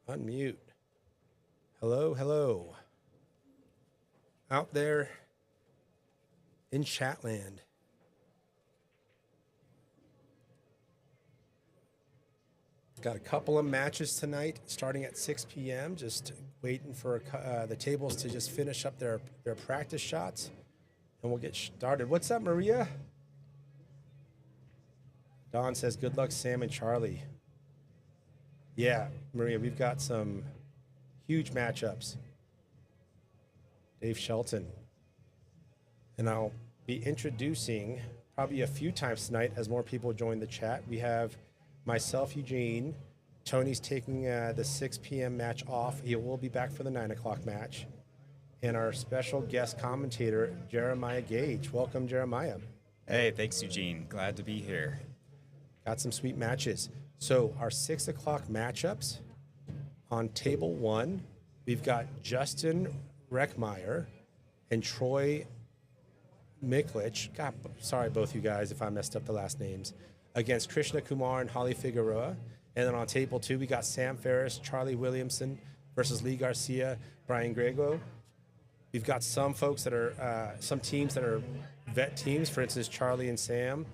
Unmute. Hello, hello. Out there in Chatland. Got a couple of matches tonight starting at 6 p.m. Just waiting for the tables to just finish up their practice shots. And we'll get started. What's up, Maria? Don says, good luck, Sam and Charlie. Yeah, Maria, we've got some huge matchups. Dave Shelton. And I'll be introducing probably a few times tonight as more people join the chat. We have myself, Eugene. Tony's taking the 6 p.m. match off. He will be back for the 9 o'clock match. And our special guest commentator, Jeremiah Gage. Welcome, Jeremiah. Hey, thanks, Eugene. Glad to be here. Got some sweet matches. So our 6 o'clock matchups on table 1, we've got Justin Rekemeyer and Troy Michlitsch. God, sorry, both you guys, if I messed up the last names. Against Krishna, Kumar, and Holly Figueroa. And then on table 2, we got Sam Ferris, Charlie Williamson versus Lee Garcia, Brian Griego. We've got some folks that are, some teams that are vet teams. For instance, Charlie and Sam,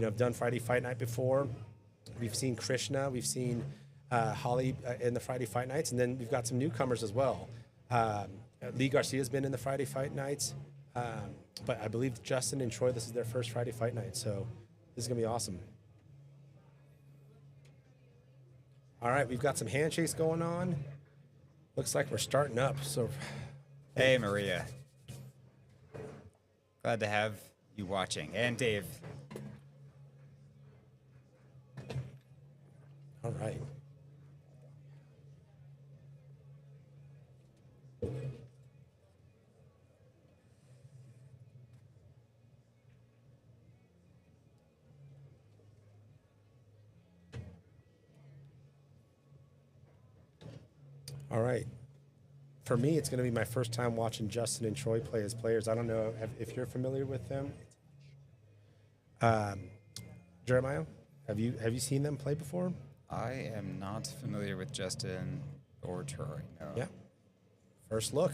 have done Friday Fight Night before. We've seen Krishna. We've seen Holly in the Friday Fight Nights. And then we've got some newcomers as well. Lee Garcia's been in the Friday Fight Nights. But I believe Justin and Troy, this is their first Friday Fight Night. So this is going to be awesome. All right, we've got some handshakes going on. Looks like we're starting up. So, hey, Maria. Glad to have you watching. And Dave. All right. All right. For me, it's going to be my first time watching Justin and Troy play as players. I don't know if you're familiar with them. Jeremiah, have you seen them play before? I am not familiar with Justin or Troy. No. Yeah. First look.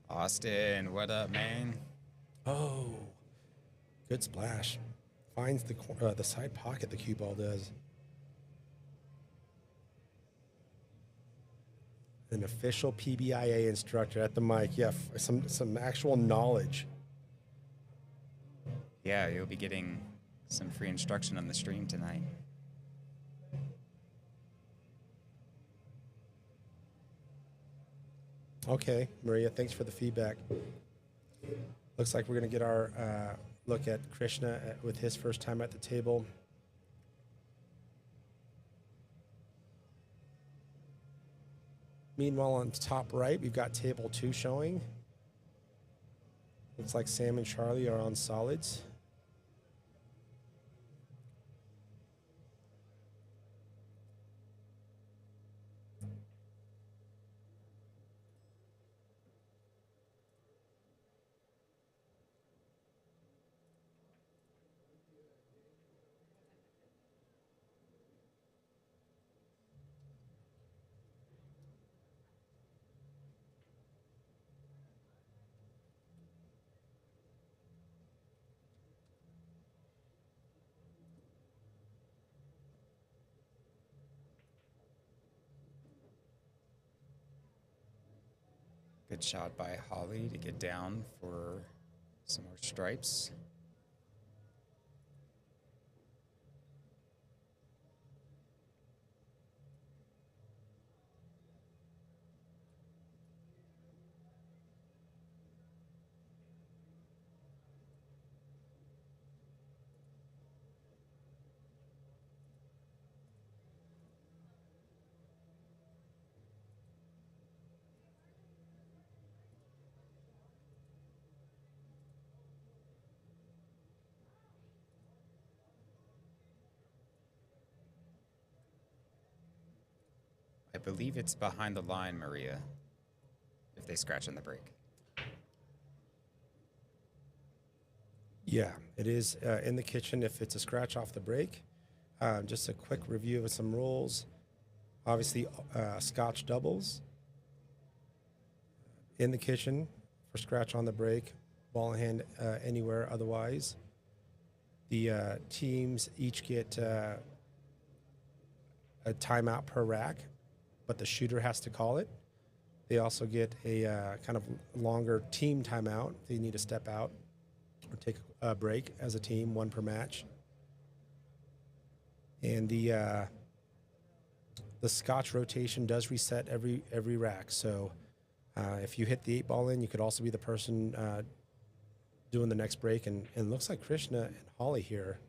Austin, what up, man? Oh, good splash. Finds the side pocket, the cue ball does. An official PBIA instructor at the mic. Yeah, some actual knowledge. Yeah, you'll be getting some free instruction on the stream tonight. Okay, Maria, thanks for the feedback. Looks like we're going to get our look at Krishna with his first time at the table. Meanwhile, on the top right, we've got table 2 showing. Looks like Sam and Charlie are on solids. Good shot by Holly to get down for some more stripes. I believe it's behind the line, Maria, if they scratch on the break. Yeah, it is in the kitchen if it's a scratch off the break. Just a quick review of some rules. Obviously, Scotch doubles in the kitchen for scratch on the break, ball in hand anywhere otherwise. The teams each get a timeout per rack, but the shooter has to call it. They also get a kind of longer team timeout. They need to step out or take a break as a team, one per match. And the Scotch rotation does reset every rack. So if you hit the 8-ball in, you could also be the person doing the next break. And it looks like Krishna and Holly here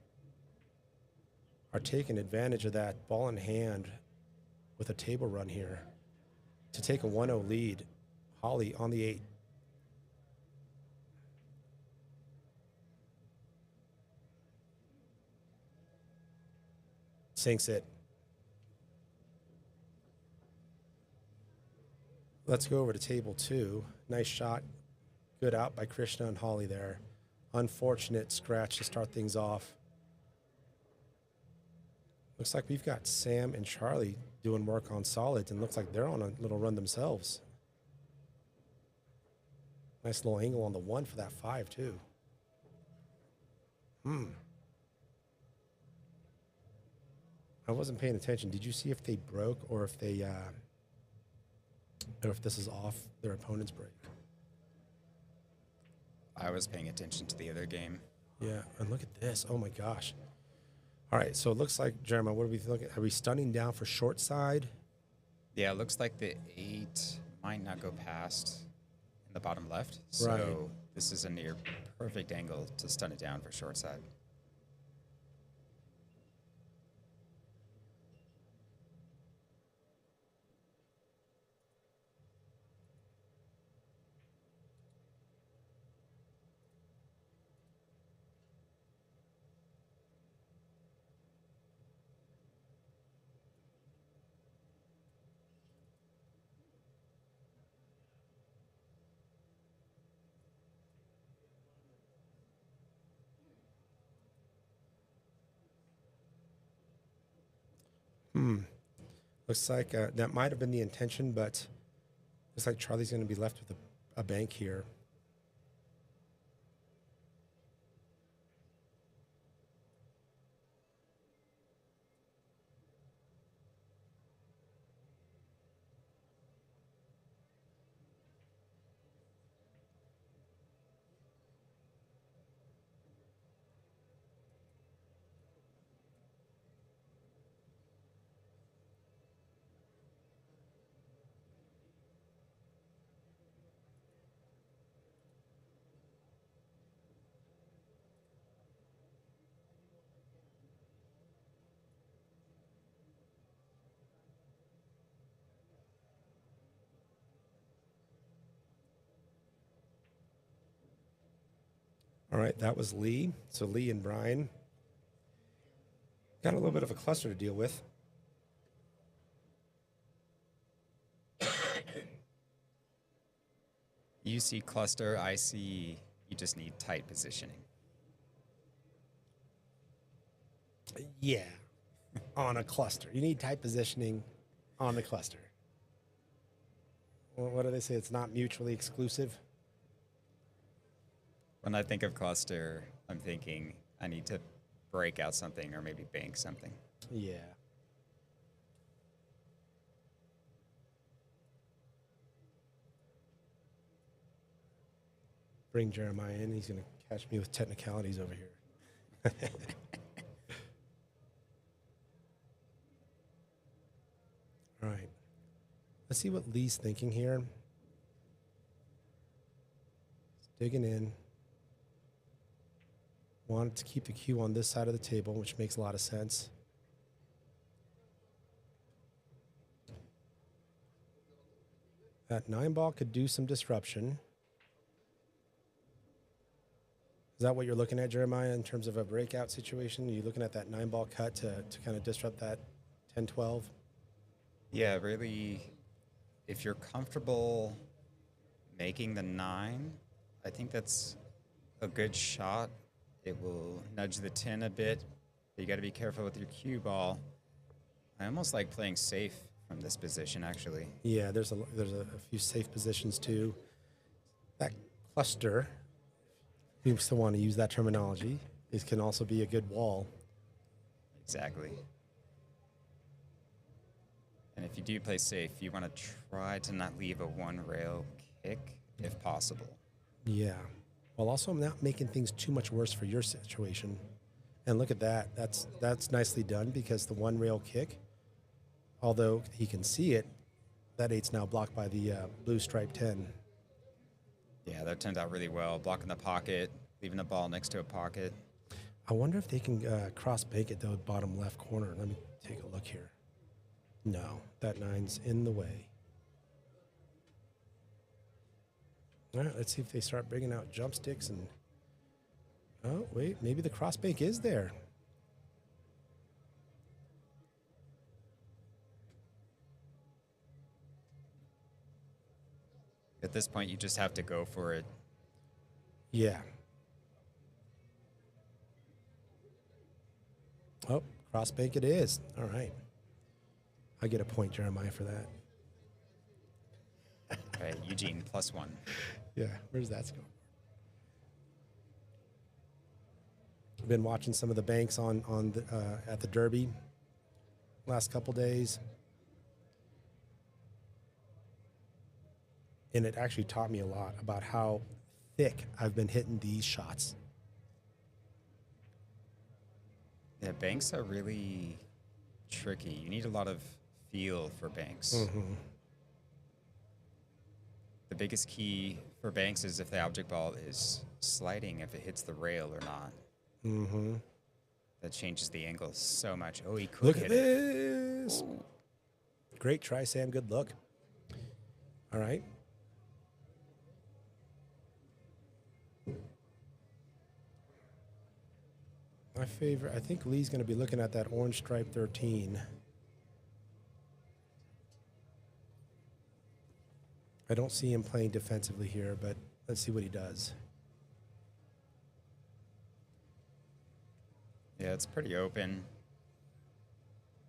are taking advantage of that ball in hand with a table run here to take a 1-0 lead. Holly on the 8. Sinks it. Let's go over to table 2. Nice shot. Good out by Krishna and Holly there. Unfortunate scratch to start things off. Looks like we've got Sam and Charlie doing work on solids, and looks like they're on a little run themselves. Nice little angle on the 1 for that 5, too. I wasn't paying attention. Did you see if they broke or if they, or if this is off their opponent's break? I was paying attention to the other game. Yeah, and look at this. Oh my gosh. All right, so it looks like, Jeremiah, what are we looking at? Are we stunning down for short side? Yeah, it looks like the 8 might not go past in the bottom left. So Right. this is a near perfect angle to stun it down for short side. Looks like that might have been the intention, but looks like Charlie's going to be left with a bank here. All right, that was Lee. So Lee and Brian got a little bit of a cluster to deal with. You see cluster, I see you just need tight positioning. Yeah, on a cluster. You need tight positioning on the cluster. Well, what do they say? It's not mutually exclusive. When I think of cluster, I'm thinking I need to break out something or maybe bank something. Yeah. Bring Jeremiah in. He's going to catch me with technicalities over here. All right. Let's see what Lee's thinking here. He's digging in. Wanted to keep the cue on this side of the table, which makes a lot of sense. That 9-ball could do some disruption. Is that what you're looking at, Jeremiah, in terms of a breakout situation? Are you looking at that 9-ball cut to kind of disrupt that 10-12? Yeah, really, if you're comfortable making the 9, I think that's a good shot It will nudge the 10 a bit. But you got to be careful with your cue ball. I almost like playing safe from this position, actually. Yeah, there's a few safe positions too. That cluster, if you still want to use that terminology, it can also be a good wall. Exactly. And if you do play safe, you want to try to not leave a one-rail kick if possible. Yeah. While also not making things too much worse for your situation. And look at that. That's nicely done because the one-rail kick, although he can see it, that 8's now blocked by the blue stripe 10. Yeah, that turned out really well. Blocking the pocket, leaving the ball next to a pocket. I wonder if they can cross bank it, though, bottom left corner. Let me take a look here. No, that 9's in the way. All right, let's see if they start bringing out jump sticks and... Oh, wait, maybe the cross bank is there. At this point, you just have to go for it. Yeah. Oh, cross bank it is. All right. I get a point, Jeremiah, for that. All right, Eugene, +1. Yeah, where's that go? I've been watching some of the banks on the, at the Derby last couple days. And it actually taught me a lot about how thick I've been hitting these shots. Yeah, banks are really tricky. You need a lot of feel for banks. Mm-hmm. The biggest key for banks is if the object ball is sliding, if it hits the rail or not. Mm-hmm. That changes the angle so much. Oh, he could Look hit at this. Great try, Sam. Good look. All right. My favorite, I think Lee's going to be looking at that orange stripe 13. I don't see him playing defensively here, but let's see what he does. Yeah, it's pretty open.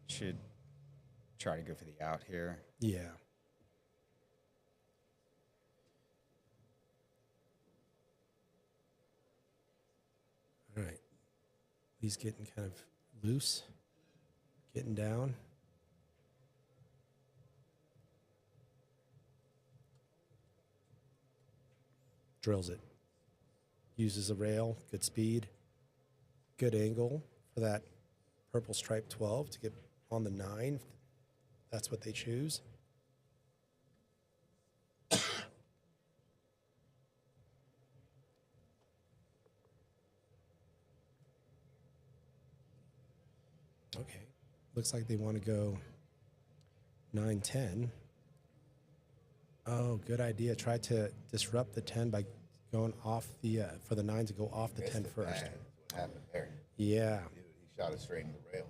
Should try to go for the out here. Yeah. All right. He's getting kind of loose, getting down. Drills it. Uses a rail, good speed, good angle for that purple stripe 12 to get on the 9. That's what they choose. Okay. Looks like they want to go 9-10. Oh, good idea. Try to disrupt the 10 by going off the, for the 9 to go off the 10 first. That's what happened there. Yeah. He shot it straight in the rail.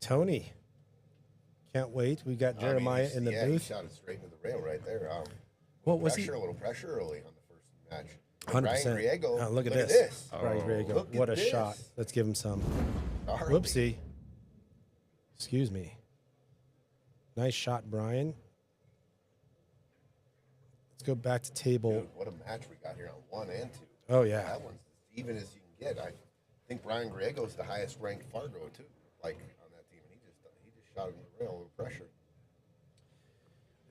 Tony. Can't wait. We got Jeremiah in the booth. He shot it straight into the rail right there. What was A little pressure early on the first match. 100%. Brian Griego, Look at this. Brian Griego. Look What at a this. shot. Let's give him some. Darling. Whoopsie. Excuse me. Nice shot, Brian. Let's go back to table. Dude, what a match we got here on 1 and 2. Oh, yeah. That one's as even as you can get. I think Brian Griego's the highest ranked Fargo, too, like on that team. And he just shot it in the rail, a little pressure.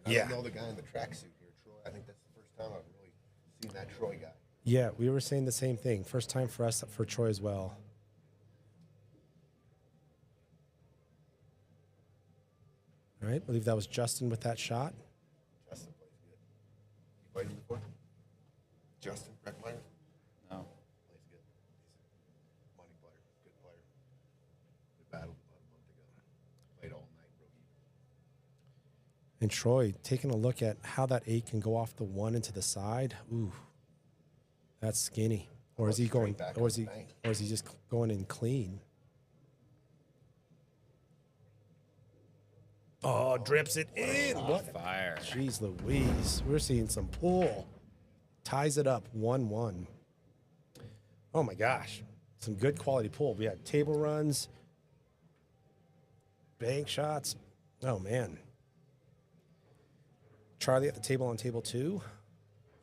And I don't know the guy in the tracksuit here, Troy. I think that's the first time I've really seen that Troy guy. Yeah, we were saying the same thing. First time for us, for Troy as well. All right, I believe that was Justin with that shot. Justin plays good. You played him before? Justin Rekemeyer? No. Plays good. He's a money player, good player. We battled about a month ago. Played all night, broke even. And Troy, taking a look at how that 8 can go off the 1 into the side. Ooh, that's skinny. Or is he going? Or is he just going in clean? Oh, drips it in. What? Fire. Jeez Louise. We're seeing some pull. Ties it up 1-1. Oh my gosh. Some good quality pool. We had table runs, bank shots. Oh man. Charlie at the table on table 2,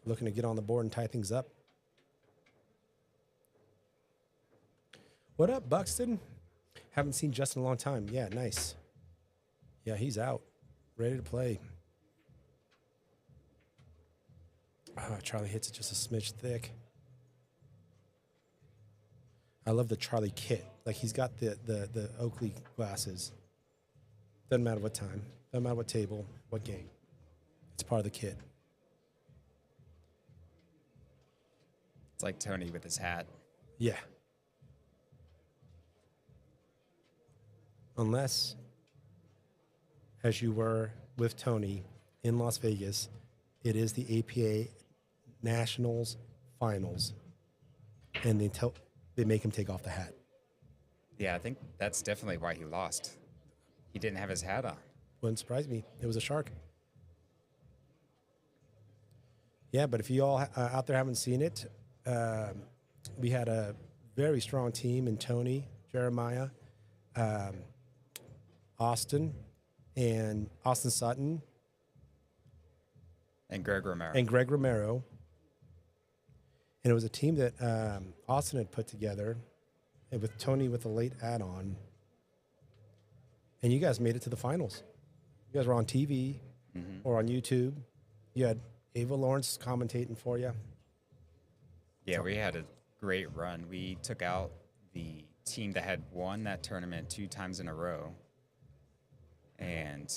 looking to get on the board and tie things up. What up, Buxton? Haven't seen Justin in a long time. Yeah, nice. Yeah, he's out. Ready to play. Charlie hits it just a smidge thick. I love the Charlie kit. Like, he's got the Oakley glasses. Doesn't matter what time. Doesn't matter what table, what game. It's part of the kit. It's like Tony with his hat. Yeah. Unless, as you were with Tony in Las Vegas, it is the APA Nationals Finals, and they make him take off the hat. Yeah, I think that's definitely why he lost. He didn't have his hat on. Wouldn't surprise me. It was a shark. Yeah, but if you all out there haven't seen it, we had a very strong team in Tony, Jeremiah, Austin Sutton, And Greg Romero. And it was a team that Austin had put together, and with Tony with a late add-on. And you guys made it to the finals. You guys were on TV or on YouTube. You had Ava Lawrence commentating for you. Yeah, we had a great run. We took out the team that had won that tournament 2 times in a row and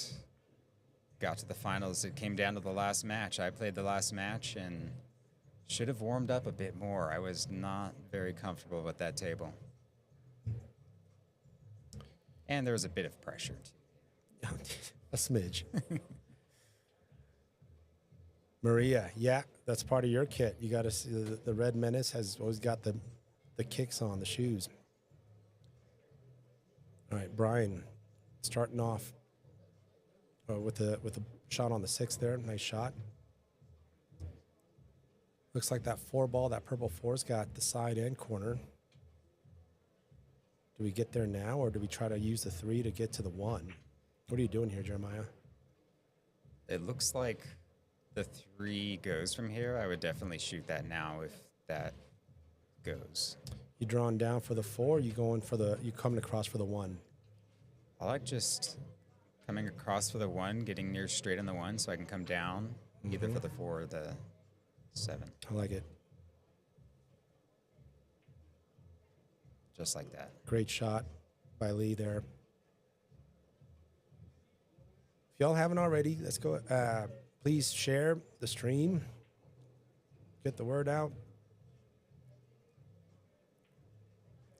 got to the finals. It came down to the last match. I played the last match and should have warmed up a bit more. I was not very comfortable with that table. And there was a bit of pressure, too. A smidge. Maria, yeah, that's part of your kit. You got to see the Red Menace has always got the kicks on, the shoes. All right, Brian, starting off with the shot on the 6 there. Nice shot. Looks like that 4 ball, that purple 4's got the side and corner. Do we get there now, or do we try to use the 3 to get to the 1? What are you doing here, Jeremiah? It looks like the 3 goes from here. I would definitely shoot that now if that goes. You drawing down for the 4? You coming across for the 1? I like just coming across for the 1, getting near straight on the 1 so I can come down either for the 4 or the 7. I like it. Just like that. Great shot by Lee there. If y'all haven't already, let's go. Please share the stream. Get the word out.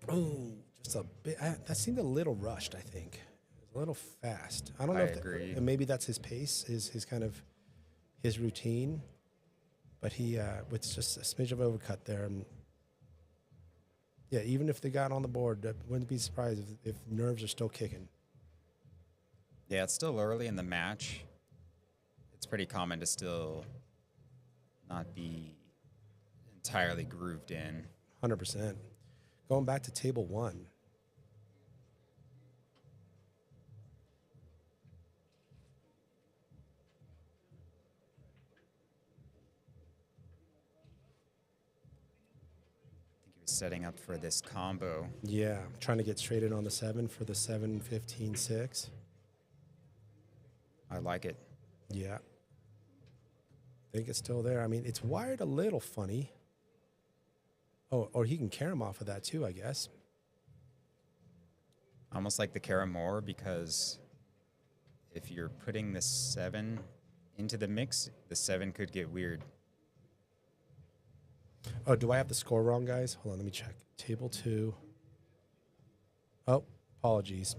Oh, just a bit. That seemed a little rushed, I think. It was a little fast. I don't know I if agree. And maybe that's his pace, his kind of his routine. But he with just a smidge of overcut there. And yeah, even if they got on the board, I wouldn't be surprised if nerves are still kicking. Yeah, it's still early in the match. It's pretty common to still not be entirely grooved in. 100%. Going back to table 1. Setting up for this combo. Yeah, trying to get straight in on the 7 for the 7-15-6. I like it. Yeah. I think it's still there. I mean, it's wired a little funny. Oh, or he can carry him off of that too, I guess. Almost like the carom more, because if you're putting the 7 into the mix, the 7 could get weird. Oh, do I have the score wrong, guys? Hold on, let me check. Table 2. Oh, apologies.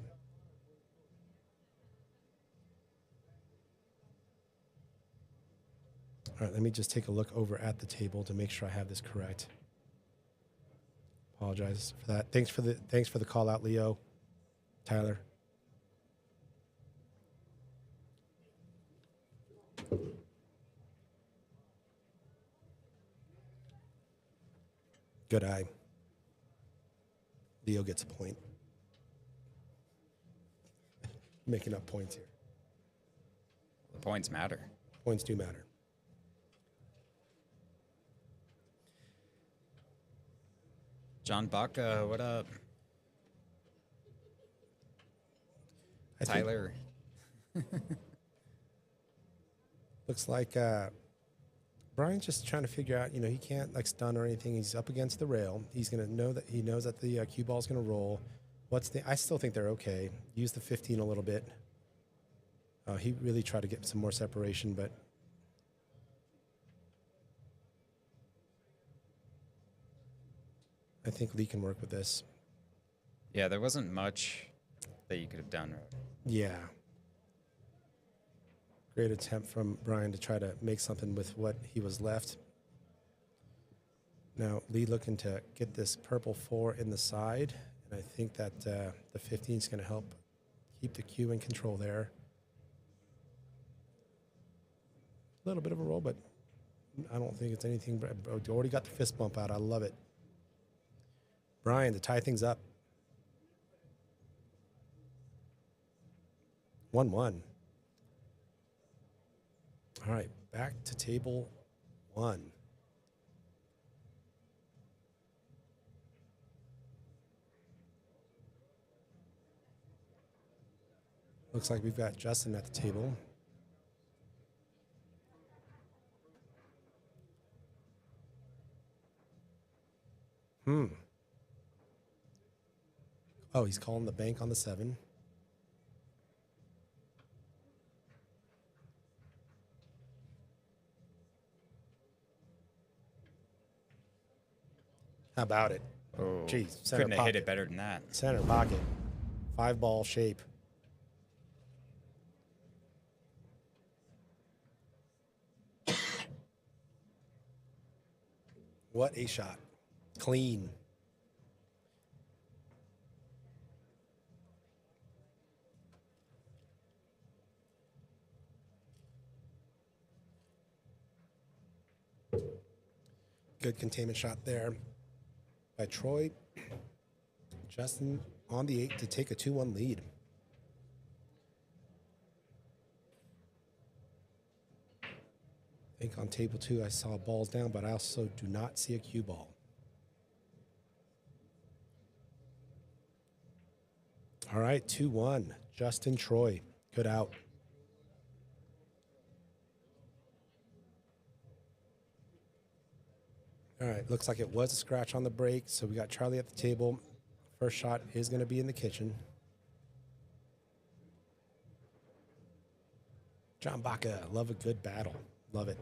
All right, let me just take a look over at the table to make sure I have this correct. Apologize for that. Thanks for the call out, Leo. Tyler. Good eye. Leo gets a point. Making up points here. The points matter. Points do matter. John Baca, what up? Tyler. Looks like Brian's just trying to figure out, he can't like stun or anything. He's up against the rail. He's going to know that he knows that the cue ball is going to roll. I still think they're okay. Use the 15 a little bit. He really tried to get some more separation, but I think Lee can work with this. Yeah, there wasn't much that you could have done. Yeah. Great attempt from Brian to try to make something with what he was left. Now, Lee looking to get this purple 4 in the side, and I think that the 15 is going to help keep the cue in control there. A little bit of a roll, but I don't think it's anything. Already got the fist bump out. I love it. Brian to tie things up. 1-1. All right, back to table 1. Looks like we've got Justin at the table. Oh, he's calling the bank on the 7. How about it? Oh, Geez, couldn't have hit it better than that. Center pocket. 5-ball shape. What a shot. Clean. Good containment shot there by Troy. Justin on the 8 to take a 2-1 lead. I think on table 2 I saw balls down, but I also do not see a cue ball. All right, 2-1. Justin Troy. Good out. All right, looks like it was a scratch on the break, so we got Charlie at the table. First shot is going to be in the kitchen. John Baca, love a good battle. Love it.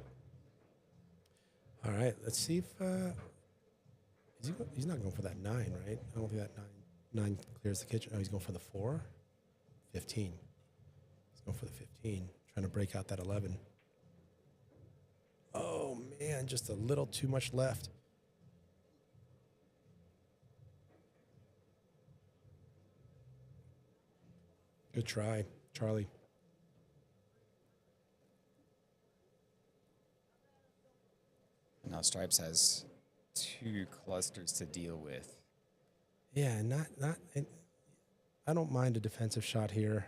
All right, let's see if he's not going for that 9, right? I don't think that 9 clears the kitchen. Oh, he's going for the 4? 15. He's going for the 15, trying to break out that 11. Oh, man, just a little too much left. Good try, Charlie. Now Stripes has 2 clusters to deal with. Yeah, I don't mind a defensive shot here.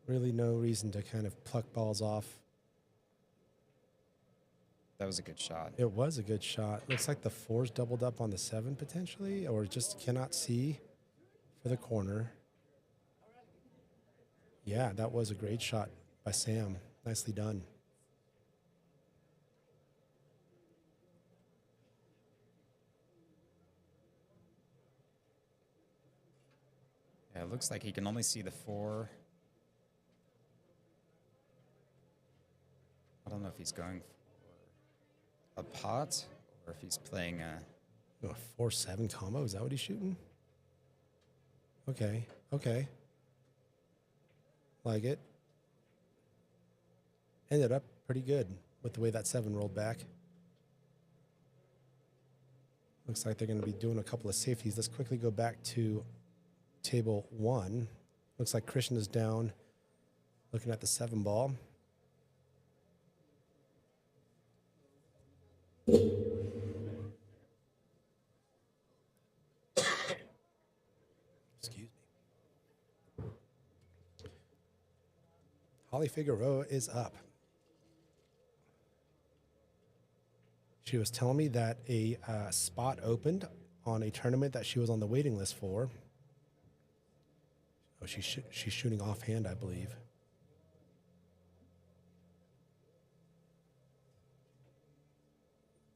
Really no reason to kind of pluck balls off. That was a good shot. It was a good shot. Looks like the 4's doubled up on the 7 potentially, or just cannot see for the corner. Yeah, that was a great shot by Sam. Nicely done. Yeah, it looks like he can only see the 4. I don't know if he's going for a pot or if he's playing a... A 4-7 combo, is that what he's shooting? Okay, okay. Like it. Ended up pretty good with the way that 7 rolled back. Looks like they're going to be doing a couple of safeties. Let's quickly go back to table 1. Looks like Krishna is down, looking at the 7 ball. Holly Figueroa is up. She was telling me that a spot opened on a tournament that she was on the waiting list for. Oh, she's shooting offhand, I believe.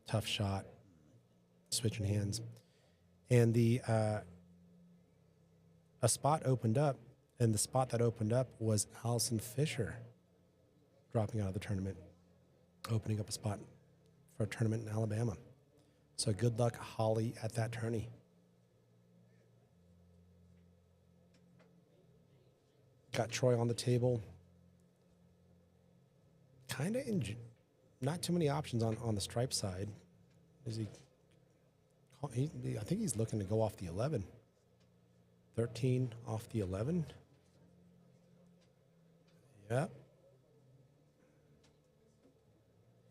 Tough shot. Switching hands. And a spot opened up, and the spot that opened up was Allison Fisher dropping out of the tournament, opening up a spot for a tournament in Alabama. So good luck, Holly, at that tourney. Got Troy on the table. Kind of not too many options on the stripe side. Is I think he's looking to go off the 11. 13 off the 11. Yep.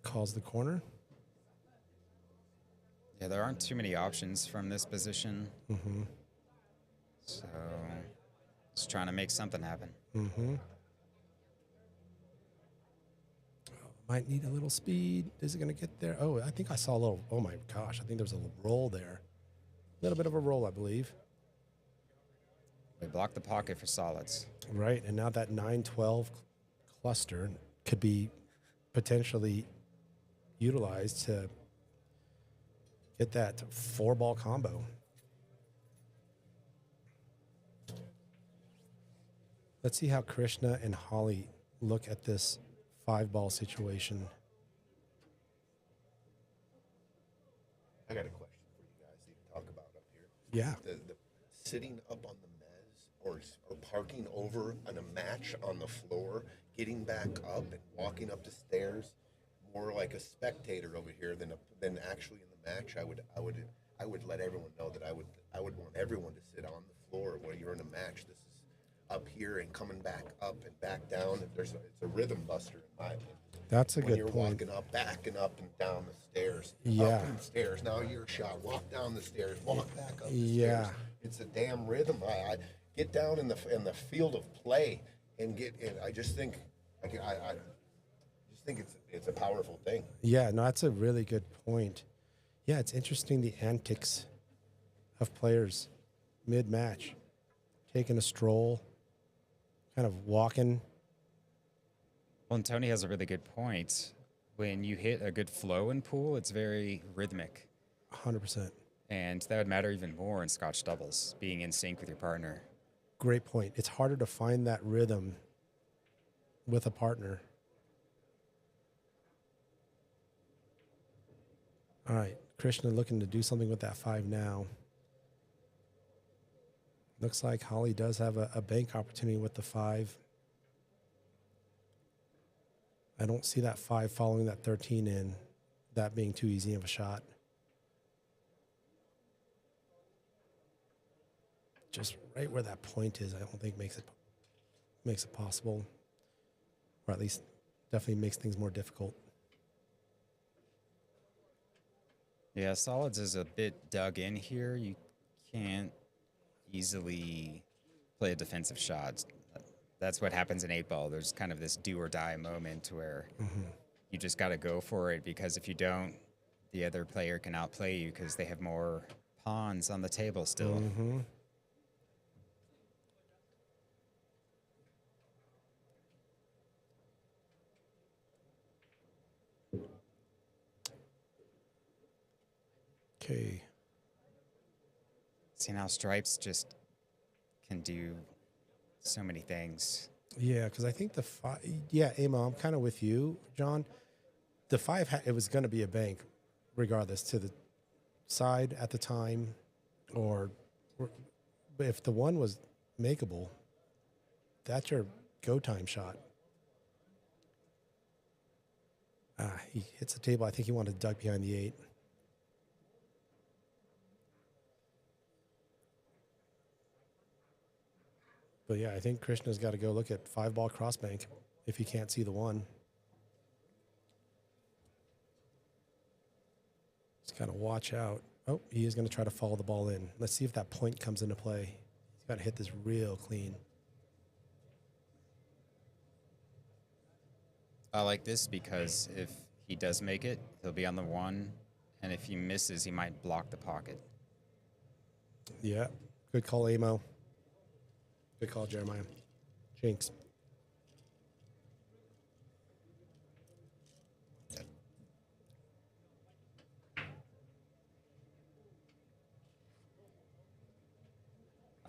Calls the corner. Yeah, there aren't too many options from this position. Mm-hmm. So, just trying to make something happen. Mm-hmm. Might need a little speed. Is it going to get there? Oh, I think I saw a little. Oh, my gosh. I think there's a little roll there. A little bit of a roll, I believe. We blocked the pocket for solids. Right. And now that 9-12 cluster could be potentially utilized to get that 4-ball combo. Let's see how Krishna and Holly look at this 5-ball situation. I got a question for you guys that you can talk about up here. Yeah. The sitting up on the mezz or parking over on a match on the floor, getting back up and walking up the stairs, more like a spectator over here than actually in the match. I would let everyone know that I would want everyone to sit on the floor when you're in a match. This is up here and coming back up and back down. It's a rhythm buster in my opinion. That's a when good you're point. walking up, backing up and down the stairs. Yeah. Up the stairs. Now you're a shot. Walk down the stairs. Walk back up the Yeah. stairs. It's a damn rhythm. I get down in the field of play and get in. I just think it's a powerful thing. Yeah, no, that's a really good point. Yeah, it's interesting the antics of players mid-match, taking a stroll, kind of walking. Well, and Tony has a really good point. When you hit a good flow in pool, it's very rhythmic. 100%. And that would matter even more in Scotch doubles, being in sync with your partner. Great point. It's harder to find that rhythm with a partner. All right, Krishna looking to do something with that 5 now. Looks like Holly does have a bank opportunity with the 5. I don't see that 5 following that 13 in, that being too easy of a shot. Just right where that point is, I don't think makes it possible, or at least definitely makes things more difficult. Yeah, solids is a bit dug in here. You can't easily play a defensive shot. That's what happens in 8-ball. There's kind of this do or die moment where you just got to go for it, because if you don't, the other player can outplay you because they have more pawns on the table still. Mm-hmm. Okay. See, now stripes just can do so many things. Yeah, because I think the 5. Yeah, Amo, I'm kind of with you, John. The 5, it was going to be a bank, regardless to the side at the time, or if the 1 was makeable, that's your go time shot. He hits the table. I think he wanted to duck behind the 8. But yeah, I think Krishna's got to go look at 5-ball crossbank if he can't see the 1. Just got to watch out. Oh, he is going to try to follow the ball in. Let's see if that point comes into play. He's got to hit this real clean. I like this because if he does make it, he'll be on the 1, and if he misses, he might block the pocket. Yeah. Good call, Amo. Good call, Jeremiah. Jinx.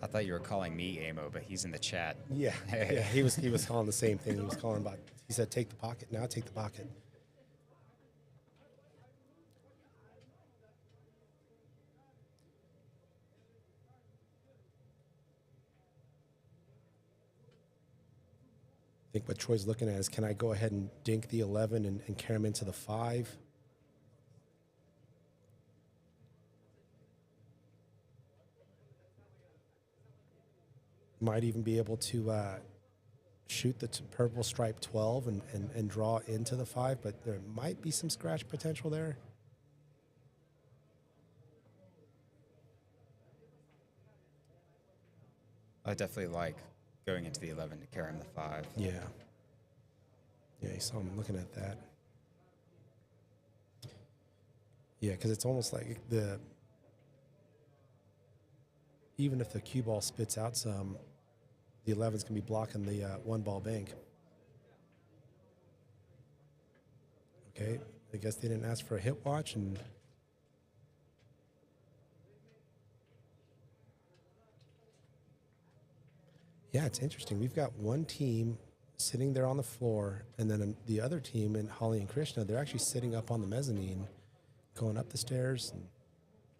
I thought you were calling me Amo, but he's in the chat. Yeah. Yeah. He was calling the same thing. He was calling about. He said, "Take the pocket now. Take the pocket." I think what Troy's looking at is, can I go ahead and dink the 11 and carry him into the 5? Might even be able to shoot the purple stripe 12 and draw into the 5, but there might be some scratch potential there. I definitely like going into the 11 to carry him the 5. Yeah. Yeah, you saw him looking at that. Yeah, because it's almost like even if the cue ball spits out some, the 11's can be blocking the 1-ball bank. Okay, I guess they didn't ask for a hit watch, and yeah, it's interesting. We've got one team sitting there on the floor, and then the other team in Holly and Krishna, they're actually sitting up on the mezzanine, going up the stairs and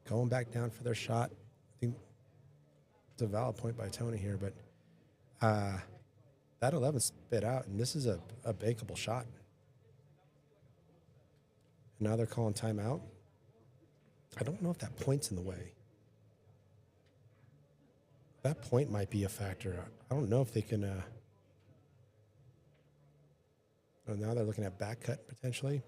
going back down for their shot. I think it's a valid point by Tony here, but that 11 spit out, and this is a bankable shot. And now they're calling timeout. I don't know if that point's in the way. That point might be a factor. I don't know if they can. Oh, now they're looking at back cut potentially.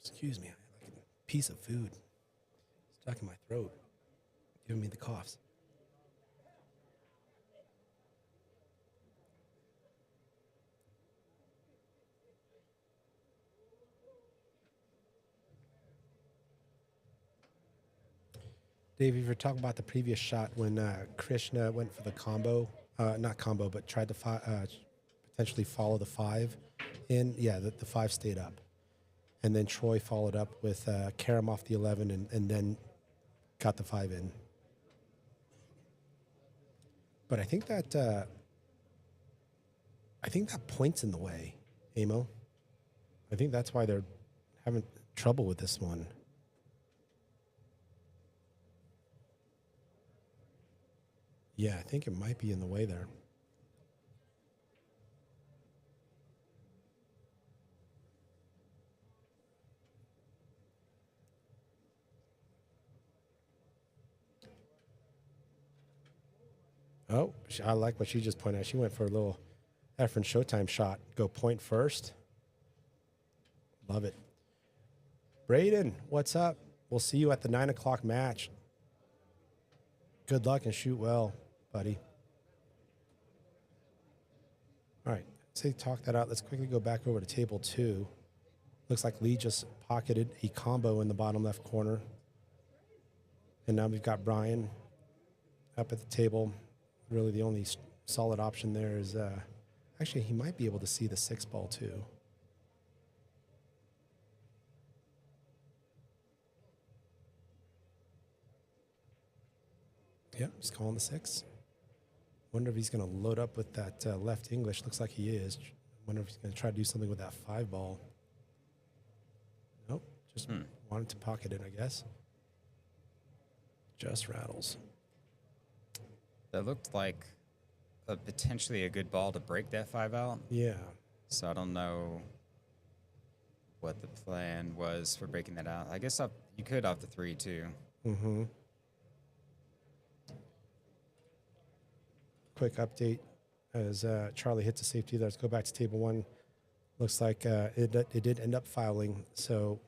Excuse me, I have like a piece of food stuck in my throat, giving me the coughs. Dave, if you're talking about the previous shot when Krishna went for the combo, not combo, but tried to potentially follow the 5 in, yeah, the 5 stayed up. And then Troy followed up with Karam off the 11 and then got the 5 in. But I think that point's in the way, Amo. I think that's why they're having trouble with this one. Yeah, I think it might be in the way there. Oh, I like what she just pointed out. She went for a little Efren Showtime shot. Go point first. Love it. Brayden, what's up? We'll see you at the 9 o'clock match. Good luck and shoot well, buddy. All right, say talk that out. Let's quickly go back over to table 2. Looks like Lee just pocketed a combo in the bottom left corner. And now we've got Brian up at the table. Really the only solid option there is, actually he might be able to see the 6 ball too. Yep, he's calling the 6. Wonder if he's going to load up with that left English. Looks like he is. Wonder if he's going to try to do something with that 5 ball. Nope, just wanted to pocket it, I guess. Just rattles. That looked like potentially a good ball to break that 5 out. Yeah. So I don't know what the plan was for breaking that out. I guess you could off the 3 too. Mm-hmm. Quick update as Charlie hits a safety. Let's go back to table 1. Looks like it did end up fouling. So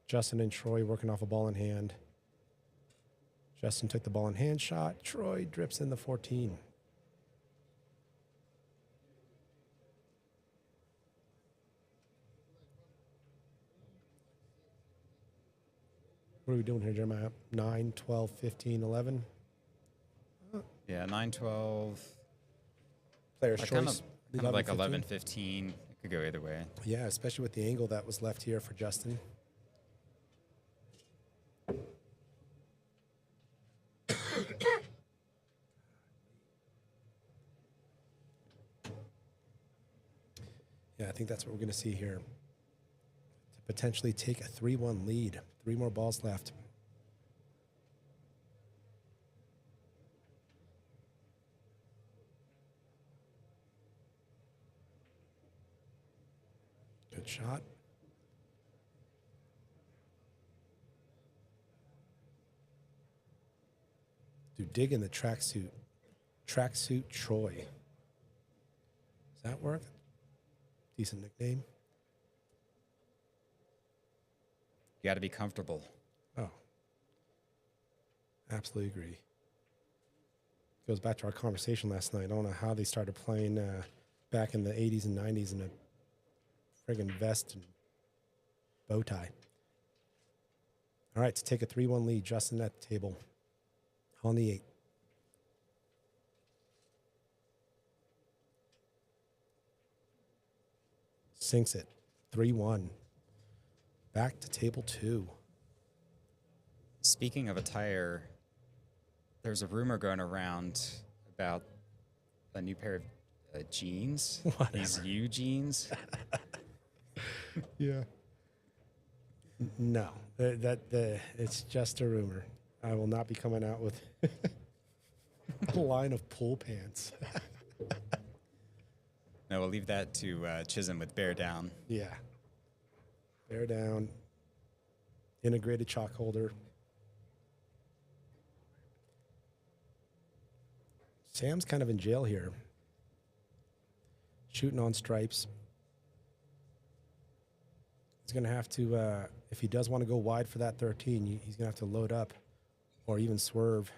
Justin and Troy working off a ball in hand. Justin took the ball in hand shot. Troy drips in the 14. What are we doing here, Jeremiah? 9, 12, 15, 11? Yeah, 9, 12. Player's Like choice. kind of like 11, 15. It could go either way. Yeah, especially with the angle that was left here for Justin. Yeah, I think that's what we're going to see here. To potentially take a 3-1 lead. 3 more balls left. Good shot. Dude, dig in the tracksuit. Tracksuit Troy. Does that work? Decent nickname. You got to be comfortable. Oh. Absolutely agree. Goes back to our conversation last night. I don't know how they started playing back in the 80s and 90s in a friggin' vest and bow tie. All right, to take a 3-1 lead, Justin at the table on the 8. Sinks it. 3-1. Back to table 2. Speaking of attire, there's a rumor going around about a new pair of jeans. Whatever. These U jeans. Yeah. No, it's just a rumor. I will not be coming out with a line of pool pants. No, we'll leave that to Chisholm with Bear Down. Yeah. Bear down. Integrated chalk holder. Sam's kind of in jail here. Shooting on stripes. He's going to have to, if he does want to go wide for that 13, he's going to have to load up or even swerve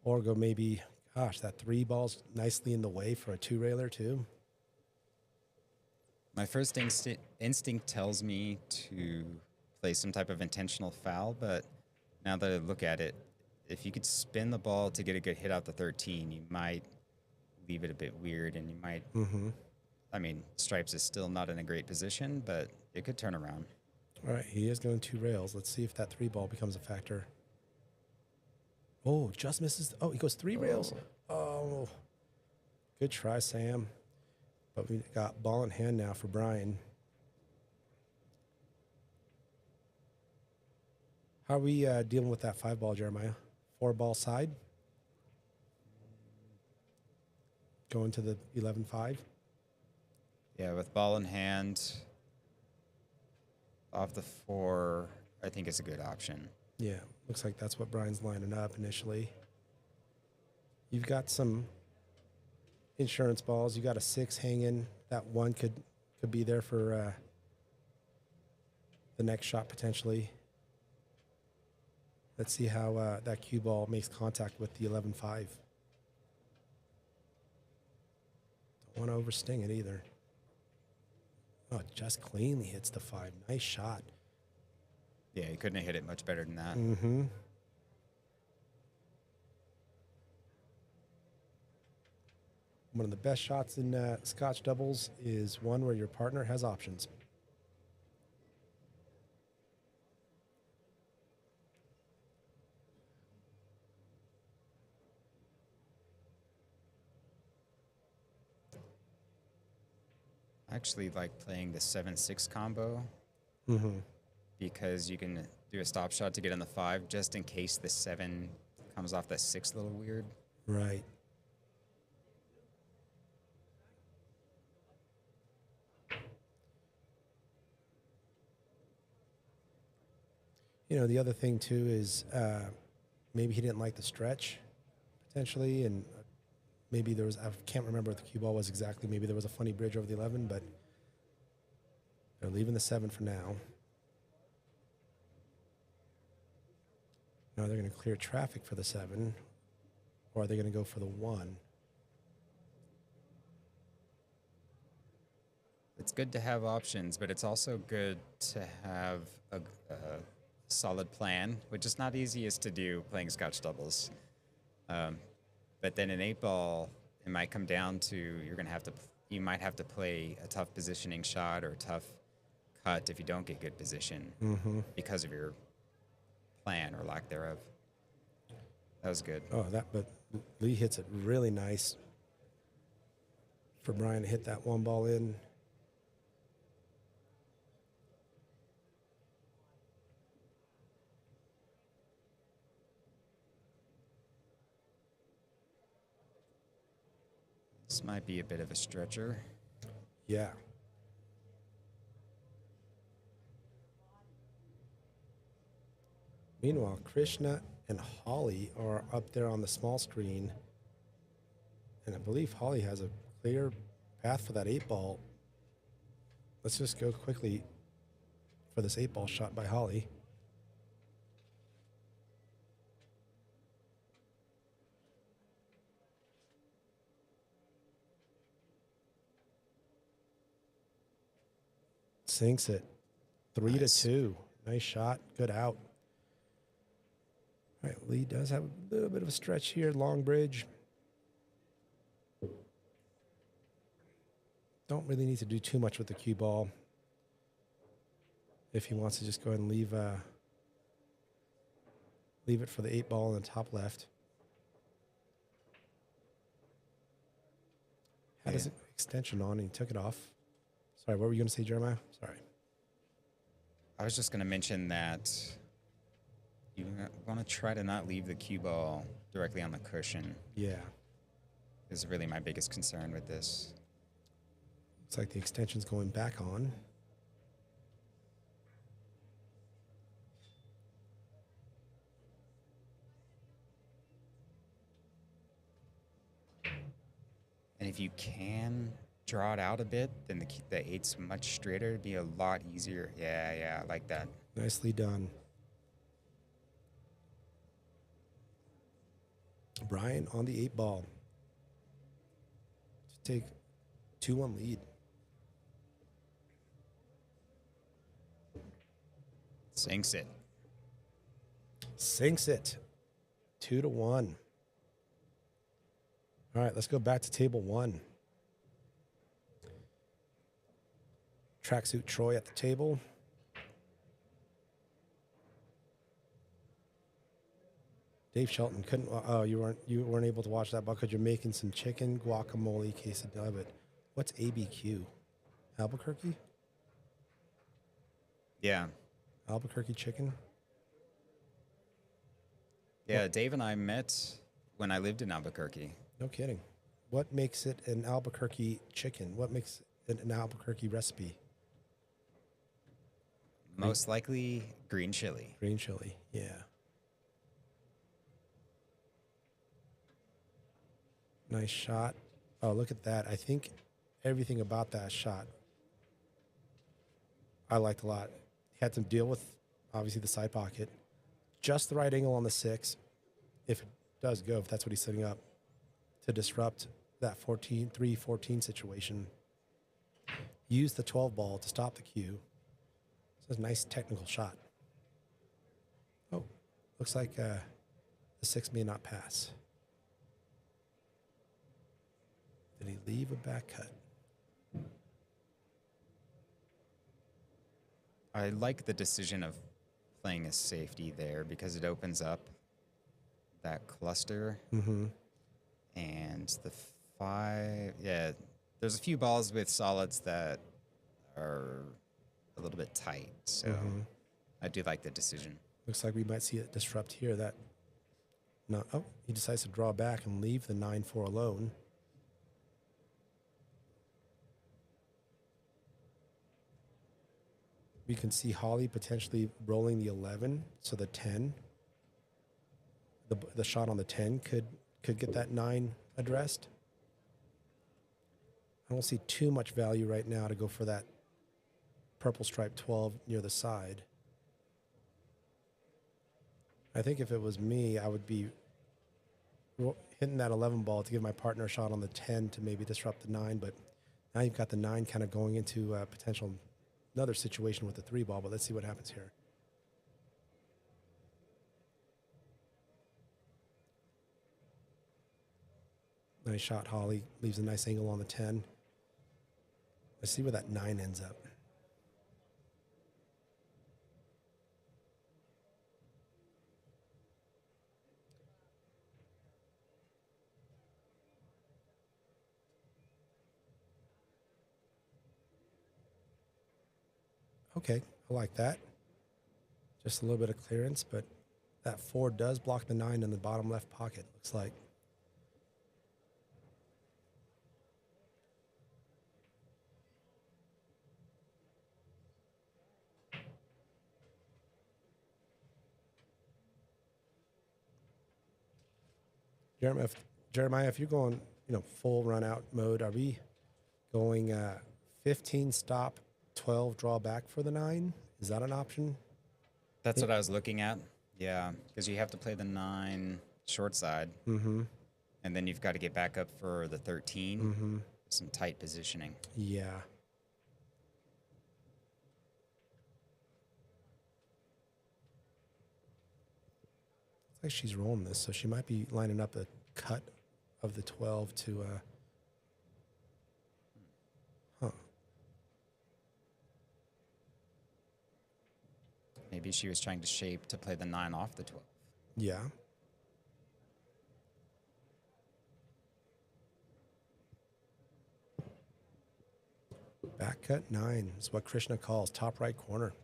or go maybe, gosh, that 3 ball's nicely in the way for a 2-railer too. My first instinct tells me to play some type of intentional foul, but now that I look at it, if you could spin the ball to get a good hit out the 13, you might leave it a bit weird, and you might. I mean, stripes is still not in a great position, but it could turn around. All right, he is going 2 rails. Let's see if that 3 ball becomes a factor. Oh, just misses. Oh, he goes 3 rails. Oh, good try, Sam. But we got ball in hand now for Brian. How are we dealing with that 5 ball, Jeremiah? 4 ball side? Going to the 11-5? Yeah, with ball in hand, off the 4, I think it's a good option. Yeah, looks like that's what Brian's lining up initially. You've got some insurance balls. You got a 6 hanging. That 1 could be there for the next shot potentially. Let's see how that cue ball makes contact with the 11-5. Don't want to oversting it either. Oh, just cleanly hits the 5. Nice shot. Yeah, he couldn't have hit it much better than that. Mm-hmm. One of the best shots in Scotch doubles is one where your partner has options. I actually like playing the 7-6 combo because you can do a stop shot to get in the 5 just in case the 7 comes off the 6 a little weird. Right. You know, the other thing too is maybe he didn't like the stretch potentially, and maybe there was, I can't remember what the cue ball was exactly. Maybe there was a funny bridge over the 11, but they're leaving the 7 for now. Now they're going to clear traffic for the 7, or are they going to go for the 1? It's good to have options, but it's also good to have a solid plan, which is not easiest to do playing Scotch doubles. But then in 8-ball, it might come down to you might have to play a tough positioning shot or a tough cut if you don't get good position because of your plan or lack thereof. That was good. Oh, but Lee hits it really nice for Brian to hit that 1 ball in. This might be a bit of a stretcher. Yeah. Meanwhile, Krishna and Holly are up there on the small screen. And I believe Holly has a clear path for that 8-ball. Let's just go quickly for this 8-ball shot by Holly. Sinks it. 3-2. Nice shot. Good out. All right, Lee does have a little bit of a stretch here. Long bridge. Don't really need to do too much with the cue ball. If he wants to just go ahead and leave it for the 8-ball in the top left. Had his extension on and he took it off. Sorry, what were you going to say, Jeremiah? Sorry. I was just going to mention that you want to try to not leave the cue ball directly on the cushion. Yeah. Is really my biggest concern with this. Looks like the extension's going back on. And if you can draw it out a bit, then the 8's much straighter. It'd be a lot easier. Yeah, I like that. Nicely done. Brian on the 8-ball to take 2-1 lead. Sinks it. Sinks it. 2-1. All right, let's go back to table 1. Tracksuit Troy at the table. Dave Shelton couldn't. Oh, you weren't able to watch that because you're making some chicken guacamole quesadilla. What's ABQ? Albuquerque? Yeah. Albuquerque chicken? Yeah, Dave and I met when I lived in Albuquerque. No kidding. What makes it an Albuquerque chicken? What makes it an Albuquerque recipe? Most likely green chili. Green chili, yeah. Nice shot. Oh, look at that. I think everything about that shot I liked a lot. He had to deal with, obviously, the side pocket. Just the right angle on the 6, if it does go, if that's what he's setting up, to disrupt that 3-14 situation. Use the 12 ball to stop the cue. This is a nice technical shot. Oh, looks like the 6 may not pass. Did he leave a back cut? I like the decision of playing a safety there because it opens up that cluster. Mm-hmm. And the 5, yeah, there's a few balls with solids that are a little bit tight. So I do like the decision. Looks like we might see it disrupt here. He decides to draw back and leave the 9-4 alone. We can see Holly potentially rolling the 11, so the 10. The shot on the 10 could get that 9 addressed. I don't see too much value right now to go for that purple stripe 12 near the side. I think if it was me, I would be hitting that 11 ball to give my partner a shot on the 10 to maybe disrupt the 9. But now you've got the 9 kind of going into a potential another situation with the 3 ball. But let's see what happens here. Nice shot, Holly. Leaves a nice angle on the 10. Let's see where that 9 ends up. Okay, I like that. Just a little bit of clearance, but that 4 does block the 9 in the bottom left pocket, looks like. Jeremiah, if you're going, full run out mode, are we going 15 stop, 12 draw back for the 9? Is that an option? That's what I was looking at. Yeah, because you have to play the 9 short side. Mm-hmm. And then you've got to get back up for the 13. Mm-hmm. Some tight positioning. Yeah. Looks like she's rolling this, so she might be lining up a cut of the 12 to Maybe she was trying to shape to play the 9 off the 12. Yeah. Back cut 9 is what Krishna calls top right corner.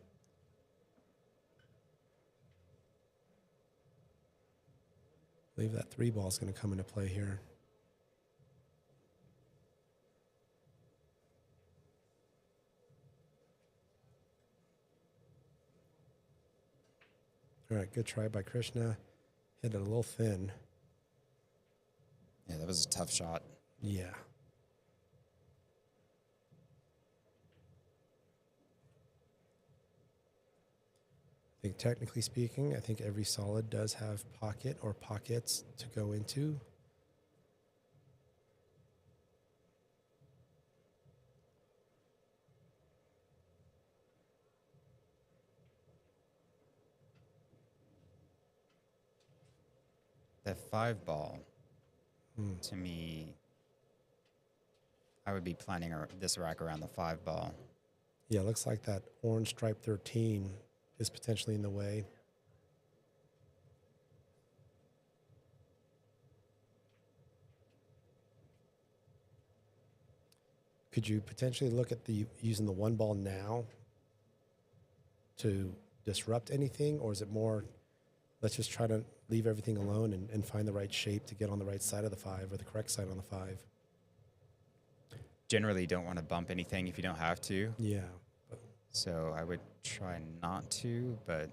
I believe that 3 ball is going to come into play here. All right, good try by Krishna. Hit it a little thin. Yeah, that was a tough shot. Yeah. I think technically speaking, I think every solid does have pocket or pockets to go into. That 5 ball, to me, I would be planning this rack around the 5 ball. Yeah, it looks like that orange stripe 13 is potentially in the way. Could you potentially look at using the 1 ball now to disrupt anything, or is it more, let's just try to leave everything alone and find the right shape to get on the right side of the 5 or the correct side on the 5? Generally, don't want to bump anything if you don't have to. Yeah. So I would try not to, but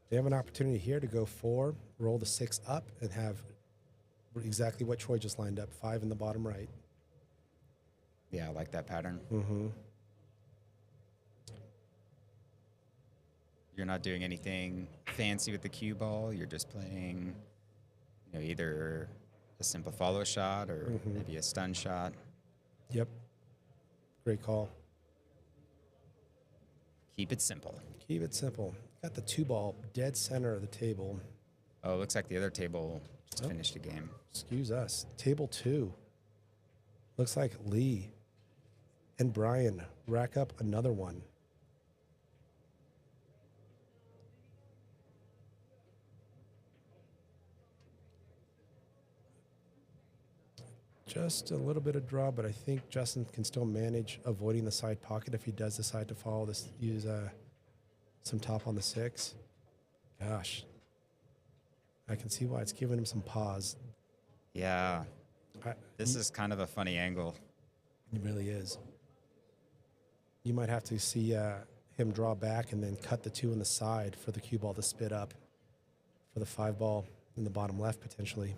they have an opportunity here to go 4, roll the 6 up, and have exactly what Troy just lined up, 5 in the bottom right. yeah, I like that pattern. Mm-hmm. You're not doing anything fancy with the cue ball. You're just playing, either a simple follow shot or maybe a stun shot. Yep. Great call. Keep it simple. Keep it simple. Got the 2 ball dead center of the table. Oh, it looks like the other table just finished the game. Excuse us. Table 2. Looks like Lee and Brian rack up another one. Just a little bit of draw, but I think Justin can still manage avoiding the side pocket if he does decide to follow this, use some top on the 6. Gosh, I can see why it's giving him some pause. Yeah, this is kind of a funny angle. It really is. You might have to see him draw back and then cut the 2 on the side for the cue ball to spit up for the 5 ball in the bottom left potentially.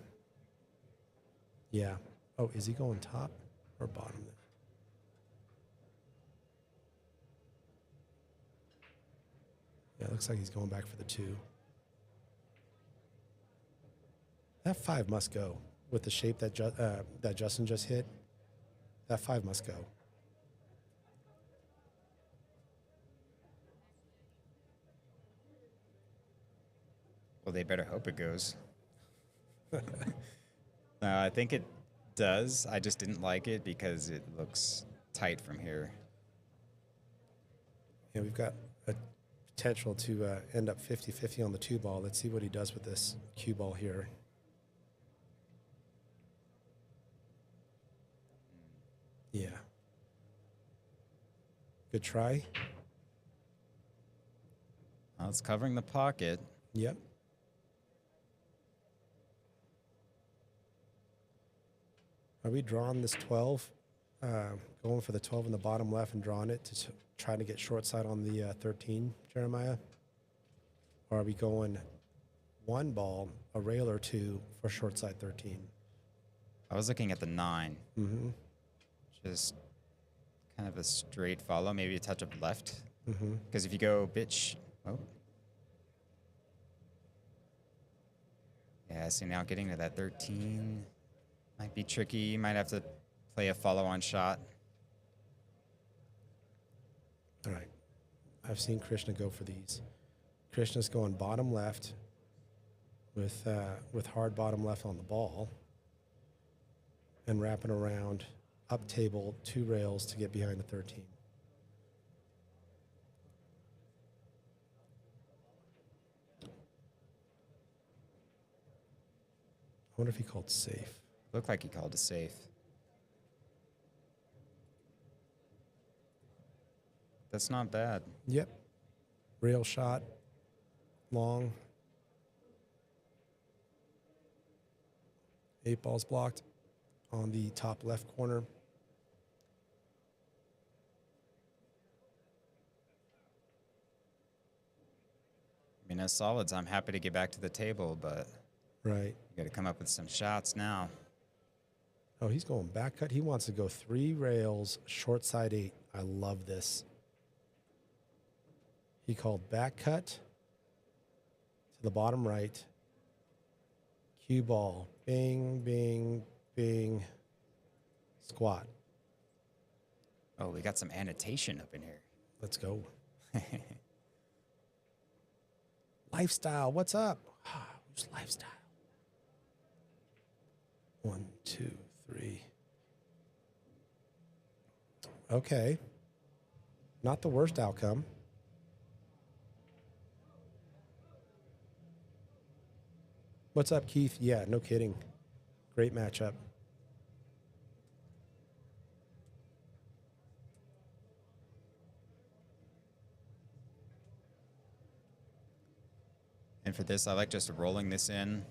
Yeah. Oh, is he going top or bottom there? Yeah, it looks like he's going back for the 2. That 5 must go with the shape that that Justin just hit. That 5 must go. Well, they better hope it goes. I think it does. I just didn't like it because it looks tight from here. Yeah, we've got a potential to end up 50-50 on the 2 ball. Let's see what he does with this cue ball here. Yeah. Good try. Well, it's covering the pocket. Yep. Are we drawing this 12? Going for the 12 in the bottom left and drawing it to try to get short side on the 13, Jeremiah? Or are we going 1 ball, a rail or 2 for short side 13? I was looking at the 9. Mm-hmm. Just kind of a straight follow, maybe a touch of left. Mm-hmm. Because if you go oh. Yeah, see now getting to that 13 might be tricky. You might have to play a follow-on shot. All right. I've seen Krishna go for these. Krishna's going bottom left with hard bottom left on the ball and wrapping around up table 2 rails to get behind the 13. I wonder if he called safe. Looked like he called a safe. That's not bad. Yep. Rail shot, long. 8 balls blocked on the top left corner. I mean, as solids, I'm happy to get back to the table, but Right. you got to come up with some shots now. Oh, he's going back cut. He wants to go 3 rails, short side 8. I love this. He called back cut to the bottom right. Cue ball. Bing, bing, bing. Squat. Oh, we got some annotation up in here. Let's go. Lifestyle. What's up? Who's lifestyle? 1, 2, 3. Okay. Not the worst outcome. What's up, Keith? Yeah, no kidding. Great matchup. And for this, I like just rolling this in.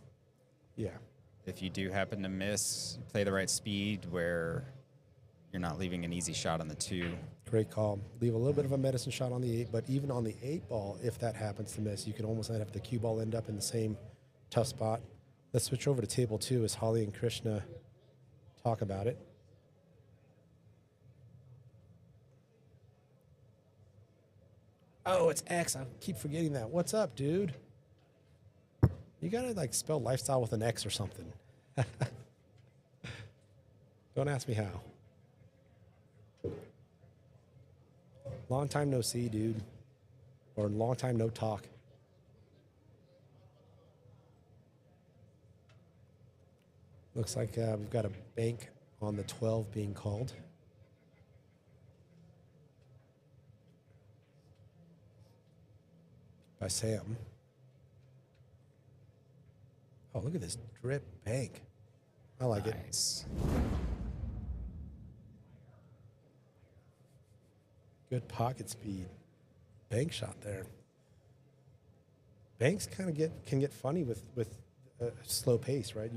Yeah. If you do happen to miss, play the right speed where you're not leaving an easy shot on the 2. Great call. Leave a little bit of a medicine shot on the 8, but even on the 8 ball, if that happens to miss, you can almost have the cue ball end up in the same tough spot. Let's switch over to table 2 as Holly and Krishna talk about it. Oh, it's X. I keep forgetting that. What's up, dude? You gotta like spell lifestyle with an X or something. Don't ask me how. Long time no see, dude. Or long time no talk. Looks like we've got a bank on the 12 being called. By Sam. Oh, look at this drip bank. I like it. Nice. Good pocket speed. Bank shot there. Banks kind of can get funny with a slow pace, right?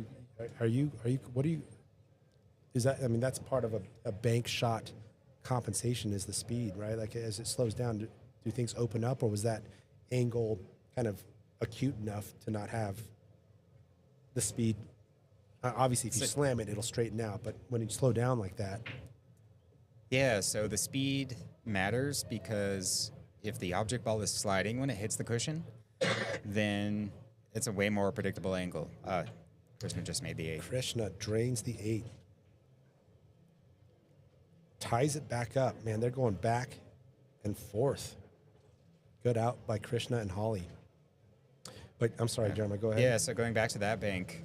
Is that, I mean, that's part of a bank shot compensation is the speed, right? Like as it slows down, do things open up, or was that angle kind of acute enough to not have the speed. Obviously, if you slam it, it'll straighten out. But when you slow down like that, Yeah, so the speed matters because if the object ball is sliding when it hits the cushion, then it's a way more predictable angle. Krishna just made the 8. Krishna drains the 8. Ties it back up. Man, they're going back and forth. Good out by Krishna and Holly. But I'm sorry, Jeremiah, go ahead. Yeah, so going back to that bank,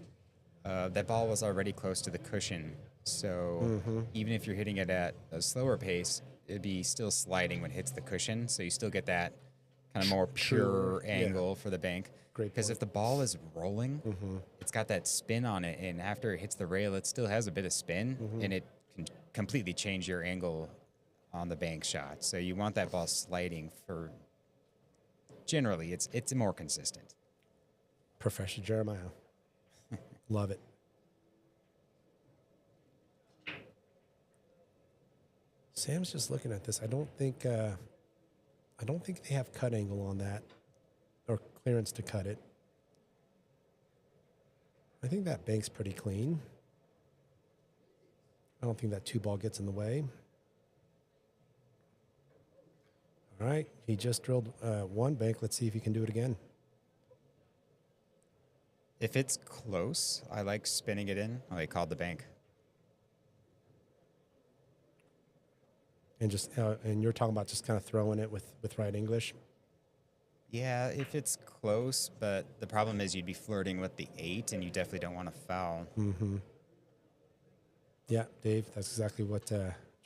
that ball was already close to the cushion. So even if you're hitting it at a slower pace, it'd be still sliding when it hits the cushion. So you still get that kind of more pure angle for the bank. Great Because point. if the ball is rolling, it's got that spin on it. And after it hits the rail, it still has a bit of spin. And it can completely change your angle on the bank shot. So you want that ball sliding for, generally, it's more consistent. Professor Jeremiah. Love it. Sam's just looking at this. I don't think they have cut angle on that or clearance to cut it. I think that bank's pretty clean. I don't think that 2 ball gets in the way. All right, he just drilled 1 bank. Let's see if he can do it again. If it's close, I like spinning it in. I called the bank. And just and you're talking about just kind of throwing it with right English. Yeah, if it's close, but the problem is you'd be flirting with the 8, and you definitely don't want to foul. Yeah, Dave, that's exactly what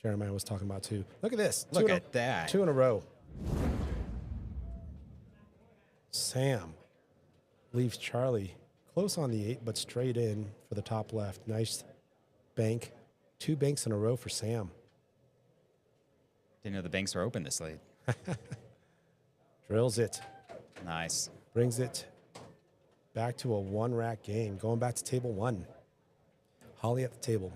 Jeremiah was talking about too. Look at this. Look at that. 2 in a row. Sam leaves Charlie close on the 8, but straight in for the top left. Nice bank. 2 banks in a row for Sam. Didn't know the banks were open this late. Drills it. Nice. Brings it back to a 1-rack game. Going back to table 1. Holly at the table.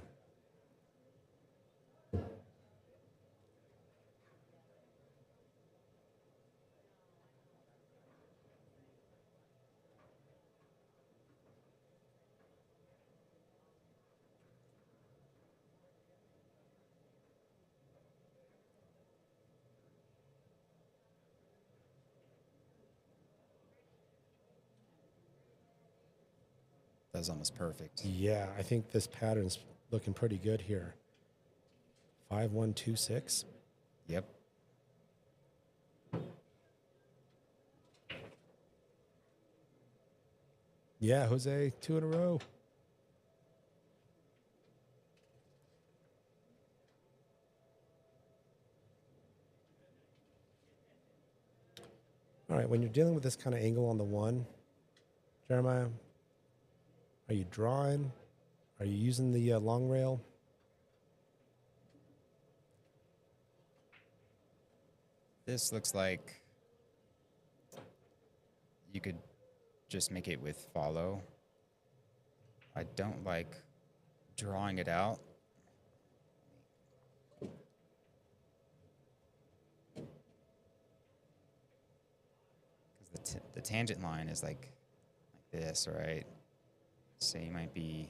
That was almost perfect. Yeah, I think this pattern's looking pretty good here. 5-1-2-6. Yep. Yeah, Jose, 2 in a row. All right, when you're dealing with this kind of angle on the 1, Jeremiah, are you drawing? Are you using the long rail? This looks like you could just make it with follow. I don't like drawing it out. Because the tangent line is like this, right? So you might be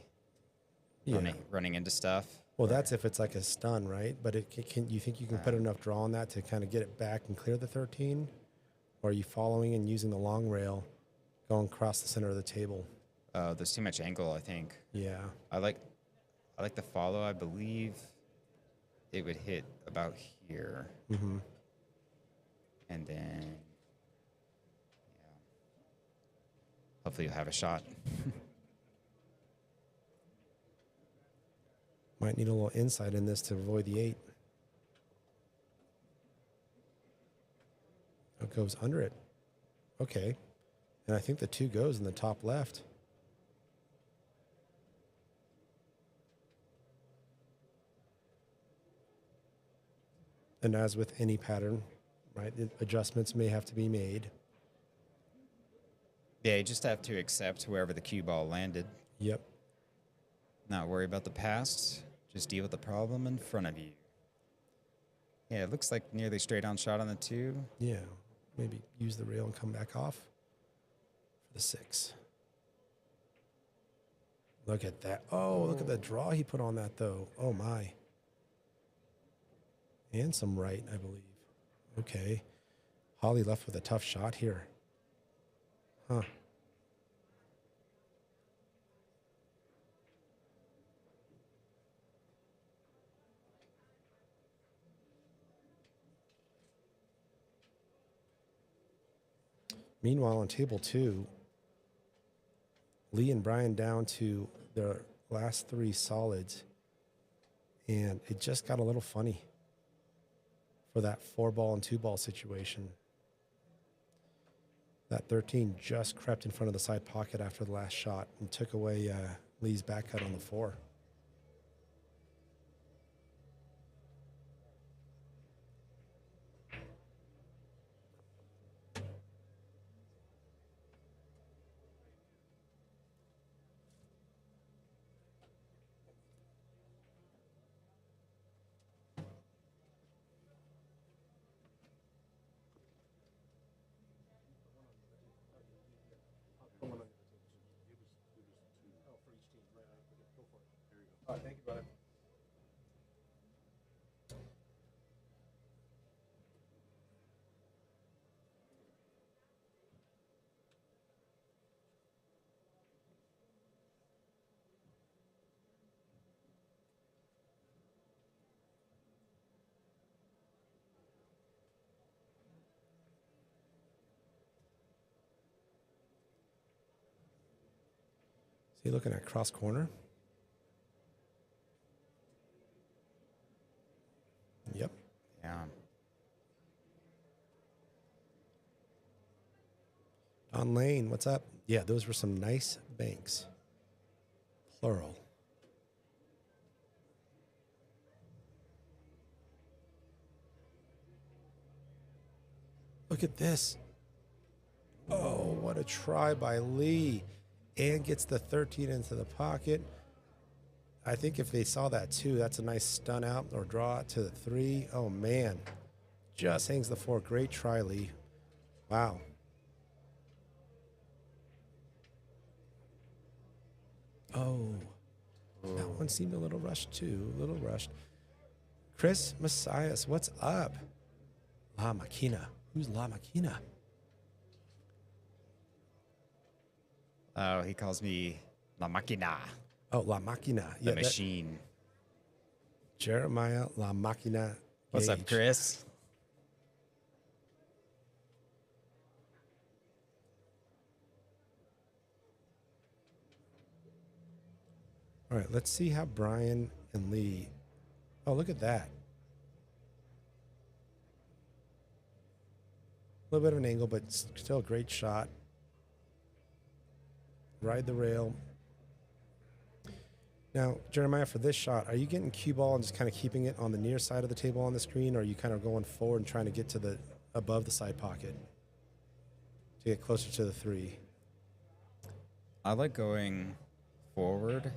running into stuff. Well, that's if it's like a stun, right? But you think you can put enough draw on that to kind of get it back and clear the 13? Or are you following and using the long rail going across the center of the table? There's too much angle, I think. Yeah. I like the follow. I believe it would hit about here. Mm-hmm. And then, hopefully you'll have a shot. Might need a little insight in this to avoid the 8. It goes under it. Okay. And I think the 2 goes in the top left. And as with any pattern, right, adjustments may have to be made. Yeah, you just have to accept wherever the cue ball landed. Yep. Not worry about the past. Just deal with the problem in front of you. Yeah, it looks like nearly straight on shot on the 2. Yeah. Maybe use the rail and come back off. for the 6. Look at that. Oh, look at the draw he put on that, though. Oh, my. And some right, I believe. Okay. Holly left with a tough shot here. Huh. Meanwhile, on table 2, Lee and Brian down to their last 3 solids. And it just got a little funny for that 4-ball and 2-ball situation. That 13 just crept in front of the side pocket after the last shot and took away Lee's back cut on the 4. Thank you, brother. Is he looking at cross corner? Yep. Yeah. Don Lane, what's up? Yeah, those were some nice banks. Plural. Look at this. Oh, what a try by Lee. And gets the 13 into the pocket. I think if they saw that too, that's a nice stun out or draw out to the 3. Oh, man. Just hangs the 4. Great try, Lee. Wow. Oh. That one seemed a little rushed too. A little rushed. Chris Messias, what's up? La Maquina. Who's La Maquina? Oh, he calls me La Máquina. Oh, La Maquina. The machine. Jeremiah La Maquina. What's up, Chris? All right, let's see how Brian and Lee. Oh, look at that. A little bit of an angle, but still a great shot. Ride the rail. Now, Jeremiah, for this shot, are you getting cue ball and just kind of keeping it on the near side of the table on the screen, or are you kind of going forward and trying to get to the above the side pocket to get closer to the 3? I like going forward.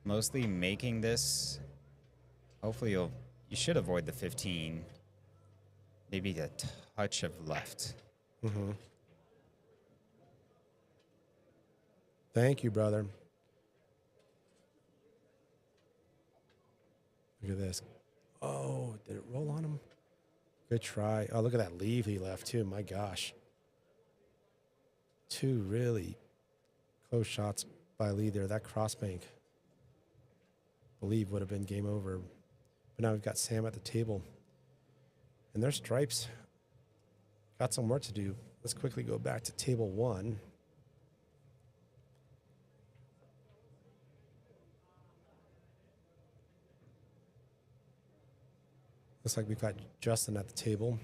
Mostly making this. Hopefully, you should avoid the 15. Maybe a touch of left. Thank you, brother. Look at this. Oh, did it roll on him? Good try. Oh, look at that leave he left, too. My gosh. 2 really close shots by Lee there. That crossbank, I believe, would have been game over. But now we've got Sam at the table. And their stripes got some work to do. Let's quickly go back to table 1. Looks like we've got Justin at the table.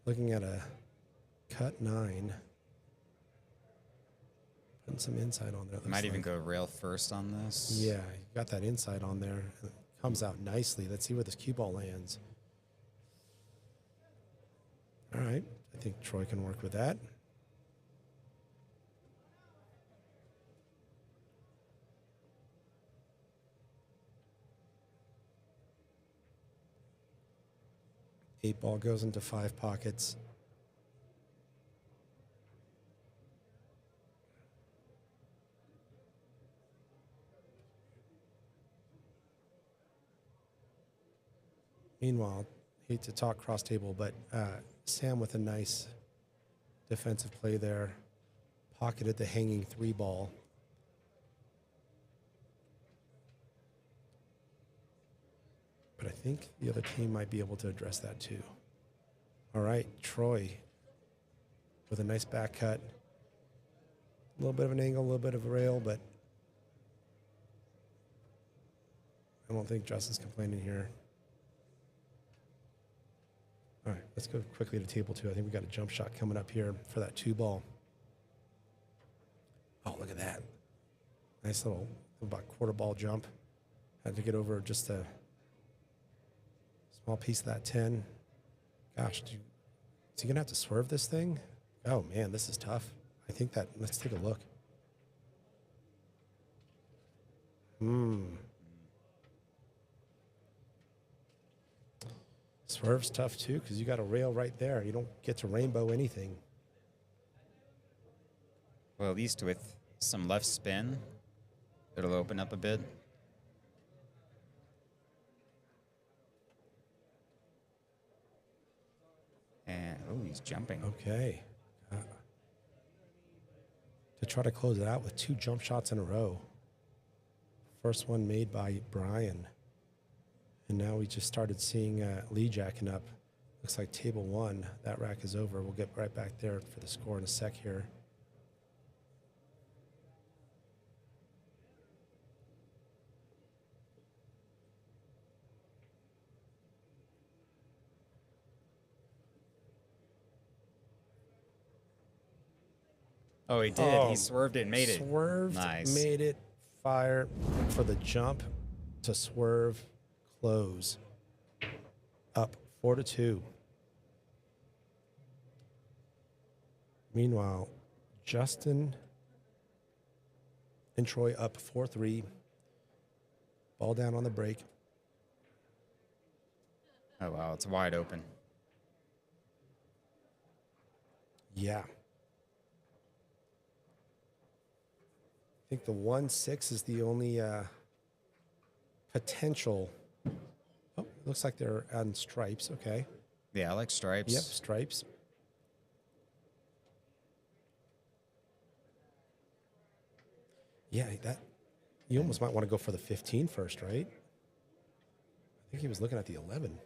Looking at a cut 9. Putting some inside on there. Might even go rail first on this. Yeah, you got that inside on there. It comes out nicely. Let's see where this cue ball lands. All right. I think Troy can work with that. Eight ball goes into 5 pockets. Meanwhile, hate to talk cross table, but Sam with a nice defensive play there, pocketed the hanging 3 ball. But I think the other team might be able to address that too. All right, Troy with a nice back cut. A little bit of an angle, a little bit of a rail, but I don't think Justin's complaining here. All right, let's go quickly to table 2. I think we got a jump shot coming up here for that 2 ball. Oh, look at that. Nice little about quarter ball jump. Had to get over just a small piece of that 10. Gosh, is he going to have to swerve this thing? Oh, man, this is tough. I think that, let's take a look. Swerve's tough too, because you got a rail right there. You don't get to rainbow anything. Well, at least with some left spin, it'll open up a bit. And, oh, he's jumping. Okay. To try to close it out with 2 jump shots in a row. First one made by Brian. And now we just started seeing Lee jacking up. Looks like table 1. That rack is over. We'll get right back there for the score in a sec here. Oh, he did. Oh, He swerved it and made it. Swerved, Nice. made it, fire for the jump to swerve, close. Up 4-2. Meanwhile, Justin and Troy up 4-3. Ball down on the break. Oh, wow. It's wide open. Yeah. I think the 1-6 is the only potential. Oh, looks like they're on stripes. Okay. Yeah, I like stripes. Yep, stripes. Yeah, that you almost might want to go for the 15 first, right? I think he was looking at the 11.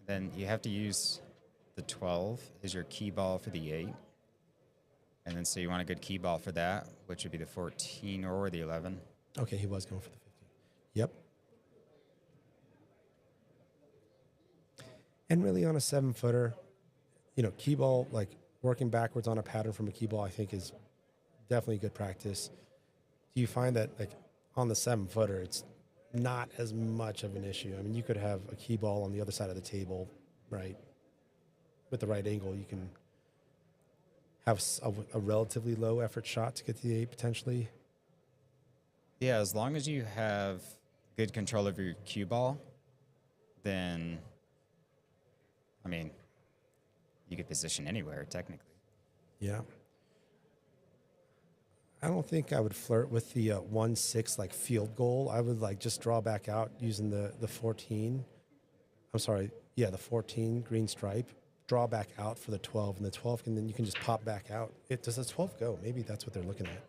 Then you have to use the 12 as your key ball for the 8. And then so you want a good key ball for that, which would be the 14 or the 11. Okay, he was going for the 15. Yep. And really on a 7-footer, you know, key ball, like working backwards on a pattern from a key ball, I think is definitely good practice. Do you find that like on the 7-footer, it's not as much of an issue? I mean, you could have a key ball on the other side of the table, right? With the right angle, you can have a relatively low effort shot to get to the 8 potentially. Yeah, as long as you have good control of your cue ball, then, I mean, you could position anywhere, technically. Yeah. I don't think I would flirt with the 1-6 like field goal. I would like just draw back out using the 14. I'm sorry. Yeah, the 14 green stripe. Draw back out for the 12, and the 12 can then you can just pop back out. Does the 12 go? Maybe that's what they're looking at.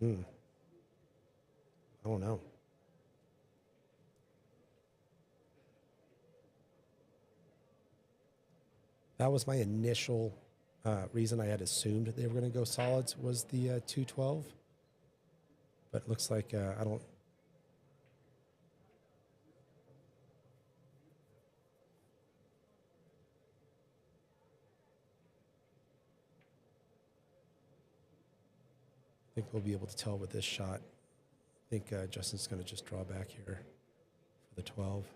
I don't know. That was my initial reason I had assumed they were going to go solids was the 212. But it looks like I don't. I think we'll be able to tell with this shot. I think Justin's going to just draw back here for the 12.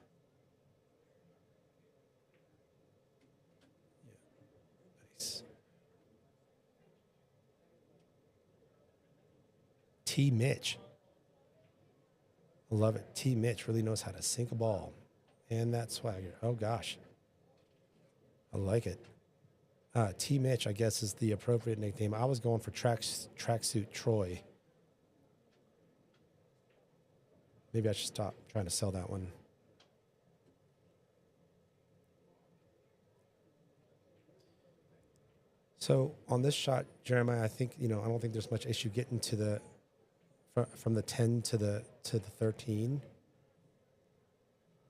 Yeah, nice. T. Mitch. I love it. T. Mitch really knows how to sink a ball. And that swagger. Oh, gosh. I like it. T. Mitch, I guess, is the appropriate nickname. I was going for tracksuit Troy. Maybe I should stop trying to sell that one. So on this shot, Jeremiah, I think, I don't think there's much issue getting to the from the 10 to the 13.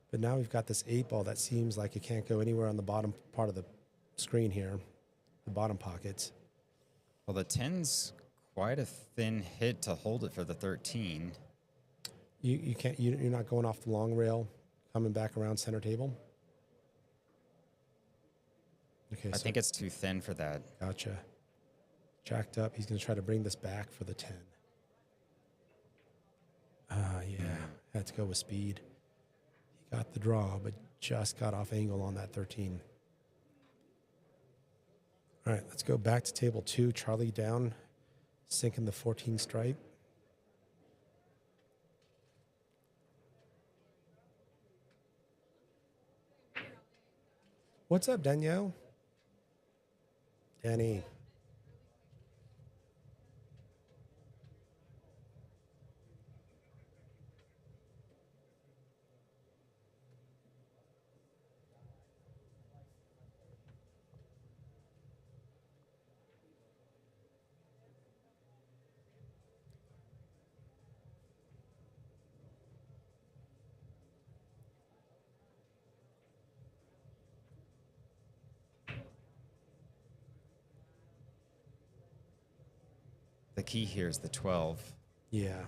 But now we've got this 8 ball that seems like it can't go anywhere on the bottom part of the screen here, the bottom pockets. Well, the 10's quite a thin hit to hold it for the 13. You can't. You're not going off the long rail, coming back around center table. Okay, I think it's too thin for that. Gotcha. Jacked up. He's going to try to bring this back for the 10. Yeah, had to go with speed. He got the draw, but just got off angle on that 13. All right, let's go back to table 2. Charlie down, sinking the 14 stripe. What's up, Danielle? Danny. The key here is the 12. Yeah.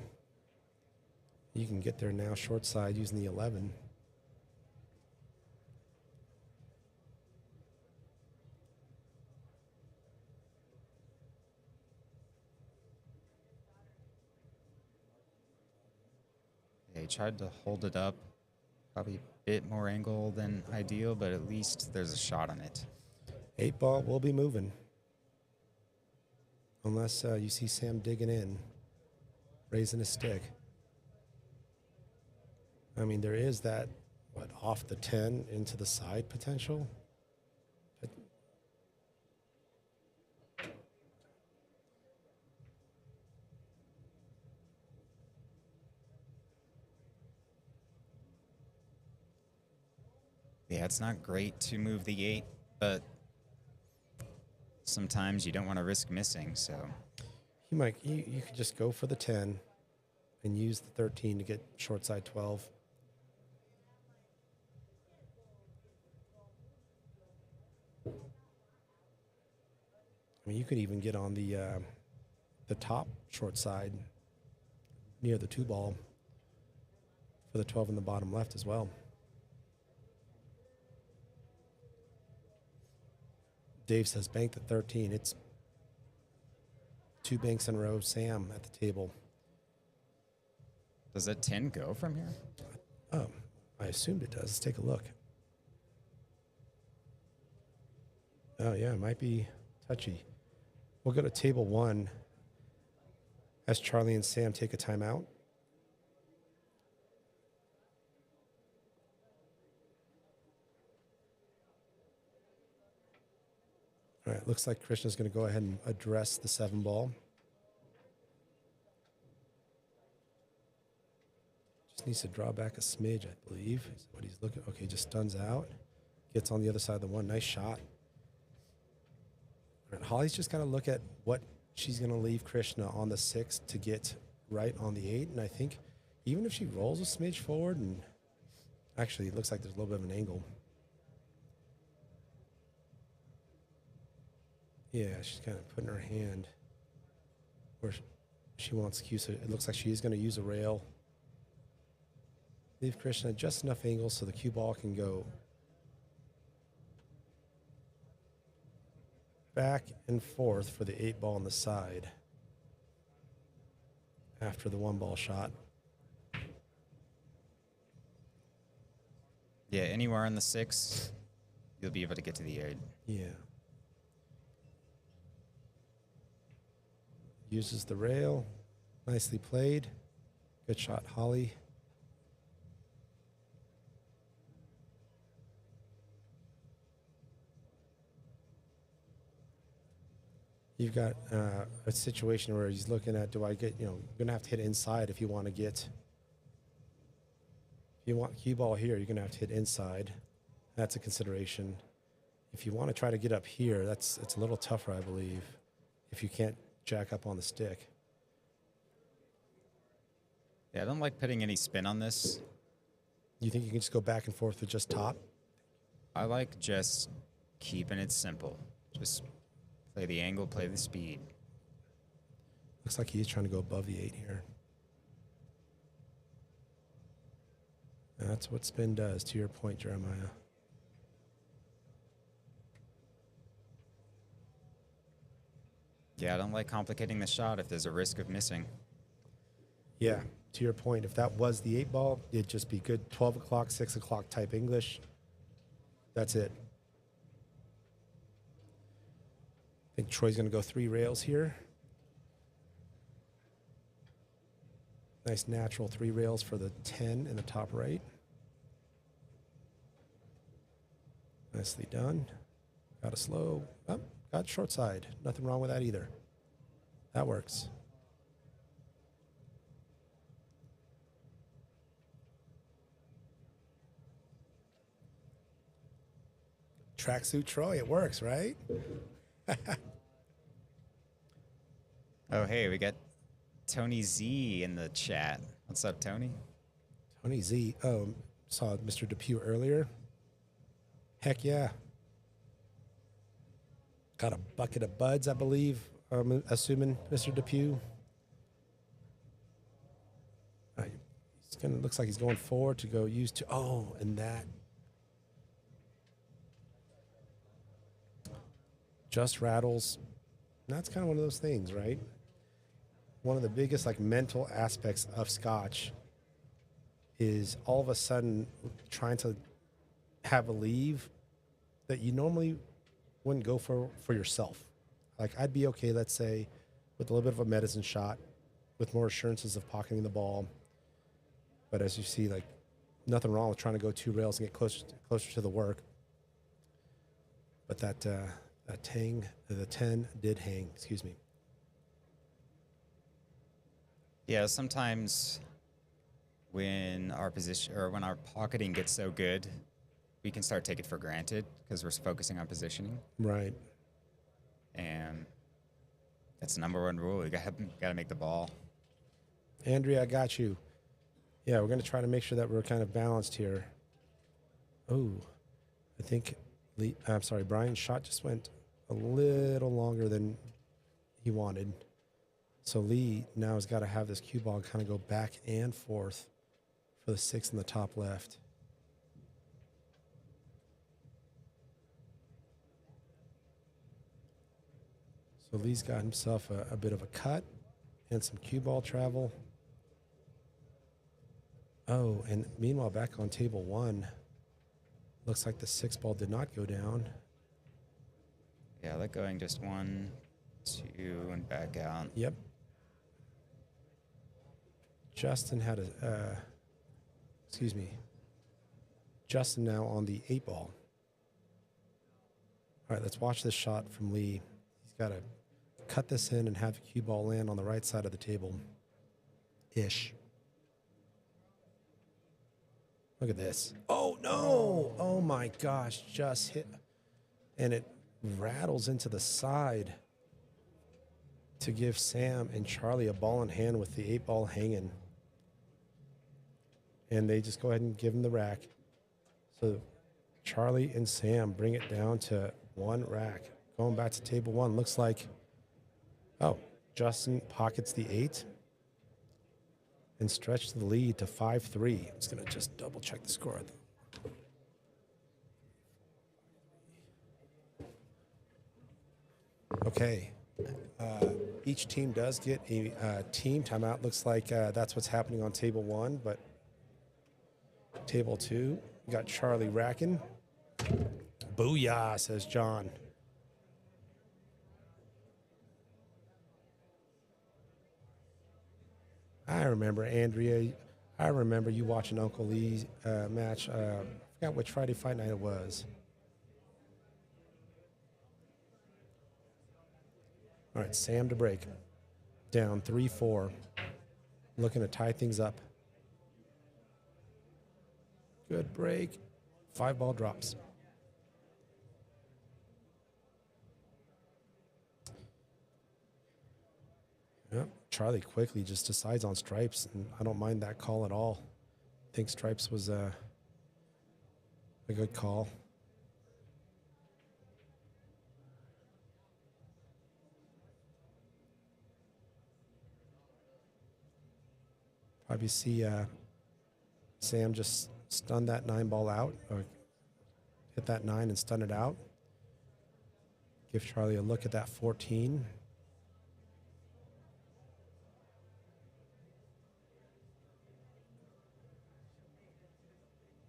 You can get there now short side using the 11. Yeah, he tried to hold it up. Probably a bit more angle than ideal, but at least there's a shot on it. 8 ball will be moving. Unless you see Sam digging in, raising his stick. I mean, there is that, off the 10 into the side potential. But Yeah, it's not great to move the 8, but sometimes you don't want to risk missing, so. you could just go for the 10 and use the 13 to get short side 12. I mean, you could even get on the top short side near the 2 ball for the 12 in the bottom left as well. Dave says bank the 13. It's 2 banks in a row. Sam at the table. Does that 10 go from here? Oh, I assumed it does. Let's take a look. Oh, yeah, it might be touchy. We'll go to table 1 as Charlie and Sam take a timeout. All right, looks like Krishna's going to go ahead and address the 7 ball. Just needs to draw back a smidge, I believe. Is what he's looking. Okay, just stuns out. Gets on the other side of the 1. Nice shot. All right, Holly's just got to look at what she's going to leave Krishna on the 6 to get right on the 8. And I think even if she rolls a smidge forward, and actually it looks like there's a little bit of an angle. Yeah, she's kind of putting her hand where she wants to use it. It looks like she's going to use a rail. Leave Krishna just enough angle so the cue ball can go back and forth for the 8 ball on the side after the 1 ball shot. Yeah, anywhere on the 6, you'll be able to get to the 8. Yeah. Uses the rail. Nicely played. Good shot, Holly. You've got a situation where he's looking at, do I get, you're going to have to hit inside if you want to get If you want cue ball here, you're going to have to hit inside. That's a consideration. If you want to try to get up here, it's a little tougher, I believe, if you can't jack up on the stick. Yeah, I don't like putting any spin on this. You think you can just go back and forth with just top? I like just keeping it simple. Just play the angle, play the speed. Looks like he's trying to go above the 8 here. That's what spin does, to your point, Jeremiah. Yeah, I don't like complicating the shot if there's a risk of missing. Yeah, to your point, if that was the 8 ball, it'd just be good 12 o'clock, 6 o'clock type English. That's it. I think Troy's going to go 3 rails here. Nice natural 3 rails for the 10 in the top right. Nicely done. Got a slow. Oh, got short side. Nothing wrong with that either. That works. Tracksuit Troy, it works, right? Oh, hey, we got Tony Z in the chat. What's up, Tony? Tony Z. Oh, saw Mr. Depew earlier. Heck yeah. Got a bucket of buds, I believe. I'm assuming, Mr. Depew. Looks like he's going forward to go use to. Oh, and that. Just rattles. And that's kind of one of those things, right? One of the biggest mental aspects of Scotch is all of a sudden trying to have a leave that you normally wouldn't go for yourself. I'd be okay, let's say, with a little bit of a medicine shot, with more assurances of pocketing the ball. But as you see, nothing wrong with trying to go 2 rails and get closer to the work. But that the 10 did hang. Excuse me. Yeah, sometimes when our position or when our pocketing gets so good, we can start taking it for granted because we're focusing on positioning. Right. And that's the number 1 rule. You gotta make the ball. Andrea, I got you. Yeah, we're going to try to make sure that we're kind of balanced here. Oh, I think Brian's shot just went a little longer than he wanted. So Lee now has got to have this cue ball kind of go back and forth for the 6 in the top left. So Lee's got himself a bit of a cut and some cue ball travel. Oh, and meanwhile, back on table 1, looks like the 6 ball did not go down. Yeah, let going just 1, 2, and back out. Yep. Justin had Justin now on the 8 ball. All right, let's watch this shot from Lee. He's got to cut this in and have the cue ball land on the right side of the table. Ish. Look at this. Oh, no. Oh, my gosh. Just hit. And it rattles into the side to give Sam and Charlie a ball in hand with the 8 ball hanging. And they just go ahead and give him the rack. So Charlie and Sam bring it down to 1 rack. Going back to table 1, looks like, Justin pockets the 8 and stretch the lead to 5-3. I'm just going to just double check the score. Okay. Each team does get a team timeout. Looks like that's what's happening on table 1, but table 2, we got Charlie racking. Booyah, says John. I remember, Andrea, I remember you watching Uncle Lee's match. I forgot which Friday fight night it was. All right, Sam to break. Down 3-4. Looking to tie things up. Good break. 5-ball drops. Yep. Charlie quickly just decides on stripes, and I don't mind that call at all. I think stripes was a good call. Probably see Sam just stun that 9-ball out, or hit that 9 and stun it out. Give Charlie a look at that 14.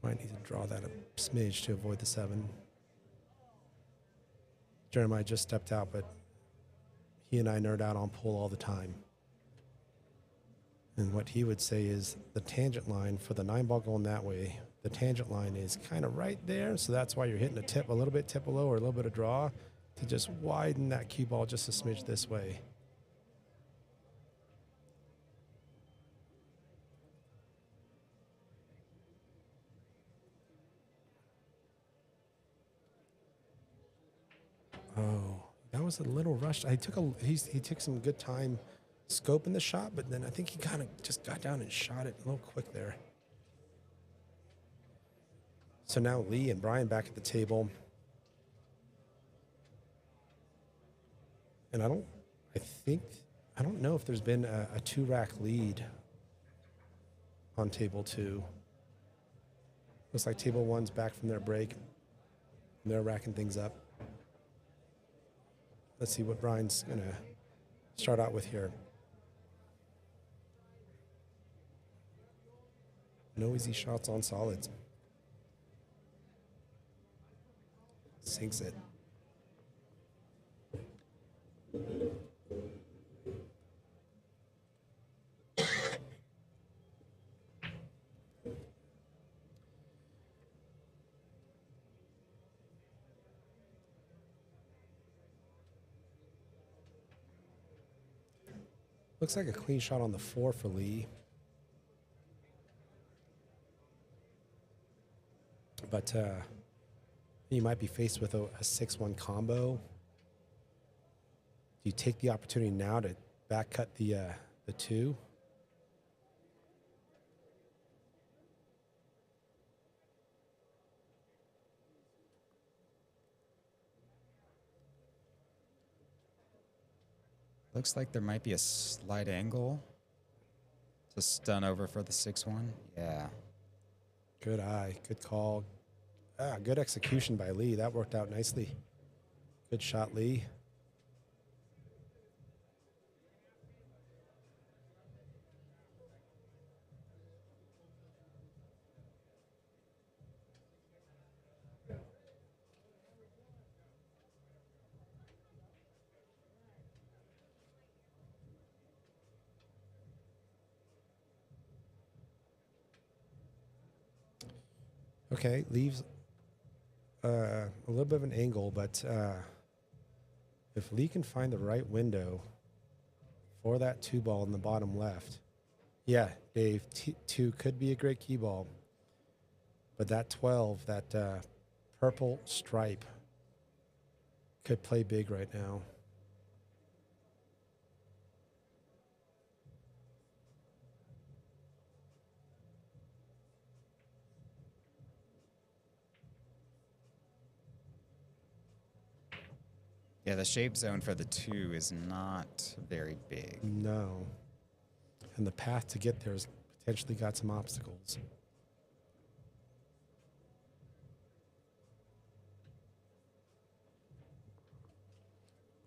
Might need to draw that a smidge to avoid the 7. Jeremiah just stepped out, but he and I nerd out on pull all the time. And what he would say is the tangent line for the 9-ball going that way, the tangent line is kind of right there. So that's why you're hitting a tip, a little bit tip below or a little bit of draw to just widen that cue ball just a smidge this way. Oh, that was a little rushed. He took some good time scoping the shot, but then I think he kind of just got down and shot it a little quick there. So now Lee and Brian back at the table. And I don't know if there's been a 2-rack lead on table 2. Looks like table 1's back from their break. And they're racking things up. Let's see what Brian's going to start out with here. No easy shots on solids. Sinks it. Looks like a clean shot on the 4 for Lee. But you might be faced with a 6-1 combo. Do you take the opportunity now to back cut the 2? Looks like there might be a slight angle to stun over for the 6-1. Yeah. Good eye. Good call. Good execution by Lee. That worked out nicely. Good shot, Lee. Okay, leaves a little bit of an angle, but if Lee can find the right window for that 2-ball in the bottom left, yeah, Dave, 2 could be a great key ball, but that 12, that purple stripe could play big right now. Yeah, the shape zone for the 2 is not very big. No. And the path to get there has potentially got some obstacles.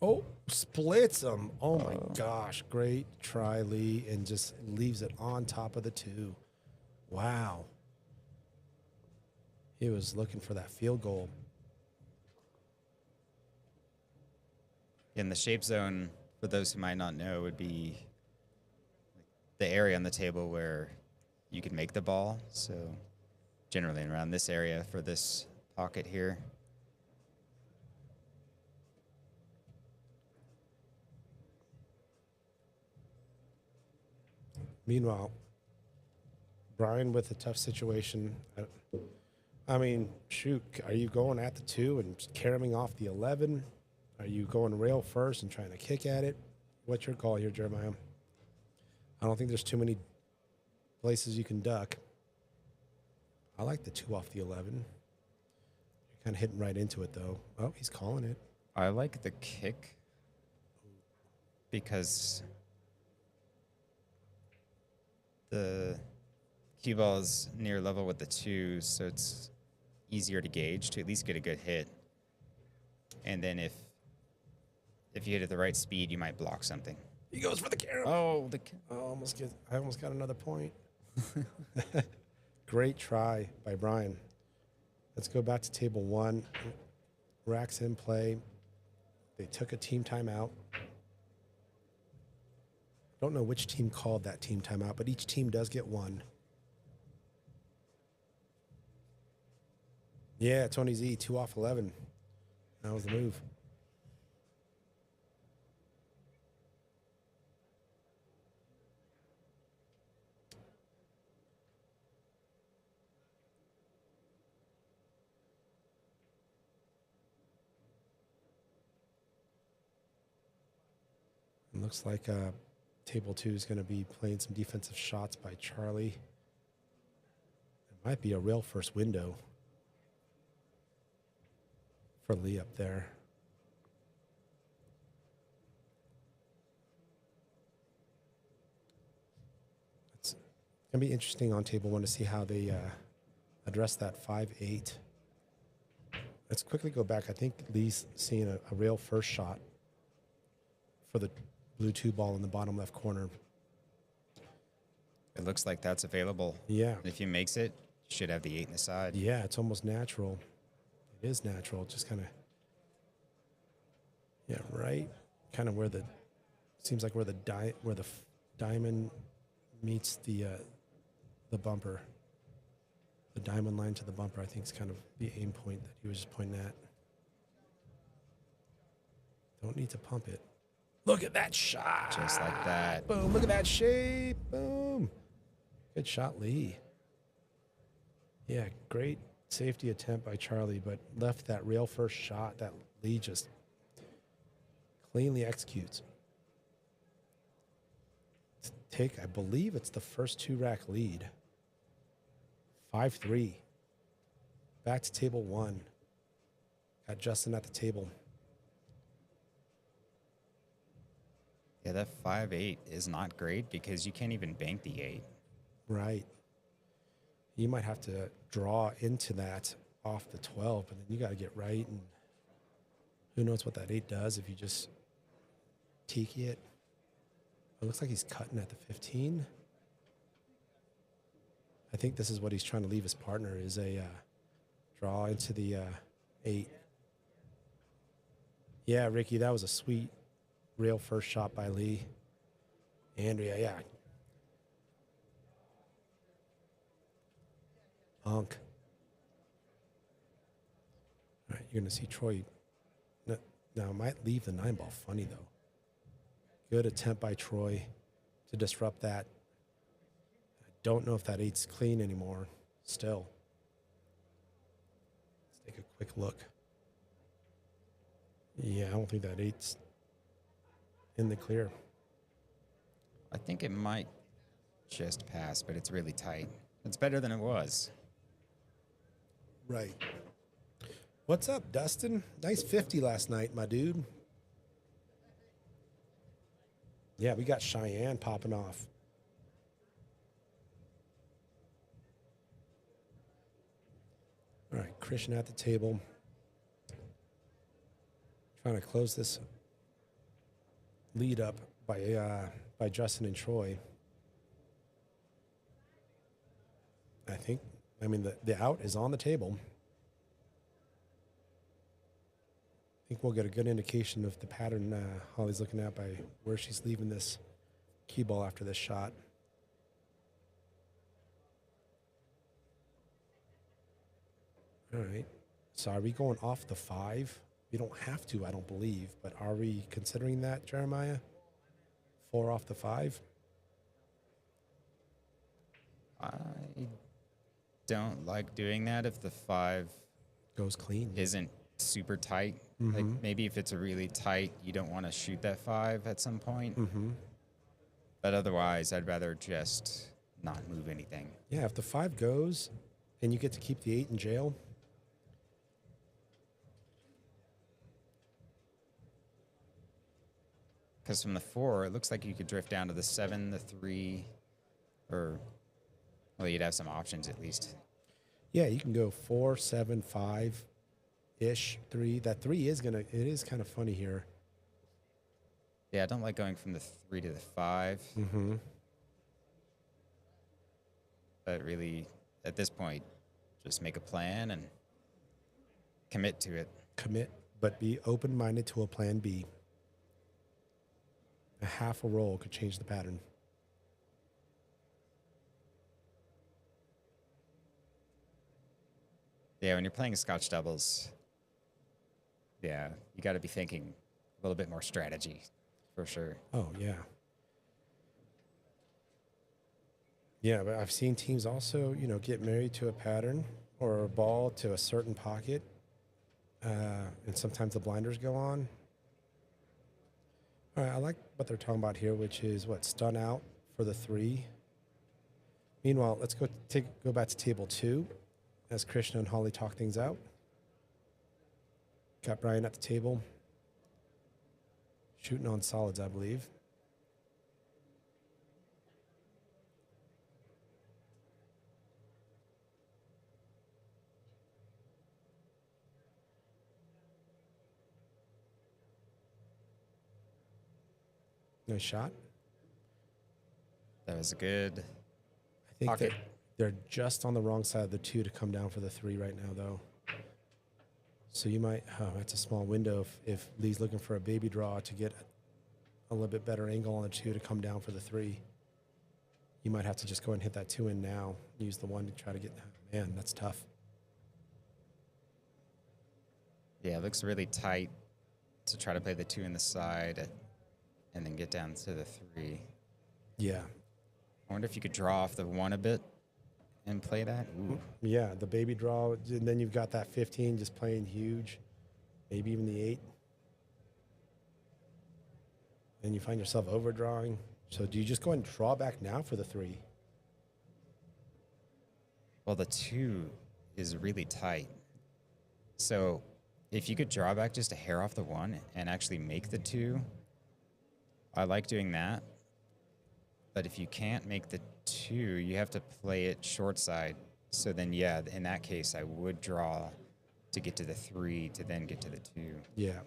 Oh, splits him. Oh my gosh. Great try, Lee, and just leaves it on top of the 2. Wow. He was looking for that field goal. In the shape zone, for those who might not know, would be the area on the table where you can make the ball. So generally around this area for this pocket here. Meanwhile, Brian with a tough situation. I mean, shoot, are you going at the 2 and carrying off the 11? Are you going rail first and trying to kick at it? What's your call here, Jeremiah? I don't think there's too many places you can duck. I like the 2 off the 11. You're kind of hitting right into it, though. Oh, he's calling it. I like the kick because the cue ball is near level with the 2, so it's easier to gauge to at least get a good hit. And then if you hit at the right speed, you might block something. He goes for the carom. Oh, I almost got another point. Great try by Brian. Let's go back to table 1. Racks in play. They took a team timeout. Don't know which team called that team timeout, but each team does get one. Yeah, Tony Z, 2 off 11. That was the move. It looks like table 2 is going to be playing some defensive shots by Charlie. It might be a real first window for Lee up there. It's going to be interesting on table 1 to see how they address that 5-8. Let's quickly go back. I think Lee's seeing a real first shot for the blue 2 ball in the bottom left corner. it looks like that's available. Yeah. If he makes it, you should have the 8 in the side. Yeah, it's almost natural. It is natural. Just kind of, yeah, right. Kind of where the seems like where the diamond meets the bumper. The diamond line to the bumper, I think, is kind of the aim point that he was just pointing at. Don't need to pump it. Look at that shot. Just like that. Boom. Look at that shape. Boom. Good shot, Lee. Yeah, great safety attempt by Charlie, but left that real first shot that Lee just cleanly executes. I believe it's the first 2-rack lead. 5-3. Back to table 1. Got Justin at the table. Yeah, that 5-8 is not great because you can't even bank the 8. Right. You might have to draw into that off the 12, but then you got to get right, and who knows what that 8 does if you just tiki it. It looks like he's cutting at the 15. I think this is what he's trying to leave his partner is a draw into the 8. Yeah, Ricky, that was a sweet, real first shot by Lee. Andrea, yeah. Unk. All right, you're going to see Troy. Now, it might leave the 9 ball funny, though. Good attempt by Troy to disrupt that. I don't know if that 8's clean anymore. Still. Let's take a quick look. Yeah, I don't think that 8's in the clear. I think it might just pass, but it's really tight. It's better than it was. Right. What's up, Dustin? Nice 50 last night, my dude. Yeah, we got Cheyenne popping off. All right, Krishna at the table. Trying to close this lead up by Justin and Troy. I mean, the out is on the table. I think we'll get a good indication of the pattern Holly's looking at by where she's leaving this key ball after this shot. All right. So are we going off the 5? We don't have to, I don't believe, but are we considering that, Jeremiah? 4 off the 5? don't like doing that if the 5 Goes clean. isn't super tight. Like maybe if it's a really tight, you don't want to shoot that 5 at some point. But otherwise, I'd rather just not move anything. Yeah, if the 5 goes and you get to keep the 8 in jail. Because from the 4, it looks like you could drift down to the 7, the 3, or, well, you'd have some options at least. Yeah, you can go 4, 7, 5 ish, 3. That 3 is it is kind of funny here. Yeah, I don't like going from the 3 to the 5. But really, at this point, just make a plan and commit to it. Commit, but be open-minded to a plan B. A half a roll could change the pattern. Yeah, when you're playing Scotch doubles, yeah, you got to be thinking a little bit more strategy, for sure. Oh, yeah. Yeah, but I've seen teams also, get married to a pattern or a ball to a certain pocket, and sometimes the blinders go on. All right, I like what they're talking about here, which is stun out for the 3. Meanwhile, let's go back to table 2 as Krishna and Holly talk things out. Got Brian at the table, shooting on solids, I believe. Nice shot. That was a good I think pocket. they're just on the wrong side of the 2 to come down for the 3 right now, though. So you might, that's a small window if Lee's looking for a baby draw to get a little bit better angle on the 2 to come down for the 3. You might have to just go and hit that 2 in now. Use the 1 to try to get, man, that's tough. Yeah, it looks really tight to try to play the 2 in the side and then get down to the 3. Yeah. I wonder if you could draw off the 1 a bit and play that. Ooh. Yeah, the baby draw, and then you've got that 15 just playing huge, maybe even the 8. And you find yourself overdrawing. So do you just go and draw back now for the 3? Well, the 2 is really tight. So if you could draw back just a hair off the 1 and actually make the 2, I like doing that. But if you can't make the 2, you have to play it short side. So then, yeah, in that case, I would draw to get to the 3 to then get to the 2. Yeah.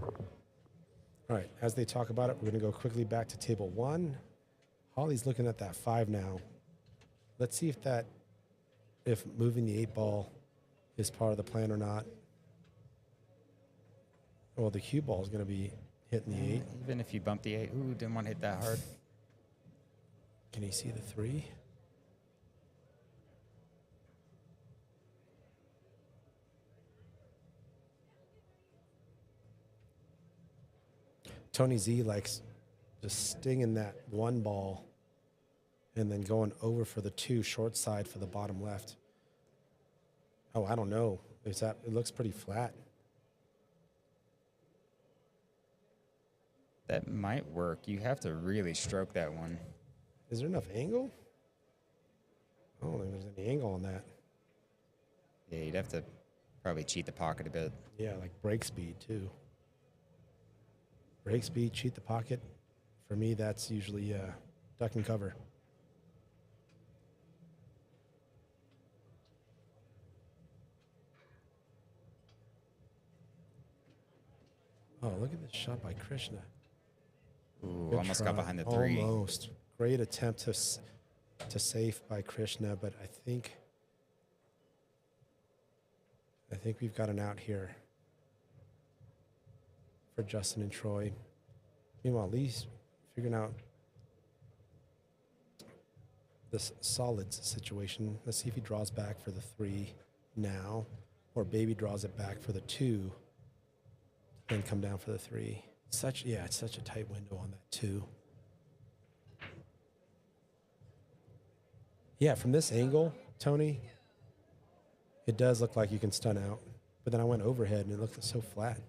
All right, as they talk about it, we're going to go quickly back to table 1. Holly's looking at that 5 now. Let's see if moving the 8 ball is part of the plan or not. Well, the cue ball is going to be hitting the 8. Even if you bump the 8, ooh, didn't want to hit that hard. Can you see the 3? Tony Z likes just stinging that 1 ball and then going over for the 2 short side for the bottom left. Oh, I don't know. It looks pretty flat. That might work. You have to really stroke that 1. Is there enough angle? I don't think there's any angle on that. Yeah, you'd have to probably cheat the pocket a bit. Yeah, like break speed too. Break speed, cheat the pocket. For me, that's usually duck and cover. Oh, look at this shot by Krishna. Ooh, Good almost try. got behind the 3. Almost. Great attempt to save by Krishna, but I think we've got an out here for Justin and Troy. Meanwhile, Lee's figuring out this solids situation. Let's see if he draws back for the 3 now, or Baby draws it back for the 2, and come down for the 3. It's such a tight window on that 2. Yeah, from this angle, Tony, it does look like you can stun out. But then I went overhead and it looked so flat.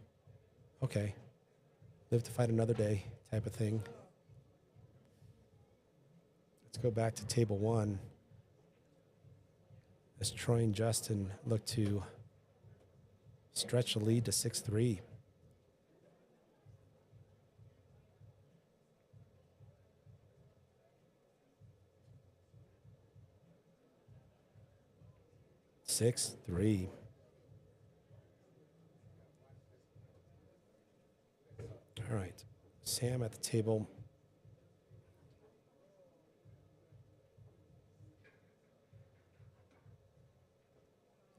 Okay. Live to fight another day type of thing. Let's go back to table 1. As Troy and Justin look to stretch the lead to 6-3. Three. All right. Sam at the table.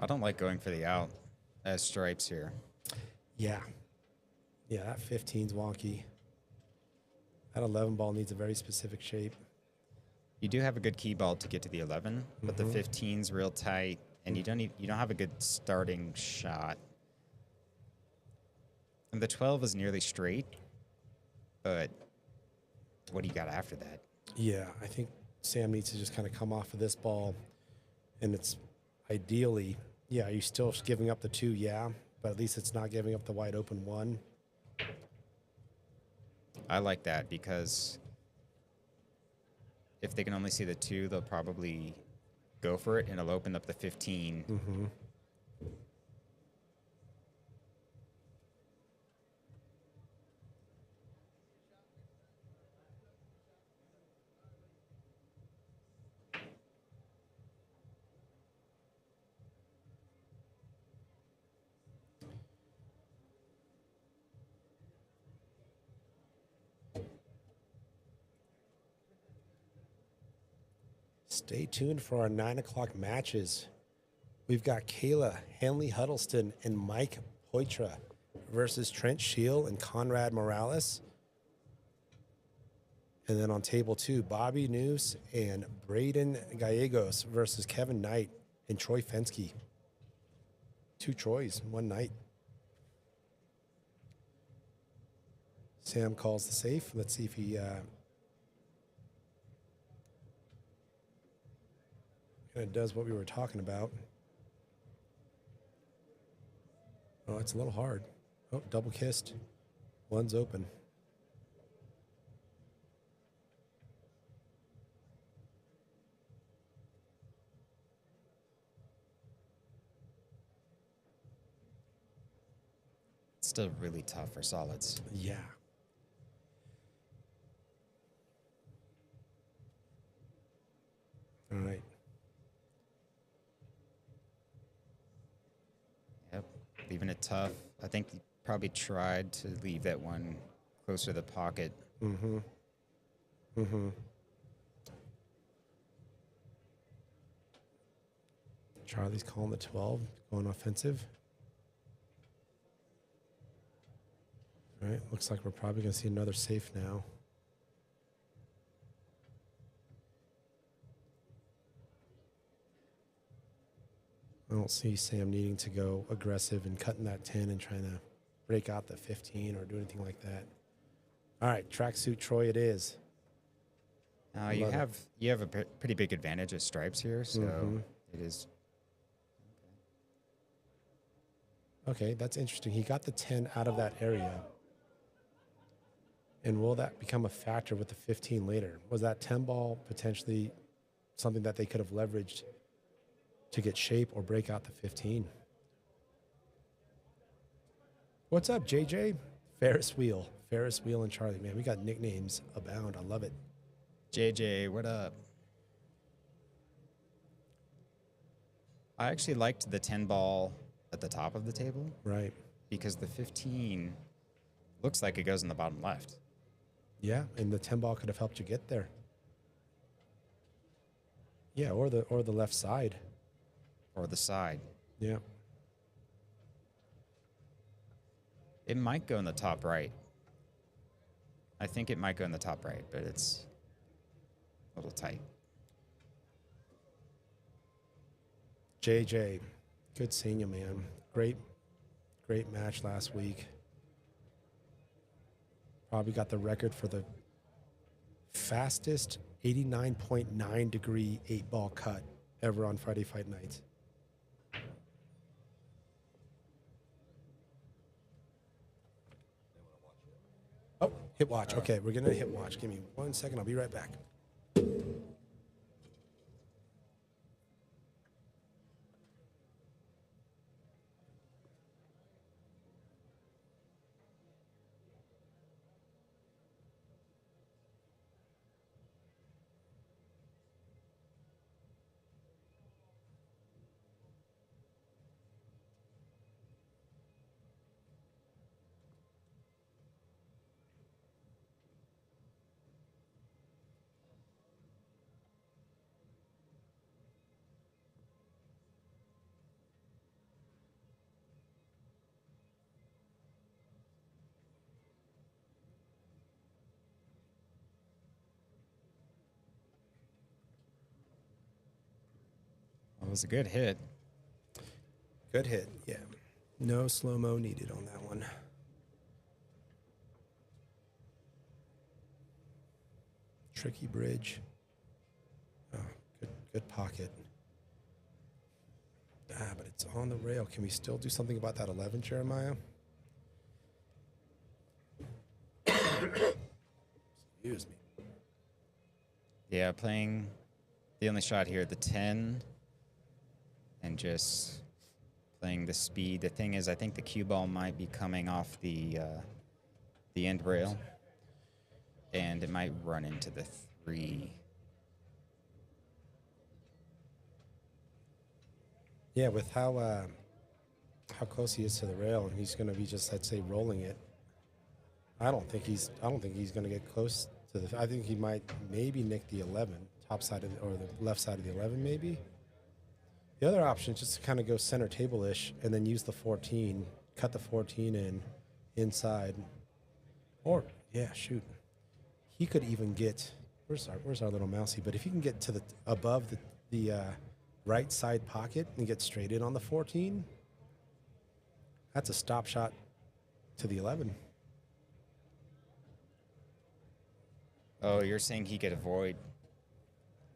I don't like going for the out as stripes here. Yeah. Yeah, that 15's wonky. That 11 ball needs a very specific shape. You do have a good key ball to get to the 11, but the 15's real tight, and you don't have a good starting shot. And the 12 is nearly straight, but what do you got after that? Yeah, I think Sam needs to just kind of come off of this ball, and it's ideally, yeah, you're still giving up the 2, yeah, but at least it's not giving up the wide open 1. I like that because if they can only see the 2, they'll probably go for it, and it'll open up the 15. Mm-hmm. Stay tuned for our 9 o'clock matches. We've got Caela, Henley-Huddleston, and Mike Poitra versus Trent, Scheele, and Conrad Morales. And then on table 2, Bobby Neues and Brayden Gallegos versus Kevin Knight and Troy Fenske. 2 Troys, 1 Knight. Sam calls the safe. Let's see if he it does what we were talking about. Oh, it's a little hard. Oh, double kissed. 1's open. It's still really tough for solids. Yeah. All right. Yep, leaving it tough. I think he probably tried to leave that one closer to the pocket. Mm-hmm. Mm-hmm. Charlie's calling the 12, going offensive. All right, looks like we're probably going to see another safe now. I don't see Sam needing to go aggressive and cutting that 10 and trying to break out the 15 or do anything like that. All right, tracksuit Troy it is. You have a pretty big advantage at stripes here, so it is. Okay, that's interesting. He got the 10 out of that area. And will that become a factor with the 15 later? Was that 10 ball potentially something that they could have leveraged to get shape or break out the 15? What's up, JJ? Ferris Wheel and Charlie. Man, we got nicknames abound. I love it. JJ, what up? I actually liked the 10 ball at the top of the table. Right. Because the 15 looks like it goes in the bottom left. Yeah, and the 10 ball could have helped you get there. Yeah, or the left side. Or the side. Yeah. It might go in the top right. I think it might go in the top right, but it's a little tight. JJ, good seeing you, man. Great match last week. Probably got the record for the fastest 89.9 degree 8-ball cut ever on Friday Fight Nights. Oh, hit watch. Okay, we're going to hit watch. Give me 1 second. I'll be right back. It was a good hit. Good hit, yeah. No slow-mo needed on that one. Tricky bridge. Oh, good pocket. But it's on the rail. Can we still do something about that 11, Jeremiah? Excuse me. Yeah, playing the only shot here, the 10, and just playing the speed. The thing is, I think the cue ball might be coming off the end rail, and it might run into the 3. Yeah, with how close he is to the rail, and he's going to be just, I'd say, rolling it. I don't think he's going to get close to the. I think he might maybe nick the 11, top side of or the left side of the 11, maybe. The other option is just to kind of go center table-ish and then use the 14, cut the 14 in inside. Or, yeah, shoot. He could even get, where's our little mousey? But if he can get to the above the right side pocket and get straight in on the 14, that's a stop shot to the 11. Oh, you're saying he could avoid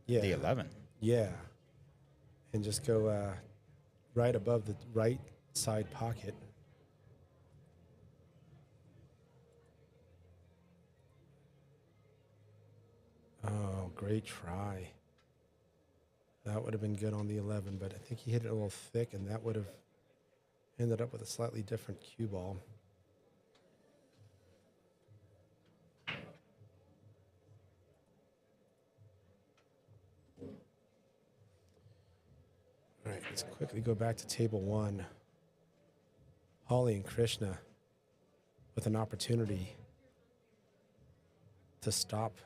the 11? Yeah. And just go right above the right side pocket. Oh, great try. That would have been good on the 11, but I think he hit it a little thick, and that would have ended up with a slightly different cue ball. All right, let's quickly go back to table 1. Holly and Krishna with an opportunity to stop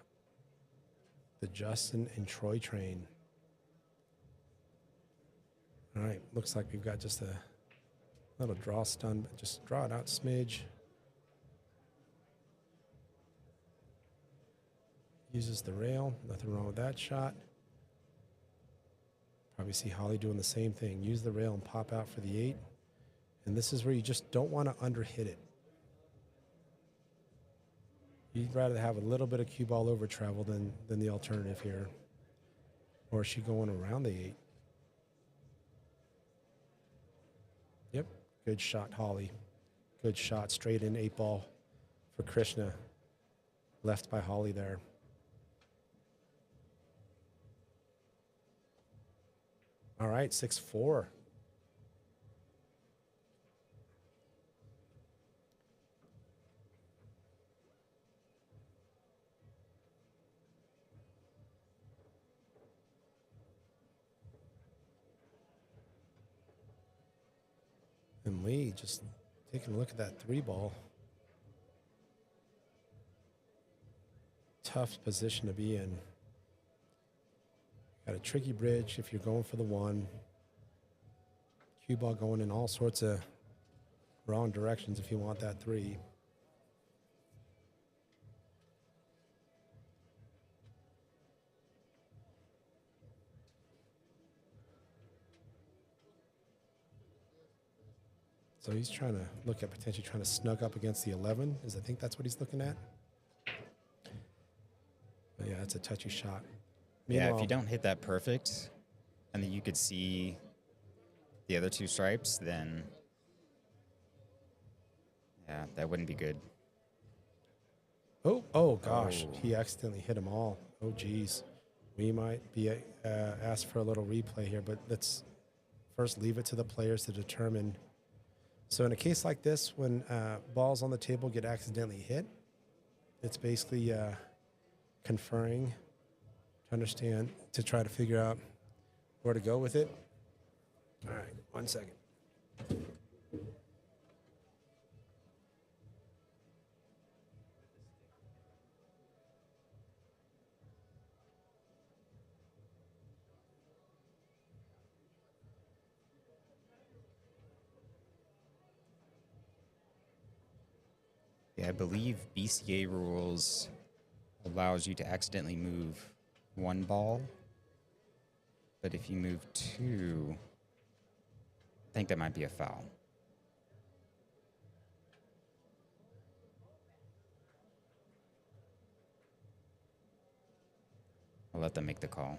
the Justin and Troy train. All right, looks like we've got just a little draw stun, but just draw it out smidge. Uses the rail, nothing wrong with that shot. Probably see Holly doing the same thing. Use the rail and pop out for the 8. And this is where you just don't want to underhit it. You'd rather have a little bit of cue ball over travel than the alternative here. Or is she going around the 8? Yep, good shot, Holly. Good shot, straight in 8 ball for Krishna. Left by Holly there. All right, 6-4. And Lee just taking a look at that 3 ball. Tough position to be in. Got a tricky bridge if you're going for the 1. Cue ball going in all sorts of wrong directions if you want that 3. So he's trying to look at potentially trying to snug up against the 11. I think that's what he's looking at. But yeah, it's a touchy shot. Yeah, if you don't hit that perfect, and then you could see the other two stripes, then yeah, that wouldn't be good. Oh gosh, Oh. he accidentally hit them all. Oh geez, we might be asked for a little replay here, but let's first leave it to the players to determine. So in a case like this, when balls on the table get accidentally hit, it's basically conferring to understand, to try to figure out where to go with it. All right, 1 second. Yeah, I believe BCA rules allows you to accidentally move one ball, but if you move two, I think that might be a foul. I'll let them make the call.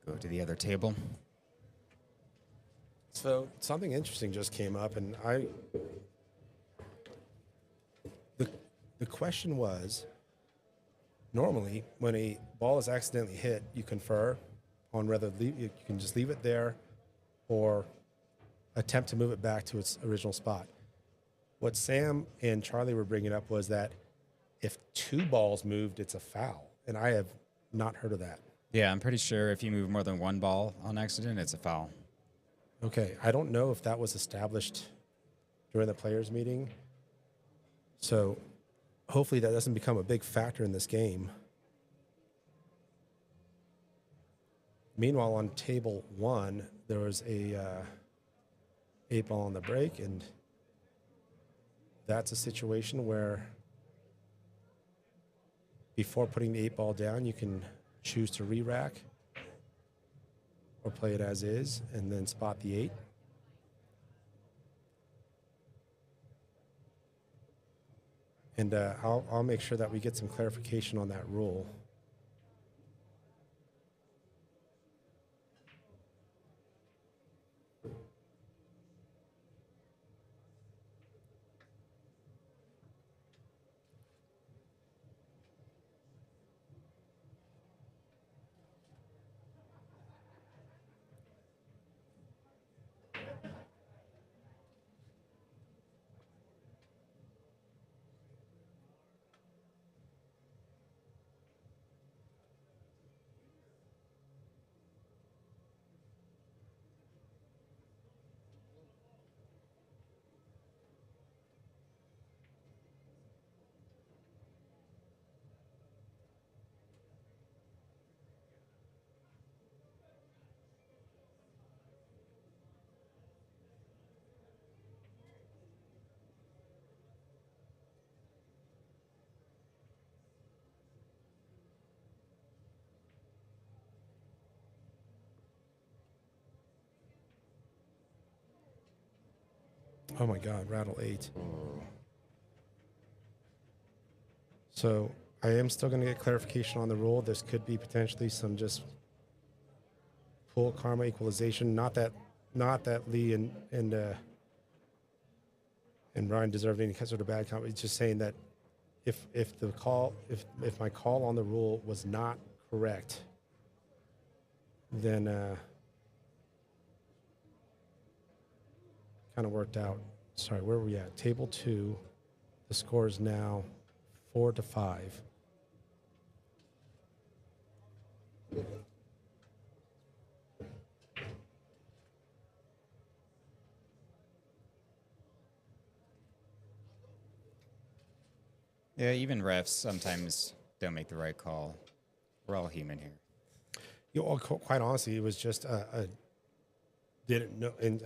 Go to the other table. So something interesting just came up, and the question was, normally when a ball is accidentally hit, you confer on whether you can just leave it there or attempt to move it back to its original spot. What Sam and Charlie were bringing up was that if two balls moved, it's a foul, and I have not heard of that. Yeah, I'm pretty sure if you move more than one ball on accident, it's a foul. Okay, I don't know if that was established during the players' meeting. So hopefully that doesn't become a big factor in this game. Meanwhile, on table one, there was a 8-ball on the break, and that's a situation where before putting the 8-ball down, you can choose to re-rack or play it as is and then spot the 8. And I'll make sure that we get some clarification on that rule. Oh my God, rattle 8. So I am still going to get clarification on the rule. This could be potentially some just full karma equalization. Not that Lee and Ryan deserved any sort of bad comment. It's just saying that if my call on the rule was not correct, then kind of worked out. Sorry, where were we at? Table 2. The score is now 4-5. Yeah, even refs sometimes don't make the right call. We're all human here. Quite honestly, it was just didn't know, and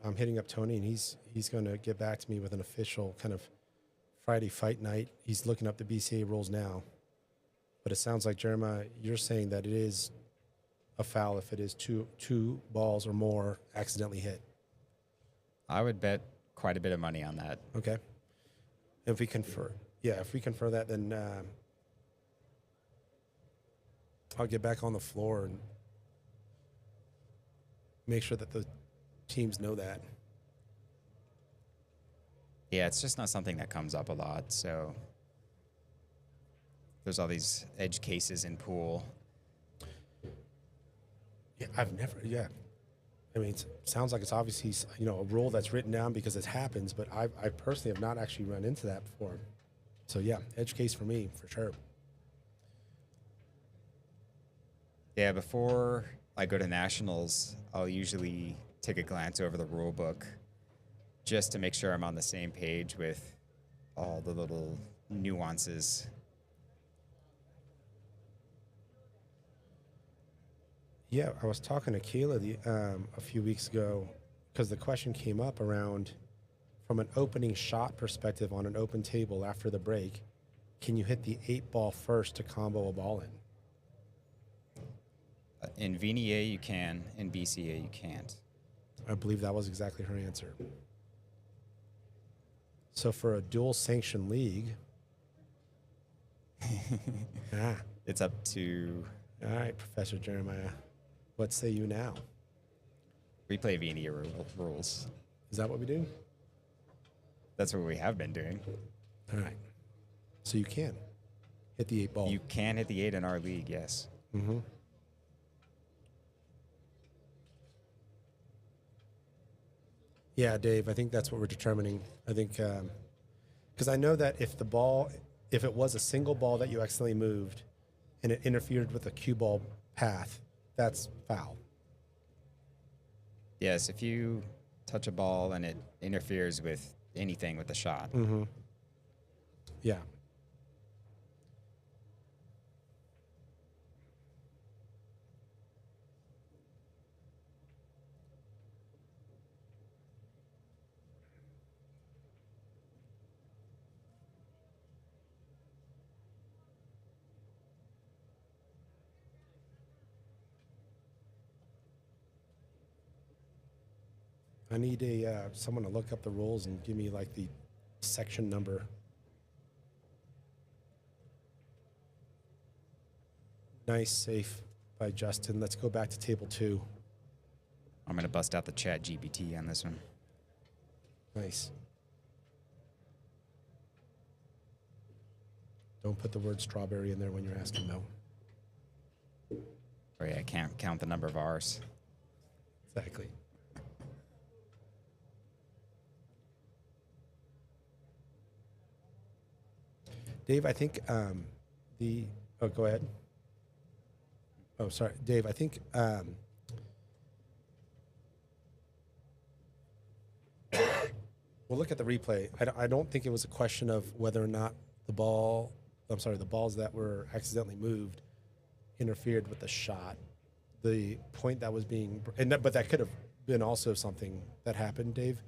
I'm hitting up Tony, and he's going to get back to me with an official kind of Friday fight night. He's looking up the BCA rules now, but it sounds like, Jeremiah, you're saying that it is a foul if it is two balls or more accidentally hit. I would bet quite a bit of money on that. Okay. If we confer that, then I'll get back on the floor and make sure that the teams know that. Yeah, it's just not something that comes up a lot. So there's all these edge cases in pool. Yeah, I mean, it sounds like it's obviously, a rule that's written down because it happens, but I personally have not actually run into that before. So, yeah, edge case for me, for sure. Yeah, before I go to nationals, I'll usually take a glance over the rule book just to make sure I'm on the same page with all the little nuances. Yeah, I was talking to Caela a few weeks ago because the question came up around, from an opening shot perspective on an open table after the break, can you hit the 8-ball first to combo a ball in? In VNA, you can. In BCA, you can't. I believe that was exactly her answer. So for a dual sanction league, It's up to... All right, Professor Jeremiah, what say you now? We play VNA rules. Is that what we do? That's what we have been doing. All right. So you can hit the 8-ball. You can hit the 8 in our league, yes. Mm-hmm. Yeah, Dave, I think that's what we're determining. I think, because I know that if it was a single ball that you accidentally moved and it interfered with the cue ball path, that's foul. Yes, if you touch a ball and it interferes with anything with the shot. Mm-hmm. Yeah. I need someone to look up the rules and give me like the section number. Nice, safe by Justin. Let's go back to table 2. I'm going to bust out the chat GPT on this one. Nice. Don't put the word strawberry in there when you're asking no. Oh yeah, I can't count the number of R's. Exactly. Dave, I think go ahead. Oh, sorry. Dave, I think we'll look at the replay. I don't think it was a question of whether or not the balls that were accidentally moved interfered with the shot. The point that was being, but that could have been also something that happened, Dave.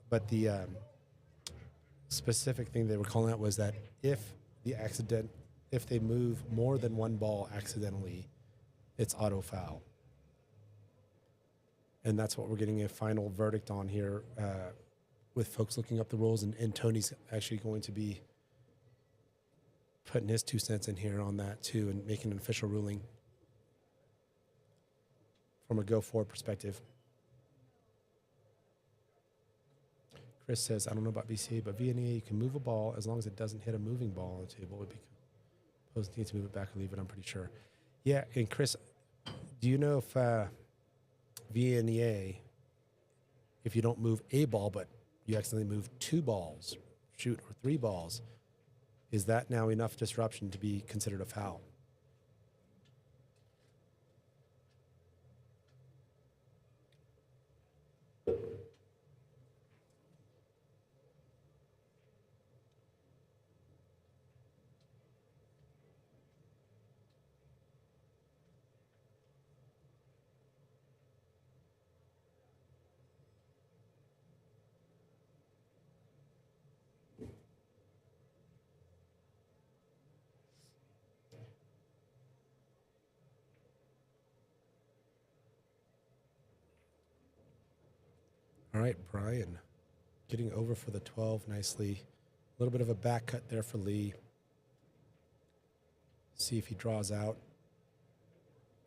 But the specific thing they were calling out was that if they move more than one ball accidentally, it's auto foul. And that's what we're getting a final verdict on here with folks looking up the rules. And Tony's actually going to be putting his 2 cents in here on that too and making an official ruling from a go-forward perspective. Chris says, I don't know about BCA, but VNA, you can move a ball as long as it doesn't hit a moving ball on the table. It would be opposed need to move it back or leave it, I'm pretty sure. Yeah, and Chris, do you know if VNA, if you don't move a ball, but you accidentally move 2 balls, or 3 balls, is that now enough disruption to be considered a foul? All right, Brian, getting over for the 12 nicely. A little bit of a back cut there for Lee. See if he draws out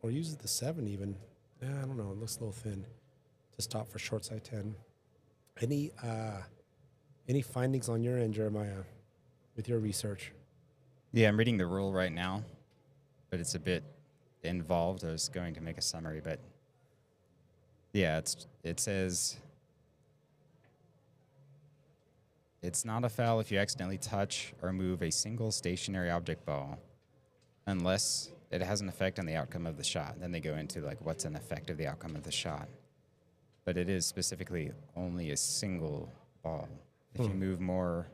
or uses the 7 even. I don't know. It looks a little thin to stop for short side 10. Any findings on your end, Jeremiah, with your research? Yeah, I'm reading the rule right now, but it's a bit involved. I was going to make a summary, but yeah, it says it's not a foul if you accidentally touch or move a single stationary object ball unless it has an effect on the outcome of the shot. Then they go into like what's an effect of the outcome of the shot. But it is specifically only a single ball. If you move more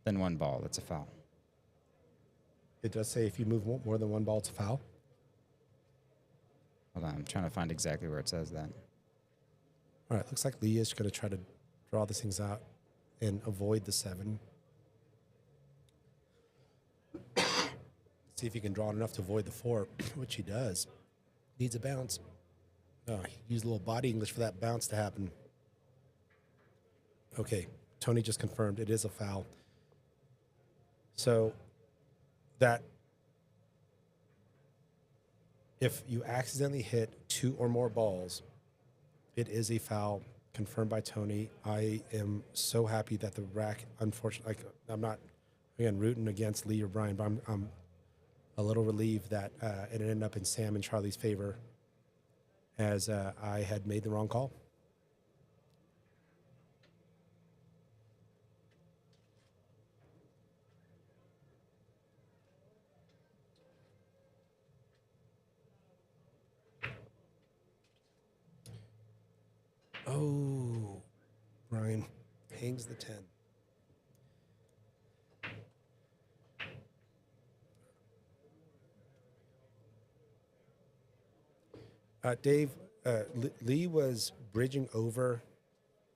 than one ball, it's a foul. It does say if you move more than one ball, it's a foul. Hold on, I'm trying to find exactly where it says that. All right, looks like Lee is going to try to draw these things out and avoid the 7. See if he can draw it enough to avoid the 4, which he does. Needs a bounce. Oh, he used a little body English for that bounce to happen. Okay, Tony just confirmed it is a foul. So that if you accidentally hit 2 or more balls, it is a foul, confirmed by Tony. I am so happy that the rack, unfortunately, I'm not, again, rooting against Lee or Brian, but I'm a little relieved that it ended up in Sam and Charlie's favor, as I had made the wrong call. Oh, Brian hangs the 10. Dave, Lee was bridging over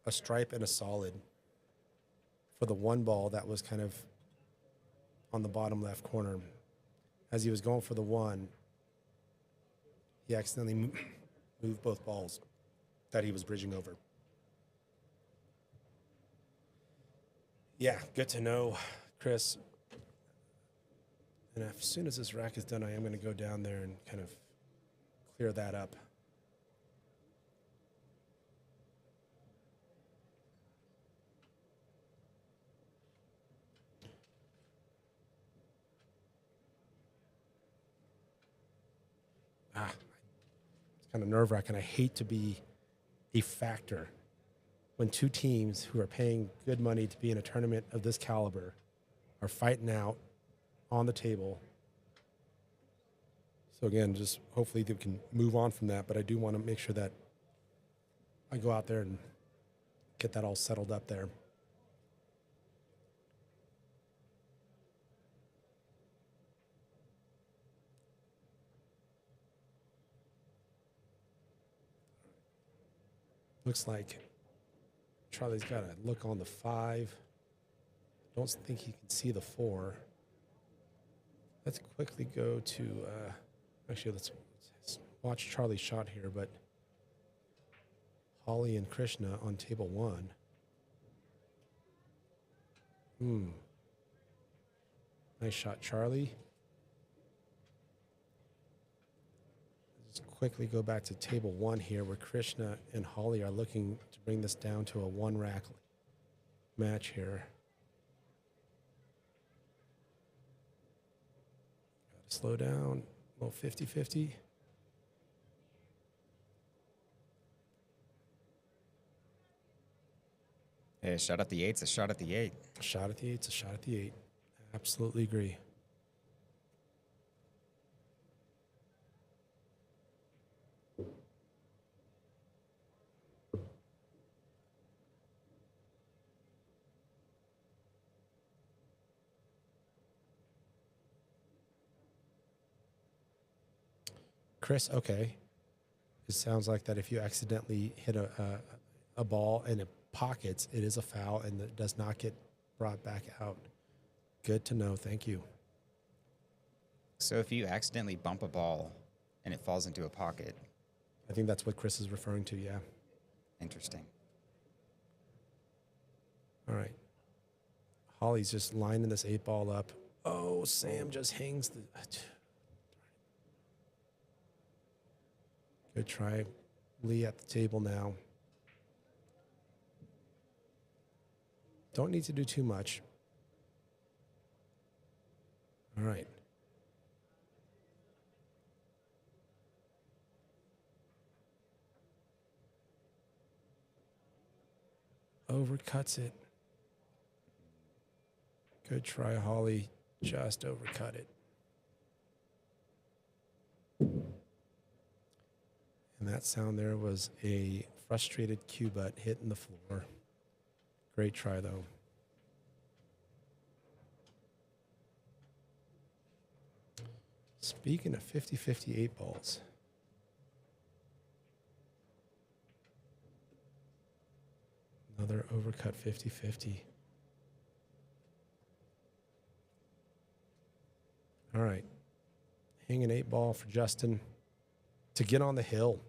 a stripe and a solid for the 1 ball that was kind of on the bottom left corner. As he was going for the 1, he accidentally moved both balls that he was bridging over. Yeah, good to know, Chris. And as soon as this rack is done, I am going to go down there and kind of clear that up. It's kind of nerve-wracking. I hate to be a factor when 2 teams who are paying good money to be in a tournament of this caliber are fighting out on the table. So again, just hopefully they can move on from that, but I do want to make sure that I go out there and get that all settled up there. Looks like Charlie's got a look on the 5. Don't think he can see the 4. Let's quickly go to, actually, let's watch Charlie's shot here, but Holly and Krishna on table 1. Nice shot, Charlie. Let's quickly go back to table 1 here, where Krishna and Holly are looking to bring this down to a 1-rack match here. Gotta slow down, a little 50-50. Hey, a shot at the 8's a shot at the 8. A shot at the 8's a shot at the 8. Absolutely agree. Chris, okay. It sounds like that if you accidentally hit a ball and it pockets, it is a foul and it does not get brought back out. Good to know. Thank you. So if you accidentally bump a ball and it falls into a pocket. I think that's what Chris is referring to, yeah. Interesting. All right. Holly's just lining this 8-ball up. Oh, Sam just hangs the... Good try. Lee at the table now. Don't need to do too much. All right. Overcuts it. Good try, Holly. Just overcut it. And that sound there was a frustrated cue butt hitting the floor. Great try, though. Speaking of 50-50 8 balls. Another overcut 50-50. All right. Hanging 8-ball for Justin to get on the hill.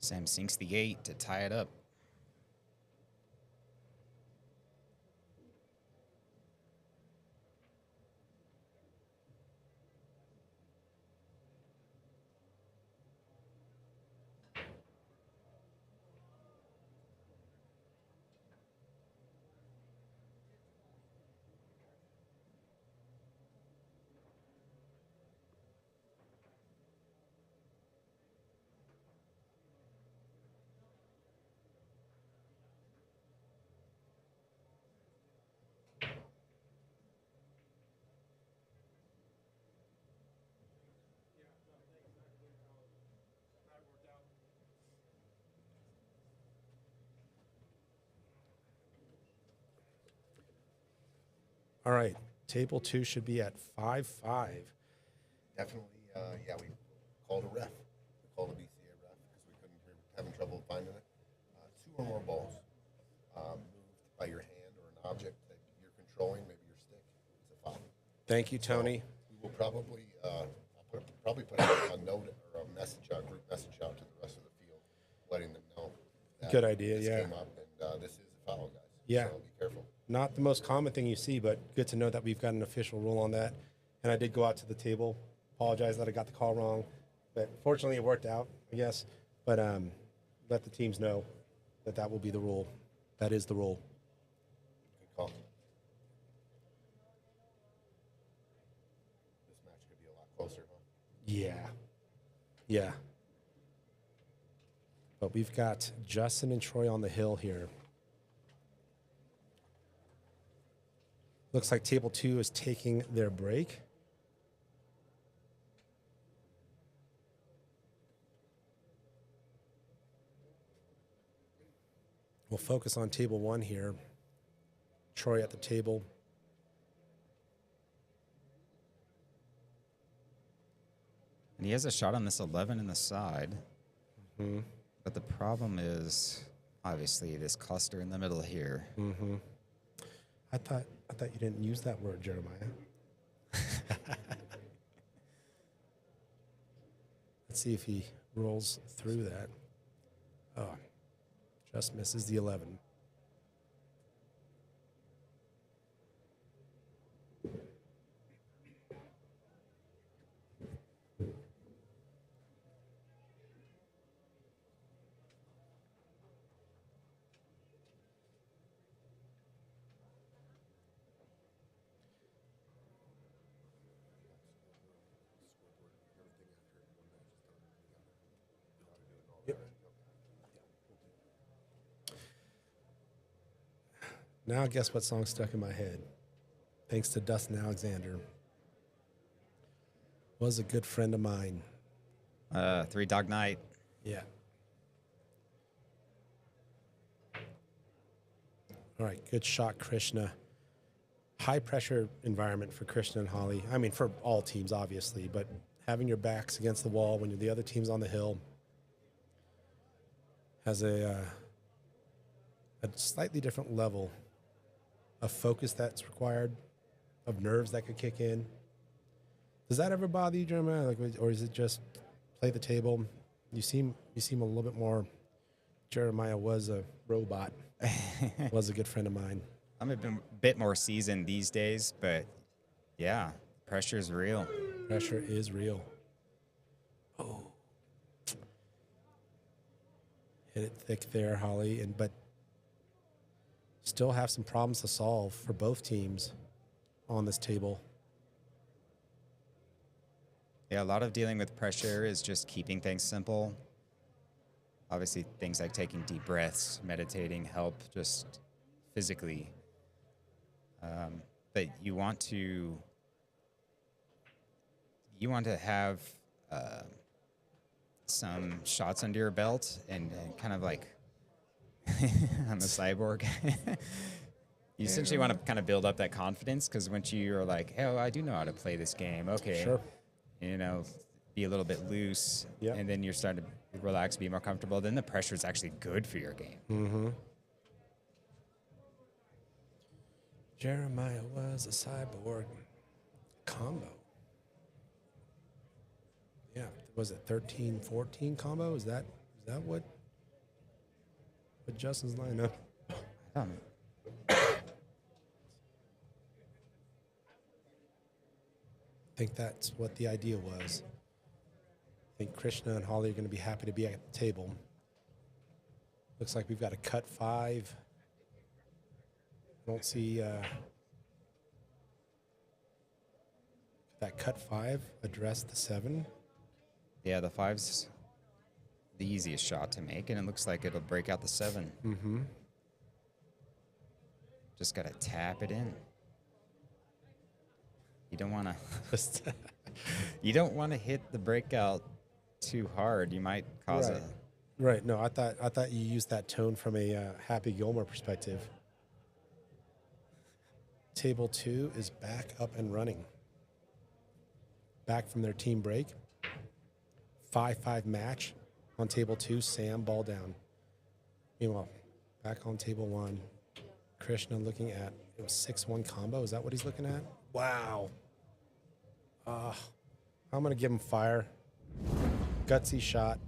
Sam sinks the 8 to tie it up. All right. Table 2 should be at 5-5. Definitely, yeah, we called a ref. We called a BCA ref because we couldn't, we were having trouble finding it. 2 or more balls moved by your hand or an object that you're controlling, maybe your stick, it's a foul. Thank you, Tony. So we will probably, put a note or a message, a group message out to the rest of the field, letting them know that Good idea, this yeah. came up and this is a foul, guys. Yeah. So be careful. Not the most common thing you see, but good to know that we've got an official rule on that. And I did go out to the table. Apologize that I got the call wrong. But fortunately, it worked out, I guess. But let the teams know that that will be the rule. That is the rule. Good call. This match could be a lot closer, huh? Yeah. Yeah. But we've got Justin and Troy on the hill here. Looks like table 2 is taking their break. We'll focus on table 1 here. Troy at the table. And he has a shot on this 11 in the side. Mm-hmm. But the problem is, obviously, this cluster in the middle here. Mm-hmm. I thought you didn't use that word, Jeremiah. Let's see if he rolls through that. Oh, just misses the 11. Now guess what song stuck in my head? Thanks to Dustin Alexander. Was a good friend of mine. 3 Dog Night. Yeah. All right, good shot, Krishna. High pressure environment for Krishna and Holly. I mean, for all teams, obviously, but having your backs against the wall when the other team's on the hill has a slightly different level of focus that's required, of nerves that could kick in. Does that ever bother you, Jeremiah? Like, or is it just play the table? You seem a little bit more. Jeremiah was a robot. Was a good friend of mine. I'm a bit more seasoned these days, but yeah, pressure is real. Pressure is real. Oh. Hit it thick there, Holly, but still have some problems to solve for both teams on this table. Yeah, a lot of dealing with pressure is just keeping things simple. Obviously, things like taking deep breaths, meditating help just physically. But you want to have some shots under your belt and kind of like I'm a cyborg. You essentially want to kind of build up that confidence, because once you're like, oh, I do know how to play this game. Okay. Sure. You know, be a little bit loose, Yep. and then you're starting to relax, be more comfortable. Then the pressure is actually good for your game. Mm-hmm. Jeremiah was a cyborg combo. Yeah, was it 13-14 combo? Is that what Justin's line up? I think that's what the idea was. I think Krishna and Holly are going to be happy to be at the table. Looks like we've got a cut 5. I don't see that cut 5 address the 7. Yeah, the 5's the easiest shot to make, and it looks like it'll break out the 7. Mm-hmm. Just got to tap it in. You don't want to. You don't want to hit the breakout too hard. You might cause Right. it. Right. No, I thought you used that tone from a Happy Gilmore perspective. Table 2 is back up and running. Back from their team break. 5-5 match on table 2. Sam ball down. Meanwhile, back on table 1. Krishna looking at, it was 6-1 combo. Is that what he's looking at? Wow. I'm going to give him fire. Gutsy shot.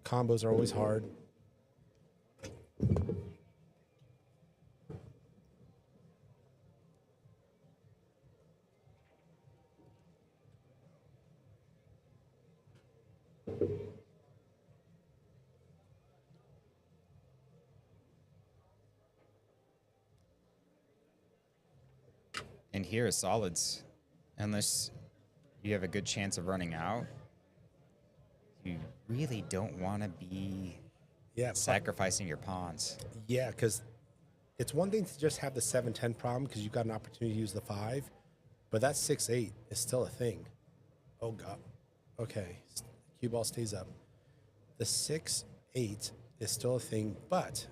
Combos are always hard. And here is solids. Unless you have a good chance of running out, you really don't want to be sacrificing your pawns. Yeah, because it's one thing to just have the 7-10 problem because you've got an opportunity to use the 5, but that 6-8 is still a thing. Oh, God. Okay. Cue ball stays up. The 6-8 is still a thing, but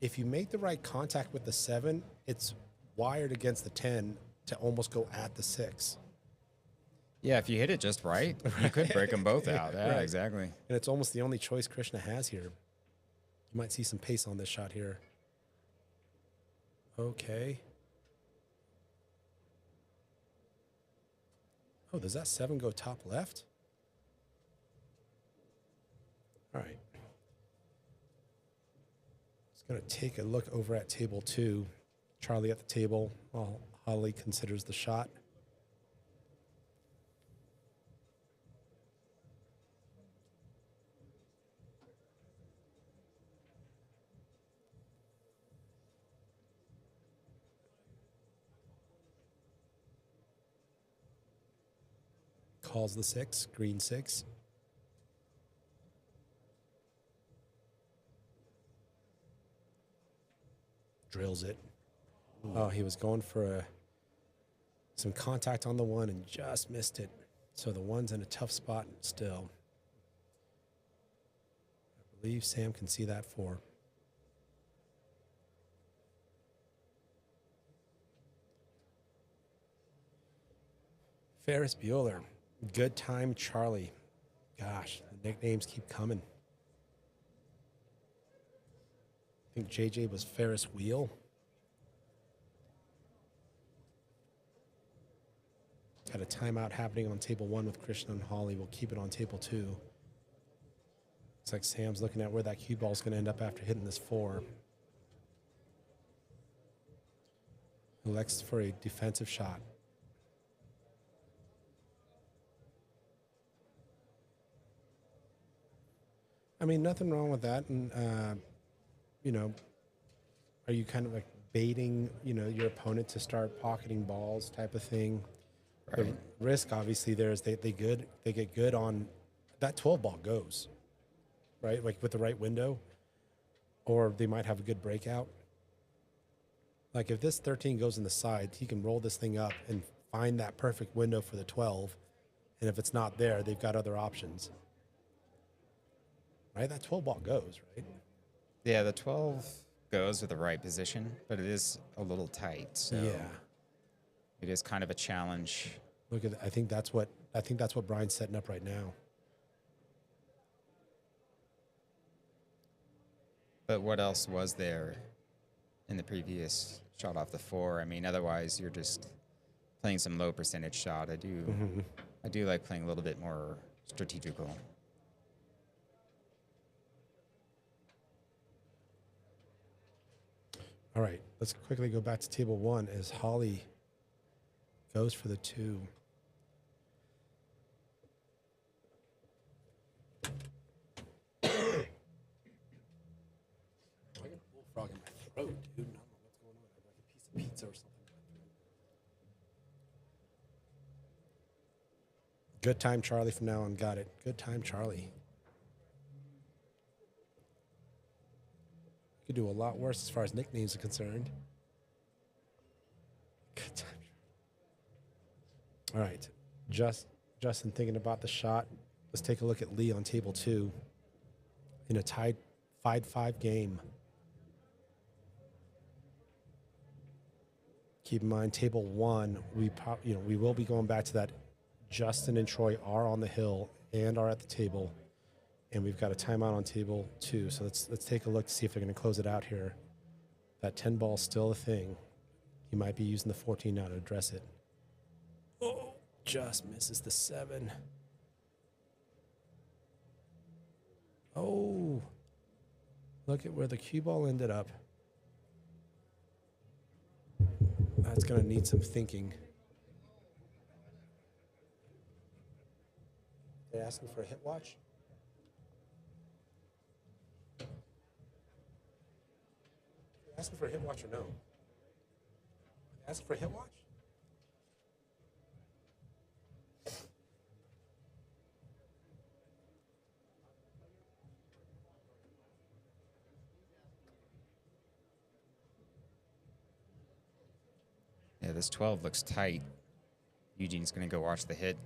if you make the right contact with the 7, it's wired against the 10 to almost go at the 6. Yeah, if you hit it just right, you could break them both out. Yeah, Right. exactly. And it's almost the only choice Krishna has here. You might see some pace on this shot here. Okay. Oh, does that 7 go top left? All right. Just going to take a look over at table 2. Charlie at the table while Holly considers the shot. Calls the 6, green 6. Drills it. Oh, he was going for some contact on the 1 and just missed it. So the 1's in a tough spot still. I believe Sam can see that 4. Ferris Bueller. Good time, Charlie. Gosh, the nicknames keep coming. I think JJ was Ferris Wheel. Got a timeout happening on table 1 with Krishna and Holly. We'll keep it on table 2. Looks like Sam's looking at where that cue ball is going to end up after hitting this 4. Elects for a defensive shot. I mean, nothing wrong with that. And, you know, are you kind of like baiting, you know, your opponent to start pocketing balls type of thing? Right. The risk, obviously, there is they get good on that 12 ball goes, right? Like with the right window, or they might have a good breakout. Like if this 13 goes in the side, he can roll this thing up and find that perfect window for the 12. And if it's not there, they've got other options. Right? That 12 ball goes, right? Yeah, the 12 goes with the right position, but it is a little tight. So yeah. It is kind of a challenge. Look at I think that's what Brian's setting up right now. But what else was there in the previous shot off the 4? I mean, otherwise you're just playing some low percentage shot. I do like playing a little bit more strategical. All right, let's quickly go back to table 1 as Holly goes for the 2. I got a bullfrog in my throat, dude. I don't know what's going on. I like a piece of pizza or something in my throat. Good time, Charlie, from now on. Got it. Good time, Charlie. Could do a lot worse as far as nicknames are concerned. Good time. All right. Justin thinking about the shot. Let's take a look at Lee on table 2 in a tied 5-5 game. Keep in mind, table 1, we will be going back to that. Justin and Troy are on the hill and are at the table. And we've got a timeout on table 2. So let's take a look to see if they're going to close it out here. That 10 ball is still a thing. He might be using the 14 now to address it. Oh, just misses the 7. Oh, look at where the cue ball ended up. That's going to need some thinking. They're asking for a hit watch? Asking for a hit watch or no? Asking for a hit watch? Yeah, this 12 looks tight. Eugene's going to go watch the hit.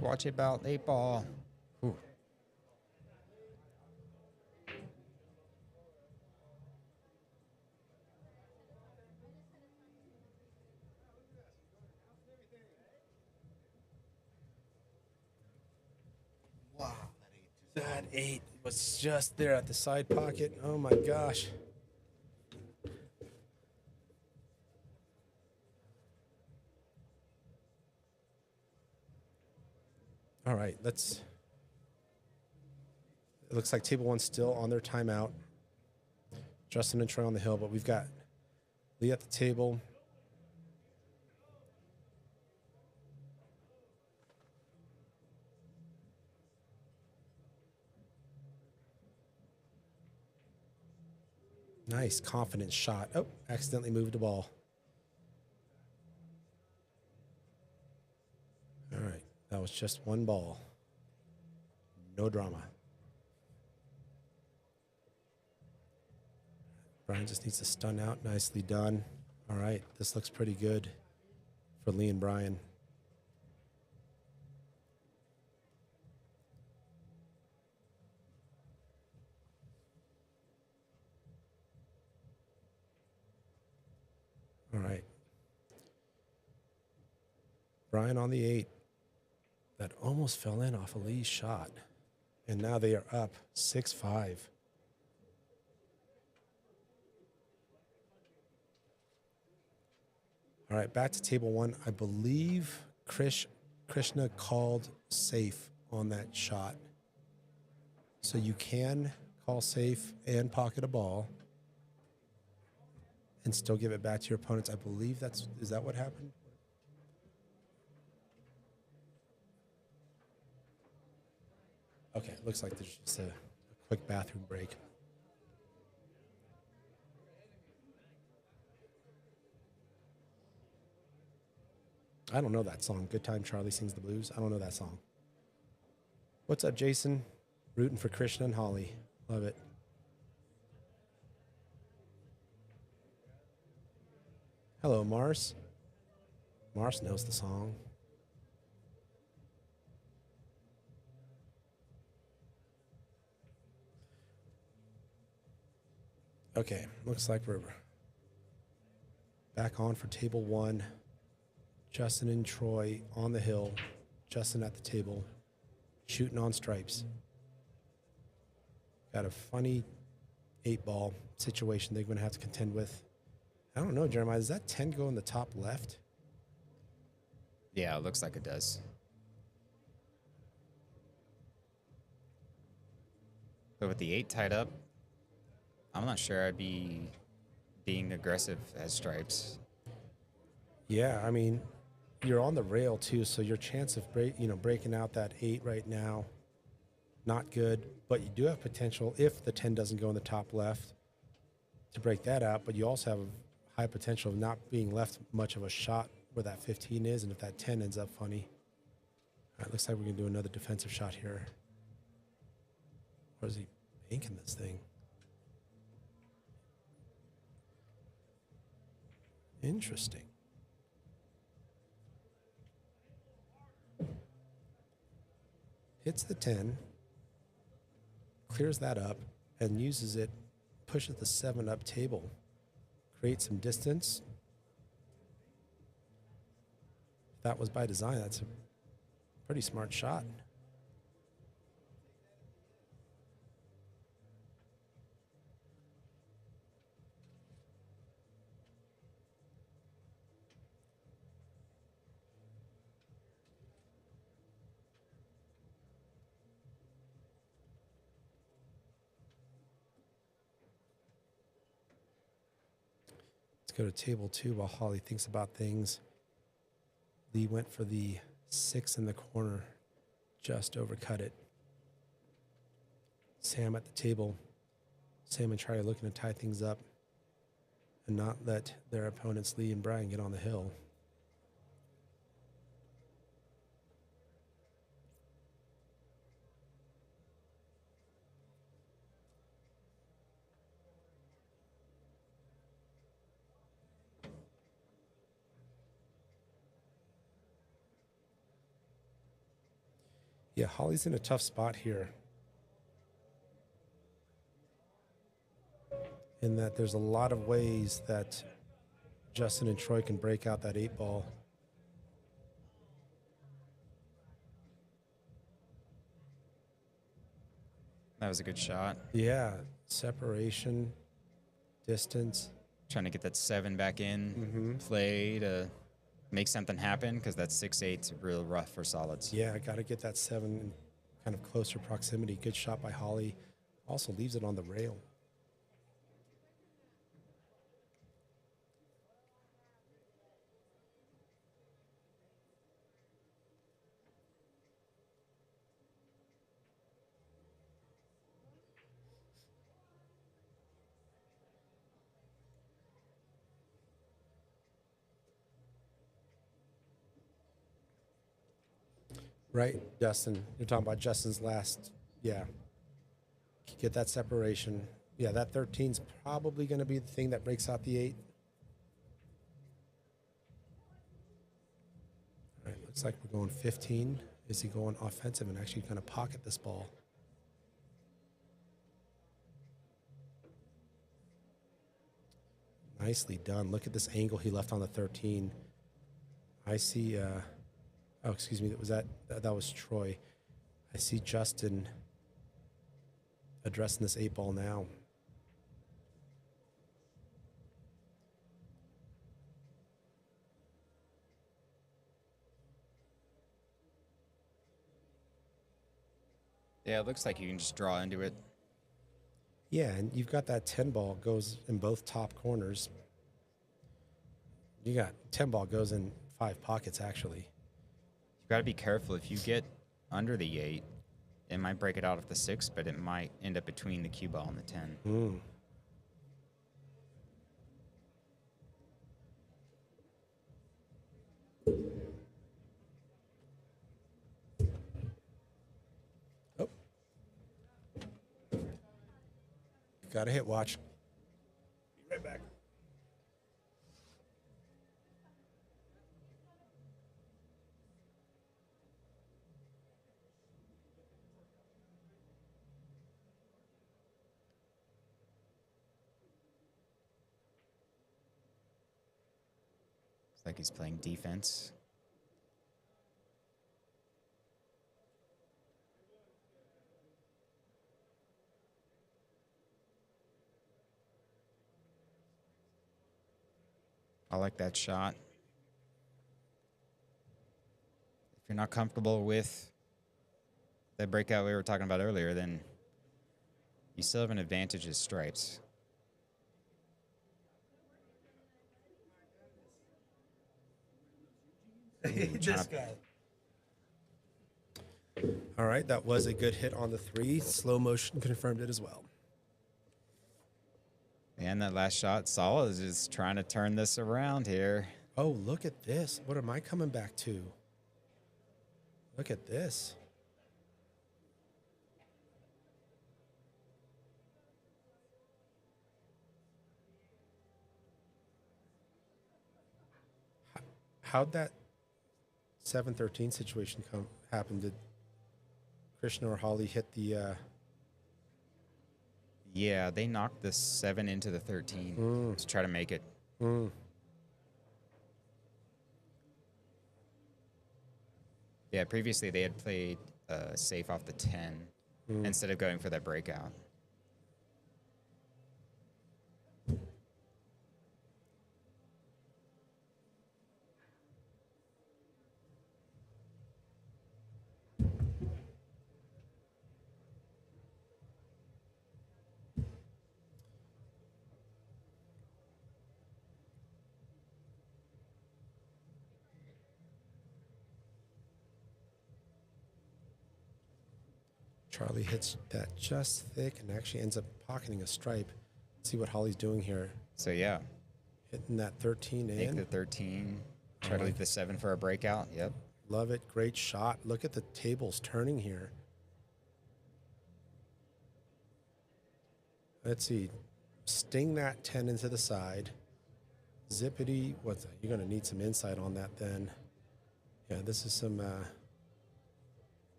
Watch it about 8 ball. Ooh. Wow, that 8 was just there at the side pocket. Oh my gosh. All right, it looks like table 1's still on their timeout. Justin and Troy on the hill, but we've got Lee at the table. Nice, confident shot. Oh, accidentally moved the ball. All right, that was just 1 ball. No drama. Brian just needs to stun out. Nicely done. All right, this looks pretty good for Lee and Brian. All right. Brian on the 8. That almost fell in off of Lee's shot. And now they are up 6-5. All right, back to table 1. I believe Krishna called safe on that shot. So you can call safe and pocket a ball and still give it back to your opponents. I believe is that what happened? Okay, looks like there's just a quick bathroom break. I don't know that song. Good Time Charlie Sings the Blues. I don't know that song. What's up, Jason? Rooting for Krishna and Holly. Love it. Hello, Mars. Mars knows the song. Okay, looks like we're back on for table 1. Justin and Troy on the hill. Justin at the table, shooting on stripes. Got a funny 8-ball situation they're going to have to contend with. I don't know, Jeremiah, does that 10 go in the top left? Yeah, it looks like it does. But with the 8 tied up, I'm not sure I'd be being aggressive as stripes. Yeah, I mean, you're on the rail too, so your chance of breaking out that 8 right now, not good. But you do have potential if the 10 doesn't go in the top left to break that out. But you also have a high potential of not being left much of a shot where that 15 is, and if that 10 ends up funny. All right, looks like we're gonna do another defensive shot here. Or is he banking this thing? Interesting. Hits the 10, clears that up, and uses it, pushes the 7 up table, creates some distance. If that was by design, that's a pretty smart shot. Go to table 2 while Holly thinks about things. Lee went for the 6 in the corner, just overcut it. Sam at the table. Sam and Charlie looking to tie things up and not let their opponents Lee and Brian get on the hill. Yeah, Holly's in a tough spot here. In that there's a lot of ways that Justin and Troy can break out that 8-ball. That was a good shot. Yeah, separation, distance. Trying to get that 7 back in play to make something happen, because that 6-8's real rough for solids. Yeah, I got to get that 7 in kind of closer proximity. Good shot by Holly. Also leaves it on the rail. Right, Justin. You're talking about Justin's last, yeah. Get that separation. Yeah, that 13's probably going to be the thing that breaks out the 8. All right, looks like we're going 15. Is he going offensive and actually going to pocket this ball? Nicely done. Look at this angle he left on the 13. I see Oh, excuse me. That was Troy. I see Justin addressing this 8-ball now. Yeah, it looks like you can just draw into it. Yeah, and you've got that 10-ball goes in both top corners. You got 10-ball goes in 5 pockets, actually. You've got to be careful. If you get under the 8, it might break it out of the 6, but it might end up between the cue ball and the 10. Mm. Oh. Got a hit watch. Be right back. It's like he's playing defense. I like that shot. If you're not comfortable with that breakout we were talking about earlier, then you still have an advantage as stripes. This guy. All right, that was a good hit on the 3. Slow motion confirmed it as well. And that last shot, Saul is just trying to turn this around here. Oh, look at this. What am I coming back to? Look at this. How'd that 7-13 situation happen? Did Krishna or Holly hit the... Yeah, they knocked the 7 into the 13 to try to make it. Yeah, previously they had played safe off the 10 instead of going for that breakout. Charlie hits that just thick and actually ends up pocketing a stripe. Let's see what Holly's doing here. So, yeah. Hitting that 13 Take in. the 13. Try to leave the 7 for a breakout. Yep. Love it. Great shot. Look at the tables turning here. Let's see. Sting that 10 into the side. Zippity. What's that? You're going to need some insight on that then. Yeah, this is some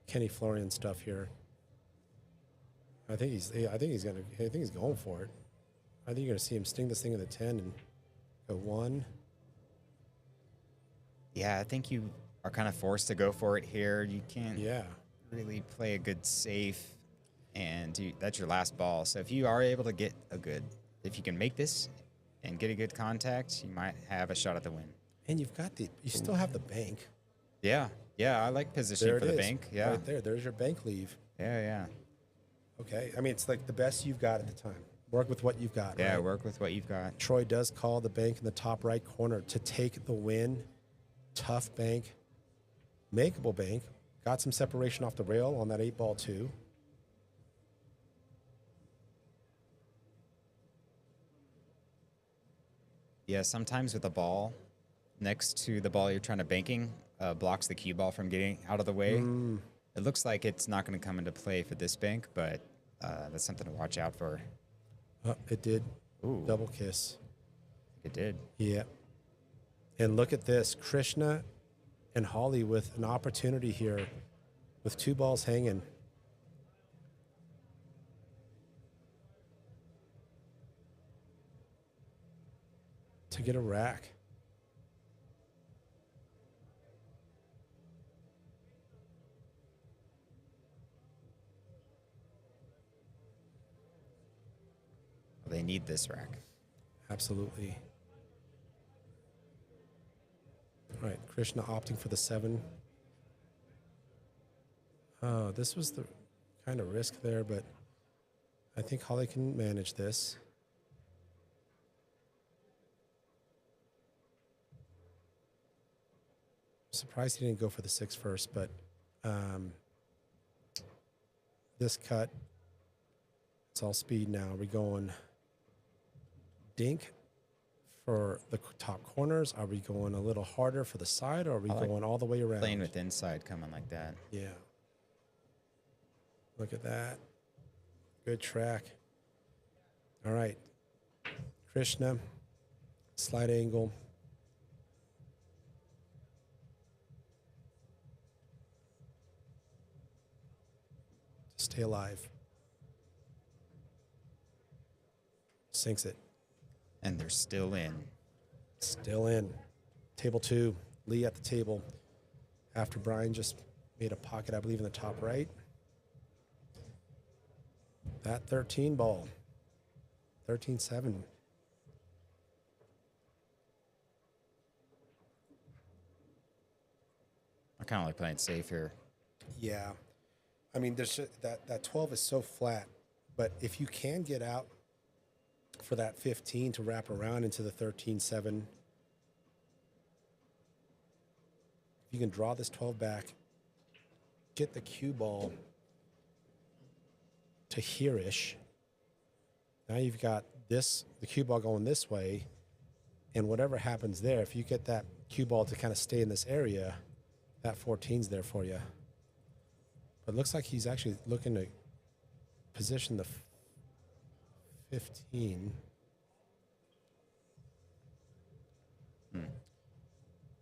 Kenny Florian stuff here. I think he's going for it. I think you're going to see him sting this thing in the 10 and go 1. Yeah, I think you are kind of forced to go for it here. You can't really play a good safe, and that's your last ball. So if you are able to get if you can make this and get a good contact, you might have a shot at the win. And you still have the bank. Yeah, I like positioning for the bank. Yeah, right there. There's your bank leave. Yeah. Okay, I mean, it's like the best you've got at the time. Work with what you've got. Yeah, right? work with what you've got. Troy does call the bank in the top right corner to take the win. Tough bank. Makeable bank. Got some separation off the rail on that 8-ball too. Yeah, sometimes with the ball next to the ball you're trying to banking, blocks the cue ball from getting out of the way. It looks like it's not going to come into play for this bank, but that's something to watch out for. It did. Ooh. Double kiss. It did. Yeah. And look at this. Krishna and Holly with an opportunity here with 2 balls hanging. To get a rack. They need this rack. Absolutely. All right, Krishna opting for the 7. Oh, this was the kind of risk there, but I think Holly can manage this. Surprised he didn't go for the 6 first, but this cut, it's all speed now. We're going dink for the top corners. Are we going a little harder for the side, or are we going all the way around? Playing with inside coming like that. Yeah. Look at that. Good track. All right. Krishna, slight angle. Stay alive. Sinks it. And they're still in. Still in. Table 2. Lee at the table. After Brian just made a pocket, I believe, in the top right. That 13 ball. 13-7. I kind of like playing safe here. Yeah. I mean, there's that 12 is so flat, but if you can get out for that 15 to wrap around into the 13-7, if you can draw this 12 back, get the cue ball to here-ish. Now you've got this, the cue ball going this way, and whatever happens there, if you get that cue ball to kind of stay in this area, that 14's there for you. But it looks like he's actually looking to position the 15.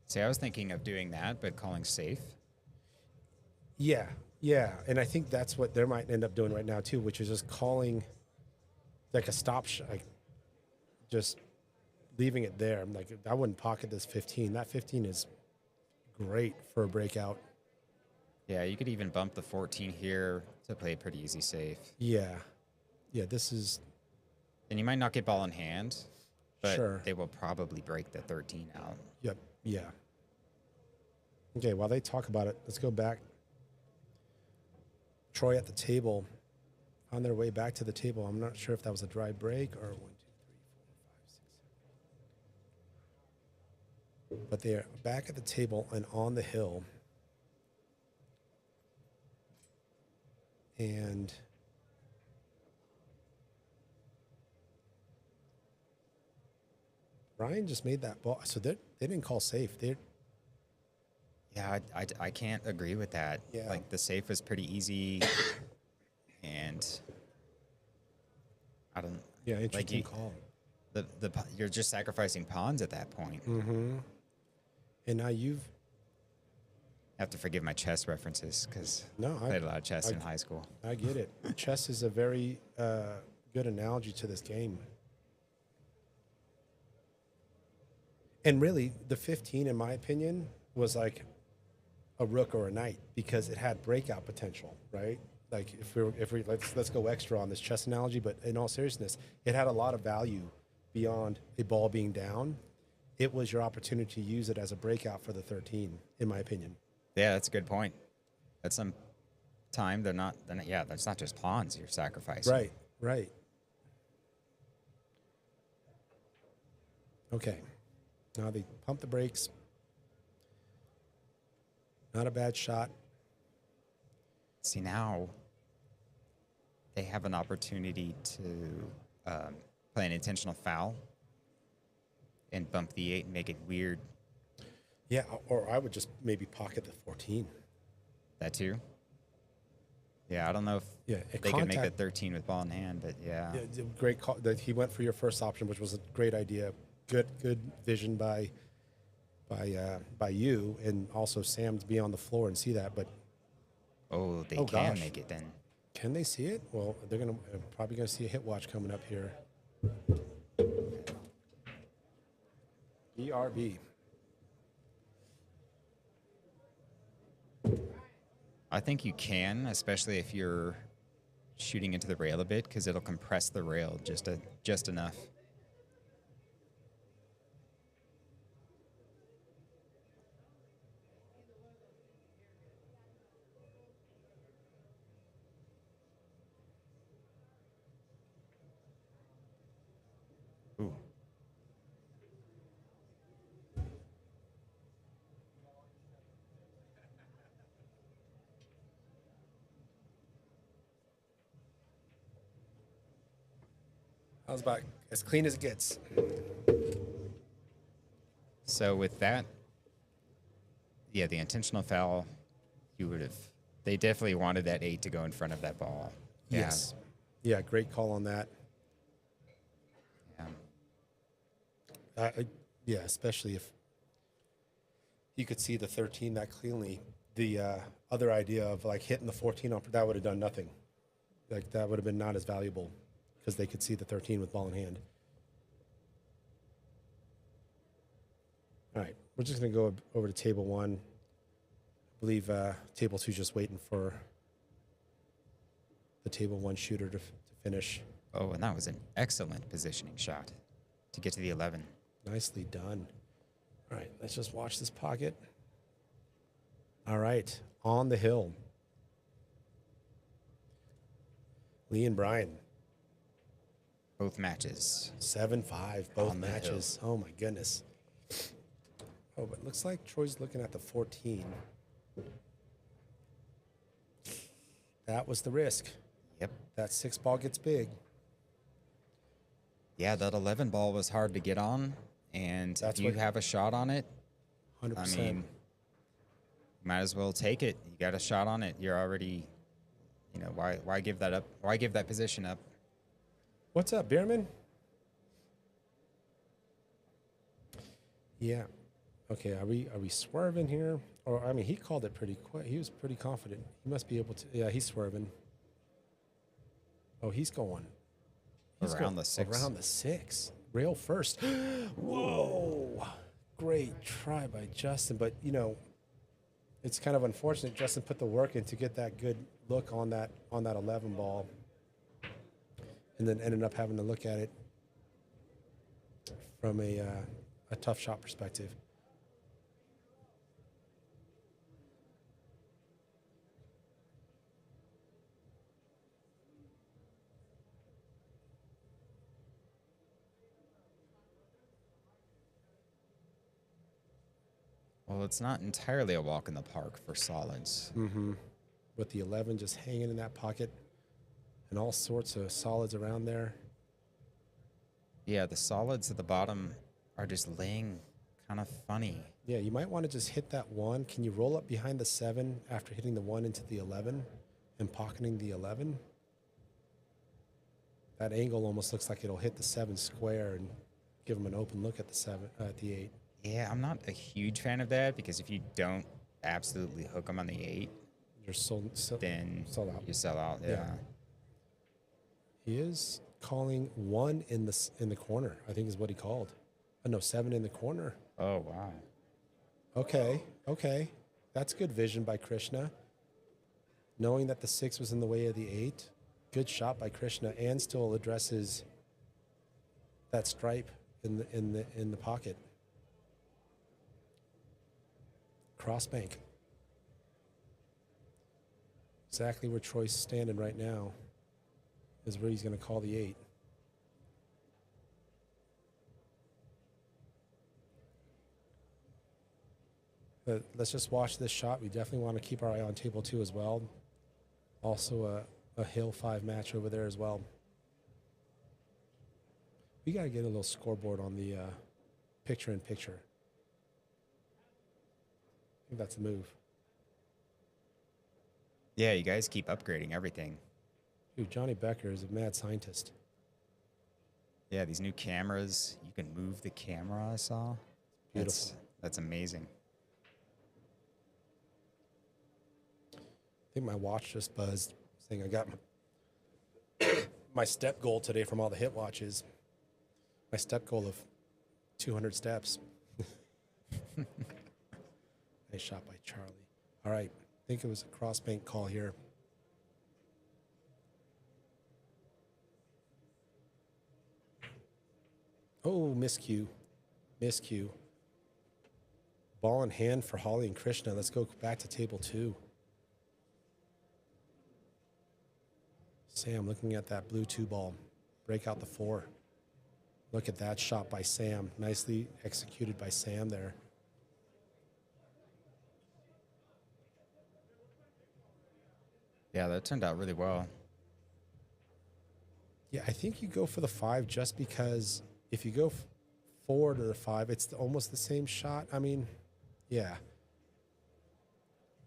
See, I was thinking of doing that, but calling safe. Yeah, yeah. And I think that's what they might end up doing right now, too, which is just calling like a stop shot, like just leaving it there. I'm like, I wouldn't pocket this 15. That 15 is great for a breakout. Yeah, you could even bump the 14 here to play pretty easy safe. Yeah. Yeah, this is... And you might not get ball in hand, but Sure. they will probably break the 13 out. Yep, yeah. Okay, while they talk about it, let's go back. Troy at the table, on their way back to the table. I'm not sure if that was a dry break or 1, 2, 3, 4, 5, 6. But they're back at the table and on the hill. And Ryan just made that ball. So they didn't call safe. Yeah, I can't agree with that. Yeah. Like, the safe was pretty easy, and I don't... Yeah, interesting you, call. You're just sacrificing pawns at that point. Mm-hmm. And now you've... I have to forgive my chess references because No, I played a lot of chess in high school. I get it. Chess is a very good analogy to this game. And really, the 15, in my opinion, was like a rook or a knight because it had breakout potential, right? Like if we let's go extra on this chess analogy, but in all seriousness, it had a lot of value beyond a ball being down. It was your opportunity to use it as a breakout for the 13, in my opinion. Yeah, that's a good point. At some time, that's not just pawns you're sacrificing. Right, right. Okay. Now they pump the brakes. Not a bad shot. See, now they have an opportunity to play an intentional foul and bump the 8 and make it weird. Yeah, or I would just maybe pocket the 14. That too? Yeah, I don't know if they could make the 13 with ball in hand, but yeah. Great call. That he went for your first option, which was a great idea. Good vision by you, and also Sam to be on the floor and see that. But they can gosh. make it then. Can they see it? Well, they're probably gonna see a hit watch coming up here. ERB. I think you can, especially if you're shooting into the rail a bit because it'll compress the rail just enough. Ooh. That was about as clean as it gets. So with that, yeah, the intentional foul, they definitely wanted that 8 to go in front of that ball. Yes. Yeah, great call on that. Yeah. Yeah, especially if you could see the 13 that cleanly. The other idea of like hitting the 14 off, that would have done nothing. Like that would have been not as valuable because they could see the 13 with ball in hand. All right, we're just going to go over to table 1. I believe table 2 is just waiting for the table 1 shooter to finish. Oh, and that was an excellent positioning shot to get to the 11. Nicely done. All right, let's just watch this pocket. All right, on the hill. Lee and Brian. Both matches. 7-5, both On the matches. Oh, my goodness. Oh, but it looks like Troy's looking at the 14. That was the risk. Yep. That 6 ball gets big. Yeah, that 11 ball was hard to get on, and That's if you what- have a shot on it, 100%. I mean, might as well take it. You got a shot on it. You're already, why give that up? Why give that position up? What's up, Bierman? Yeah. Okay, are we swerving here? Or, I mean, he called it pretty quick. He was pretty confident. He must be able to. Yeah, he's swerving. Oh, he's going. Around the 6. Around the 6. Rail first. Whoa. Great try by Justin. But, it's kind of unfortunate Justin put the work in to get that good look on that 11 ball. And then ended up having to look at it from a tough shot perspective. Well, it's not entirely a walk in the park for solids. Mm-hmm. With the 11 just hanging in that pocket and all sorts of solids around there. Yeah, the solids at the bottom are just laying kind of funny. Yeah, you might want to just hit that 1. Can you roll up behind the 7 after hitting the 1 into the 11 and pocketing the 11? That angle almost looks like it'll hit the 7 square and give them an open look at the 7 at the 8. Yeah, I'm not a huge fan of that because if you don't absolutely hook them on the 8, You're then sold out. you sell out. Yeah. Yeah. He is calling 1 in the corner, I think is what he called. No, 7 in the corner. Oh, wow. Okay. That's good vision by Krishna. Knowing that the 6 was in the way of the 8. Good shot by Krishna and still addresses that stripe in the pocket. Cross bank. Exactly where Troy's standing right now is where he's going to call the 8. But let's just watch this shot. We definitely want to keep our eye on table 2 as well. Also a Hill 5 match over there as well. We got to get a little scoreboard on the picture-in-picture. I think that's a move. Yeah, you guys keep upgrading everything. Dude, Johnny Becker is a mad scientist. Yeah, these new cameras, you can move the camera, I saw. Beautiful. That's amazing. I think my watch just buzzed saying I got my step goal today from all the hit watches. My step goal of 200 steps. Nice shot by Charlie. All right. I think it was a cross bank call here. Oh, miscue. Miscue. Ball in hand for Holly and Krishna. Let's go back to table 2. Sam looking at that blue 2 ball. Break out the 4. Look at that shot by Sam. Nicely executed by Sam there. Yeah, that turned out really well. Yeah, I think you go for the 5 just because if you go 4 to the 5, it's almost the same shot. I mean, yeah.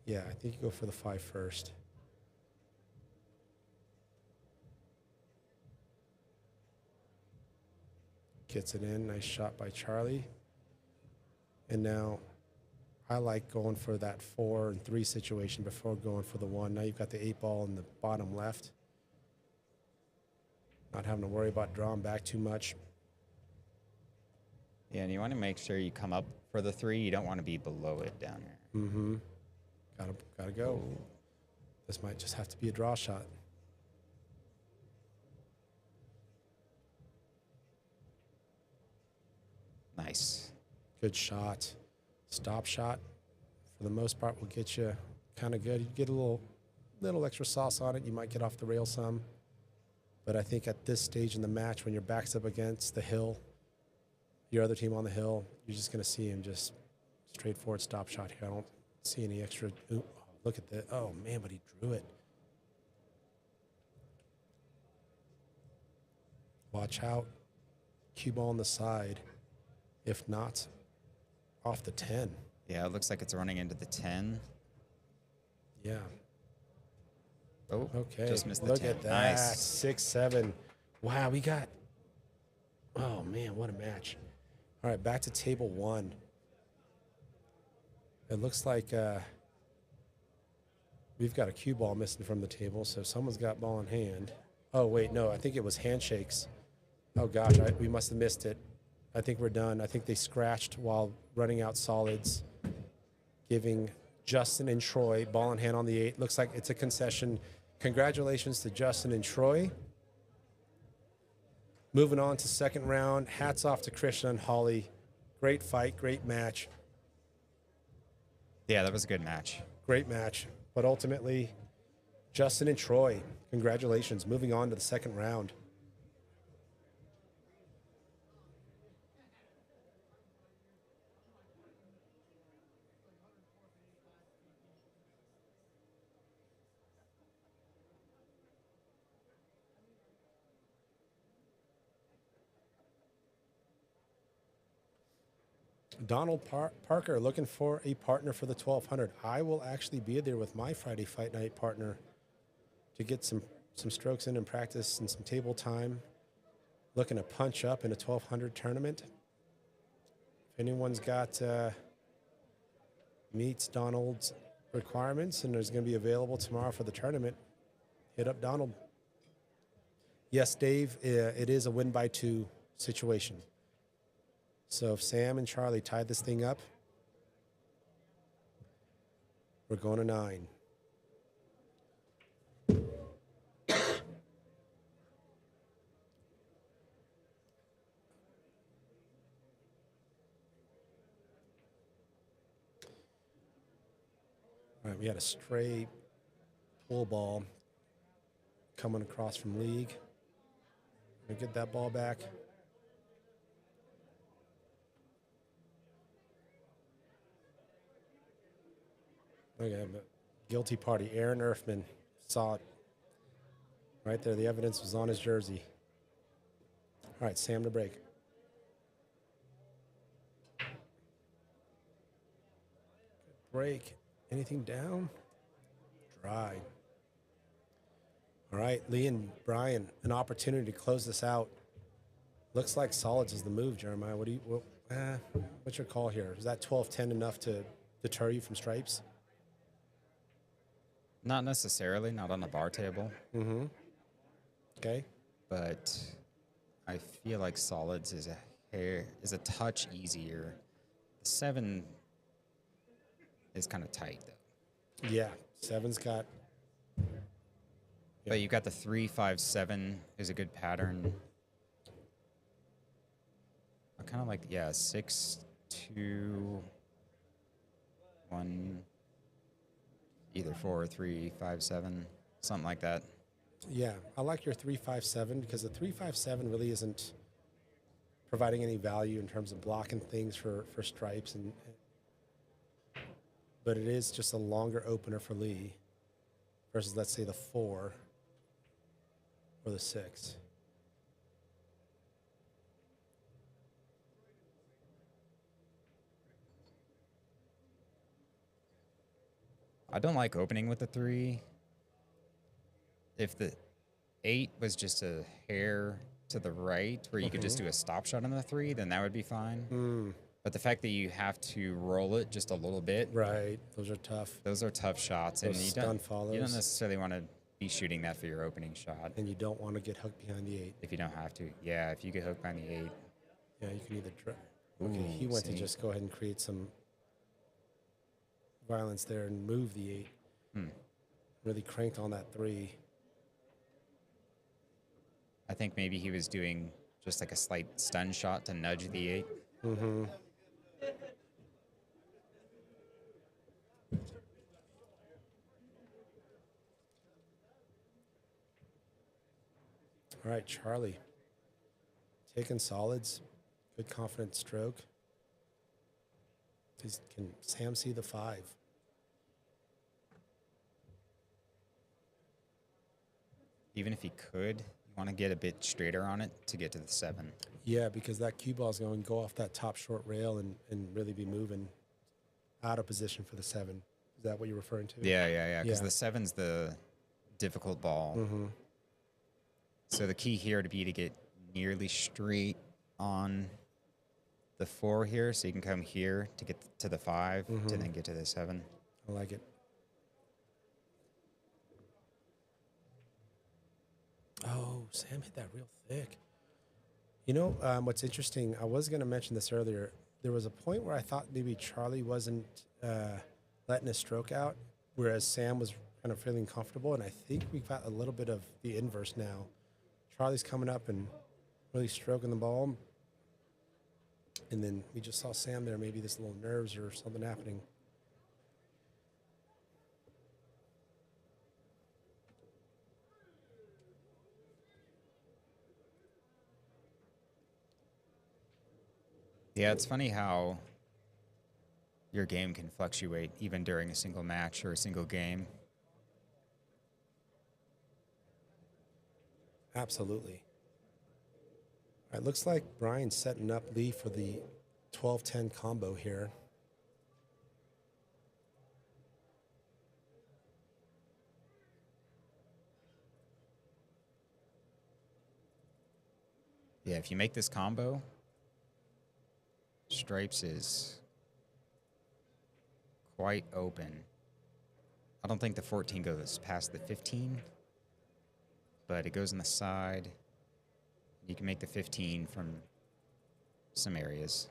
Yeah, I think you go for the 5 first. Gets it in. Nice shot by Charlie. And now I like going for that 4 and 3 situation before going for the 1. Now you've got the 8 ball in the bottom left. Not having to worry about drawing back too much. Yeah, and you want to make sure you come up for the 3. You don't want to be below it down there. Mm-hmm. Gotta go. This might just have to be a draw shot. Nice. Good shot. Stop shot, for the most part, will get you kind of good. You get a little extra sauce on it. You might get off the rail some. But I think at this stage in the match, when your back's up against the hill, your other team on the hill, you're just going to see him just straightforward stop shot here. I don't see any extra. Ooh, look at that. Oh, man, but he drew it. Watch out. Cue ball on the side. If not, off the 10. Yeah, it looks like it's running into the 10. Yeah. Oh, Okay. just missed the Look 10. at that. Nice. 6-7. Wow, we got. Oh, man, what a match. All right, back to table 1. It looks like we've got a cue ball missing from the table, so someone's got ball in hand. Oh, wait, no, I think it was handshakes. Oh, gosh, we must have missed it. I think we're done. I think they scratched while running out solids, giving Justin and Troy ball in hand on the 8. Looks like it's a concession. Congratulations to Justin and Troy. Moving on to second round. Hats off to Krishna and Holly. Great fight, great match. Yeah, that was a good match. Great match. But ultimately, Justin and Troy, congratulations. Moving on to the second round. Donald Parker looking for a partner for the 1200. I will actually be there with my Friday fight night partner to get some strokes in and practice and some table time. Looking to punch up in a 1200 tournament. If anyone's got meets Donald's requirements and is going to be available tomorrow for the tournament, hit up Donald. Yes, Dave, it is a win by 2 situation. So if Sam and Charlie tied this thing up, we're going to 9. All right, we had a stray pull ball coming across from league. We get that ball back. Okay, but guilty party. Aaron Erfman saw it right there. The evidence was on his jersey. All right, Sam to break. Good break. Anything down? Dry. All right, Lee and Brian, an opportunity to close this out. Looks like solids is the move, Jeremiah. What's your call here? Is that 12-10 enough to deter you from stripes? Not necessarily, not on the bar table. Mm-hmm. Okay. But I feel like solids is a touch easier. The 7 is kind of tight though. Yeah, 7's got. But you got the 3, 5, 7 is a good pattern. kind of like, yeah, 6-2, 1, either 4, 3, 5, 7, something like that. Yeah, I like your 3-5-7 because the 3-5-7 really isn't providing any value in terms of blocking things for stripes, but it is just a longer opener for Lee versus, let's say, the 4 or the 6. I don't like opening with the 3. If the 8 was just a hair to the right where you could just do a stop shot on the 3, then that would be fine. But the fact that you have to roll it just a little bit. Right. Those are tough. Those are tough shots. Those And stun follows. you don't necessarily want to be shooting that for your opening shot. And you don't want to get hooked behind the 8. If you don't have to. Yeah, if you get hooked behind the 8. Yeah, you can either... Okay, he went to just go ahead and create some violence there and move the 8. Really cranked on that 3. I think maybe he was doing just like a slight stun shot to nudge the 8. All right, Charlie. Taking solids. Good confident stroke. Can Sam see the 5? Even if he could, you want to get a bit straighter on it to get to the 7. Yeah, because that cue ball is going to go off that top short rail and really be moving out of position for the 7. Is that what you're referring to? Yeah. Because the 7's the difficult ball. So the key here to be to get nearly straight on the 4 here, so you can come here to get to the 5 to then get to the 7. I like it. Oh, Sam hit that real thick. You know, what's interesting, I was going to mention this earlier. There was a point where I thought maybe Charlie wasn't letting his stroke out, whereas Sam was kind of feeling comfortable, and I think we've got a little bit of the inverse now. Charlie's coming up and really stroking the ball, and then we just saw Sam there, maybe this little nerves or something happening. Yeah, it's funny how your game can fluctuate even during a single match or a single game. Absolutely. All right, looks like Brian's setting up Lee for the 12-10 combo here. Yeah, if you make this combo, stripes is quite open. I don't think the 14 goes past the 15, but it goes on the side. You can make the 15 from some areas.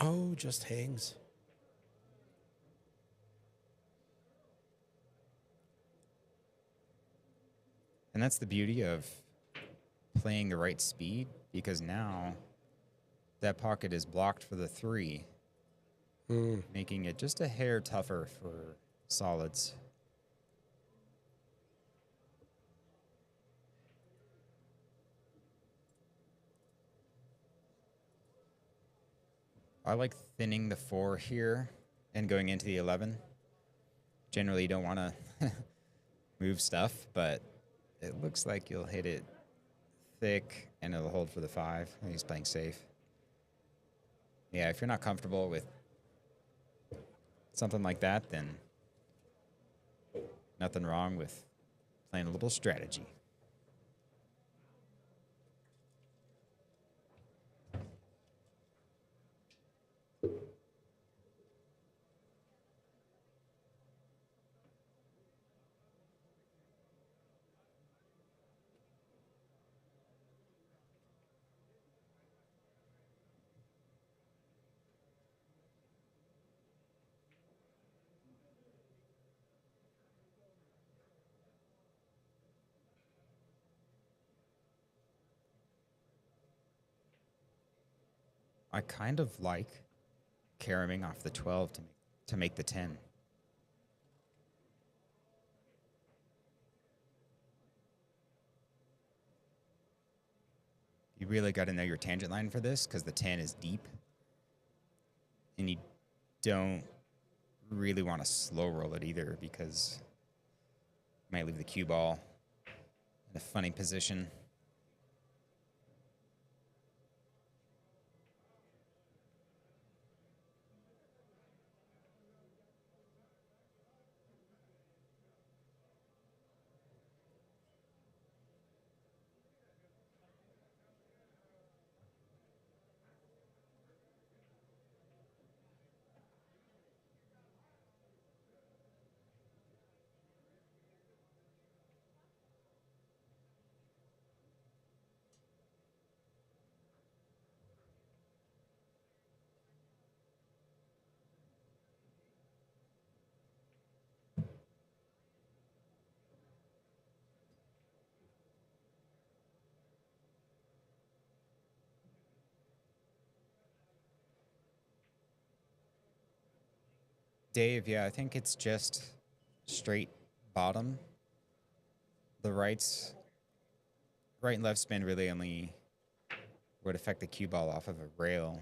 Oh, just hangs. And that's the beauty of playing the right speed, because now that pocket is blocked for the 3, making it just a hair tougher for solids. I like thinning the 4 here and going into the 11. Generally, you don't want to move stuff, but it looks like you'll hit it thick and it'll hold for the 5. He's playing safe. Yeah, if you're not comfortable with something like that, then nothing wrong with playing a little strategy. I kind of like caroming off the 12 to make the 10. You really got to know your tangent line for this because the 10 is deep. And you don't really want to slow roll it either because you might leave the cue ball in a funny position. Dave, yeah, I think it's just straight bottom. The right and left spin really only would affect the cue ball off of a rail.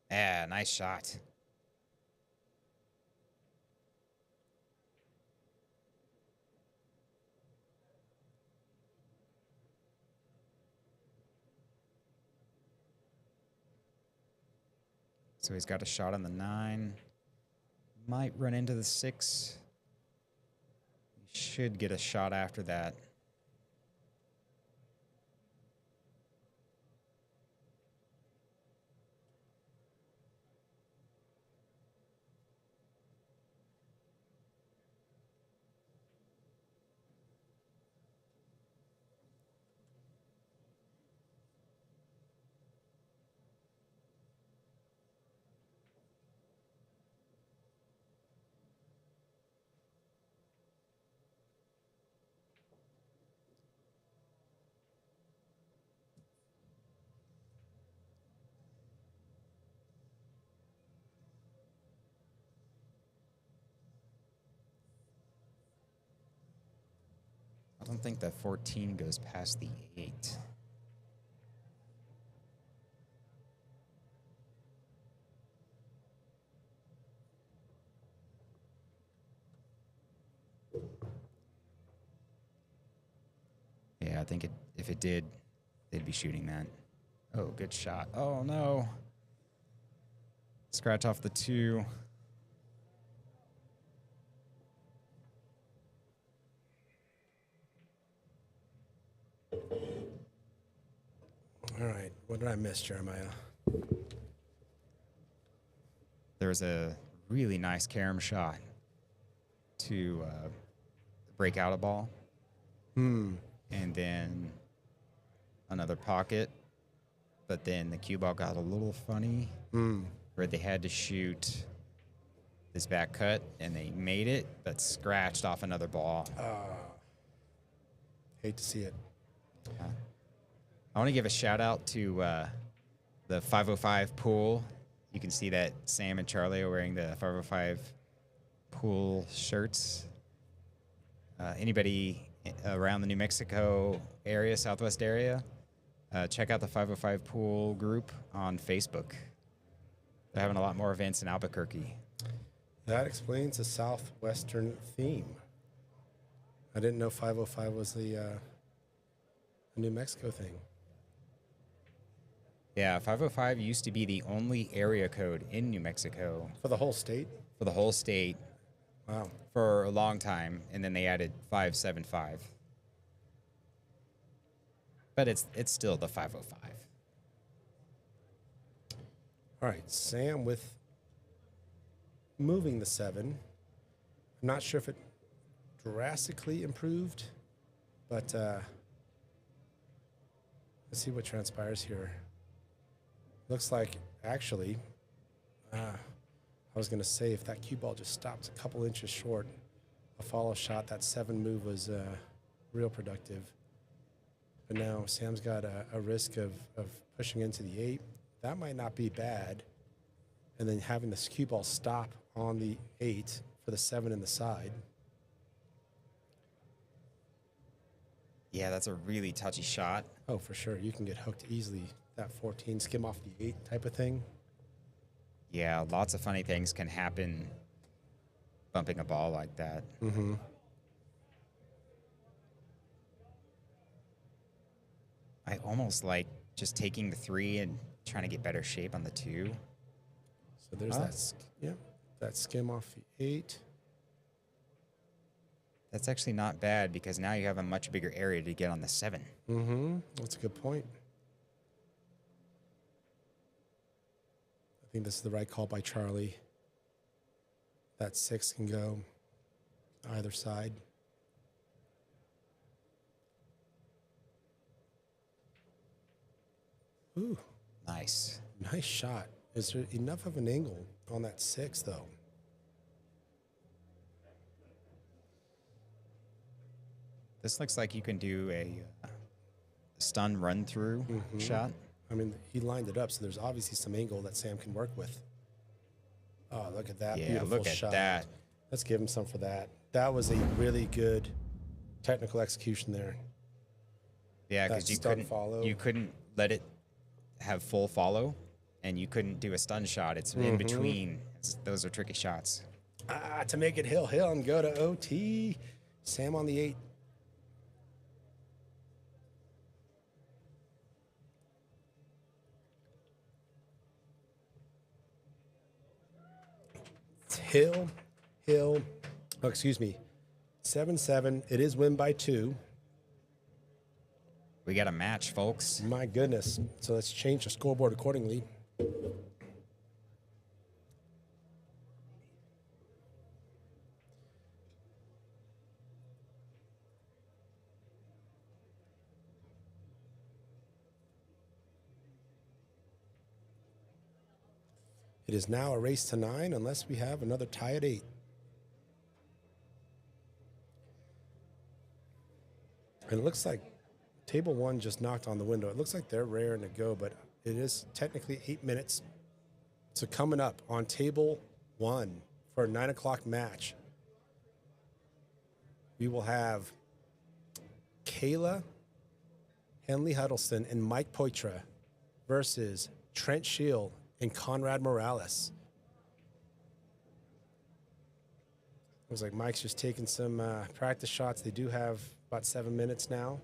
Yeah, nice shot. So he's got a shot on the 9. Might run into the 6. He should get a shot after that. I don't think that 14 goes past the 8. Yeah, I think if it did, they'd be shooting that. Oh, good shot. Oh, no. Scratch off the 2. All right. What did I miss, Jeremiah? There was a really nice carom shot to break out a ball. And then another pocket. But then the cue ball got a little funny where they had to shoot this back cut, and they made it, but scratched off another ball. Hate to see it. I want to give a shout out to the 505 pool. You can see that Sam and Charlie are wearing the 505 pool shirts. Anybody around the New Mexico area, Southwest area, check out the 505 pool group on Facebook. They're having a lot more events in Albuquerque. That explains the Southwestern theme. I didn't know 505 was the New Mexico thing. Yeah, 505 used to be the only area code in New Mexico. For the whole state? For the whole state. Wow. For a long time, and then they added 575. But it's still the 505. All right, Sam with moving the 7. I'm not sure if it drastically improved, but let's see what transpires here. Looks like, actually, I was going to say if that cue ball just stopped a couple inches short, a follow shot, that 7 move was real productive. But now Sam's got a risk of pushing into the 8. That might not be bad. And then having the cue ball stop on the 8 for the 7 in the side. Yeah, that's a really touchy shot. Oh, for sure. You can get hooked easily. That 14, skim off the 8 type of thing. Yeah, lots of funny things can happen bumping a ball like that. Mm-hmm. I almost like just taking the 3 and trying to get better shape on the 2. So there's that skim off the 8. That's actually not bad because now you have a much bigger area to get on the 7. Mm-hmm. That's a good point. I think this is the right call by Charlie. That 6 can go either side. Ooh, Nice. nice shot. Is there enough of an angle on that 6, though? This looks like you can do a stun run through shot. I mean, he lined it up, so there's obviously some angle that Sam can work with. Oh, look at that Yeah, beautiful look at shot. that. Let's give him some for that. That was a really good technical execution there. Yeah, That because stun follow. you couldn't let it have full follow, and you couldn't do a stun shot. It's in between. Those are tricky shots. To make it hill and go to OT. Sam on the 8. It's hill. Oh, excuse me. 7-7. It is win by 2. We got a match, folks. My goodness. So let's change the scoreboard accordingly. It is now a race to 9 unless we have another tie at 8. And it looks like table 1 just knocked on the window. It looks like they're raring to go, but it is technically 8 minutes. So coming up on table 1 for a 9 o'clock match, we will have Caela, Henley-Huddleston, and Mike Poitra versus Trent Scheele and Conrad Morales. Looks like Mike's just taking some practice shots. They do have about 7 minutes now.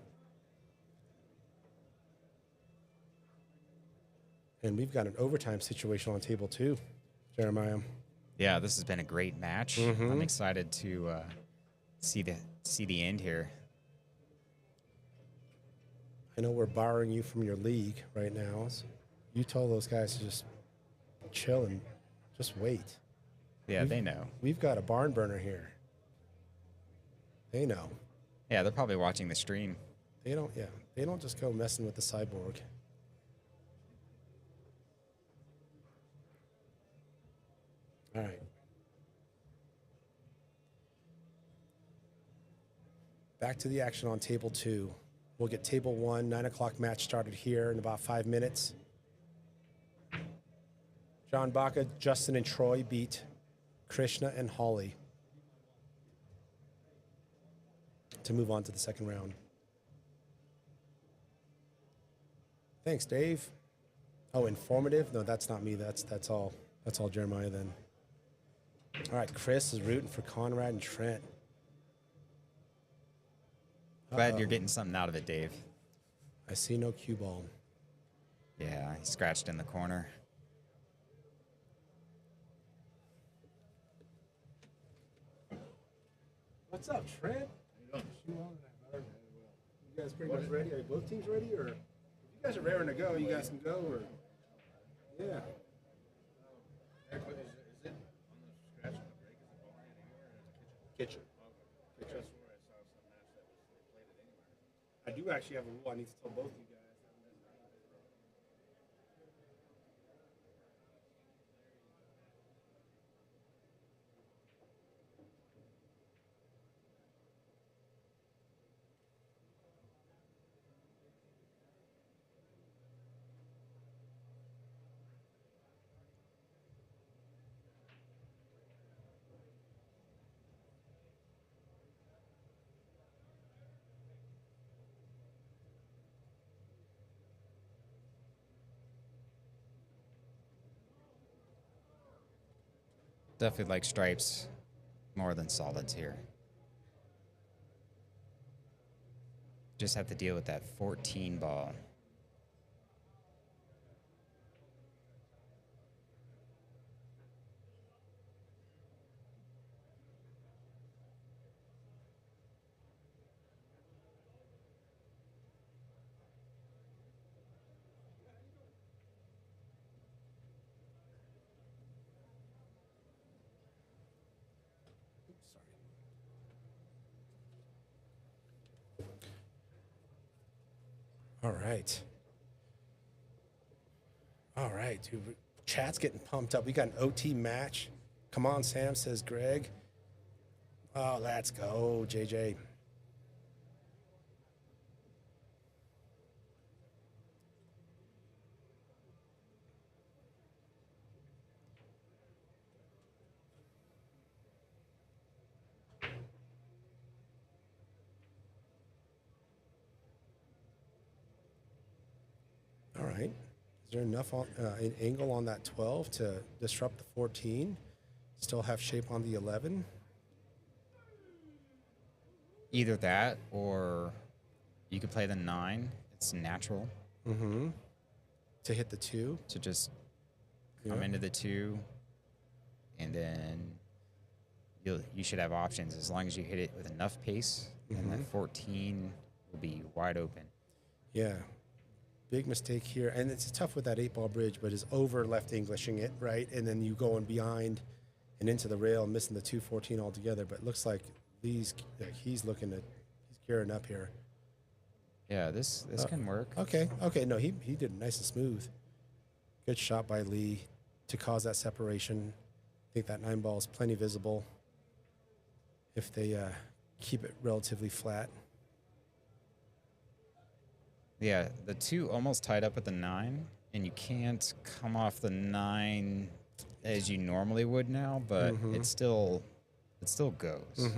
And we've got an overtime situation on table 2, Jeremiah. Yeah, this has been a great match. I'm excited to see the end here. I know we're borrowing you from your league right now. So you told those guys to just chill and just wait. Yeah, they know. We've got a barn burner here. They know. Yeah, they're probably watching the stream. They don't just go messing with the cyborg. All right. Back to the action on table 2. We'll get table 1, 9 o'clock match started here in about 5 minutes. John Baca, Justin, and Troy beat Krishna and Holly to move on to the second round. Thanks, Dave. Oh, informative? No, that's not me. That's all Jeremiah then. All right, Chris is rooting for Conrad and Trent. Glad you're getting something out of it, Dave. I see no cue ball. Yeah, he scratched in the corner. What's up, Trent? You guys pretty much ready? Are both teams ready? Or if you guys are raring to go, you guys can go, or yeah. Kitchen. I do actually have a rule I need to tell both of you guys. Definitely like stripes more than solids here. Just have to deal with that 14 ball. All right. All right, dude. Chat's getting pumped up. We got an OT match. Come on, Sam, says Greg. Oh, let's go, JJ. All right. Is there enough an angle on that 12 to disrupt the 14? Still have shape on the 11? Either that or you could play the 9. It's natural. Mm-hmm. To hit the 2? To just come into the 2, and then you should have options as long as you hit it with enough pace, and that 14 will be wide open. Yeah. Big mistake here. And it's tough with that 8-ball bridge, but is over left Englishing it, right? And then you going behind and into the rail, missing the 214 altogether. But it looks like he's gearing up here. Yeah, this can work. Okay. No, he did it nice and smooth. Good shot by Lee to cause that separation. I think that 9 ball is plenty visible if they keep it relatively flat. Yeah, the 2 almost tied up at the 9, and you can't come off the 9 as you normally would now, but it still goes.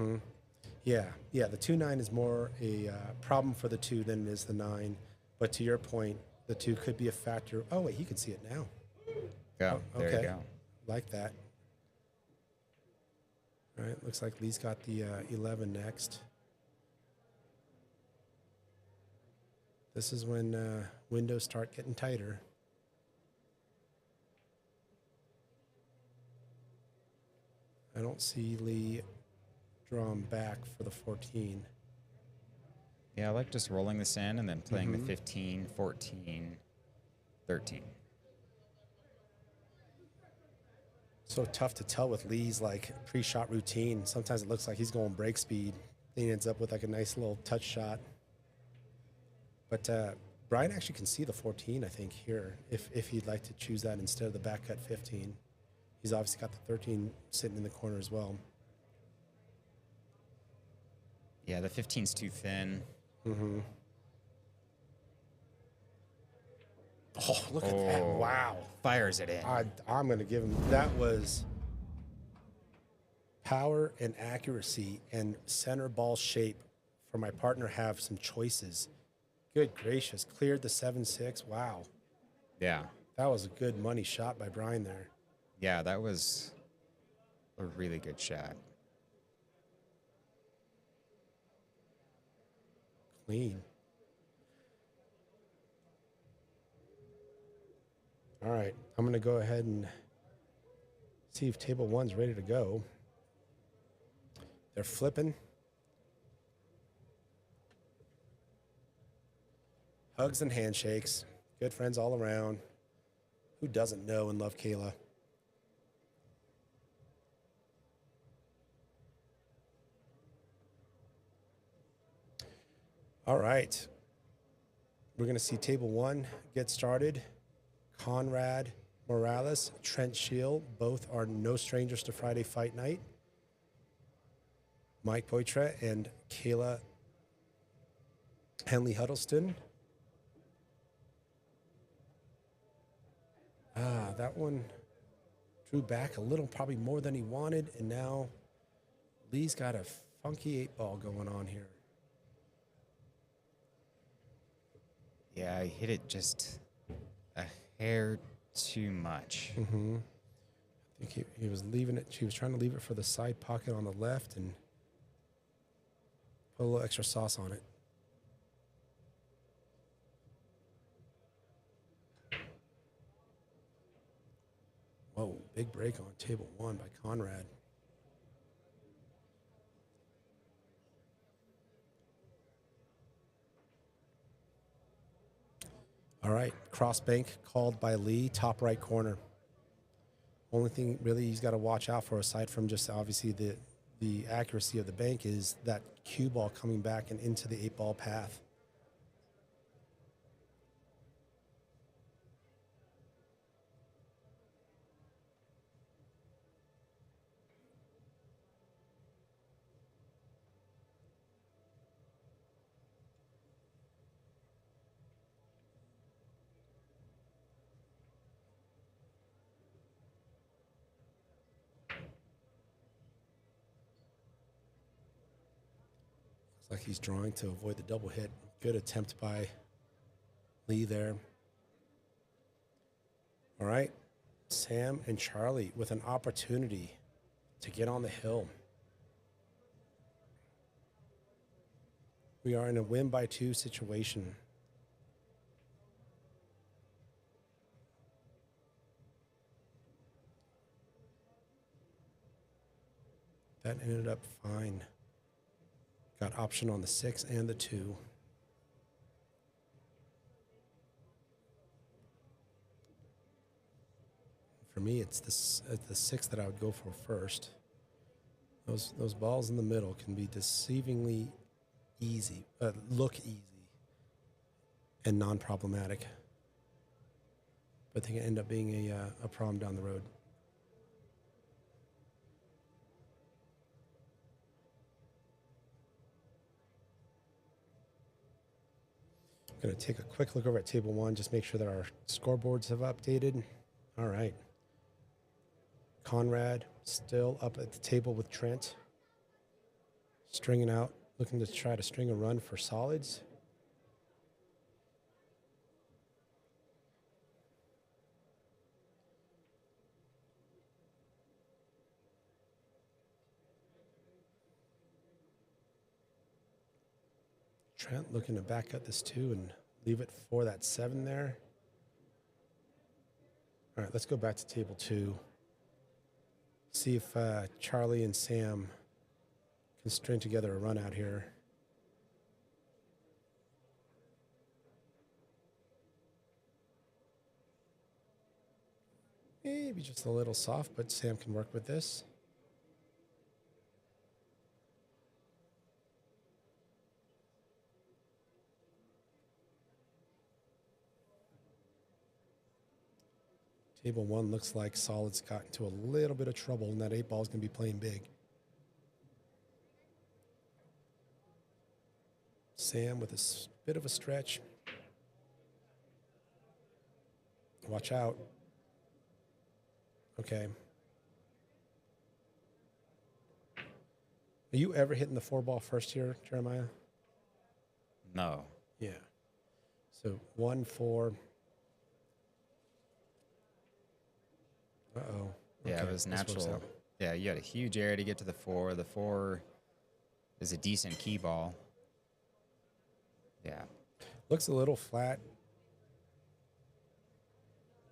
Yeah, the 2-9 is more a problem for the 2 than it is the 9. But to your point, the 2 could be a factor. Oh, wait, he can see it now. Go. There you go. Like that. All right, looks like Lee's got the 11 next. This is when windows start getting tighter. I don't see Lee drawn back for the 14. Yeah, I like just rolling this in and then playing the 15, 14, 13. So tough to tell with Lee's like pre-shot routine. Sometimes it looks like he's going break speed. Then he ends up with like a nice little touch shot. But Brian actually can see the 14, I think, here, if he'd like to choose that instead of the back cut 15. He's obviously got the 13 sitting in the corner as well. Yeah, the 15's too thin. Oh, look at that. Wow. Fires it in. I'm going to give him, that was power and accuracy and center ball shape for my partner have some choices. Good gracious. Cleared the 7-6. Wow. Yeah. That was a good money shot by Brian there. Yeah, that was a really good shot. Clean. All right. I'm going to go ahead and see if table 1's ready to go. They're flipping. Hugs and handshakes. Good friends all around. Who doesn't know and love Caela? All right. We're going to see table 1 get started. Conrad Morales, Trent Scheele, both are no strangers to Friday Fight Night. Mike Poitra and Caela Henley-Huddleston. That one drew back a little, probably more than he wanted, and now Lee's got a funky 8-ball going on here. Yeah, I hit it just a hair too much. I I think he was leaving it. She was trying to leave it for the side pocket on the left and put a little extra sauce on it. Whoa, big break on table 1 by Conrad. All right, cross bank called by Lee, top right corner. Only thing really he's got to watch out for, aside from just obviously the accuracy of the bank, is that cue ball coming back and into the 8-ball path. Like he's drawing to avoid the double hit. Good attempt by Lee there. All right, Sam and Charlie with an opportunity to get on the hill. We are in a win by 2 situation. That ended up fine. Got option on the 6 and the 2. For me, it's the 6 that I would go for first. Those balls in the middle can be deceivingly easy, look easy, and non-problematic, but they can end up being a problem down the road. Going to take a quick look over at table 1, just make sure that our scoreboards have updated. All right. Conrad still up at the table with Trent. Stringing out, looking to try to string a run for solids. Trent looking to back up this 2 and leave it for that 7 there. All right, let's go back to table 2. See if Charlie and Sam can string together a run out here. Maybe just a little soft, but Sam can work with this. Table 1 looks like Solid's got into a little bit of trouble, and that 8 ball is going to be playing big. Sam with a bit of a stretch. Watch out. Okay. Are you ever hitting the 4 ball first here, Jeremiah? No. Yeah. So 1, 4. Uh-oh. Yeah, Okay, it was this works natural. out. Yeah, you had a huge area to get to the 4. The 4 is a decent key ball. Yeah. Looks a little flat.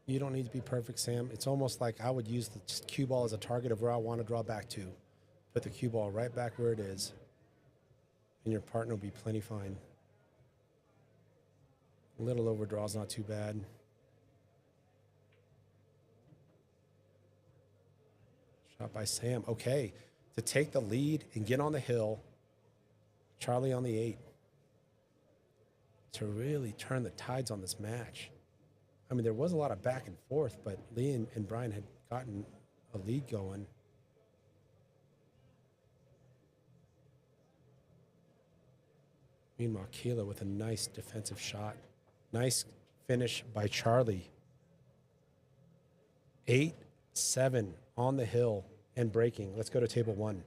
You don't need to be perfect, Sam. It's almost like I would use the cue ball as a target of where I want to draw back to. Put the cue ball right back where it is, and your partner will be plenty fine. A little overdraw is not too bad. Shot by Sam. Okay, to take the lead and get on the hill, Charlie on the 8. To really turn the tides on this match. I mean, there was a lot of back and forth, but Lee and Brian had gotten a lead going. Meanwhile, Caela with a nice defensive shot. Nice finish by Charlie. 8-7 on the hill and breaking. Let's go to table 1.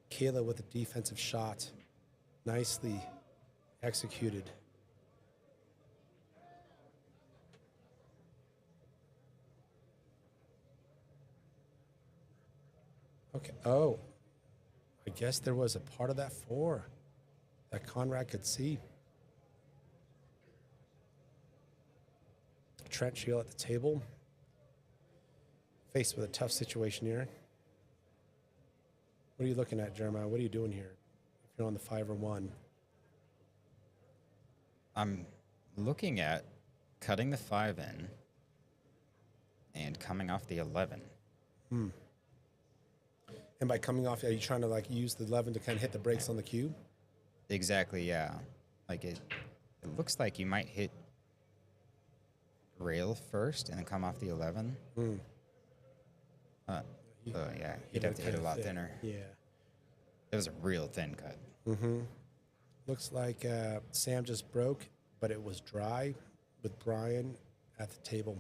Caela with a defensive shot. Nicely executed. Okay. Oh, I guess there was a part of that 4 that Conrad could see. Trent, Scheele at the table. Faced with a tough situation here. What are you looking at, Jeremiah? What are you doing here? If you're on the 5 or 1. I'm looking at cutting the 5 in and coming off the 11. And by coming off, are you trying to like use the 11 to kind of hit the brakes on the cue? Exactly, yeah. Like it looks like you might hit rail first and then come off the 11. So yeah, you'd have to hit a lot thinner. Yeah. It was a real thin cut. Looks like Sam just broke, but it was dry with Brian at the table.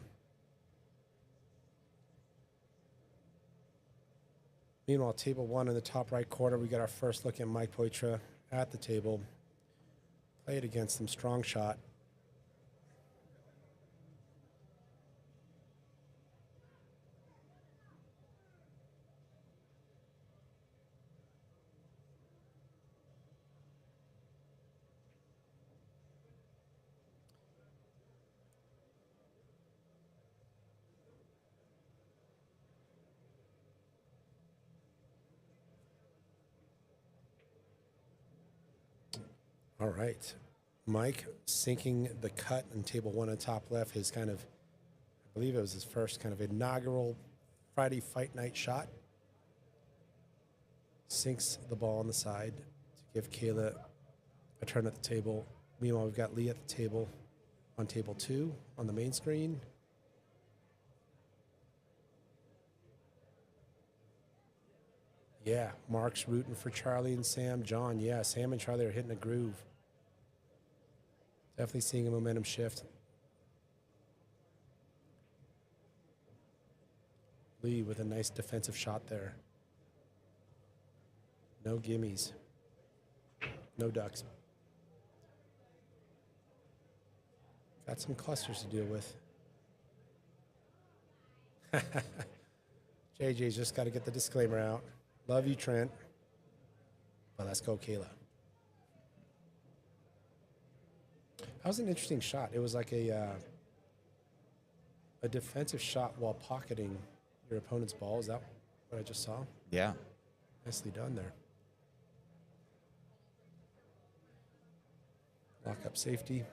Meanwhile, table 1 in the top right corner, we got our first look at Mike Poitra at the table. Played against him, strong shot. All right. Mike sinking the cut on table 1 on top left. His kind of, I believe it was his first kind of inaugural Friday fight night shot. Sinks the ball on the side to give Caela a turn at the table. Meanwhile, we've got Lee at the table on table 2 on the main screen. Yeah, Mark's rooting for Charlie and Sam. John, yeah, Sam and Charlie are hitting a groove. Definitely seeing a momentum shift. Lee with a nice defensive shot there. No gimmies. No ducks. Got some clusters to deal with. JJ's just got to get the disclaimer out. Love you, Trent. Well, let's go, Caela. That was an interesting shot. It was like a defensive shot while pocketing your opponent's ball. Is that what I just saw? Yeah. Nicely done there. Lock up safety.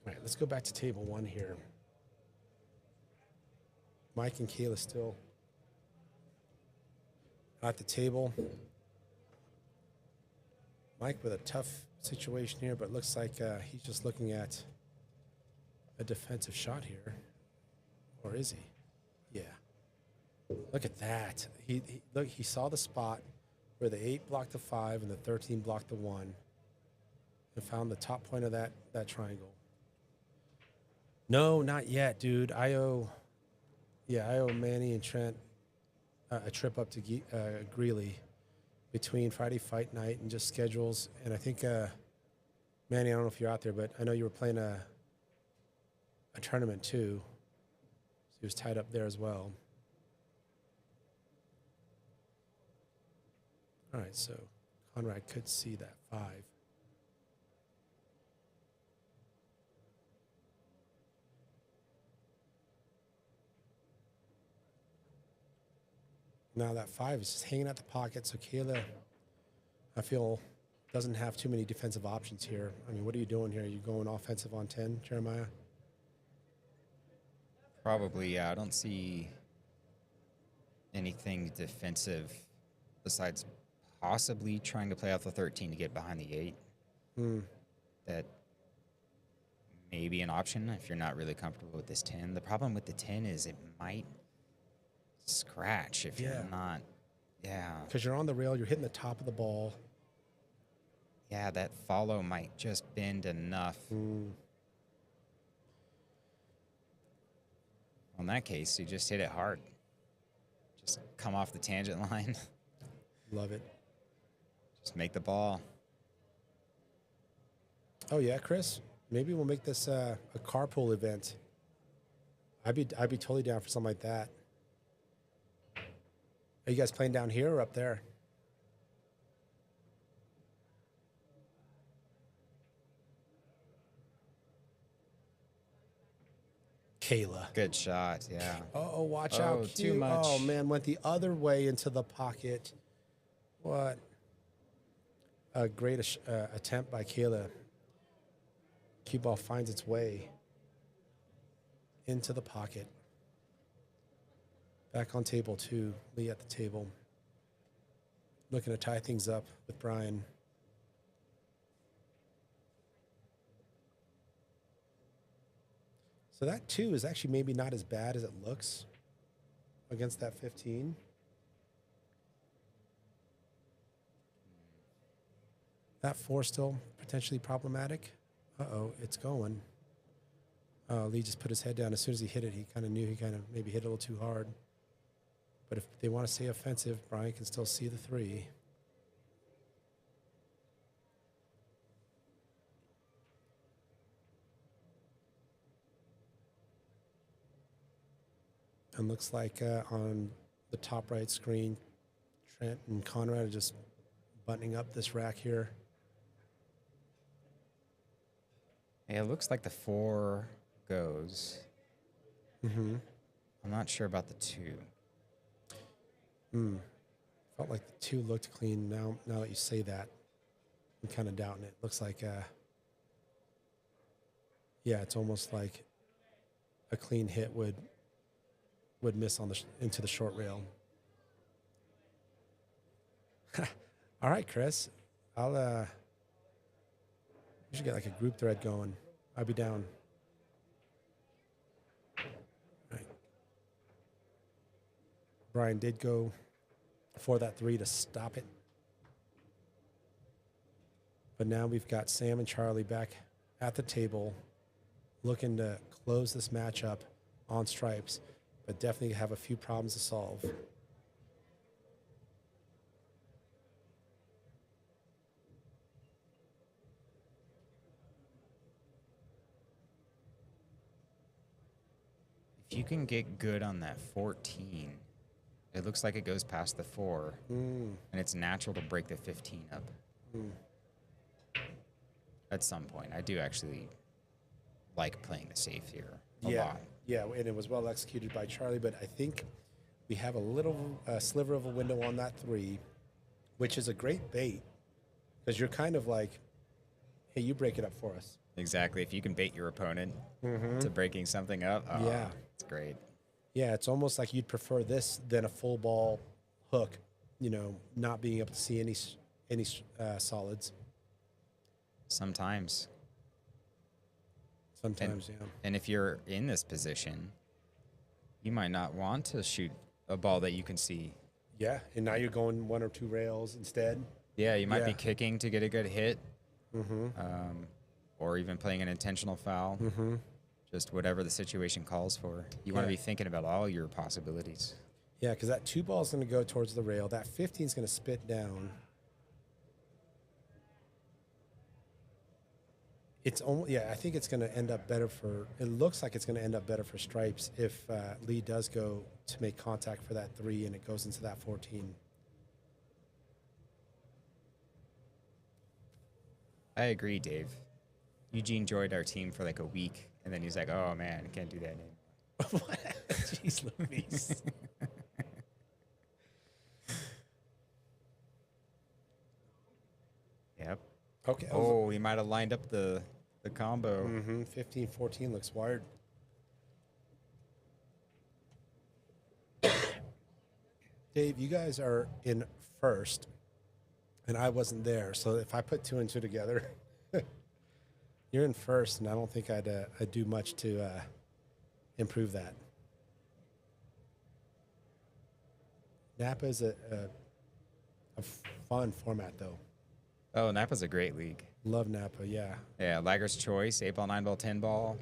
All right, let's go back to table 1 here. Mike and Caela still at the table. Mike with a tough situation here, but looks like he's just looking at a defensive shot here. Or is he? Yeah. Look at that. Look, he saw the spot where the 8 blocked the 5 and the 13 blocked the 1 and found the top point of that triangle. No, not yet, dude. I owe Manny and Trent a trip up to Greeley between Friday fight night and just schedules. And I think, Manny, I don't know if you're out there, but I know you were playing a tournament too. So he was tied up there as well. All right, so Conrad could see that 5. Now that 5 is just hanging out the pocket, so Caela, I feel, doesn't have too many defensive options here. I mean, what are you doing here? Are you going offensive on 10, Jeremiah? Probably, yeah. I don't see anything defensive besides possibly trying to play off the 13 to get behind the 8. That may be an option if you're not really comfortable with this 10. The problem with the 10 is it might scratch if you're not. Yeah. Because you're on the rail, you're hitting the top of the ball. Yeah, that follow might just bend enough. In that case, you just hit it hard. Just come off the tangent line. Love it. Just make the ball. Oh yeah, Chris. Maybe we'll make this a carpool event. I'd be totally down for something like that. Are you guys playing down here or up there? Caela. Good shot. Yeah. Oh, watch Oh, out. too much. Oh, man, went the other way into the pocket. What? A great attempt by Caela. Cue ball finds its way into the pocket. Back on table 2. Lee at the table. Looking to tie things up with Brian. So that 2 is actually maybe not as bad as it looks against that 15. That 4 still potentially problematic. Uh-oh, it's going. Lee just put his head down. As soon as he hit it, he kind of knew he kind of maybe hit it a little too hard. But if they want to stay offensive, Brian can still see the 3. And looks like on the top right screen, Trent and Conrad are just buttoning up this rack here. Yeah, it looks like the 4 goes. Mm-hmm. I'm not sure about the 2. Felt like the 2 looked clean. Now that you say that, I'm kind of doubting it. Looks like, yeah, it's almost like a clean hit would miss on into the short rail. All right, Chris. We should get like a group thread going. I'll be down. All right. Brian did go for that 3 to stop it. But now we've got Sam and Charlie back at the table looking to close this matchup on stripes, but definitely have a few problems to solve. If you can get good on that 14, it looks like it goes past the 4, and it's natural to break the 15 up. At some point. I do actually like playing the safe here a lot. Yeah, and it was well executed by Charlie, but I think we have a little sliver of a window on that 3, which is a great bait because you're kind of like, hey, you break it up for us. Exactly. If you can bait your opponent to breaking something up, Yeah. It's great. Yeah, it's almost like you'd prefer this than a full ball hook, not being able to see any solids. Sometimes. Sometimes, yeah. And if you're in this position, you might not want to shoot a ball that you can see. Yeah, and now you're going 1 or 2 rails instead. Yeah, you might be Yeah. kicking to get a good hit, or even playing an intentional foul. Just whatever the situation calls for. You want to be thinking about all your possibilities. Yeah, because that 2 ball is going to go towards the rail. That 15 is going to spit down. I think it's going to end up better it looks like it's going to end up better for stripes if Lee does go to make contact for that 3 and it goes into that 14. I agree, Dave. Eugene joined our team for like a week, and then he's like, oh, man, I can't do that anymore. What? Jeez Louise. Yep. Okay. Oh, he might have lined up the combo. 15-14 looks wired. Dave, you guys are in first, and I wasn't there. So if I put 2 and 2 together, you're in first, and I don't think I'd do much to improve that. Napa is a fun format, though. Oh, Napa's a great league. Love Napa, yeah. Yeah, Lager's Choice, 8 ball, 9 ball, 10 ball.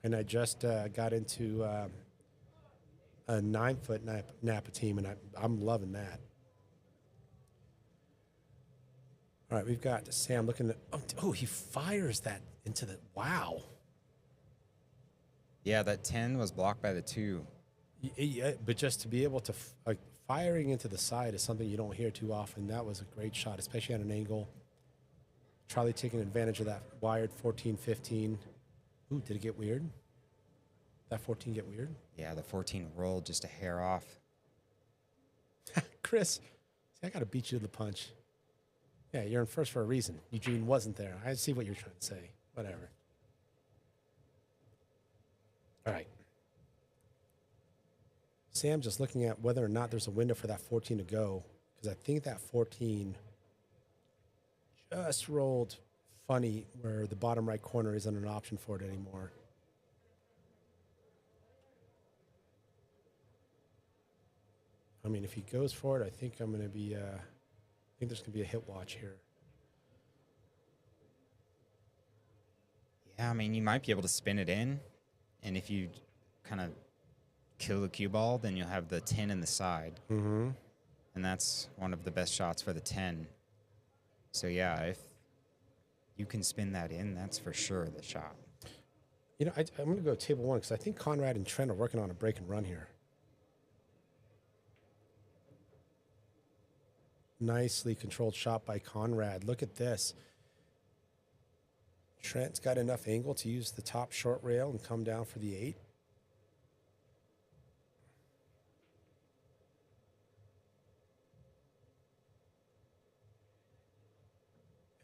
And I just got into a 9-foot Napa team, and I'm loving that. All right, we've got Sam looking at. Oh, he fires that into the. Wow. Yeah, that 10 was blocked by the 2. Yeah, but just to be able to firing into the side is something you don't hear too often. That was a great shot, especially at an angle. Charlie taking advantage of that wired 14-15. Ooh, did it get weird? That 14 get weird? Yeah, the 14 rolled just a hair off. Chris, see, I got to beat you to the punch. Yeah, you're in first for a reason. Eugene wasn't there. I see what you're trying to say. Whatever. All right. Sam just looking at whether or not there's a window for that 14 to go, because I think that 14 just rolled funny where the bottom right corner isn't an option for it anymore. I mean, if he goes for it, I think I'm going to be, I think there's going to be a hit watch here. Yeah, I mean, you might be able to spin it in, and if you kind of kill the cue ball, then you'll have the 10 in the side. Mm-hmm. And that's one of the best shots for the 10. So, yeah, if you can spin that in, that's for sure the shot. You know, I'm going to go table one because I think Conrad and Trent are working on a break and run here. Nicely controlled shot by Conrad. Look at this. Trent's got enough angle to use the top short rail and come down for the 8.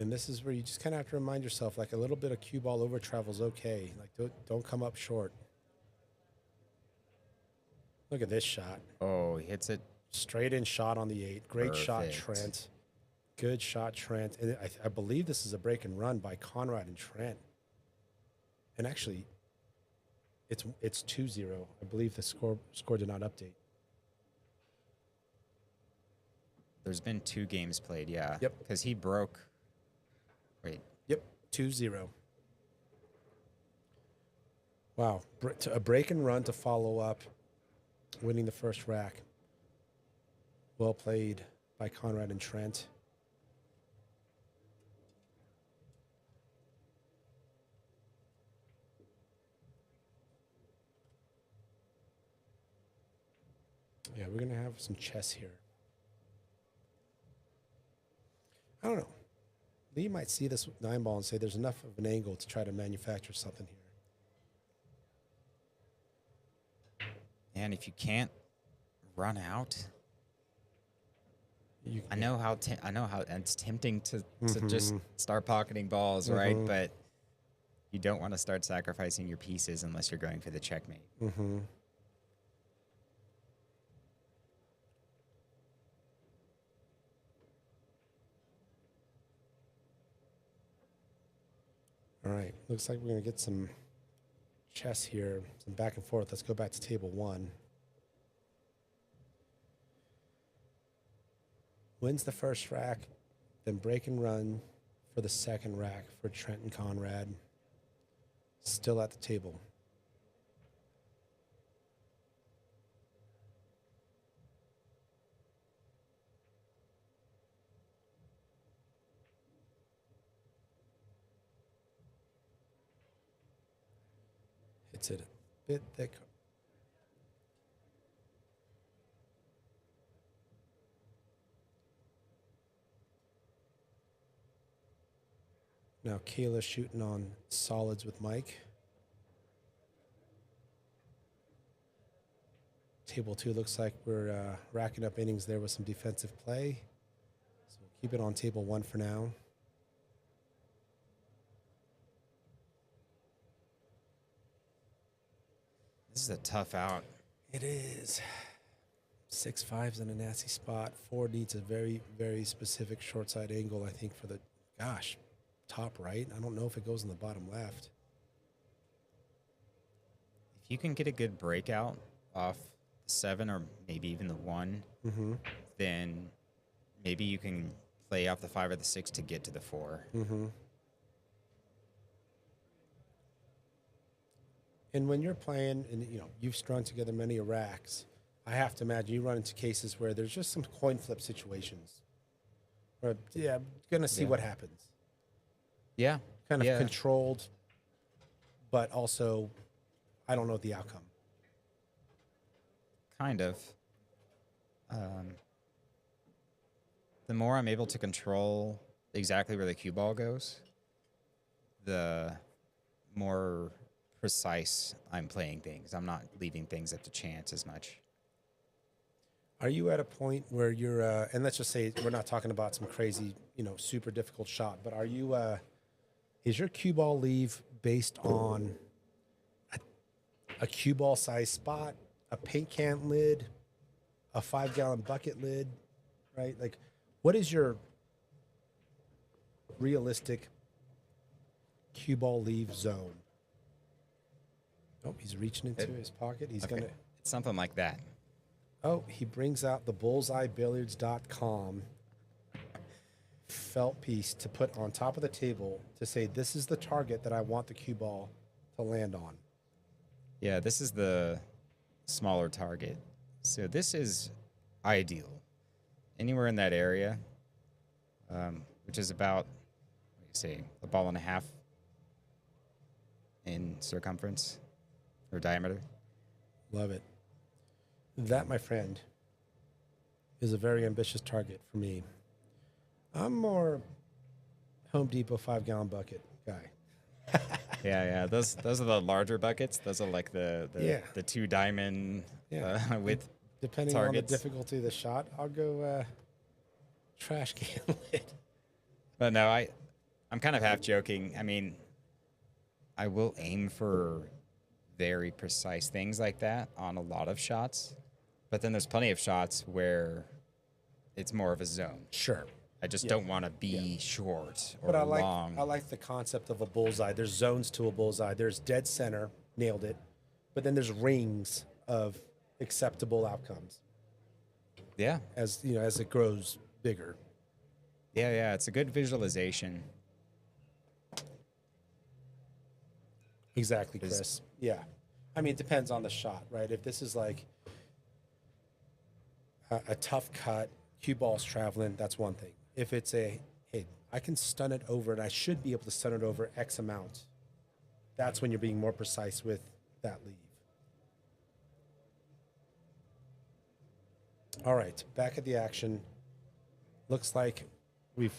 And this is where you just kind of have to remind yourself, like a little bit of cue ball over travel is okay. Like don't come up short. Look at this shot. Oh, he hits it. Straight in shot on the 8. Great shot, Perfect. Trent. Good shot, Trent. And I believe this is a break and run by Conrad and Trent. And actually, it's 2-0. I believe the score did not update. There's been 2 games played, yeah. Yep. Because he broke. Wait. Yep, 2-0. Wow, a break and run to follow up, winning the first rack. Well played by Conrad and Trent. Yeah, we're going to have some chess here. I don't know. Lee might see this 9 ball and say there's enough of an angle to try to manufacture something here. And if you can't run out, I know how it's tempting to just start pocketing balls, right? But you don't want to start sacrificing your pieces unless you're going for the checkmate. Mm-hmm. All right, looks like we're going to get some chess here, some back and forth. Let's go back to table 1. Wins the first rack, then break and run for the second rack for Trent and Conrad. Still at the table. Hits it a bit thick. Now Caela shooting on solids with Mike. Table 2 looks like we're racking up innings there with some defensive play. So we'll keep it on table 1 for now. This is a tough out. It is. 6-5's in a nasty spot. 4 needs a very, very specific short side angle, I think, for the, top right. I don't know if it goes in the bottom left. If you can get a good breakout off the 7 or maybe even the 1, then maybe you can play off the 5 or the 6 to get to the 4. And when you're playing, and you've strung together many racks, I have to imagine you run into cases where there's just some coin flip situations. Where, gonna see what happens. Yeah. Kind of controlled, but also, I don't know the outcome. Kind of. the more I'm able to control exactly where the cue ball goes, the more precise I'm playing things. I'm not leaving things up to chance as much. Are you at a point where you're, and let's just say we're not talking about some crazy, super difficult shot, but are you, is your cue ball leave based on a cue ball size spot, a paint can lid, a 5-gallon bucket lid, right? Like, what is your realistic cue ball leave zone? Oh, he's reaching into his pocket. He's Okay. going to. It's something like that. Oh, he brings out the bullseyebilliards.com felt piece to put on top of the table to say, this is the target that I want the cue ball to land on. Yeah, this is the smaller target. So this is ideal. Anywhere in that area, which is about, what do you say, a ball and a half in circumference or diameter. Love it. That, my friend, is a very ambitious target for me. I'm more Home Depot 5-gallon bucket guy. Yeah. Those are the larger buckets. Those are like the 2 diamond with Depending targets. on the difficulty of the shot, I'll go trash can lid. But no, I'm kind of half joking. I mean, I will aim for very precise things like that on a lot of shots. But then there's plenty of shots where it's more of a zone. Sure. I just don't want to be short or But I long. like the concept of a bullseye. There's zones to a bullseye. There's dead center, nailed it. But then there's rings of acceptable outcomes Yeah. as it grows bigger. Yeah. It's a good visualization. Exactly, Chris. Yeah. I mean, it depends on the shot, right? If this is like a tough cut, cue ball's traveling, that's one thing. If it's hey, I can stun it over, and I should be able to stun it over X amount, that's when you're being more precise with that leave. All right, back at the action. Looks like I'm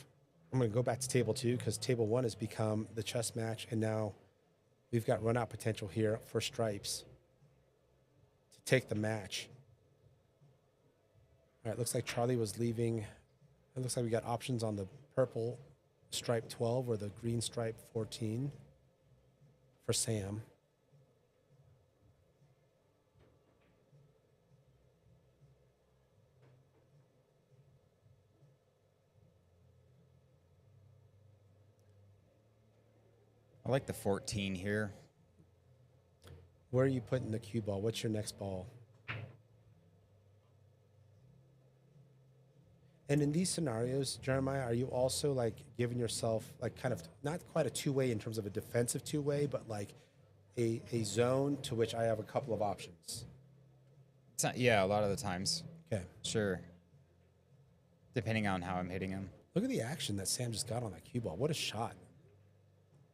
going to go back to table 2 because table 1 has become the chess match, and now we've got run-out potential here for stripes to take the match. All right, looks like Charlie was leaving. It looks like we got options on the purple stripe 12 or the green stripe 14 for Sam. I like the 14 here. Where are you putting the cue ball? What's your next ball? And in these scenarios, Jeremiah, are you also like giving yourself like kind of not quite a two-way in terms of a defensive two-way, but like a zone to which I have a couple of options? It's not, yeah, a lot of the times. Okay. Sure. Depending on how I'm hitting him. Look at the action that Sam just got on that cue ball. What a shot.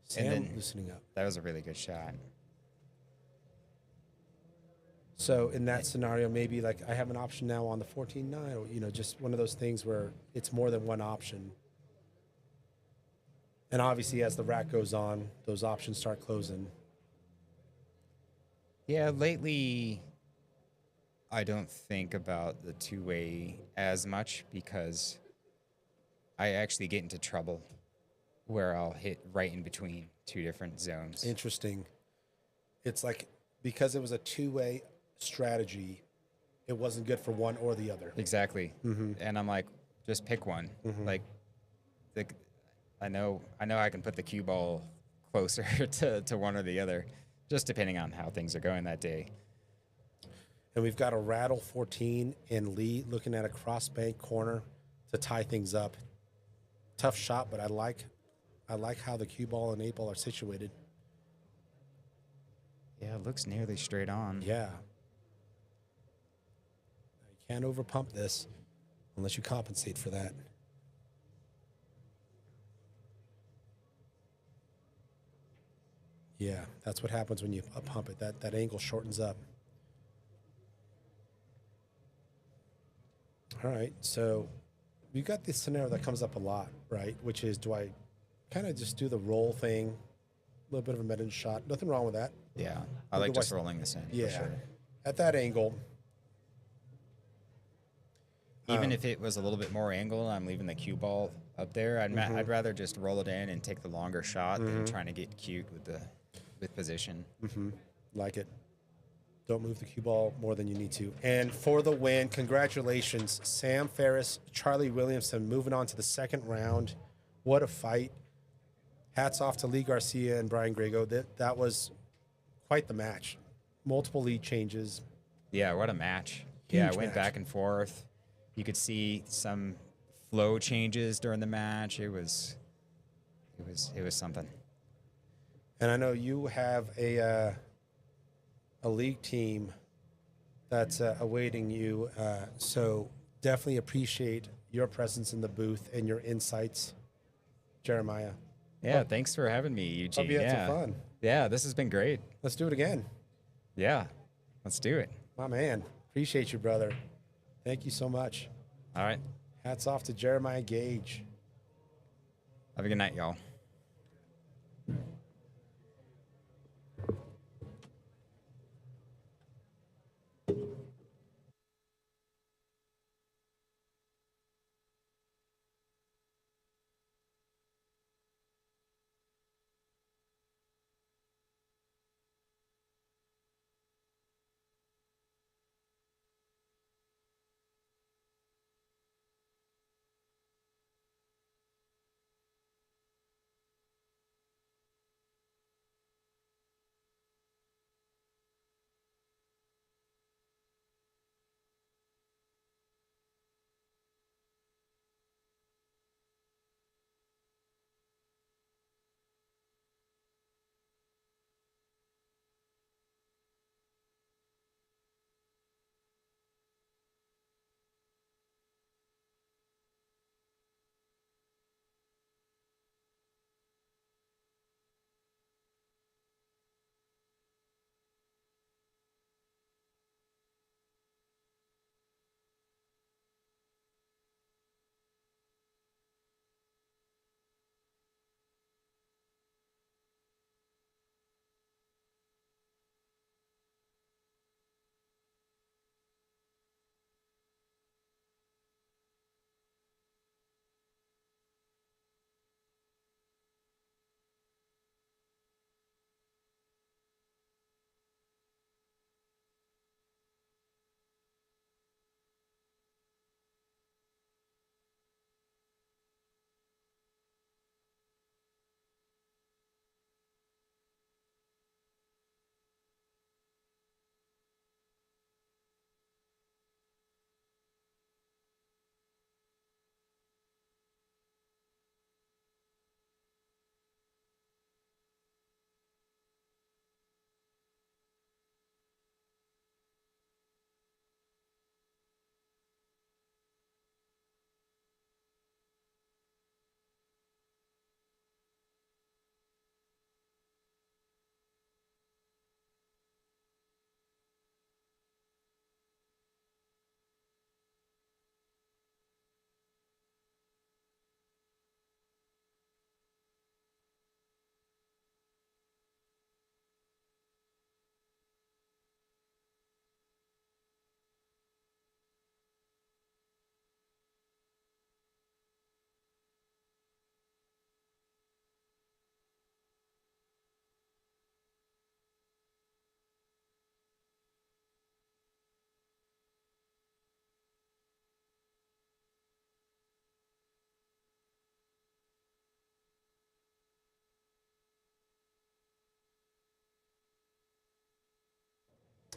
Sam then loosening up. That was a really good shot. So in that scenario, maybe like I have an option now on the 14-9, or just one of those things where it's more than one option. And obviously, as the rack goes on, those options start closing. Yeah, lately, I don't think about the two-way as much because I actually get into trouble where I'll hit right in between two different zones. Interesting. It's like because it was a two-way strategy, it wasn't good for one or the other. Exactly. Mm-hmm. And I'm like, just pick one. Mm-hmm. Like, I know I can put the cue ball closer to one or the other, just depending on how things are going that day. And we've got a rattle 14 and Lee looking at a cross bank corner to tie things up. Tough shot, but I like how the cue ball and 8-ball are situated. Yeah, it looks nearly straight on. Yeah. You can't overpump this unless you compensate for that. Yeah, that's what happens when you pump it. That angle shortens up. All right. So we got this scenario that comes up a lot, right? Which is, do I kind of just do the roll thing, a little bit of a meta shot? Nothing wrong with that. Yeah, I Or like do just rolling this in. Yeah. For sure. At that angle. Even if it was a little bit more angled, I'm leaving the cue ball up there. I'd rather just roll it in and take the longer shot than trying to get cute with position. Like it. Don't move the cue ball more than you need to. And for the win, congratulations, Sam Ferris, Charlie Williamson, moving on to the second round. What a fight. Hats off to Lee Garcia and Brian Griego. That was quite the match. Multiple lead changes. Yeah, what a match. Huge Yeah, it went match. back and forth. You could see some flow changes during the match. It was something. And I know you have a league team that's awaiting you. So definitely appreciate your presence in the booth and your insights, Jeremiah. Yeah, thanks for having me, Eugene. Hope you had yeah. some fun. Yeah, this has been great. Let's do it again. Yeah, let's do it. My man. Appreciate you, brother. Thank you so much. All right. Hats off to Jeremiah Gage. Have a good night, y'all.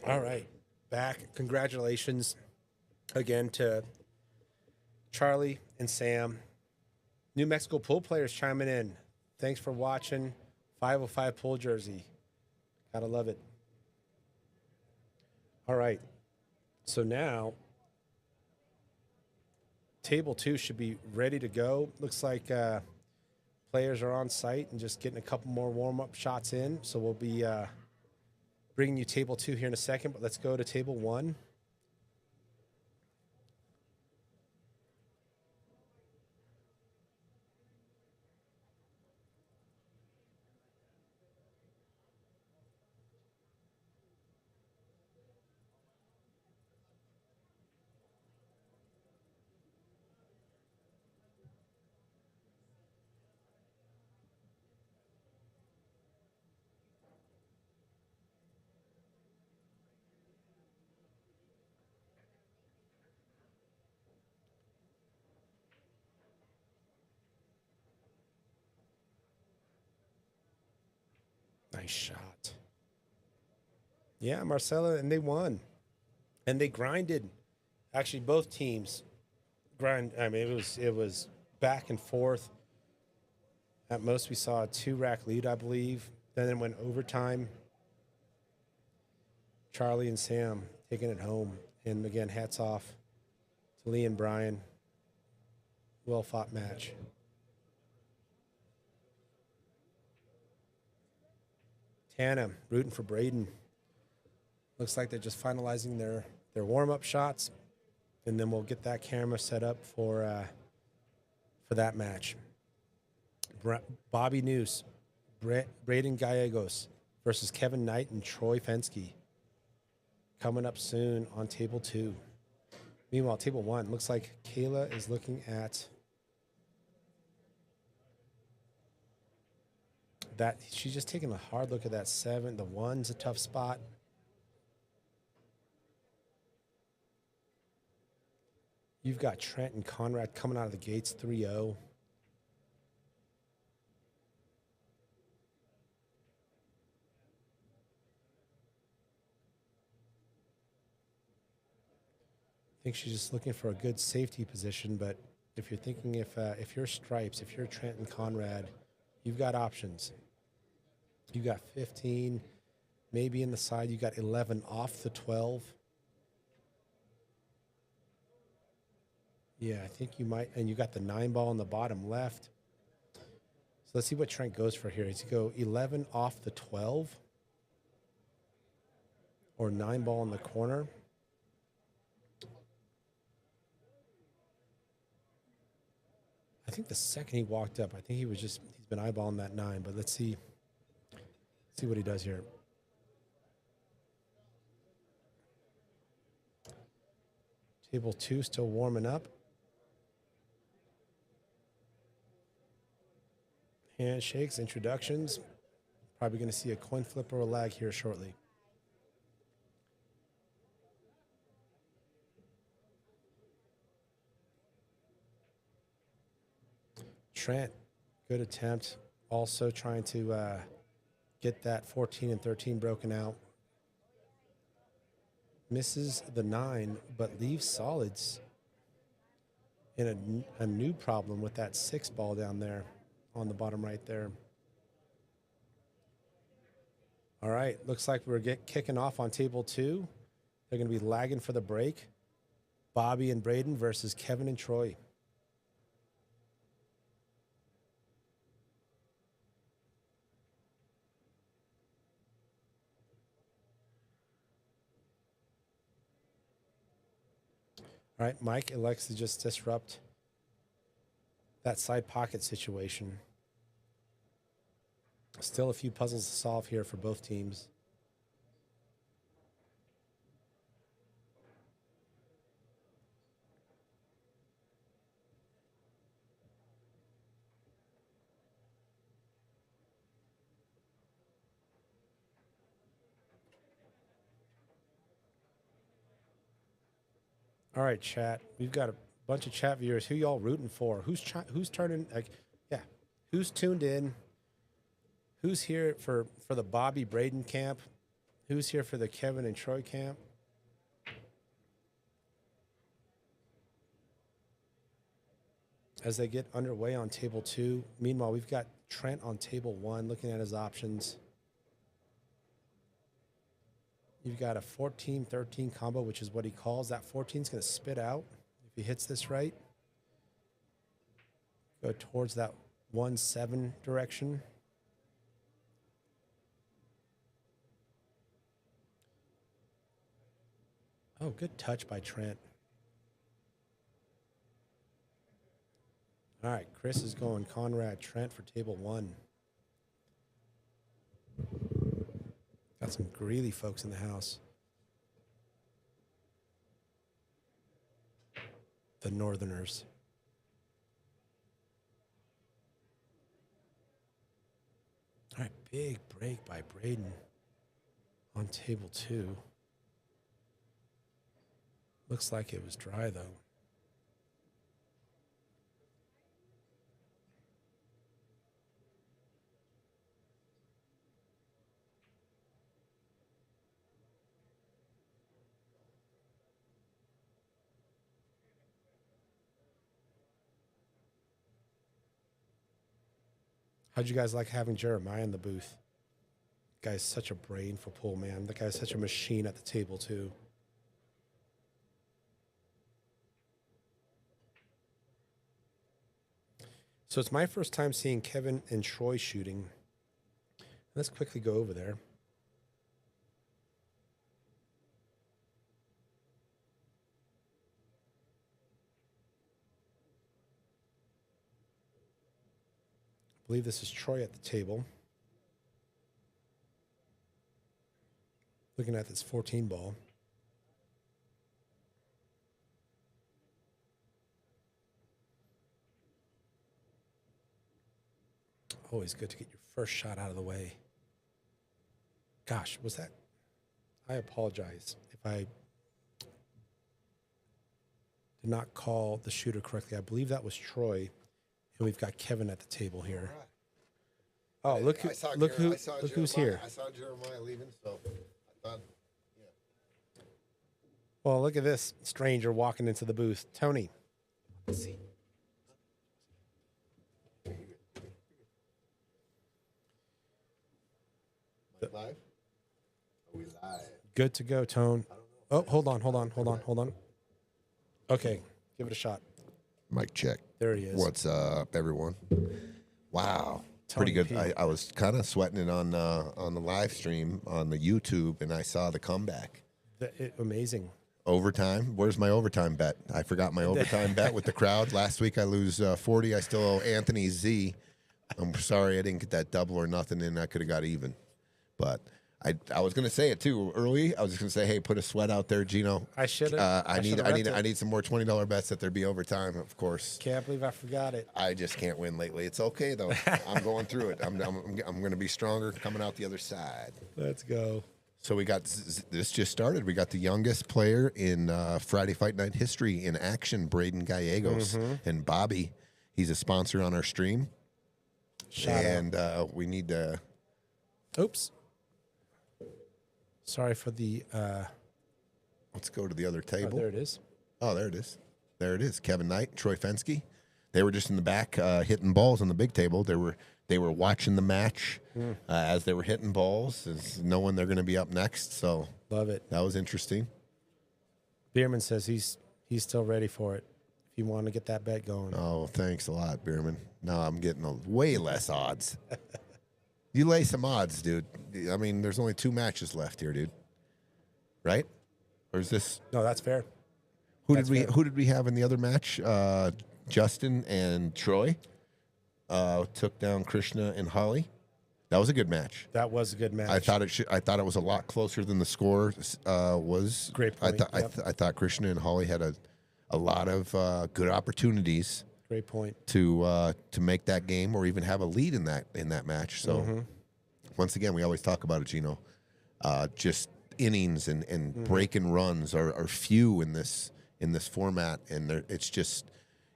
All right. Back. Congratulations again to Charlie and Sam. New Mexico pool players chiming in. Thanks for watching. 505 pool jersey. Gotta love it. All right. So now, table 2 should be ready to go. Looks like players are on site and just getting a couple more warm-up shots in. So we'll be bringing you table 2 here in a second, but let's go to table 1. Nice shot. Yeah, Marcella, and they won. And they grinded. Actually, both teams grind. I mean, it was back and forth. At most, we saw a 2-rack lead, I believe. Then it went overtime. Charlie and Sam taking it home. And again, hats off to Lee and Brian. Well-fought match. Tana rooting for Brayden. Looks like they're just finalizing their warm-up shots, and then we'll get that camera set up for that match. Bobby Noose, Brayden Gallegos versus Kevin Knight and Troy Fenske. Coming up soon on table 2. Meanwhile, table 1 looks like Caela is looking at that. She's just taking a hard look at that 7. The 1's a tough spot. You've got Trent and Conrad coming out of the gates 3-0. I think she's just looking for a good safety position, but if you're thinking if you're Stripes, if you're Trent and Conrad, you've got options. You've got 15, maybe in the side. You got 11 off the 12. Yeah, I think you might, and you got the 9 ball on the bottom left. So let's see what Trent goes for here. Does he go 11 off the 12 or 9 ball in the corner? I think the second he walked up, I think he's been eyeballing that 9, but let's see what he does here. Table 2 still warming up. Handshakes, introductions. Probably going to see a coin flip or a lag here shortly. Trent, good attempt. Also trying to get that 14 and 13 broken out. Misses the 9, but leaves solids in a new problem with that 6 ball down there on the bottom right there. All right, looks like we're kicking off on table 2. They're going to be lagging for the break. Bobby and Brayden versus Kevin and Troy. All right, Mike elects to just disrupt that side pocket situation. Still a few puzzles to solve here for both teams. All right, chat. We've got a bunch of chat viewers. Who y'all rooting for? Who's turning? Who's tuned in? Who's here for the Bobby Brayden camp? Who's here for the Kevin and Troy camp? As they get underway on table 2. Meanwhile, we've got Trent on table 1 looking at his options. You've got a 14-13 combo, which is what he calls. That 14 is going to spit out if he hits this right. Go towards that 1-7 direction. Oh, good touch by Trent. All right, Chris is going Conrad, Trent for table 1. Got some Greeley folks in the house. The Northerners. All right, big break by Brayden on table 2. Looks like it was dry, though. How'd you guys like having Jeremiah in the booth? Guy's such a brain for pool, man. The guy's such a machine at the table, too. So it's my first time seeing Kevin and Troy shooting. Let's quickly go over there. I believe this is Troy at the table. Looking at this 14 ball. Always good to get your first shot out of the way. Gosh, was that? I apologize if I did not call the shooter correctly. I believe that was Troy, and we've got Kevin at the table here. Oh, look who's here. I saw Jeremiah leaving, so I thought, yeah. Well, look at this stranger walking into the booth. Tony. Let's see. Live? Are we live? Good to go, Tone. Oh, hold on. Okay, give it a shot. Mic check. There he is. What's up, everyone? Wow. Tony Pretty good. P. I was kind of sweating it on the live stream on the YouTube, and I saw the comeback. Amazing. Overtime. Where's my overtime bet? I forgot my overtime bet with the crowd. Last week I lose 40. I still owe Anthony Z. I'm sorry I didn't get that double or nothing, and I could have got even. But I was going to say it too early. I was just going to say, hey, put a sweat out there, Gino. I should have. I need some more $20 bets that there be overtime, of course. Can't believe I forgot it. I just can't win lately. It's okay though. I'm going through it. I'm going to be stronger coming out the other side. Let's go. So we got this just started. We got the youngest player in Friday Fight Night history in action, Brayden Gallegos, and Bobby. He's a sponsor on our stream. Shout out. We need to. Oops. Sorry for the. Let's go to the other table. Oh, there it is. Oh, there it is. There it is. Kevin Knight, Troy Fenske. They were just in the back hitting balls on the big table. They were watching the match as they were hitting balls, as knowing they're going to be up next. So Love it. that was interesting. Bierman says he's still ready for it. If you want to get that bet going. Oh, thanks a lot, Bierman. Now I'm getting way less odds. You lay some odds, dude. I mean, there's only 2 matches left here, dude. Right? Or is this? No, that's fair. Who did we have in the other match? Justin and Troy took down Krishna and Holly. That was a good match. That was a good match. I thought it was a lot closer than the score was. Great point. I thought Krishna and Holly had a lot of good opportunities. Great point. To make that game or even have a lead in that match. So once again, we always talk about it, Gino. Just innings and breaking runs are few in this format, and it's just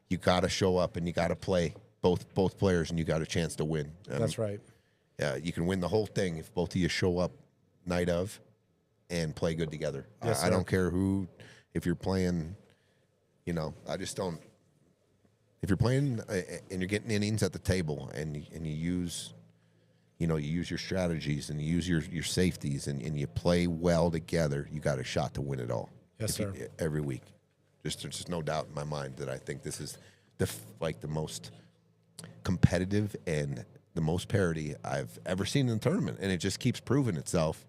you got to show up and you got to play both players, and you got a chance to win. That's right. You can win the whole thing if both of you show up night of and play good together. Yes, I don't care if you're playing. I just don't. If you're playing and you're getting innings at the table and you use, you use your strategies and you use your safeties and you play well together, you got a shot to win it all. Yes, sir. Every week. There's just no doubt in my mind that I think this is the most competitive and the most parity I've ever seen in the tournament, and it just keeps proving itself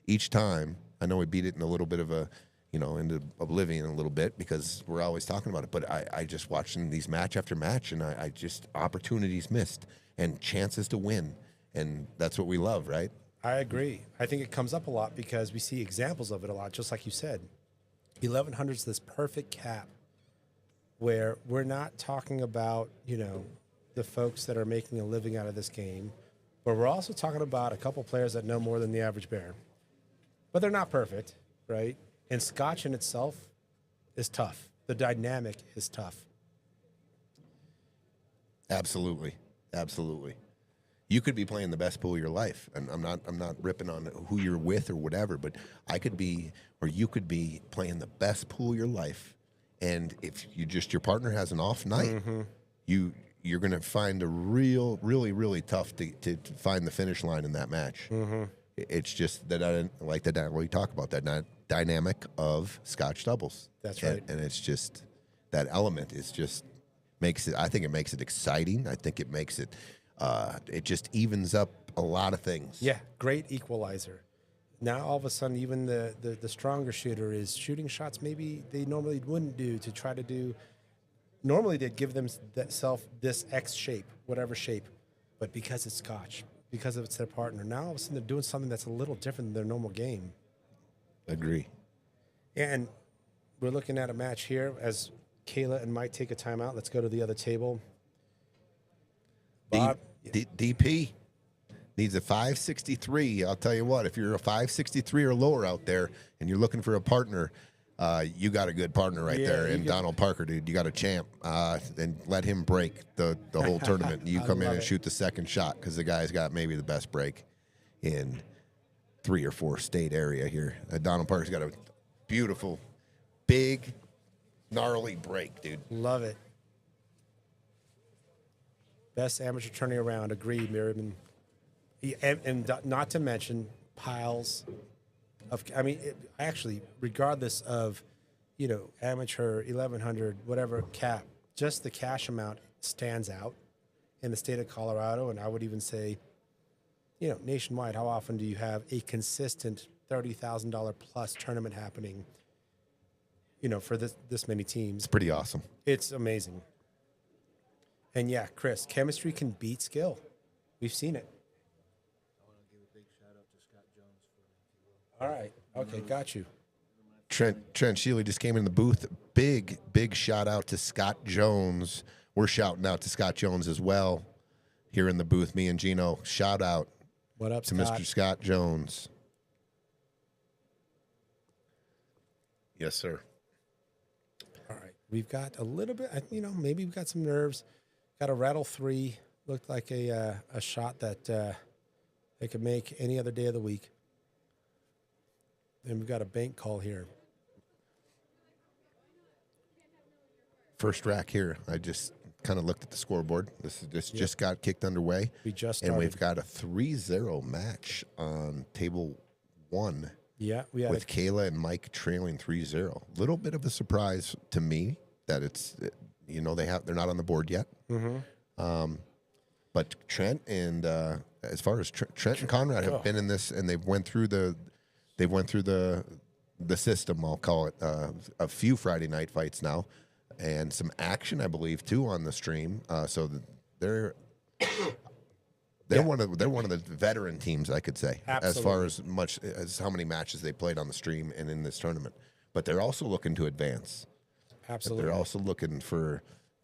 each time. I know we beat it in a little bit of a. Into oblivion a little bit because we're always talking about it. But I just watching these match after match, and I just opportunities missed and chances to win, and that's what we love, right? I agree. I think it comes up a lot because we see examples of it a lot, just like you said. 1100's this perfect cap where we're not talking about, the folks that are making a living out of this game, but we're also talking about a couple players that know more than the average bear. But they're not perfect, right? And Scotch in itself is tough. The dynamic is tough. Absolutely. You could be playing the best pool of your life, and I'm not ripping on who you're with or whatever, but you could be playing the best pool of your life, and if your partner has an off night, you you're going to find a really tough to find the finish line in that match. It's just that what you talk about, that dynamic of Scotch doubles. That's right. And it's just that element is just makes it. I think it makes it exciting. I think it makes it. It just evens up a lot of things. Yeah, great equalizer. Now all of a sudden, even the stronger shooter is shooting shots maybe they normally wouldn't do to try to do. Normally they'd give themselves this X shape, whatever shape, but because it's Scotch, because it's their partner, now all of a sudden they're doing something that's a little different than their normal game. Agree. And we're looking at a match here as Caela and Mike take a timeout. Let's go to the other table. Bob, DP needs a 563. I'll tell you what, if you're a 563 or lower out there and you're looking for a partner, you got a good partner right there. And Donald Parker, dude, you got a champ. And let him break the whole tournament. You come in and shoot the second shot because the guy's got maybe the best break in 3 or 4 state area here. Donald Parker's got a beautiful, big, gnarly break, dude. love it. Best amateur tourney around. Agreed, Miriam. And not to mention piles of. I mean, actually, regardless of, amateur 1100, whatever cap, just the cash amount stands out in the state of Colorado, and I would even say, nationwide. How often do you have a consistent $30,000 plus tournament happening? For this many teams. It's pretty awesome. It's amazing. And yeah, Chris, chemistry can beat skill. We've seen it. I want to give a big shout out to Scott Jones for All right. Okay, got you. Trent Scheele just came in the booth. Big shout out to Scott Jones. We're shouting out to Scott Jones as well here in the booth. Me and Gino, shout out What up, to Scott? Mr. Scott Jones. Yes, sir. All right. We've got a little bit, maybe we've got some nerves. Got a rattle 3. Looked like a shot that they could make any other day of the week. And we've got a bank call here. First rack here. I just kind of looked at the scoreboard. This just got kicked underway. We just and started. we've got a 3-0 match on table 1. Yeah, we had with Caela and Mike trailing 3-0. Little bit of a surprise to me that it's they're not on the board yet. But Trent and as far as Trent and Conrad have been in this, and they've went through the system. I'll call it a few Friday night fights now, and some action, I believe, too, on the stream. So they're one of the veteran teams, I could say, Absolutely. as far as how many matches they played on the stream and in this tournament. But they're also looking to advance. absolutely. They're also looking for,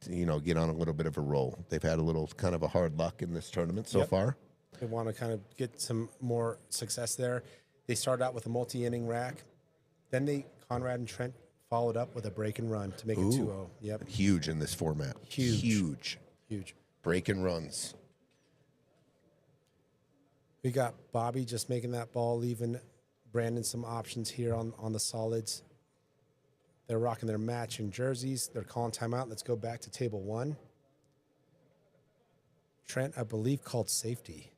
get on a little bit of a roll. They've had a little kind of a hard luck in this tournament so far. They want to kind of get some more success there. They started out with a multi-inning rack. Then Conrad and Trent followed up with a break and run to make it 2-0. Yep. Huge in this format. Huge. Break and runs. We got Bobby just making that ball, leaving Brandon some options here on the solids. They're rocking their matching jerseys. They're calling timeout. Let's go back to table 1. Trent, I believe, called safety.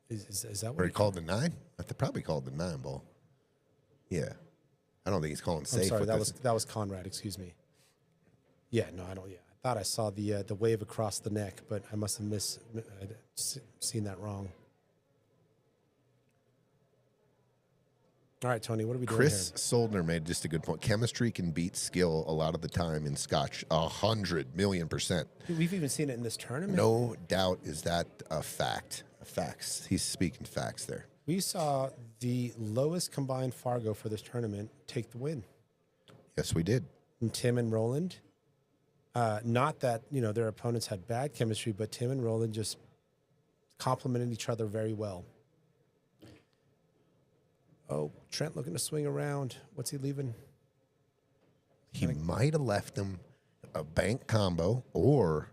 Is that what Or he called the 9? Probably called the 9 ball. Yeah. I don't think he's calling safe. I'm sorry, with that was Conrad, excuse me. Yeah, no, I don't. Yeah, I thought I saw the wave across the neck, but I must have seen that wrong. All right, Tony, what are we doing Chris Soldner made just a good point. Chemistry can beat skill a lot of the time in Scotch, 100,000,000%. here? We've even seen it in this tournament. No doubt is that a fact. Facts. He's speaking facts there. We saw the lowest combined Fargo for this tournament take the win. Yes, we did. And Tim and Roland. Not that, their opponents had bad chemistry, but Tim and Roland just complemented each other very well. Oh, Trent looking to swing around. What's he leaving? He might have left him a bank combo, or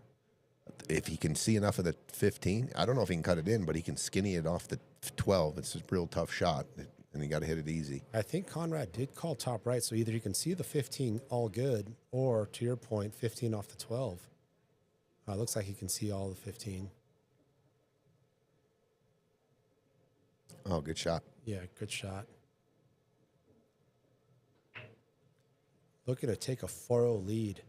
if he can see enough of the 15, I don't know if he can cut it in, but he can skinny it off the 12. It's a real tough shot, and you got to hit it easy. I think Conrad did call top right, so either he can see the 15 all good, or to your point, 15 off the 12. It looks like he can see all the 15. Oh, good shot. Yeah, good shot. Looking to take a 4-0 lead.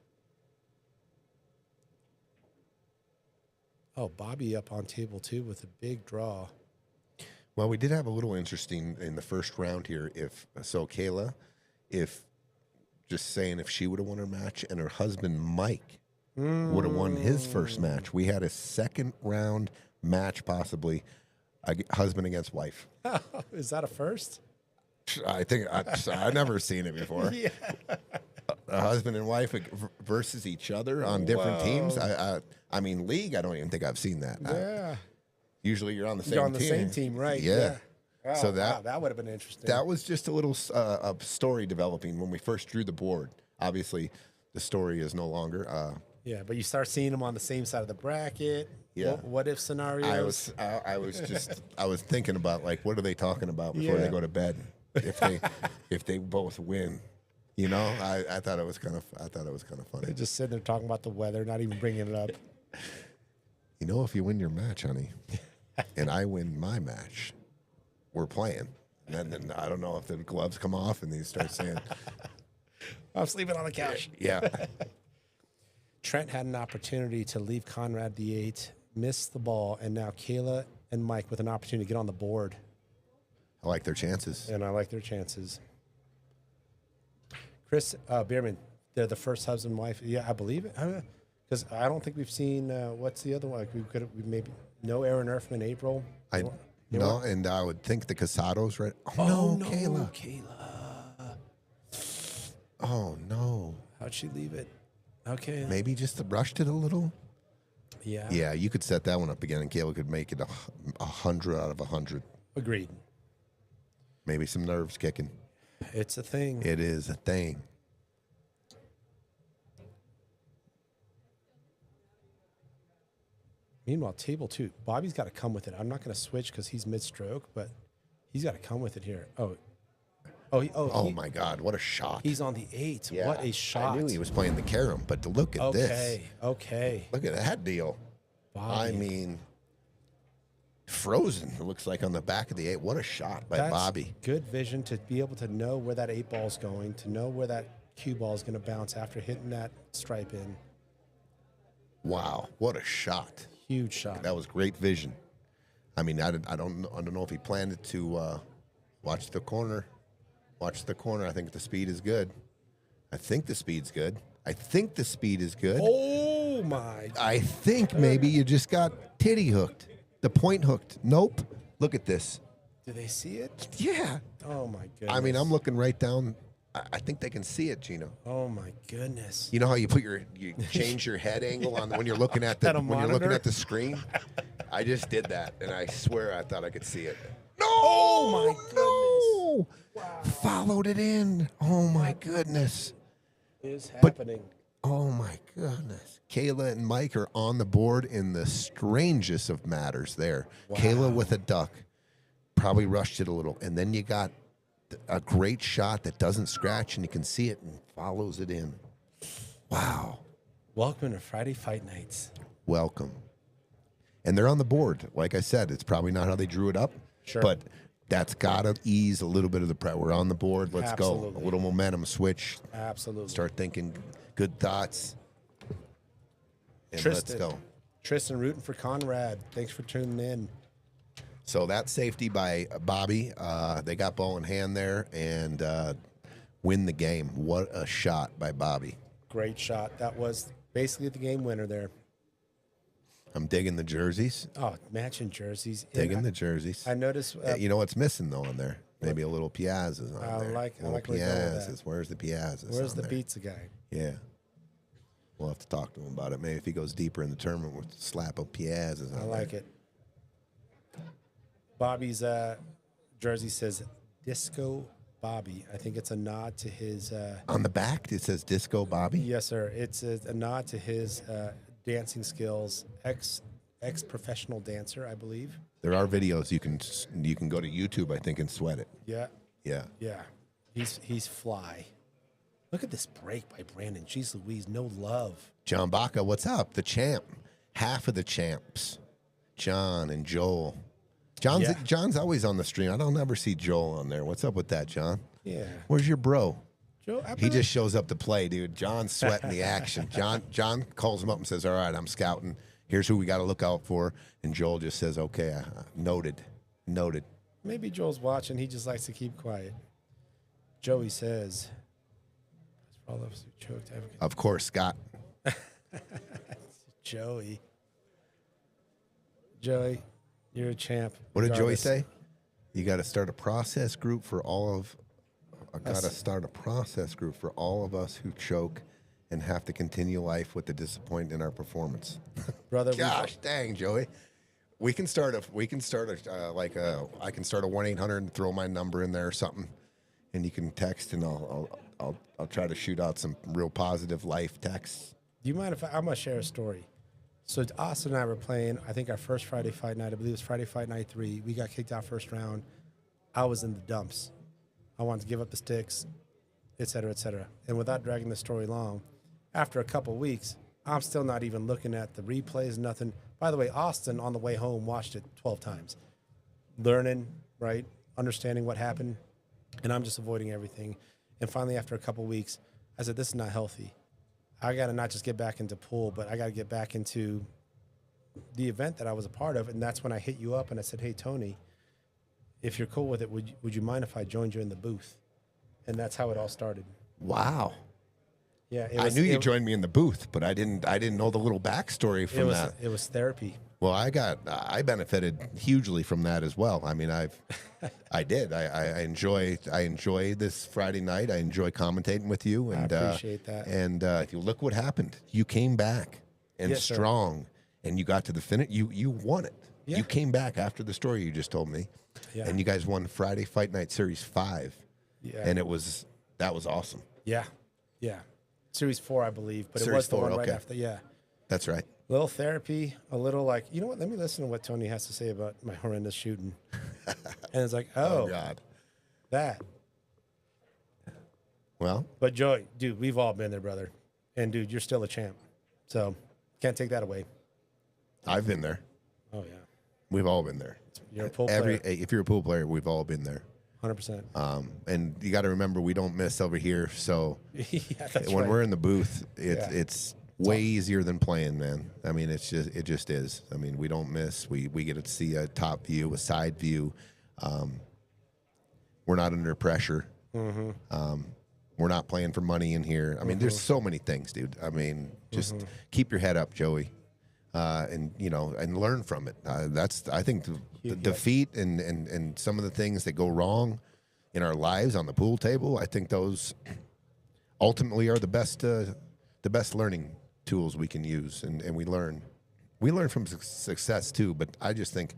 Oh, Bobby up on table 2 with a big draw. Well, we did have a little interesting in the first round here. Caela, if she would have won her match and her husband Mike would have won his first match, we had a second round match possibly, husband against wife. Is that a first? I think I've never seen it before. Yeah. A husband and wife versus each other on different teams. I mean, league. I don't even think I've seen that. Yeah. Usually, you're on the same. You're on the team. same team, right? Yeah. Oh, So that would have been interesting. That was just a little a story developing when we first drew the board. Obviously, the story is no longer. Yeah, but you start seeing them on the same side of the bracket. Yeah. What if scenarios? I was thinking about like what are they talking about before Yeah. they go to bed if they both win. You know, I thought it was kind of funny. They're just sitting there talking about the weather, not even bringing it up. You know, if you win your match, honey, and I win my match, we're playing. And then I don't know if the gloves come off and they start saying, I'm sleeping on the couch. yeah. Trent had an opportunity to leave Conrad the 8, missed the ball, and now Caela and Mike with an opportunity to get on the board. I like their chances. And I like their chances. Chris Bierman, they're the first husband and wife. Yeah, I believe it. Because I don't think we've seen, what's the other one? Like we maybe no Aaron Erfman in April. No, and I would think the Casados, right? Oh, no, Caela. Caela. Oh, no. How'd she leave it? Okay. Maybe just rushed it a little. Yeah. Yeah, you could set that one up again, and Caela could make it 100 out of 100. Agreed. Maybe some nerves kicking. It's a thing. It is a thing. Meanwhile, table 2, Bobby's got to come with it. I'm not going to switch because he's mid-stroke, but he's got to come with it here. Oh My God, what a shot. He's on the 8. Yeah, What a shot. I knew he was playing the carom, but look at this. Okay. Look at that deal. Bobby. I mean, frozen, it looks like on the back of the 8. What a shot by That's Bobby. good vision to be able to know where that 8 ball's going, to know where that cue ball is going to bounce after hitting that stripe in. Wow, what a shot. Huge shot. That was great vision. I mean, I don't know if he planned it to watch the corner. Watch the corner. I think the speed is good. I think the speed is good. Oh, my. I think maybe you just got titty hooked. The point hooked. Nope. Look at this. Do they see it? Yeah. Oh, my goodness. I mean, I'm looking right down. I think they can see it, Gino. Oh, my goodness. You know how you change your head angle on when you're looking at At a when you're looking monitor? at the screen? I just did that, and I swear I thought I could see it. No! Oh, my goodness. No! Wow. Followed it in. Oh my goodness. Is But- happening. Oh my goodness. Caela and Mike are on the board in the strangest of matters there. Wow. Caela with a duck. Probably rushed it a little. And then you got a great shot that doesn't scratch and you can see it and follows it in. Wow. Welcome to Friday Fight Nights. Welcome. And they're on the board. Like I said, it's probably not how they drew it up. Sure. But that's got to ease a little bit of the pressure. We're on the board. Let's go. Absolutely. A little momentum switch. Absolutely. Start thinking good thoughts. And let's go. Tristan rooting for Conrad. Thanks for tuning in. So that safety by Bobby. They got ball in hand there and win the game. What a shot by Bobby. Great shot. That was basically the game winner there. I'm digging the jerseys. Oh, matching jerseys. Digging the jerseys. I noticed. You know what's missing though on there? Maybe a little Piazza's on I there. like little where you're going with that. Piazzas. Where's the Piazzas? Where's on the there? pizza guy? Yeah. We'll have to talk to him about it. Maybe if he goes deeper in the tournament, we'll slap a Piazzas on I like it. Bobby's jersey says Disco Bobby. I think it's a nod to his. On the back, it says Disco Bobby. Yes, sir. It's a nod to his dancing skills. Ex-professional dancer, I believe. There are videos you can go to YouTube, I think, and sweat it. Yeah, Yeah. yeah. He's fly. Look at this break by Brandon. Jeez Louise, no love. John Baca, what's up? The champ. half of the champs, John and Joel. John's always on the stream. I don't ever see Joel on there. What's up with that, John? Yeah. Where's your bro? Joe, He just shows up to play, dude. John's sweating the action. John calls him up and says, all right, I'm scouting. Here's who we got to look out for. And Joel just says, okay, noted. Maybe Joel's watching. He just likes to keep quiet. Joey says, for all of us who choked, Of course, Scott. Joey, you're a champ. What did Joey regardless. say? You got to start a process group for all of. I got to start a process group for all of us who choke and have to continue life with the disappointment in our performance. Brother, Gosh, dang, Joey. I can start a 1-800 and throw my number in there or something, and you can text, and I'll try to shoot out some real positive life texts. do you mind if I'm going to share a story? So Austin and I were playing, I think our first Friday fight night, I believe it was Friday fight night 3. We got kicked out first round. I was in the dumps. I wanted to give up the sticks, et cetera, et cetera. And without dragging the story long, after a couple weeks, I'm still not even looking at the replays, nothing. By the way, Austin, on the way home, watched it 12 times. Learning, right? Understanding what happened. And I'm just avoiding everything. And finally, after a couple weeks, I said, this is not healthy. I got to not just get back into pool, but I got to get back into the event that I was a part of. And that's when I hit you up and I said, hey, Tony, if you're cool with it, would you mind if I joined you in the booth? And that's how it all started. Wow. Yeah, I knew you joined me in the booth, but I didn't know the little backstory from that. It was therapy. Well, I benefited hugely from that as well. I mean, I enjoy this Friday night. I enjoy commentating with you, and I appreciate that. And if you look what happened, you came back and Yes, sir. strong, and you got to the finish. You won it. Yeah. You came back after the story you just told me, Yeah. and you guys won Friday Fight Night Series 5, Yeah. and that was awesome. Yeah. Series 4, I believe, but it Series was the 4, one right okay. after. Yeah. That's right. Little therapy, a little like, you know what? Let me listen to what Tony has to say about my horrendous shooting. And it's like, Oh oh, God. that. Well, But Joey, dude, we've all been there, brother. And dude, you're still a champ. So can't take that away. I've been there. Oh yeah. We've all been there. You're a pool player. If you're a pool player, we've all been there. 100%. And you got to remember, we don't miss over here. So Yeah, that's when right. we're in the booth, Yeah. it's way easier than playing, man. I mean, it just is. I mean, we don't miss. We get to see a top view, a side view. We're not under pressure. Mm-hmm. We're not playing for money in here. I mean, there's so many things, dude. I mean, just keep your head up, Joey, and learn from it. I think the defeat and some of the things that go wrong in our lives on the pool table, I think those ultimately are the best learning tools we can use, and we learn from success too. But I just think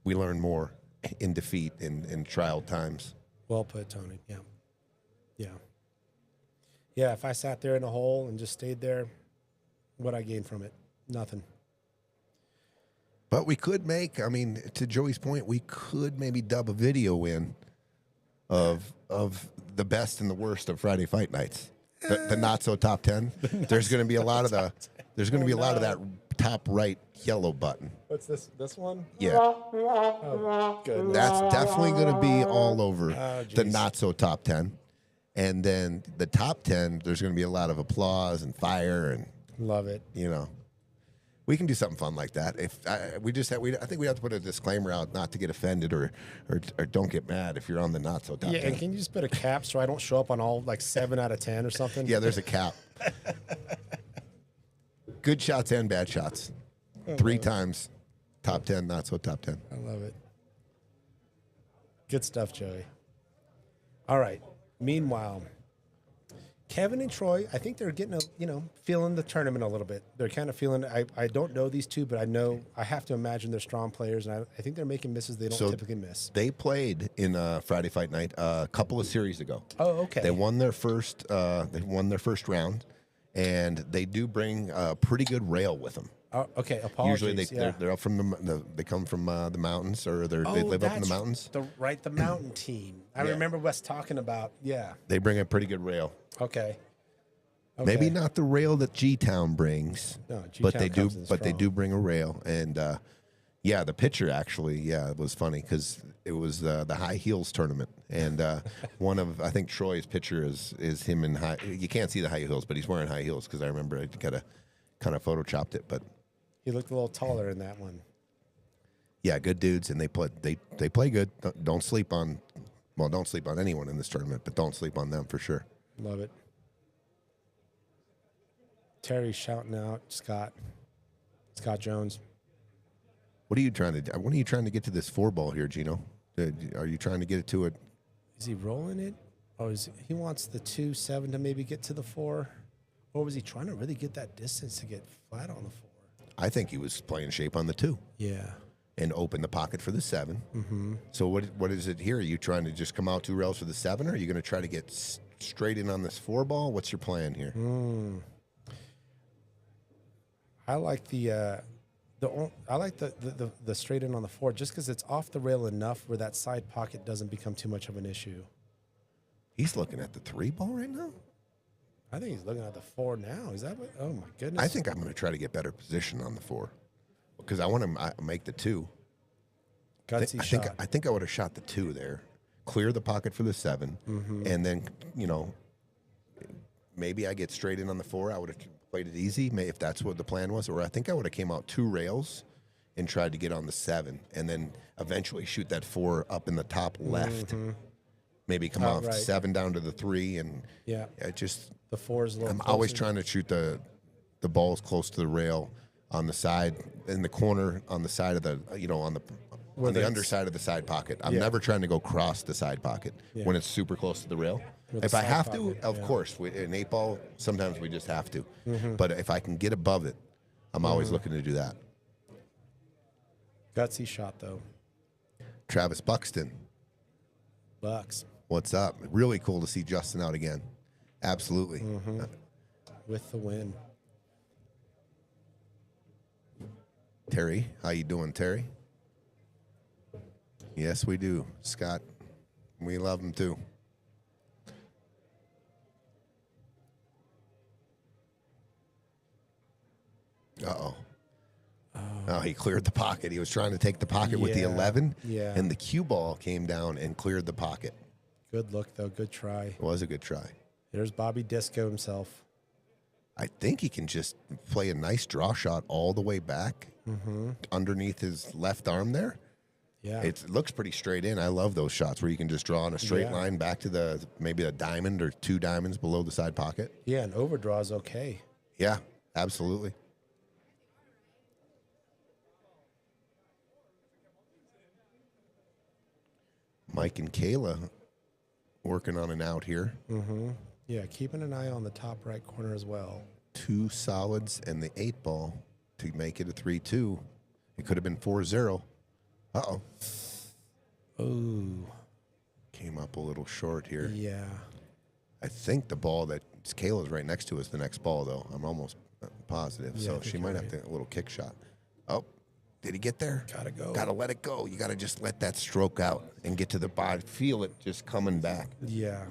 we learn more in defeat in trial times. Well put, Tony. Yeah. Yeah, if I sat there in a hole and just stayed there, what I gained from it? Nothing. But we could make, I mean, to Joey's point, we could maybe dub a video in of the best and the worst of Friday Fight Nights. The not so top 10. There's going to be a lot of that top right yellow button. What's this? This one? Yeah. Oh, goodness. That's definitely going to be all over the geez. not so top 10. And then the top 10, there's going to be a lot of applause and fire, and Love it. we can do something fun like that. I think we have to put a disclaimer out not to get offended or don't get mad if you're on the not so top 10. And can you just put a cap so I don't show up on all like 7 out of 10 or something? Yeah, there's a cap. Good shots and bad shots. 3 times top 10, not so top 10. I love it. Good stuff, Joey. All right. Meanwhile, Kevin and Troy, I think they're getting feeling the tournament a little bit. They're kind of feeling. I don't know these two, but I have to imagine they're strong players, and I think they're making misses they don't typically miss. They played in Friday Fight Night a couple of series ago. Oh, okay. They won their first. Round, and they do bring a pretty good rail with them. Oh, okay. Apologies. Usually they're up from they come from the mountains, or they live up in the mountains. The mountain team. I remember Wes talking about. Yeah. They bring a pretty good rail. Okay. Maybe not the rail that G-Town brings, No, but they G-Town do. comes in But they strong. do bring a rail, and yeah, the pitcher actually, it was funny because it was the high heels tournament, and one of I think Troy's pitcher is him in high. You can't see the high heels, but he's wearing high heels because I remember I kind of photoshopped it, but. He looked a little taller in that one. Yeah, good dudes, and they play good. Don't sleep on anyone in this tournament, but don't sleep on them for sure. Love it. Terry shouting out Scott Jones. What are you trying to do? When are you trying to get to this 4-ball here, Gino? Are you trying to get it to it? Is he rolling it? Or he wants the 2-7 to maybe get to the 4? Or was he trying to really get that distance to get flat on the 4? I think he was playing shape on the 2 Yeah. and open the pocket for the 7. Mm-hmm. So what is it here? Are you trying to just come out 2 rails for the 7, or are you going to try to get straight in on this 4-ball? What's your plan here? I like the straight in on the 4 just because it's off the rail enough where that side pocket doesn't become too much of an issue. He's looking at the 3-ball right now. I think he's looking at the 4 now. Is that what? Oh my goodness! I think I'm going to try to get better position on the 4 because I want to make the 2. Gutsy shot. I think I would have shot the 2 there, clear the pocket for the 7, and then maybe I get straight in on the 4. I would have played it easy, if that's what the plan was, or I think I would have came out 2 rails and tried to get on the 7, and then eventually shoot that 4 up in the top left. Maybe come off right. 7 down to the 3, and Yeah. it just. The 4 is a little I'm always closer. trying to shoot the balls close to the rail on the side, in the corner, on the side of the, on the underside of the side pocket. I'm never trying to go cross the side pocket when it's super close to the rail. With the If I side have pocket, to, of course, in 8-ball, sometimes we just have to. But if I can get above it, I'm always looking to do that. Gutsy shot though. Travis Buxton, Bucks what's up? Really cool to see Justin out again. Absolutely. with the win. Terry, how you doing, Terry? Yes, we do. Scott, we love him too. Uh-oh. Oh, he cleared the pocket. He was trying to take the pocket with the Yeah, 11, yeah. and the cue ball came down and cleared the pocket. Good look though. Good try. It was a good try. There's Bobby Disco himself. I think he can just play a nice draw shot all the way back underneath his left arm there. Yeah. It looks pretty straight in. I love those shots where you can just draw on a straight Yeah. line back to maybe a diamond or 2 diamonds below the side pocket. Yeah, and overdraw is okay. Yeah, absolutely. Mike and Caela working on an out here. Yeah, keeping an eye on the top right corner as well. 2 solids and the 8-ball to make it a 3-2. It could have been 4-0. Uh-oh. Ooh. Came up a little short here. Yeah. I think the ball that Caela's right next to is the next ball, though. I'm almost positive. Yeah, I So think she you're might have right. to a little kick shot. Oh, did he get there? Gotta go. Gotta let it go. You gotta just let that stroke out and get to the body. Feel it just coming back. Yeah.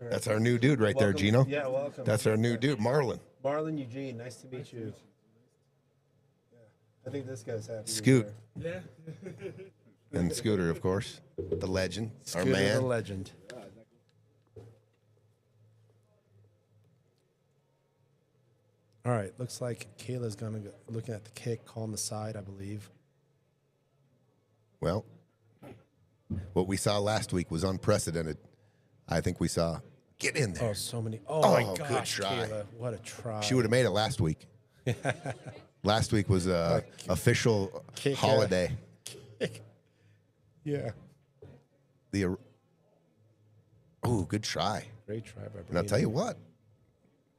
That's our new dude right there, Welcome. Gino. Yeah, welcome. That's our new dude, Marlon. Marlon Eugene, nice to meet you. I think this guy's happy. Scoot. Yeah. And Scooter, of course. The legend. Our Scooter man. the legend. All right, looks like Kayla's gonna go looking at the kick, calling the side, I believe. Well, what we saw last week was unprecedented. I think we saw get in there. Oh, so many. Oh, my good gosh, try. Kayla, what a try. She would have made it last week. Last week was a official Kick, holiday. Yeah. Oh, good try. Great try by And I'll tell you what,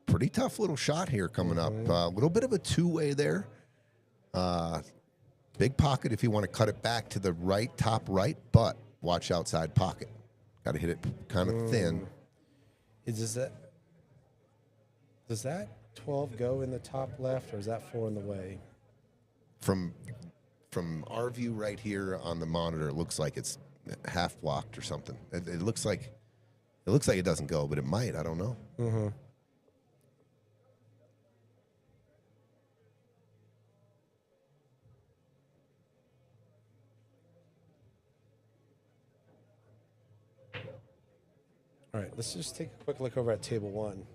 pretty tough little shot here coming up. A little bit of a two-way there. Big pocket if you want to cut it back to the right, top right, but watch outside pocket. Got to hit it kind of thin. Does that 12 go in the top left, or is that 4 in the way? From from our view right here on the monitor, it looks like it's half blocked or something. It looks like it doesn't go, but it might. I don't know. Mm-hmm. All right, let's just take a quick look over at table 1.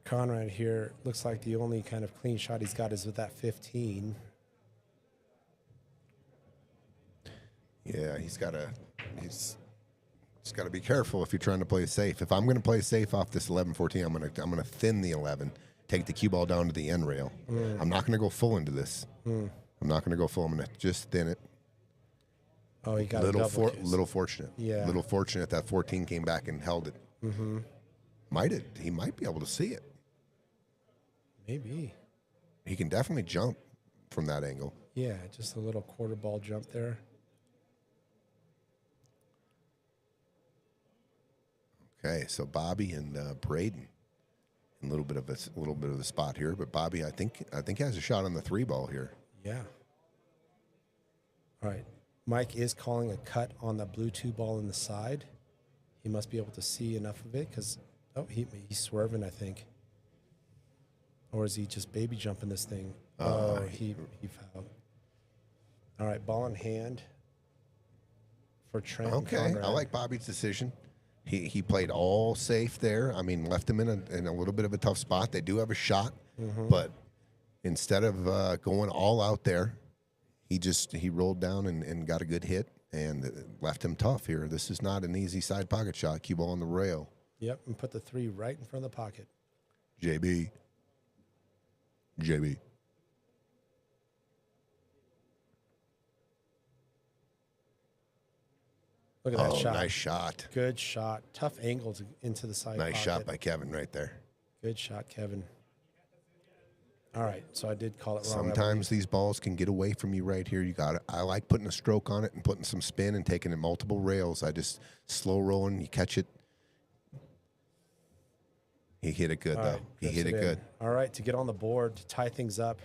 Conrad here looks like the only kind of clean shot he's got is with that 15. Yeah, he's got to be careful if you're trying to play safe. If I'm going to play safe off this 11-14, I'm going to thin the 11, take the cue ball down to the end rail. I'm not going to go full into this. I'm not going to go full. I'm going to just thin it. Oh, he got a double kiss. Little fortunate. Yeah. Little fortunate that 14 came back and held it. Mm-hmm. He might be able to see it. Maybe. He can definitely jump from that angle. Yeah, just a little quarter ball jump there. Okay, so Bobby and Brayden, a little bit of the spot here, but Bobby, I think has a shot on the 3 ball here. Yeah. All right. Mike is calling a cut on the blue 2 ball in the side. He must be able to see enough of it because he's swerving, I think. Or is he just baby jumping this thing? He fouled. All right, ball in hand for Trent. Okay, and Conrad. I like Bobby's decision. He played all safe there. I mean, left him in a little bit of a tough spot. They do have a shot, but instead of going all out there, he rolled down and got a good hit and left him tough here. This is not an easy side pocket shot. Cue ball on the rail. Yep, and put the 3 right in front of the pocket. JB. Look at that shot. Nice shot. Good shot. Tough angle into the side Nice pocket. shot by Kevin right there. Good shot, Kevin. All right, so I did call it wrong. Sometimes these balls can get away from you right here. I like putting a stroke on it and putting some spin and taking it multiple rails. I just slow rolling, you catch it. He hit it good, though. Right, He hit it good. All right, to get on the board, to tie things up.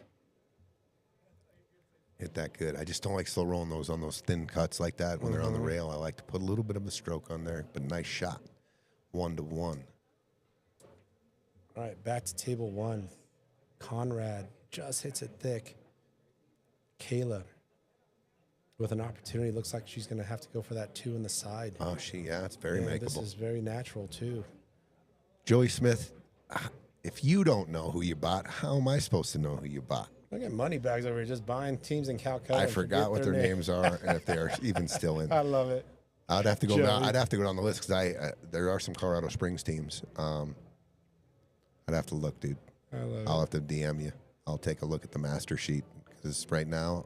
Hit that good. I just don't like slow rolling those on those thin cuts like that when they're on the rail. I like to put a little bit of a stroke on there, but nice shot. 1-1. All right, back to table 1. Conrad just hits it thick. Caela with an opportunity. Looks like she's going to have to go for that 2 in the side. Oh, it's very makeable. This is very natural, too. Joey Smith, if you don't know who you bought, how am I supposed to know who you bought? Look at money bags over here just buying teams in Calcutta. I forgot what their names are and if they are even still in. I love it. I'd have to go down. I'd have to go down the list because there are some Colorado Springs teams. I'd have to look, dude. I'll have to DM you. I'll take a look at the master sheet because right now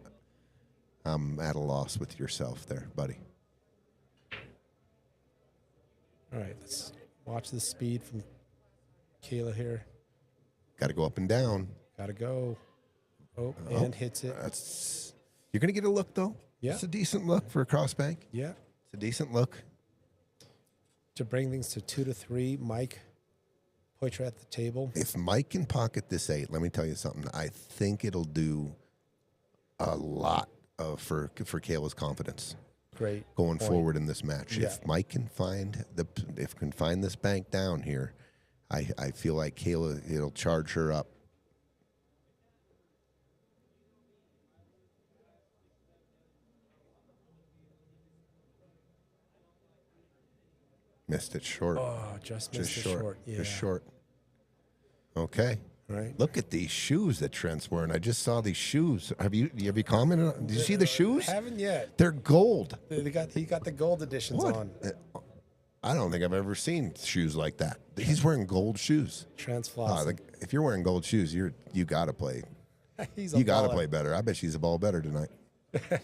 I'm at a loss with yourself there, buddy. All right, let's watch the speed from Caela here. Got to go up and down. Got to go. Oh, and hits it. You're going to get a look, though. Yeah. It's a decent look for a cross bank. Yeah. It's a decent look. To bring things to 2-3, Mike Poitra at the table. If Mike can pocket this 8, let me tell you something. I think it'll do a lot for Caela's confidence. Great. Going forward in this match. Yeah. If Mike can find this bank down here, I feel like Caela, it'll charge her up. Missed it short. Oh, just missed it short. Yeah. Just short. Okay. Right. Look at these shoes that Trent's wearing. I just saw these shoes. Have you commented on? Did you see the shoes? Haven't yet. They're gold. He got the gold editions on. I don't think I've ever seen shoes like that. He's wearing gold shoes. Trent's flossing. If you're wearing gold shoes, you gotta play. You gotta play better. I bet she's a ball better tonight.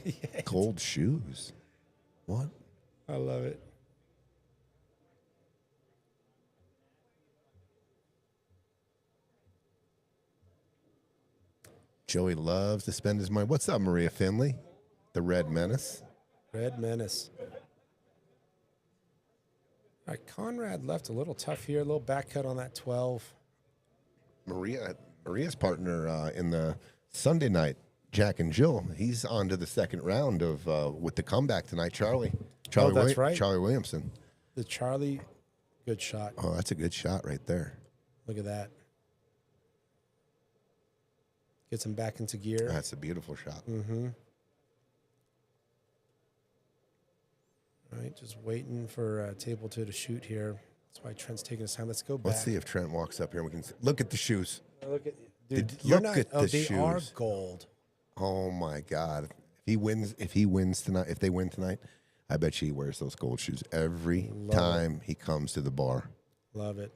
Yeah. Gold shoes. What? I love it. Joey loves to spend his money. What's up, Maria Finley? The Red Menace. Red Menace. All right, Conrad left a little tough here. A little back cut on that 12. Maria's partner in the Sunday night, Jack and Jill, he's on to the second round of with the comeback tonight, Charlie. That's right. Charlie Williamson. The Charlie, good shot. Oh, that's a good shot right there. Look at that. Gets him back into gear. That's a beautiful shot. Mm-hmm. All right, just waiting for table 2 to shoot here. That's why Trent's taking his time. Let's go back. Let's see if Trent walks up here. We can look at the shoes. Look at, dude, Look at the they are shoes. gold. Oh my God! If he wins tonight, if they win tonight, I bet you he wears those gold shoes every time he comes to the bar. Love it.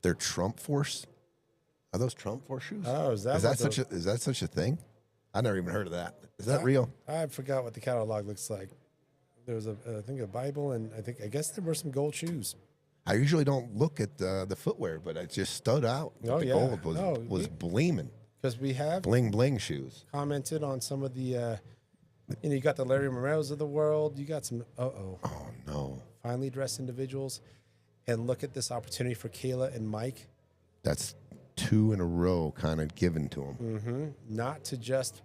They're Trump Force. Are those Trump Force shoes? Oh, is that such a thing? I never even heard of that. Is that real? I forgot what the catalog looks like. There was I think a Bible, and I guess there were some gold shoes. I usually don't look at the footwear, but it just stood out. Oh, the yeah. gold was gleaming. Because we have Bling bling shoes. commented on some of the, you got the Larry Morelos of the world. You got some, Oh no, finely dressed individuals. And look at this opportunity for Caela and Mike. that's 2 in a row, kind of given to him. Mm-hmm. Not to just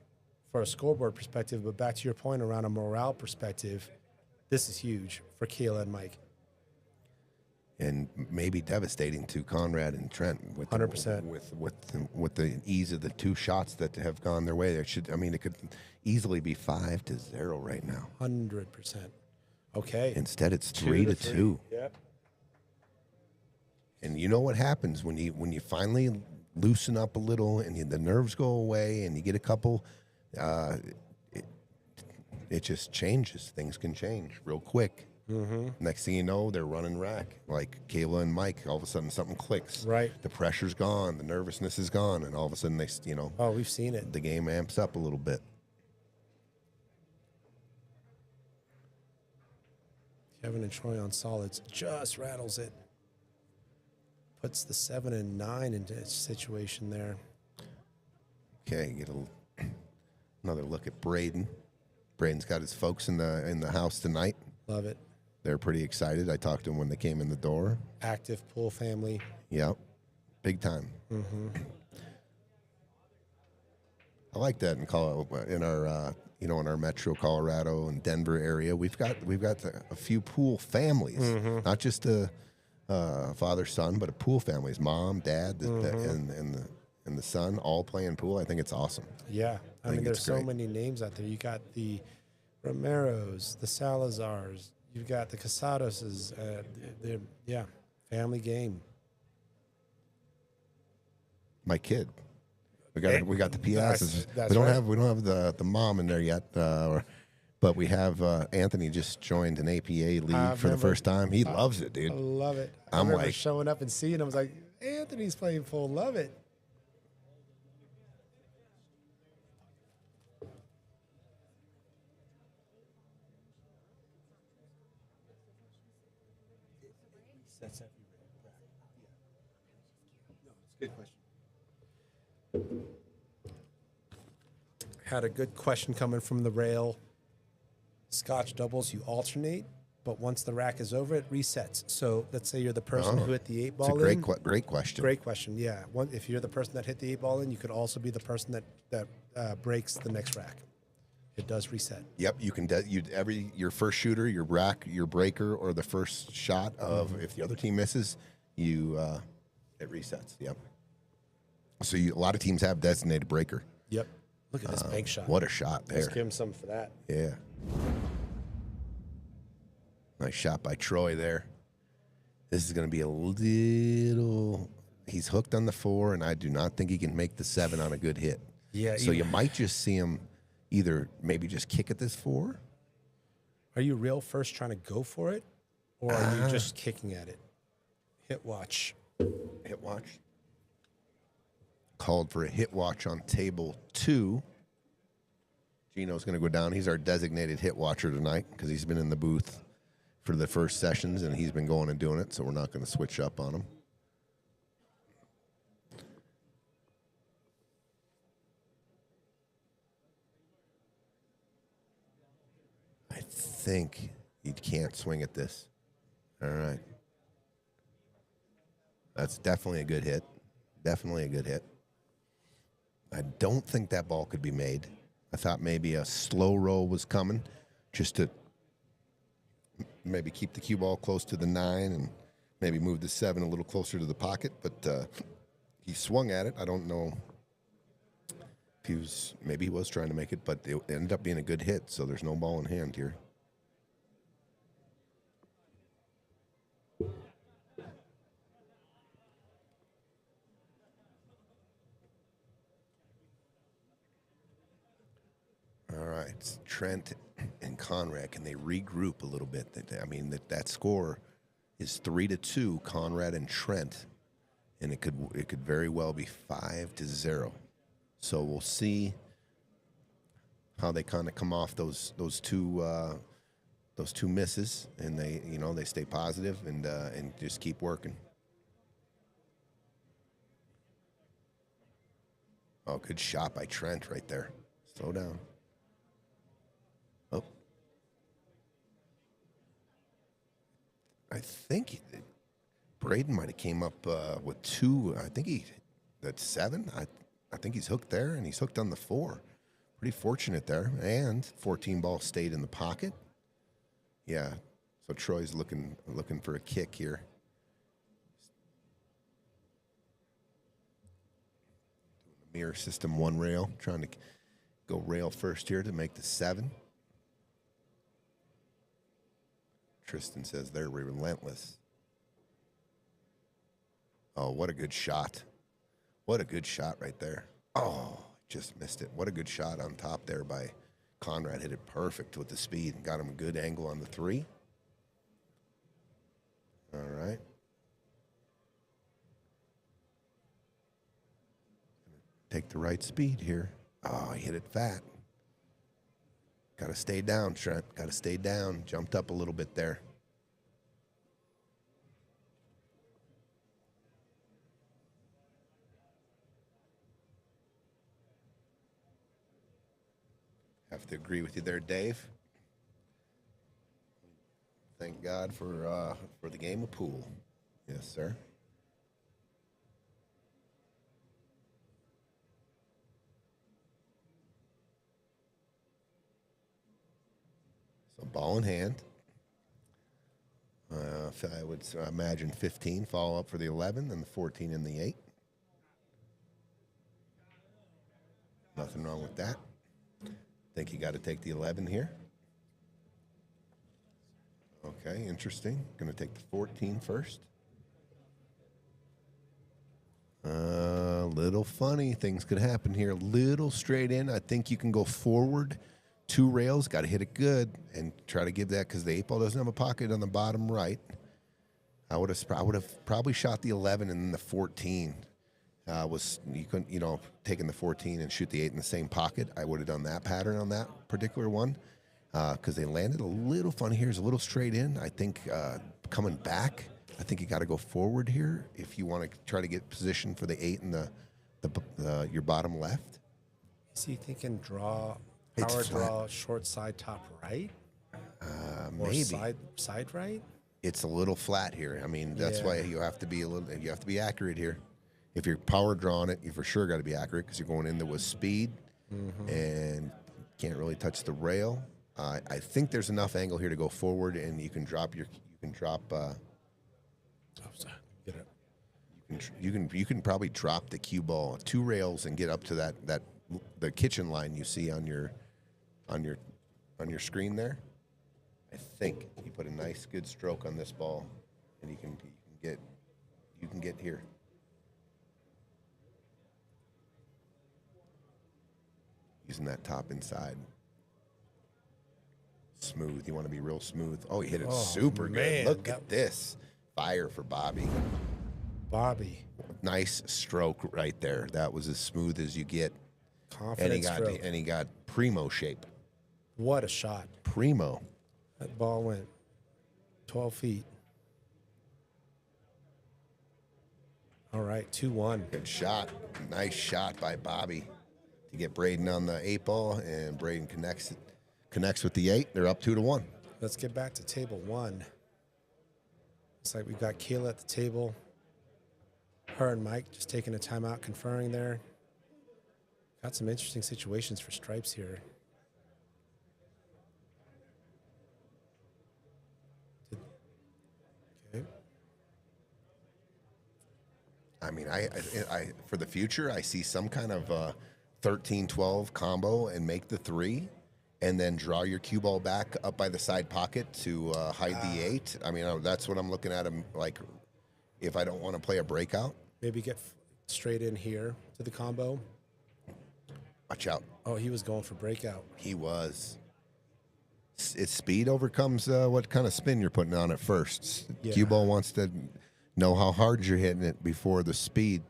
for a scoreboard perspective, but back to your point around a morale perspective, this is huge for Caela and Mike. And maybe devastating to Conrad and Trent with 100%. With the ease of the 2 shots that have gone their way. It could easily be 5-0 right now. 100%. Okay. Instead, it's 3-2. Yep. And you know what happens when you finally loosen up a little and the nerves go away and you get a couple. It just changes. Things can change real quick. Mm-hmm. Next thing you know, they're running rack. Like Caela and Mike, all of a sudden something clicks. Right. The pressure's gone. The nervousness is gone. And all of a sudden, Oh, we've seen it. the game amps up a little bit. Kevin and Troy on solids just rattles it. Puts the 7 and 9 into a situation there. Okay, get another look at Brayden. Brayden's got his folks in the house tonight. Love it. They're pretty excited. I talked to them when they came in the door. Active pool family. Yep, big time. Mm-hmm. I like that in our Metro Colorado and Denver area. We've got a few pool families, not just a father son, but a pool families, mom, dad, and the son all playing pool. I think it's awesome. Yeah, I mean, think there's it's so great. many names out there. You got the Romeros, the Salazars. You've got the Casadoses. Yeah, family game. My kid. We got the Piazzas. That's we don't right. have the mom in there yet, but we have Anthony just joined an APA league for the first time. He loves it, dude. I love it. I I'm remember like- showing up and seeing him. I was like, Anthony's playing full. Love it. Good question. Had a good question coming from the rail. Scotch doubles, you alternate, but once the rack is over, it resets. So let's say you're the person who hit the 8 ball It's a in. great question. Great question. Yeah. If you're the person that hit the 8 ball in, you could also be the person that breaks the next rack. It does reset. Yep, you can. Your first shooter, your rack, your breaker, or the first shot of if the other team misses, it resets. Yep. So a lot of teams have designated breaker. Yep. Look at this bank shot. What a shot Let's there! give him some for that. Yeah. Nice shot by Troy there. This is going to be a little. He's hooked on the 4, and I do not think he can make the 7 on a good hit. Yeah. So you might just see him either maybe just kick at this 4. Are you real first trying to go for it, or are you just kicking at it? Hit watch. Hit watch. Called for a hit watch on table 2. Gino's going to go down. He's our designated hit watcher tonight because he's been in the booth for the first sessions, and he's been going and doing it, so we're not going to switch up on him. I think you can't swing at this. All right. That's definitely a good hit. Definitely a good hit. I don't think that ball could be made. I thought maybe a slow roll was coming just to maybe keep the cue ball close to the 9 and maybe move the 7 a little closer to the pocket. But he swung at it. I don't know if maybe he was trying to make it, but it ended up being a good hit, so there's no ball in hand here. All right, it's Trent and Conrad, can they regroup a little bit? I mean, that score is 3-2, Conrad and Trent, and it could very well be 5-0. So we'll see how they kind of come off those two misses, and they stay positive and just keep working. Oh, good shot by Trent right there. Slow down. Oh. I think Brayden might have came up with 2. I think that's 7. I think he's hooked there, and he's hooked on the 4. Pretty fortunate there. And 14 ball stayed in the pocket. Yeah, so Troy's looking for a kick here. Doing the mirror system 1 rail, trying to go rail first here to make the 7. Tristan says they're relentless. Oh, what a good shot. What a good shot right there. Oh, just missed it. What a good shot on top there by Conrad. Hit it perfect with the speed and got him a good angle on the 3. All right. Take the right speed here. Oh, he hit it fat. Got to stay down, Trent. Got to stay down. Jumped up a little bit there. Have to agree with you there, Dave. Thank God for the game of pool. Yes, sir. So ball in hand. I would imagine 15 follow up for the 11 and the 14 and the 8. Nothing wrong with that. Think you got to take the 11 here. Okay, interesting. Going to take the 14 first. Little funny things could happen here. Little straight in. I think you can go forward 2 rails. Got to hit it good and try to give that because the 8 ball doesn't have a pocket on the bottom right. I would have probably shot the 11 and then the 14. You couldn't, taking the 14 and shoot the 8 in the same pocket. I would have done that pattern on that particular one because they landed a little funny here. It's a little straight in. I think coming back, I think you got to go forward here if you want to try to get position for the 8 and your bottom left. Is he thinking power draw, short side, top right? Maybe side right. It's a little flat here. I mean, that's why you have to be accurate here. If you're power drawing it, you for sure got to be accurate because you're going in there with speed and can't really touch the rail. I think there's enough angle here to go forward, and you can drop. You can probably drop the cue ball 2 rails and get up to the kitchen line you see on your screen there. I think you put a nice good stroke on this ball, and you can get here. Using that top inside. Smooth. You want to be real smooth. Oh, he hit it super good. Look at this. Fire for Bobby. Nice stroke right there. That was as smooth as you get. Confident stroke. And he got primo shape. What a shot. Primo. That ball went 12 feet. All right, 2-1. Good shot. Nice shot by Bobby to get Brayden on the 8 ball, and Brayden connects with the 8. They're up 2-1. Let's get back to table 1. Looks like we've got Caela at the table. Her and Mike just taking a timeout, conferring there. Got some interesting situations for stripes here. Okay. I mean, I for the future, I see some kind of 13-12 combo and make the 3, and then draw your cue ball back up by the side pocket to hide the 8. I mean, that's what I'm looking at. Like, if I don't want to play a breakout. Maybe get straight in here to the combo. Watch out. Oh, he was going for breakout. He was. Its speed overcomes what kind of spin you're putting on it first. Yeah. Cue ball wants to know how hard you're hitting it before the spin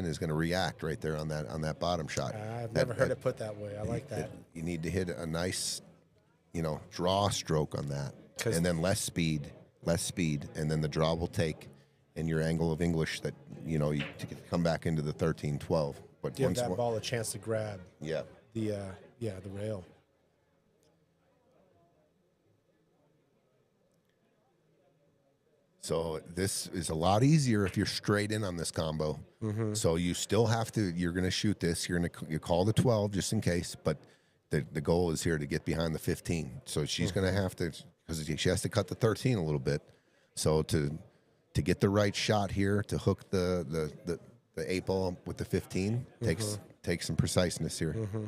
is going to react right there on that bottom shot. I've never heard it put that way. I like that. You need to hit a nice, draw stroke on that, 'Cause- and then less speed, and then the draw will take, and your angle of English that you to come back into the 13-12. But Give that ball a chance to grab yeah. the rail. So this is a lot easier if you're straight in on this combo. Mm-hmm. So you still have to. You're going to shoot this. You call the 12 just in case, but the goal is here to get behind the 15. So she's going to have to, because she has to cut the 13 a little bit. So to get the right shot here to hook the 8 ball with the 15 takes some preciseness here. Mm-hmm.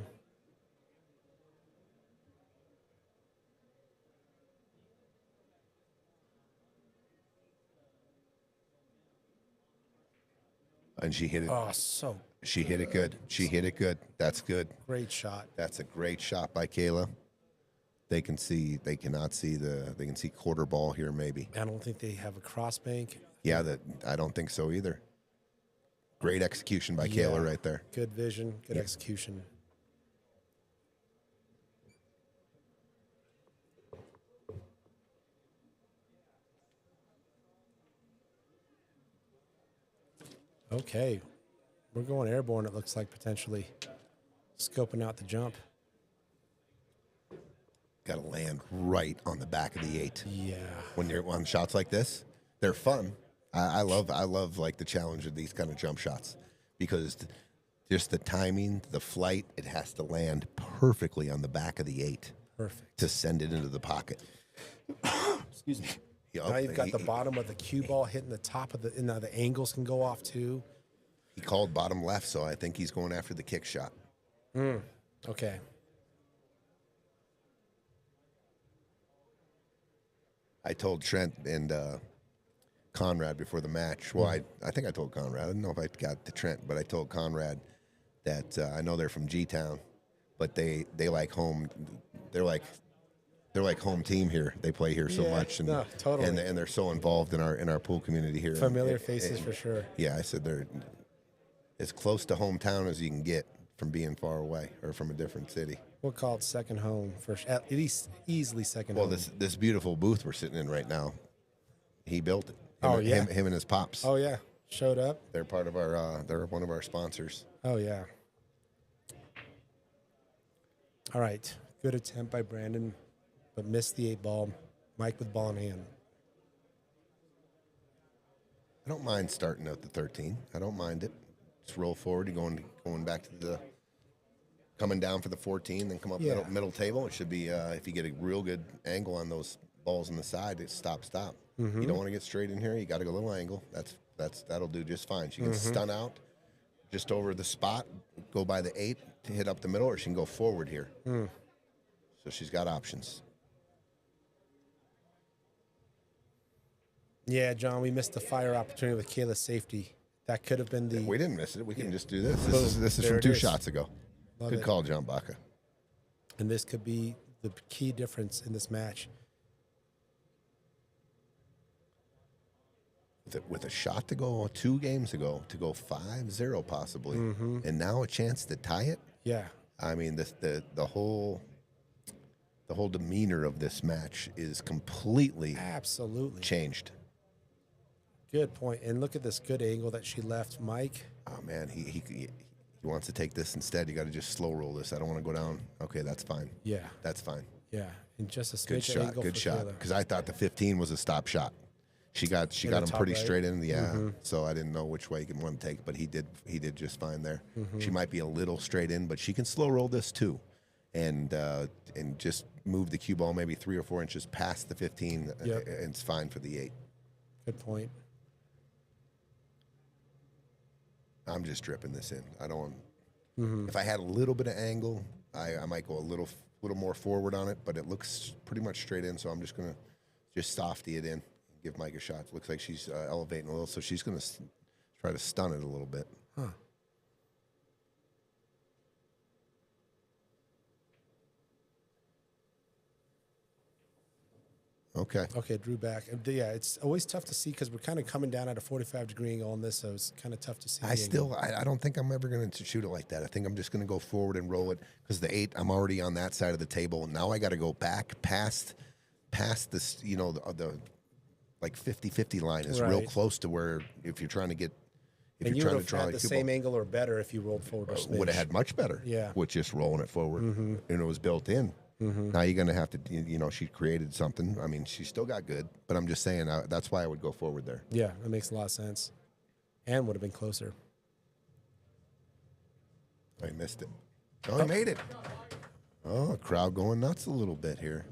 And she hit it. Oh, so She hit it good. She hit it good. That's good. great shot. That's a great shot by Caela. They can see. They cannot see They can see quarter ball here. Maybe. I don't think they have a cross bank. Yeah. I don't think so either. Great execution by Caela right there. Good vision. Good execution. Okay. We're going airborne, it looks like, potentially. Scoping out the jump. Got to land right on the back of the 8. Yeah. When you're on shots like this, they're fun. I love like the challenge of these kind of jump shots, because just the timing, the flight, it has to land perfectly on the back of the 8. Perfect. To send it into the pocket. Excuse me. Now you've got the bottom of the cue ball hitting the top of now the angles can go off too. He called bottom left, so I think he's going after the kick shot. Okay. I told Trent and Conrad before the match. Well, I think I told Conrad. I don't know if I got to Trent, but I told Conrad that I know they're from G-Town, but they like home. They're like home team here. They play here so much, and totally. and they're so involved in our pool community here. Familiar faces for sure. Yeah, I said they're as close to hometown as you can get from being far away or from a different city. We'll call it second home for at least easily second Well, home. this beautiful booth we're sitting in right now, he built it. Him and his pops. Oh yeah, showed up. They're part of our. They're one of our sponsors. Oh yeah. All right, good attempt by Brayden, but missed the 8 ball. Mike with ball in hand. I don't mind starting out the 13. I don't mind it. Just roll forward. You're going back to coming down for the 14, then come up middle table. It should be if you get a real good angle on those balls on the side, it's stop. You don't want to get straight in here. You got to go a little angle. That'll do just fine. She can stun out just over the spot, go by the 8 to hit up the middle, or she can go forward here. So she's got options. Yeah, John, we missed the fire opportunity with Caela's safety. That could have been the. We didn't miss it. We can just do this. Boom. This is There from it 2 is. shots ago. Love Good it. call, John Baca. And this could be the key difference in this match. With a shot to go 2 games ago, to go 5-0 possibly, and now a chance to tie it. Yeah. I mean, the whole demeanor of this match is completely Absolutely. changed. Good point. And look at this good angle that she left Mike. Oh man, he wants to take this instead. You got to just slow roll this. I don't want to go down. Okay, that's fine. Yeah. That's fine. Yeah. And just a Good smidge shot. angle Good for shot. Caela. Because I thought the 15 was a stop shot. She got In him the top pretty right? straight in. Yeah. So I didn't know which way he wanted to take it, but he did just fine there. She might be a little straight in, but she can slow roll this too, and just move the cue ball maybe 3 or 4 inches past the 15, Yep. and it's fine for the 8. Good point. I'm just dripping this in. I don't. If I had a little bit of angle, I might go a little more forward on it, but it looks pretty much straight in. So I'm just gonna softy it in, give Mike a shot. It looks like she's elevating a little, so she's gonna try to stun it a little bit. Huh. Okay. Okay, drew back. Yeah, it's always tough to see because we're kind of coming down at a 45-degree angle on this, so it's kind of tough to see. I don't think I'm ever going to shoot it like that. I think I'm just going to go forward and roll it because the 8, I'm already on that side of the table. Now I got to go back past this, the like 50-50 line is real Right. close to where if you're trying to get, if And you you're would trying to have draw had the a cue same ball, angle or better if you rolled forward or smidge. would have had much better. Yeah. With just rolling it forward, and it was built in. Now you're going to have to, she created something. I mean, she still got good, but I'm just saying that's why I would go forward there. Yeah, that makes a lot of sense. And would have been closer. I missed it. Oh, I made it. Oh, crowd going nuts a little bit here.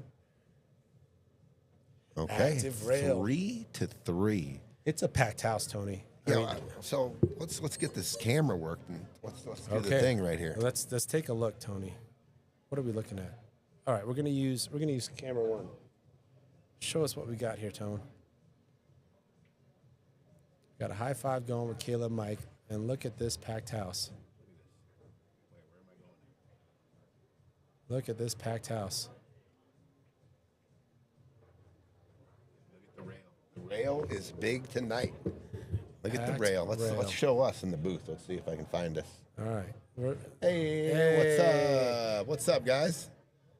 Okay, Active rail. 3-3. It's a packed house, Tony. Yeah. So let's get this camera worked and let's do the thing right here. Well, let's take a look, Tony. What are we looking at? All right, we're gonna use camera 1. Show us what we got here, Tone. Got a high five going with Caela and Mike, and look at this packed house. Look at this packed house. The rail is big tonight. Look at the Packed rail. rail. Let's show us in the booth. Let's see if I can find us. All right. Hey, what's up? What's up, guys?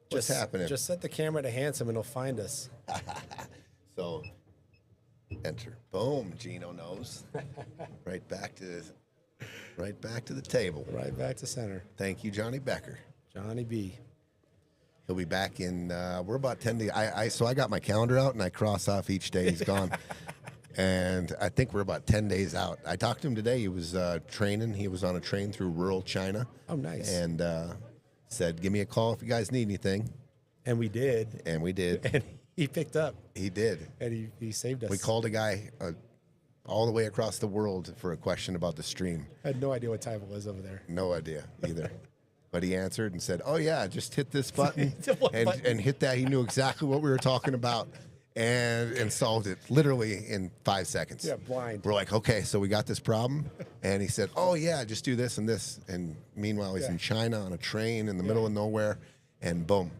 What's happening? Just set the camera to Handsome and he'll find us. So, enter. Boom. Gino knows. Right back to the table. Right back to center. Thank you, Johnny Becker. Johnny B. He'll be back in. We're about 10 days. So I got my calendar out and I cross off each day he's gone. And I think we're about 10 days out. I talked to him today. He was training. He was on a train through rural China. Oh, nice. And said, give me a call if you guys need anything. And we did. And we did. And he picked up. He did. And he saved us. We called a guy all the way across the world for a question about the stream. I had no idea what time it was over there. No idea either. But he answered and said, oh, yeah, just hit this button Button? and hit that. He knew exactly what we were talking about and solved it literally in 5 seconds. Yeah, blind. We're like, okay, so we got this problem. And he said, oh, yeah, just do this and this. And meanwhile, he's in China on a train in the middle of nowhere. And boom.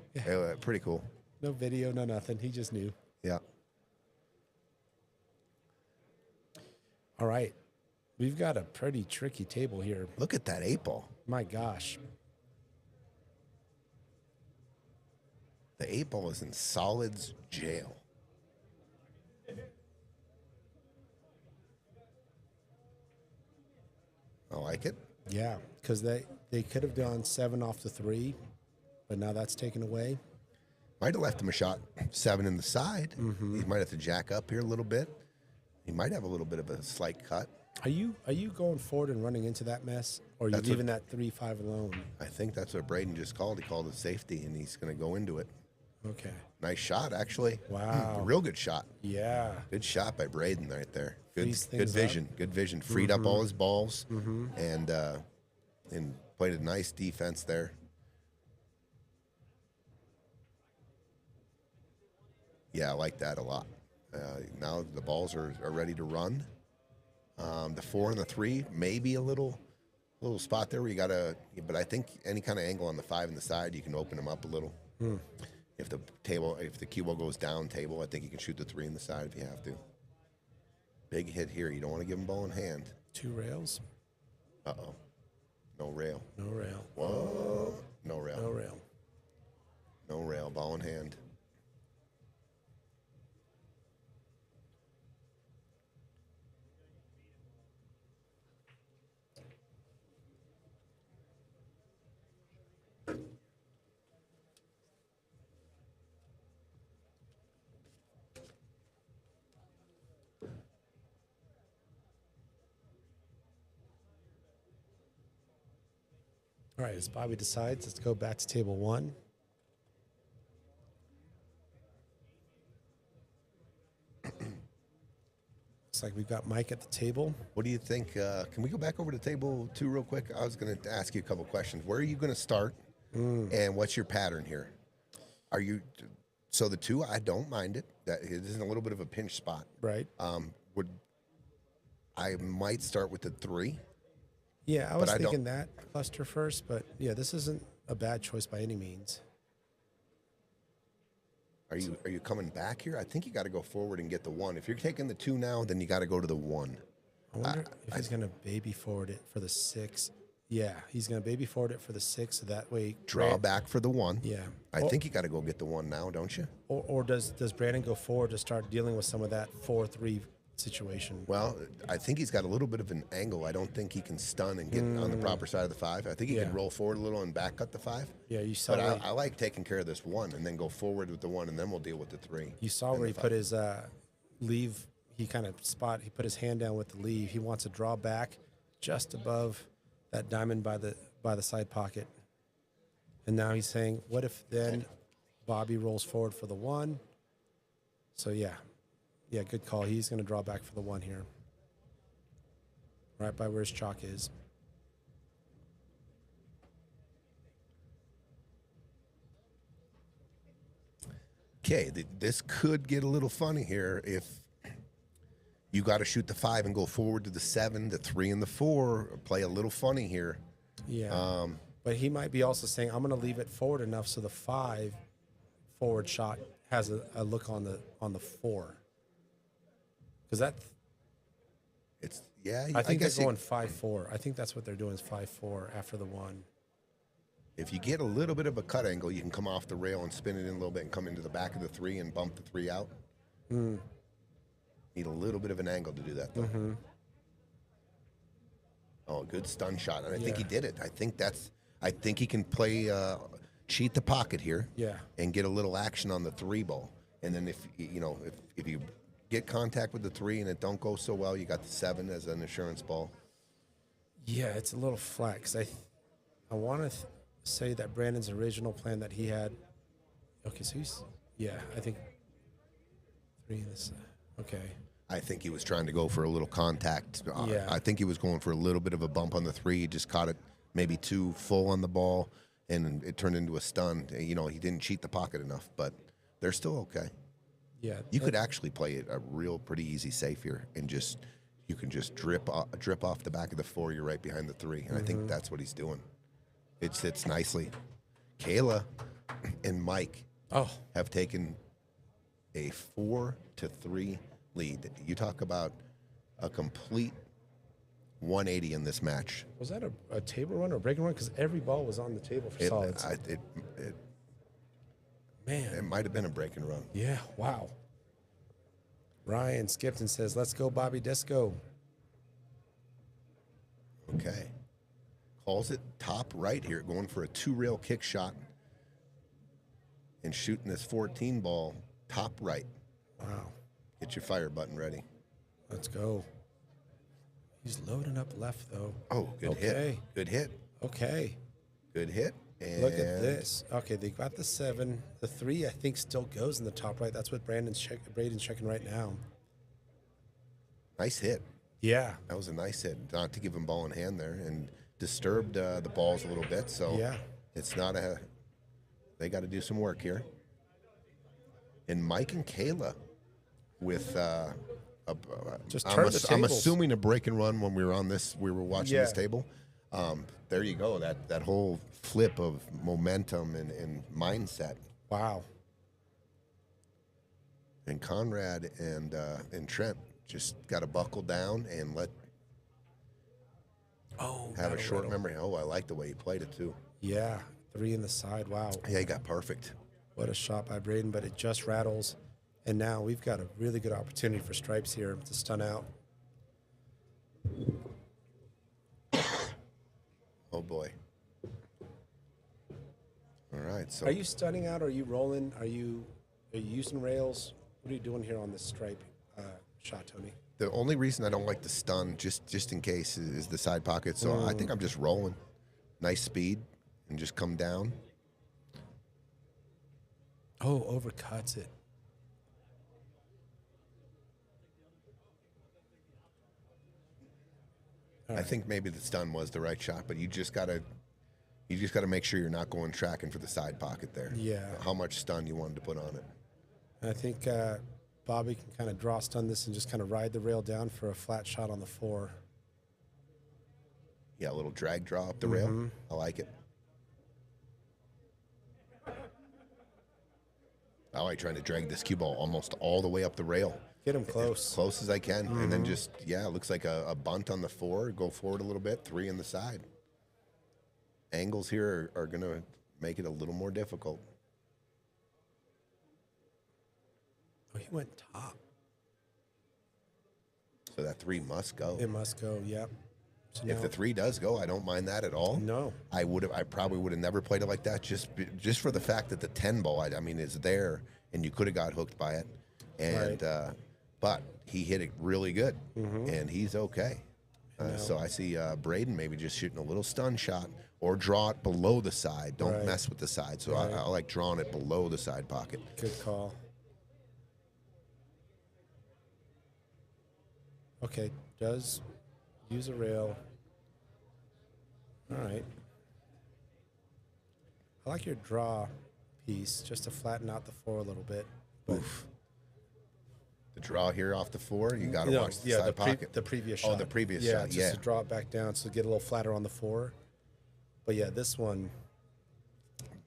Pretty cool. No video, no nothing. He just knew. Yeah. All right. We've got a pretty tricky table here. Look at that 8-ball. My gosh. The 8-ball is in solids jail. I like it. Yeah, because they could have done 7 off the 3, but now that's taken away. Might have left him a shot 7 in the side. He might have to jack up here a little bit. He might have a little bit of a slight cut. Are you going forward and running into that mess, or are you That's leaving that 3-5 alone? I think that's what Brayden just called. He called it safety, and he's going to go into it. Okay. Nice shot, actually. Wow. Real good shot. Yeah. Good shot by Brayden right there. Frees Good things vision. Good vision. Freed up all his balls and played a nice defense there. Yeah, I like that a lot. Now the balls are ready to run. The 4 and the 3, maybe a little spot there where you got to, but I think any kind of angle on the 5 and the side, you can open them up a little. If the cue ball goes down table, I think you can shoot the 3 in the side if you have to. Big hit here. You don't want to give him ball in hand. 2 rails. Uh-oh. No rail. No rail. Whoa. No rail. No rail. No rail. Ball in hand. All right, as Bobby decides, let's go back to table 1. Looks like we've got Mike at the table. What do you think? Can we go back over to table 2 real quick? I was going to ask you a couple questions. Where are you going to start, and what's your pattern here? Are you so the 2? I don't mind it. That it is a little bit of a pinch spot. Right. I might start with the 3. Yeah, I was thinking that cluster first, but yeah, this isn't a bad choice by any means. Are you coming back here? I think you got to go forward and get the 1. If you're taking the 2 now, then you got to go to the 1. I wonder if he's going to baby forward it for the 6. Yeah, he's going to baby forward it for the 6, so that way Draw back for the 1. Yeah, I think you got to go get the 1 now, don't you? Or does Brayden go forward to start dealing with some of that 4-3 situation? Well, I think he's got a little bit of an angle. I don't think he can stun and get on the proper side of the 5. I think he can roll forward a little and back cut the 5. Yeah, you saw. But I like taking care of this 1 and then go forward with the 1, and then we'll deal with the 3. You saw where he put his leave. He kind of he put his hand down with the leave. He wants to draw back just above that diamond by the side pocket. And now he's saying, what if then Bobby rolls forward for the 1? So yeah, good call. He's going to draw back for the 1 here, right by where his chalk is. Okay, this could get a little funny here if you got to shoot the 5 and go forward to the 7, the 3, and the 4. Play a little funny here. Yeah. But he might be also saying, I'm going to leave it forward enough so the 5 forward shot has a look on the 4. Because that. It's yeah. I think they're going 5-4. I think that's what they're doing is 5-4 after the 1. If you get a little bit of a cut angle, you can come off the rail and spin it in a little bit and come into the back of the 3 and bump the 3 out. Need a little bit of an angle to do that, though. Oh, good stun shot, and I think he did it. I think he can play cheat the pocket here. Yeah. And get a little action on the 3 ball, and then if you get contact with the 3 and it don't go so well, you got the 7 as an insurance ball. Yeah, it's a little flat because I want to say that Brandon's original plan that he had. Okay, so I think 3 in this. Okay. I think he was trying to go for a little contact. Yeah. I think he was going for a little bit of a bump on the 3. He just caught it maybe too full on the ball, and it turned into a stun. He didn't cheat the pocket enough, but they're still okay. Yeah. You could actually play it a real pretty easy safe here, and you can just drip off the back of the 4. You're right behind the 3, and I think that's what he's doing. It sits nicely. Caela and Mike have taken a 4-3 lead. You talk about a complete 180 in this match. Was that a table run or a breaking run? Because every ball was on the table for solids. It might have been a break and run. Yeah, wow. Ryan Skipton says, let's go, Bobby Disco. Okay. Calls it top right here, going for a 2-rail kick shot and shooting this 14 ball top right. Wow. Get your fire button ready. Let's go. He's loading up left, though. Oh, good hit. Good hit. Okay. Good hit. And look at this. Okay, they got the 7. The 3, I think, still goes in the top right. That's what Brayden's checking right now. Nice hit. Yeah. That was a nice hit. Not to give him ball in hand there, and disturbed the balls a little bit. So it's not they got to do some work here. And Mike and Caela with I'm assuming a break and run when we were on this. We were watching this table. There you go. That whole flip of momentum and mindset. Wow. And Conrad and Trent just got to buckle down and have a short memory. Oh, I like the way he played it too. Yeah, 3 in the side. Wow. Yeah, he got perfect. What a shot by Brayden, but it just rattles. And now we've got a really good opportunity for Stripes here to stun out. Oh, boy. All right. So are you stunning out? Or are you rolling? Are you using rails? What are you doing here on this stripe shot, Tony? The only reason I don't like to stun, just in case, is the side pocket. So I think I'm just rolling. Nice speed. and just come down. Oh, overcuts it. I think maybe the stun was the right shot, but you just gotta make sure you're not going tracking for the side pocket there. Yeah. How much stun you wanted to put on it. I think Bobby can kind of draw stun this and just kind of ride the rail down for a flat shot on the 4. Yeah, a little drag draw up the rail. I like it. I like trying to drag this cue ball almost all the way up the rail. Get him close. As close as I can. And then just, it looks like a bunt on the 4. Go forward a little bit, 3 in the side. Angles here are going to make it a little more difficult. Oh, he went top. So that 3 must go. It must go, yep. So If the 3 does go, I don't mind that at all. No. I probably would have never played it like that just for the fact that the 10 ball, I mean, is there, and you could have got hooked by it. And but he hit it really good, and he's okay. So I see Brayden maybe just shooting a little stun shot or draw it below the side. Don't mess with the side. So I like drawing it below the side pocket. Good call. Okay, does use a rail. All right. I like your draw piece just to flatten out the 4 a little bit. Oof. The draw here off the 4, you got to watch the side pocket. The previous shot. Oh, the previous shot. shot, Just to draw it back down so get a little flatter on the 4. But yeah, this one.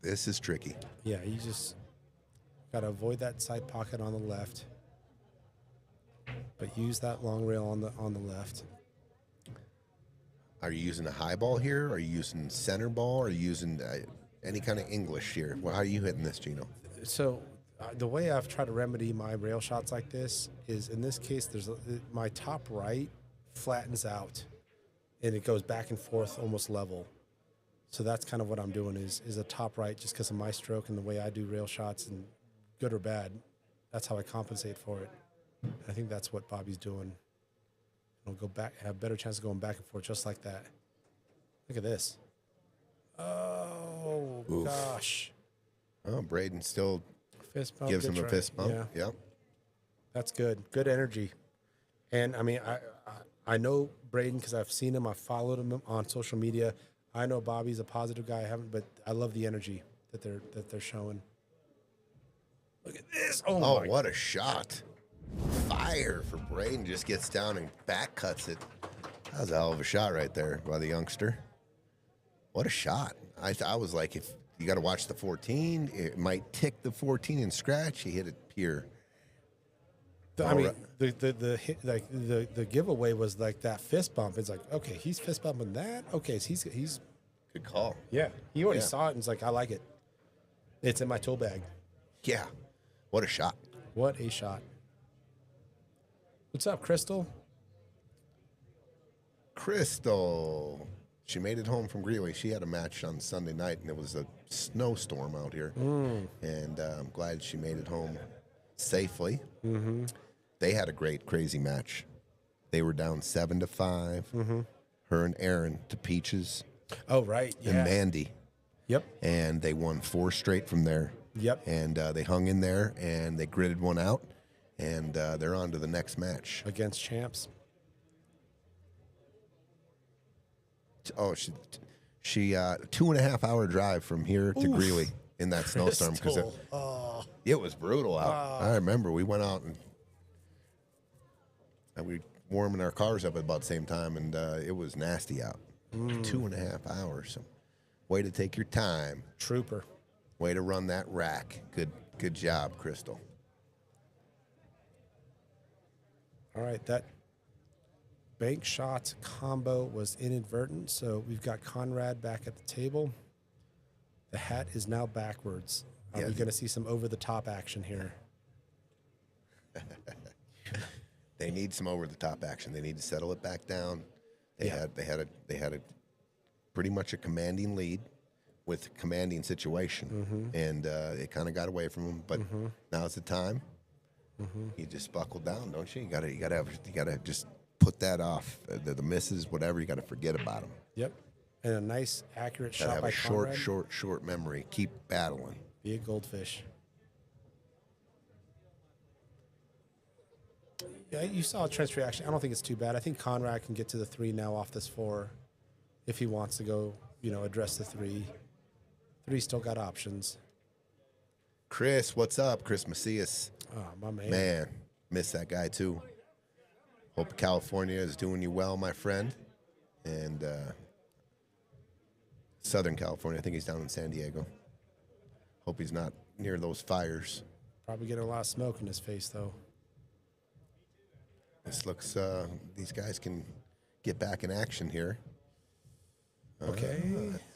This is tricky. Yeah, you just got to avoid that side pocket on the left. But use that long rail on the left. Are you using a high ball here? Are you using center ball? Are you using any kind of English here? Well, how are you hitting this, Gino? So the way I've tried to remedy my rail shots like this is, in this case, my top right flattens out, and it goes back and forth almost level. So that's kind of what I'm doing is a top right, just because of my stroke and the way I do rail shots, and good or bad, that's how I compensate for it. I think that's what Bobby's doing. He'll go back, have a better chance of going back and forth just like that. Look at this. Oh, Oof. gosh. Oh, Brayden still Fist bump, gives good him a try. fist bump. Yeah. Yep. That's good. Good energy. And, I mean, I know Brayden because I've seen him. I've followed him on social media. I know Bobby's a positive guy. I haven't, but I love the energy that they're showing. Look at this. Oh, my what a shot. Fire for Brayden. Just gets down and back cuts it. That was a hell of a shot right there by the youngster. What a shot. I was like, if you got to watch the 14, it might tick the 14 and scratch. He hit it pure. I mean, the hit, like the giveaway was like that fist bump. It's like, okay, he's fist bumping that. Okay, so he's Good call. yeah. He already saw it and it's like, I like it. It's in my tool bag. Yeah. What a shot. What a shot. What's up, Crystal? Crystal. She made it home from Greeley. She had a match on Sunday night, and it was a snowstorm out here. And I'm glad she made it home safely. They had a great, crazy match. They were down 7-5. Her and Aaron to Peaches Oh, right. Yeah. and Mandy. Yep. And they won 4 straight from there. Yep. And they hung in there, and they gritted one out, and they're on to the next match. Against champs. Oh, she 2.5 hour drive from here to Greeley in that snowstorm because it was brutal out. I remember we went out and we warming our cars up at about the same time, and it was nasty out. 2.5 hours. So, way to take your time. Trooper. Way to run that rack. Good job, Crystal. All right, that bank shots combo was inadvertent, so we've got Conrad back at the table. The hat is now backwards. Are we going to see some over-the-top action here? They need some over-the-top action. They need to settle it back down. They had a pretty much a commanding lead with a commanding situation, and it kind of got away from them. But now's the time. You just buckle down, don't you? You gotta just put that off. The misses, whatever. You got to forget about them. Yep. And a nice, accurate Gotta shot have by a short, Conrad. short memory. Keep battling. Be a goldfish. Yeah, you saw Trent's reaction. I don't think it's too bad. I think Conrad can get to the 3 now off this 4 if he wants to go, address the 3. 3 still got options. Chris, what's up? Chris Macias. Oh, my man. Man, miss that guy too. Hope California is doing you well, my friend. And Southern California, I think he's down in San Diego. Hope he's not near those fires. Probably getting a lot of smoke in his face, though. This looks, these guys can get back in action here. Okay.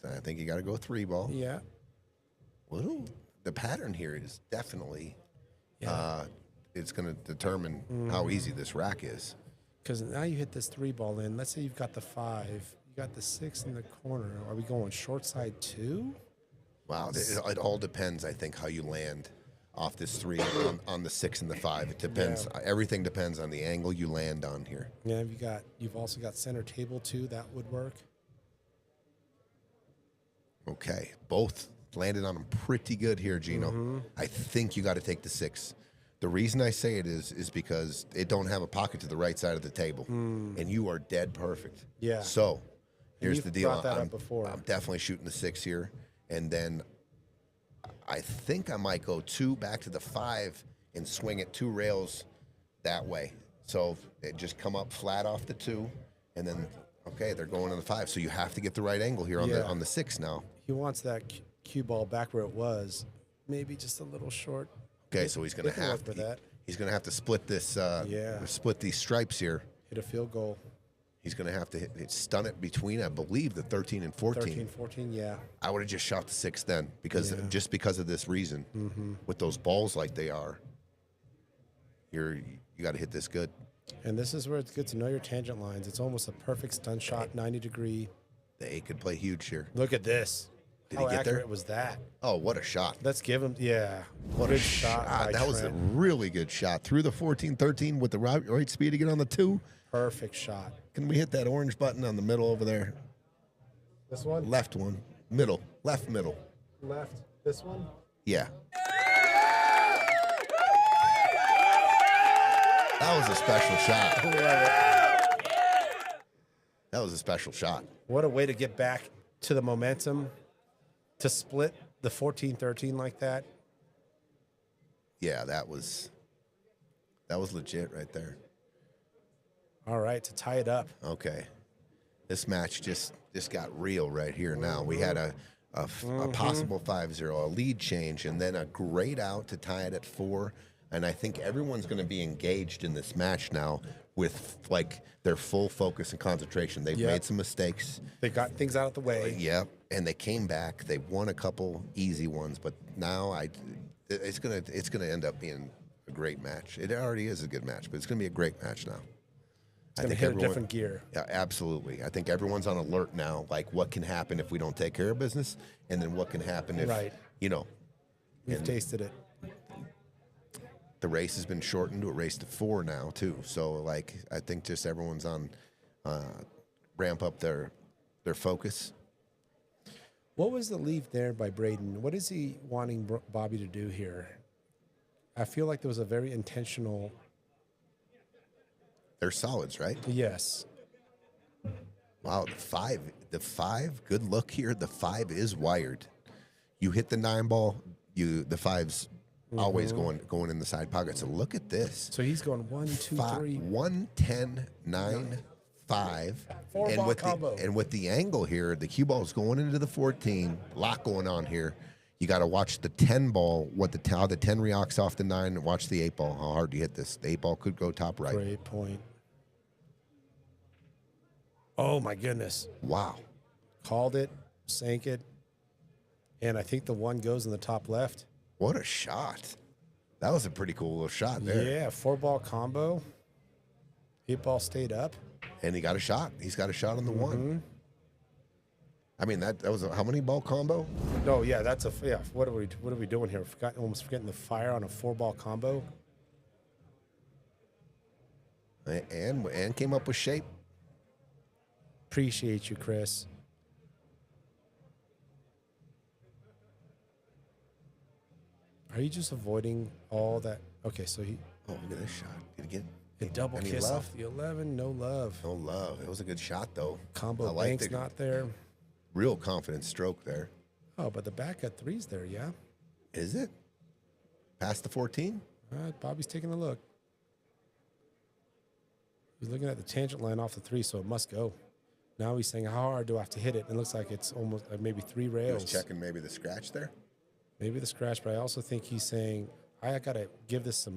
I think you got to go 3 ball. Yeah. Well, the pattern here is definitely, Yeah. it's going to determine how easy this rack is. Because now you hit this 3 ball in. Let's say you've got the 5. You got the 6 in the corner. Are we going short side 2? Wow, it all depends, I think, how you land off this 3 on the 6 and the 5. It depends. Yeah. Everything depends on the angle you land on here. Yeah, you've also got center table 2. That would work. Okay, both landed on them pretty good here, Gino. I think you got to take the 6. The reason I say it is because it don't have a pocket to the right side of the table, and you are dead perfect. Yeah. So here's you've the deal. brought that up before. I'm definitely shooting the 6 here, and then I think I might go 2 back to the 5 and swing it 2 rails that way. So it just come up flat off the 2, and then okay, they're going on the 5. So you have to get the right angle here on the 6 now. He wants that cue ball back where it was, maybe just a little short. Okay, so he's going to have for that. He's going to have to split this. Split these stripes here. Hit a field goal. He's going to have to stun it between, I believe, the 13 and 14. 13, 14, yeah. I would have just shot the 6 then because because of this reason, with those balls like they are, you got to hit this good. And this is where it's good to know your tangent lines. It's almost a perfect stun shot, 90 degree. The 8 could play huge here. Look at this. Did How he get there? accurate was that? Oh, what a shot. Let's give him, What good a shot. by That was a Trent. really good shot. Through the 14, 13 with the right speed to get on the 2. Perfect shot. Can we hit that orange button on the middle over there? This one? Left one. Middle. Left middle. Left. This one? Yeah. That was a special shot. Love it. That was a special shot. What a way to get back to the momentum, to split the 14-13 like that. Yeah, that was legit right there. All right, to tie it up. Okay. This match just got real right here now. We had a possible 5-0, a lead change, and then a great out to tie it at 4. And I think everyone's going to be engaged in this match now with like their full focus and concentration. They've made some mistakes. They got things out of the way. Yep, and they came back. They won a couple easy ones, but now it's gonna end up being a great match. It already is a good match, but it's gonna be a great match now. It's going to hit a different gear. Yeah, absolutely. I think everyone's on alert now. Like, what can happen if we don't take care of business, and then what can happen if We've tasted it. the race has been shortened to a race to 4 now too. So like, I think just everyone's on ramp up their focus. What was the leave there by Brayden? What is he wanting Bobby to do here? I feel like there was a very intentional. They're solids, right? Yes. Wow, the 5, good look here. The 5 is wired. You hit the 9 ball, the 5's always going in the side pocket. So look at this. So he's going 1, 2, 3. 1, 10, 9, 5. Four and ball with combo. with the angle here, the cue ball is going into the 14. A lot going on here. You got to watch the 10 ball, how the 10 reacts off the 9, and watch the 8 ball, how hard you hit this. The 8 ball could go top right. Great point. Oh, my goodness. Wow. Called it, sank it, and I think the 1 goes in the top left. What a shot. That was a pretty cool little shot there. Yeah, 4-ball combo. 8-ball stayed up. And he got a shot. He's got a shot on the 1. I mean, that was a how many ball combo? No, yeah, that's What are we doing here? Almost forgetting the fire on a 4-ball combo. And came up with shape. Appreciate you, Chris. Are you just avoiding all that? Okay, so he Oh, look at this shot. Did he get a double any kiss love? off the 11. No love. No love. It was a good shot, though. Combo I like Banks the not there. real confident stroke there. Oh, but the back at 3's there, yeah. Is it? Past the 14? All right, Bobby's taking a look. He's looking at the tangent line off the 3, so it must go. Now he's saying, how hard do I have to hit it? And it looks like it's almost maybe 3 He rails. was checking maybe the scratch there. Maybe the scratch, but I also think he's saying, I got to give this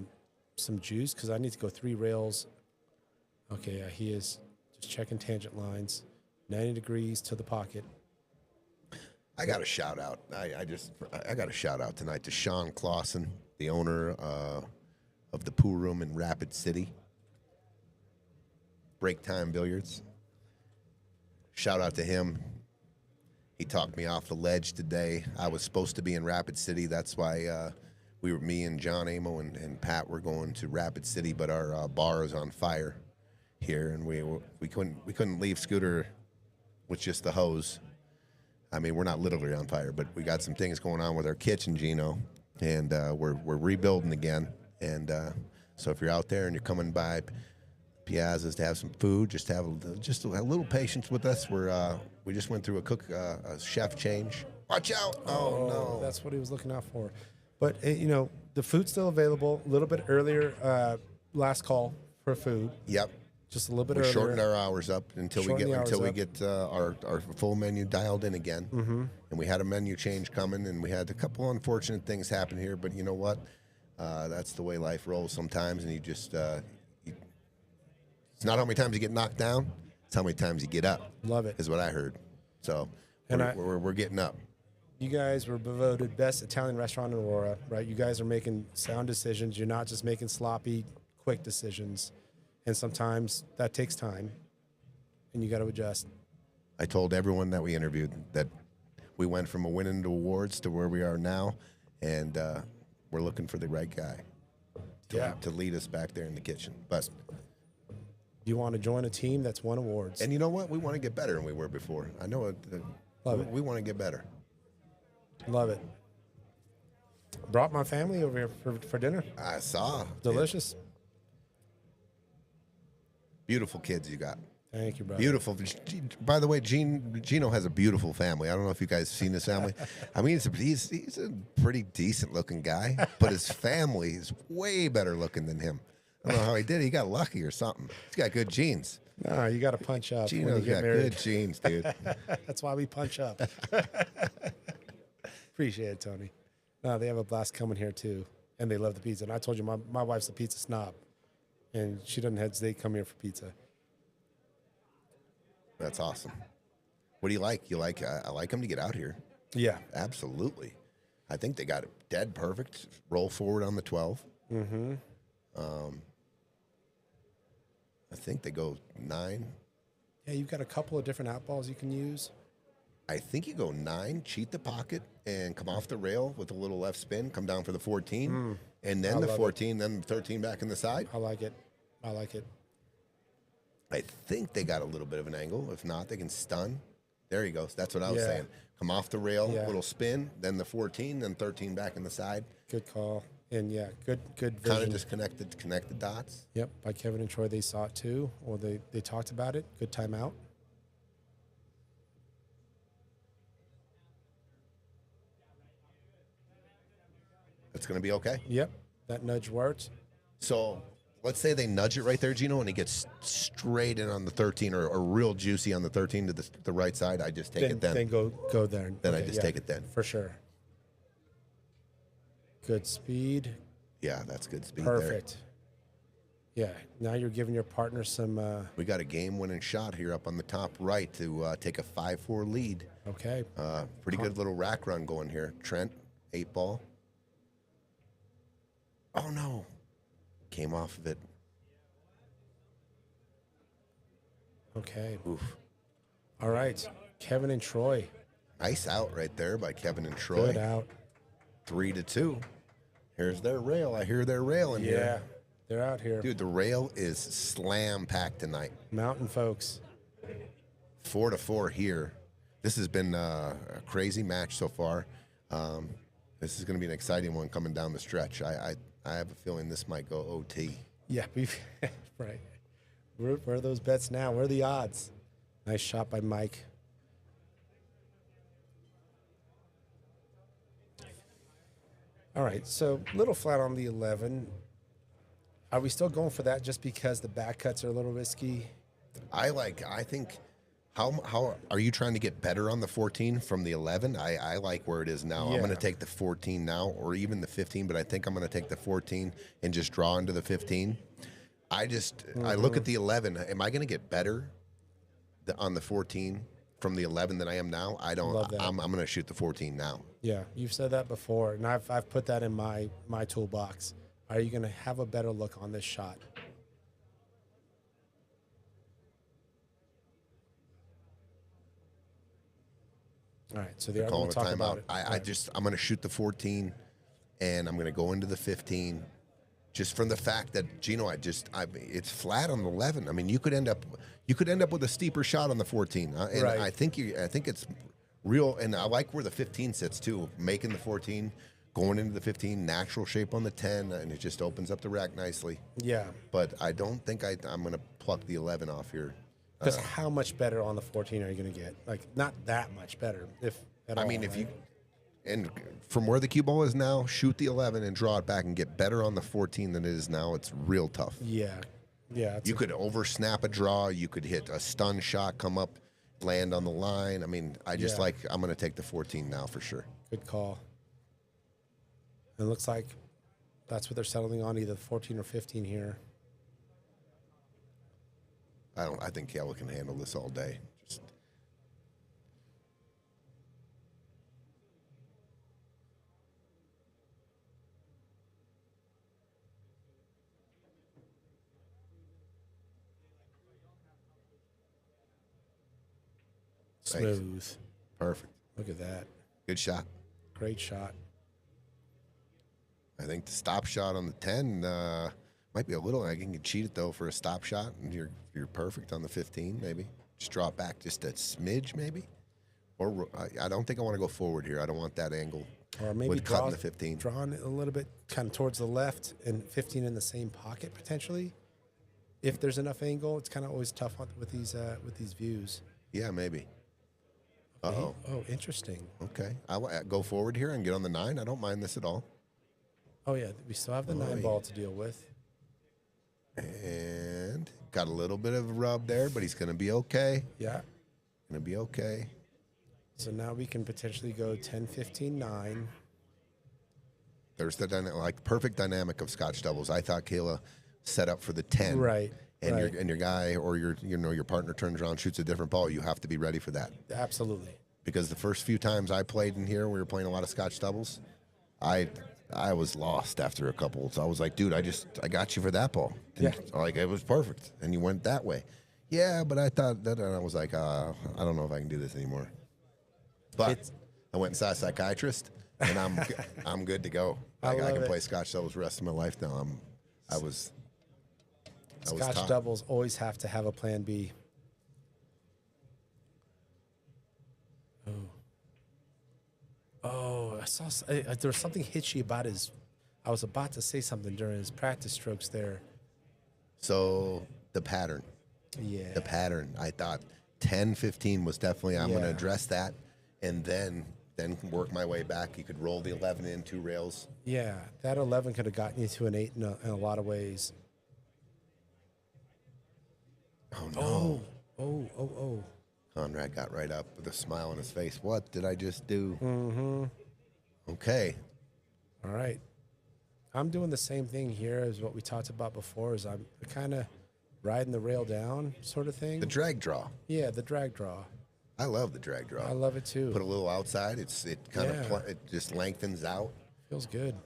some juice because I need to go 3 rails. Okay, yeah, he is just checking tangent lines. 90 degrees to the pocket. I got a shout out. I got a shout out tonight to Sean Clausen, the owner of the pool room in Rapid City. Break Time Billiards. Shout out to him. He talked me off the ledge today. I was supposed to be in Rapid City. That's why me and John Amo and Pat were going to Rapid City, but our bar is on fire here, and we couldn't leave Scooter with just the hose. I mean, we're not literally on fire, but we got some things going on with our kitchen, Gino, and we're rebuilding again. And so if you're out there and you're coming by Piazza's to have some food, just have a little patience with us. We just went through a chef change. Watch out! Oh no, That's what he was looking out for. But the food's still available. A little bit earlier, last call for food. Yep. Just a little bit We earlier. shortened our hours up until we Shorten get our full menu dialed in again. Mm-hmm. And we had a menu change coming, and we had a couple unfortunate things happen here. But you know what? That's the way life rolls sometimes, and you just it's not how many times you get knocked down; it's how many times you get up. Love it. Is what I heard. So And we're getting up. You guys were voted best Italian restaurant in Aurora, right? You guys are making sound decisions. You're not just making sloppy, quick decisions. And sometimes that takes time, and you got to adjust. I told everyone that we interviewed that we went from a winning awards to where we are now, and we're looking for the right guy to lead us back there in the kitchen. But You want to join a team that's won awards. and you know what? We want to get better than we were before. I know Love it. we want to get better. Love it. Brought my family over here for dinner. I saw. Delicious. Beautiful kids you got. Thank you, brother. Beautiful. By the way, Gino has a beautiful family. I don't know if you guys have seen his family. I mean, he's a pretty decent looking guy, but his family is way better looking than him. I don't know how he did it. He got lucky or something. He's got good genes. No, you got to punch up when you Gino's get got married. good genes, dude. That's why we punch up. Appreciate it, Tony. No, they have a blast coming here too, and they love the pizza. And I told you, my wife's a pizza snob, and she doesn't hesitate to come here for pizza. That's awesome. What do you like? I like him to get out here. Yeah. Absolutely. I think they got it dead perfect. Roll forward on the 12. Mm-hmm. I think they go 9. Yeah, you've got a couple of different outballs you can use. I think you go 9, cheat the pocket, and come off the rail with a little left spin, come down for the 14, and then I the love 14, then the 13 back in the side. I like it. I like it. I think they got a little bit of an angle. If not, they can stun. There you go. That's what I was Yeah. saying. Come off the rail, Yeah. little spin, then the 14, then 13 back in the side. Good call. And yeah, good vision. Kind of just connect the dots. Yep, by Kevin and Troy, they saw it too, or they talked about it. Good timeout. It's going to be okay. Yep, that nudge worked. So let's say they nudge it right there, Gino, and he gets straight in on the 13 or real juicy on the 13 to the right side. I just take it then. Then go there. Then I just take it then. For sure. Good speed. Yeah, that's good speed there. Perfect. Yeah, now you're giving your partner some. We got a game-winning shot here up on the top right to take a 5-4 lead. Okay. Pretty good little rack run going here. Trent, 8 ball. Oh, no. Came off of it. Okay. Oof. All right. Kevin and Troy. Nice out right there by Kevin and Troy. Good out. 3-2. Here's their rail. I hear their rail in Yeah, here. they're out here. Dude, the rail is slam-packed tonight. Mountain folks. 4-4 here. This has been a crazy match so far. This is going to be an exciting one coming down the stretch. I have a feeling this might go OT. Yeah, right. Where are those bets now? Where are the odds? Nice shot by Mike. All right, so little flat on the 11. Are we still going for that just because the back cuts are a little risky? I think, how are you trying to get better on the 14 from the 11? I like where it is now. I'm Yeah. going to take the 14 now, or even the 15, but I think I'm going to take the 14 and just draw into the 15. I look at the 11. Am I going to get better on the 14 from the 11 than I am now? I don't. Love that. I'm going to shoot the 14 now. Yeah, you've said that before, and I've put that in my toolbox. Are you going to have a better look on this shot? All right, so the Calling argument a talk about timeout. it. I'm going to shoot the 14, and I'm going to go into the 15, just from the fact that Gino, it's flat on the 11. I mean, you could end up with a steeper shot on the 14, and Right. I think it's real. And I like where the 15 sits too, making the 14, going into the 15, natural shape on the 10, and it just opens up the rack nicely. Yeah, But I don't think I'm going to pluck the 11 off here. because how much better on the 14 are you going to get? Like, not that much better, if at all. I mean, if right? and from where the cue ball is now, shoot the 11 and draw it back and get better on the 14 than it is now. It's real tough. Yeah. It's You could over snap a draw. You could hit a stun shot, come up, land on the line. I mean, I'm going to take the 14 now for sure. good call. It looks like that's what they're settling on, either 14 or 15 here. I think Caela can handle this all day. Just Smooth. perfect. Look at that. Good shot. Great shot. I think the stop shot on the 10 might be a little. I can cheat it though for a stop shot, and you're perfect on the 15. Maybe just draw it back just a smidge, maybe. Or I don't think I want to go forward here. I don't want that angle. Or maybe with cutting the 15. drawing it a little bit kind of towards the left and 15 in the same pocket potentially. If there's enough angle, it's kind of always tough with these views. Yeah, maybe. Uh-oh. Oh, interesting. Okay. I go forward here and get on the 9. I don't mind this at all. Oh yeah, we still have the 9 ball to deal with. And got a little bit of a rub there, but he's going to be okay. Yeah. Going to be okay. So now we can potentially go 10, 15, 9. There's the perfect dynamic of Scotch doubles. I thought Caela set up for the 10. Right. And right. your guy or your partner turns around, shoots a different ball. You have to be ready for that. Absolutely. Because the first few times I played in here, we were playing a lot of Scotch doubles. I was lost after a couple. So I was like, dude, I got you for that ball. And it was perfect. And you went that way. Yeah, but I thought that, and I was like, I don't know if I can do this anymore. But I went and saw a psychiatrist, and I'm good to go. I can play Scotch doubles the rest of my life now. I was Scotch doubles always have to have a plan B. Oh, I saw there was something hitchy about his. I was about to say something during his practice strokes there. So the pattern. Yeah. The pattern. I thought 10, 15 was definitely, I'm going to address that, and then work my way back. You could roll the 11 in 2 rails. Yeah, that 11 could have gotten you to an 8 in a lot of ways. Oh, no. Oh. Conrad got right up with a smile on his face. What did I just do? Mm-hmm. Okay. All right. I'm doing the same thing here as what we talked about before, is I'm kind of riding the rail down sort of thing. The drag draw. Yeah, the drag draw. I love the drag draw. I love it too. Put a little outside. It kind of it just lengthens out. Feels good.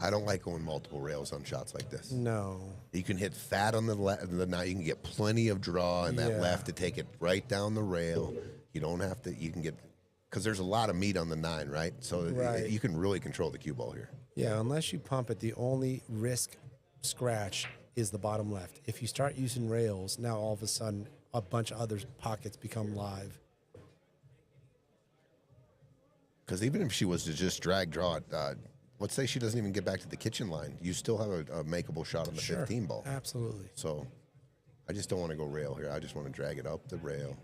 I don't like going multiple rails on shots like this. No. You can hit fat on the left. Now you can get plenty of draw in that left to take it right down the rail. You don't have to. You can get, because there's a lot of meat on the 9, right? So you can really control the cue ball here. Yeah, unless you pump it, the only risk scratch is the bottom left. If you start using rails, now all of a sudden a bunch of other pockets become live. Because even if she was to just drag draw it, let's say she doesn't even get back to the kitchen line, you still have a makeable shot on the 15 ball. Absolutely. So I just don't want to go rail here. I just want to drag it up the rail.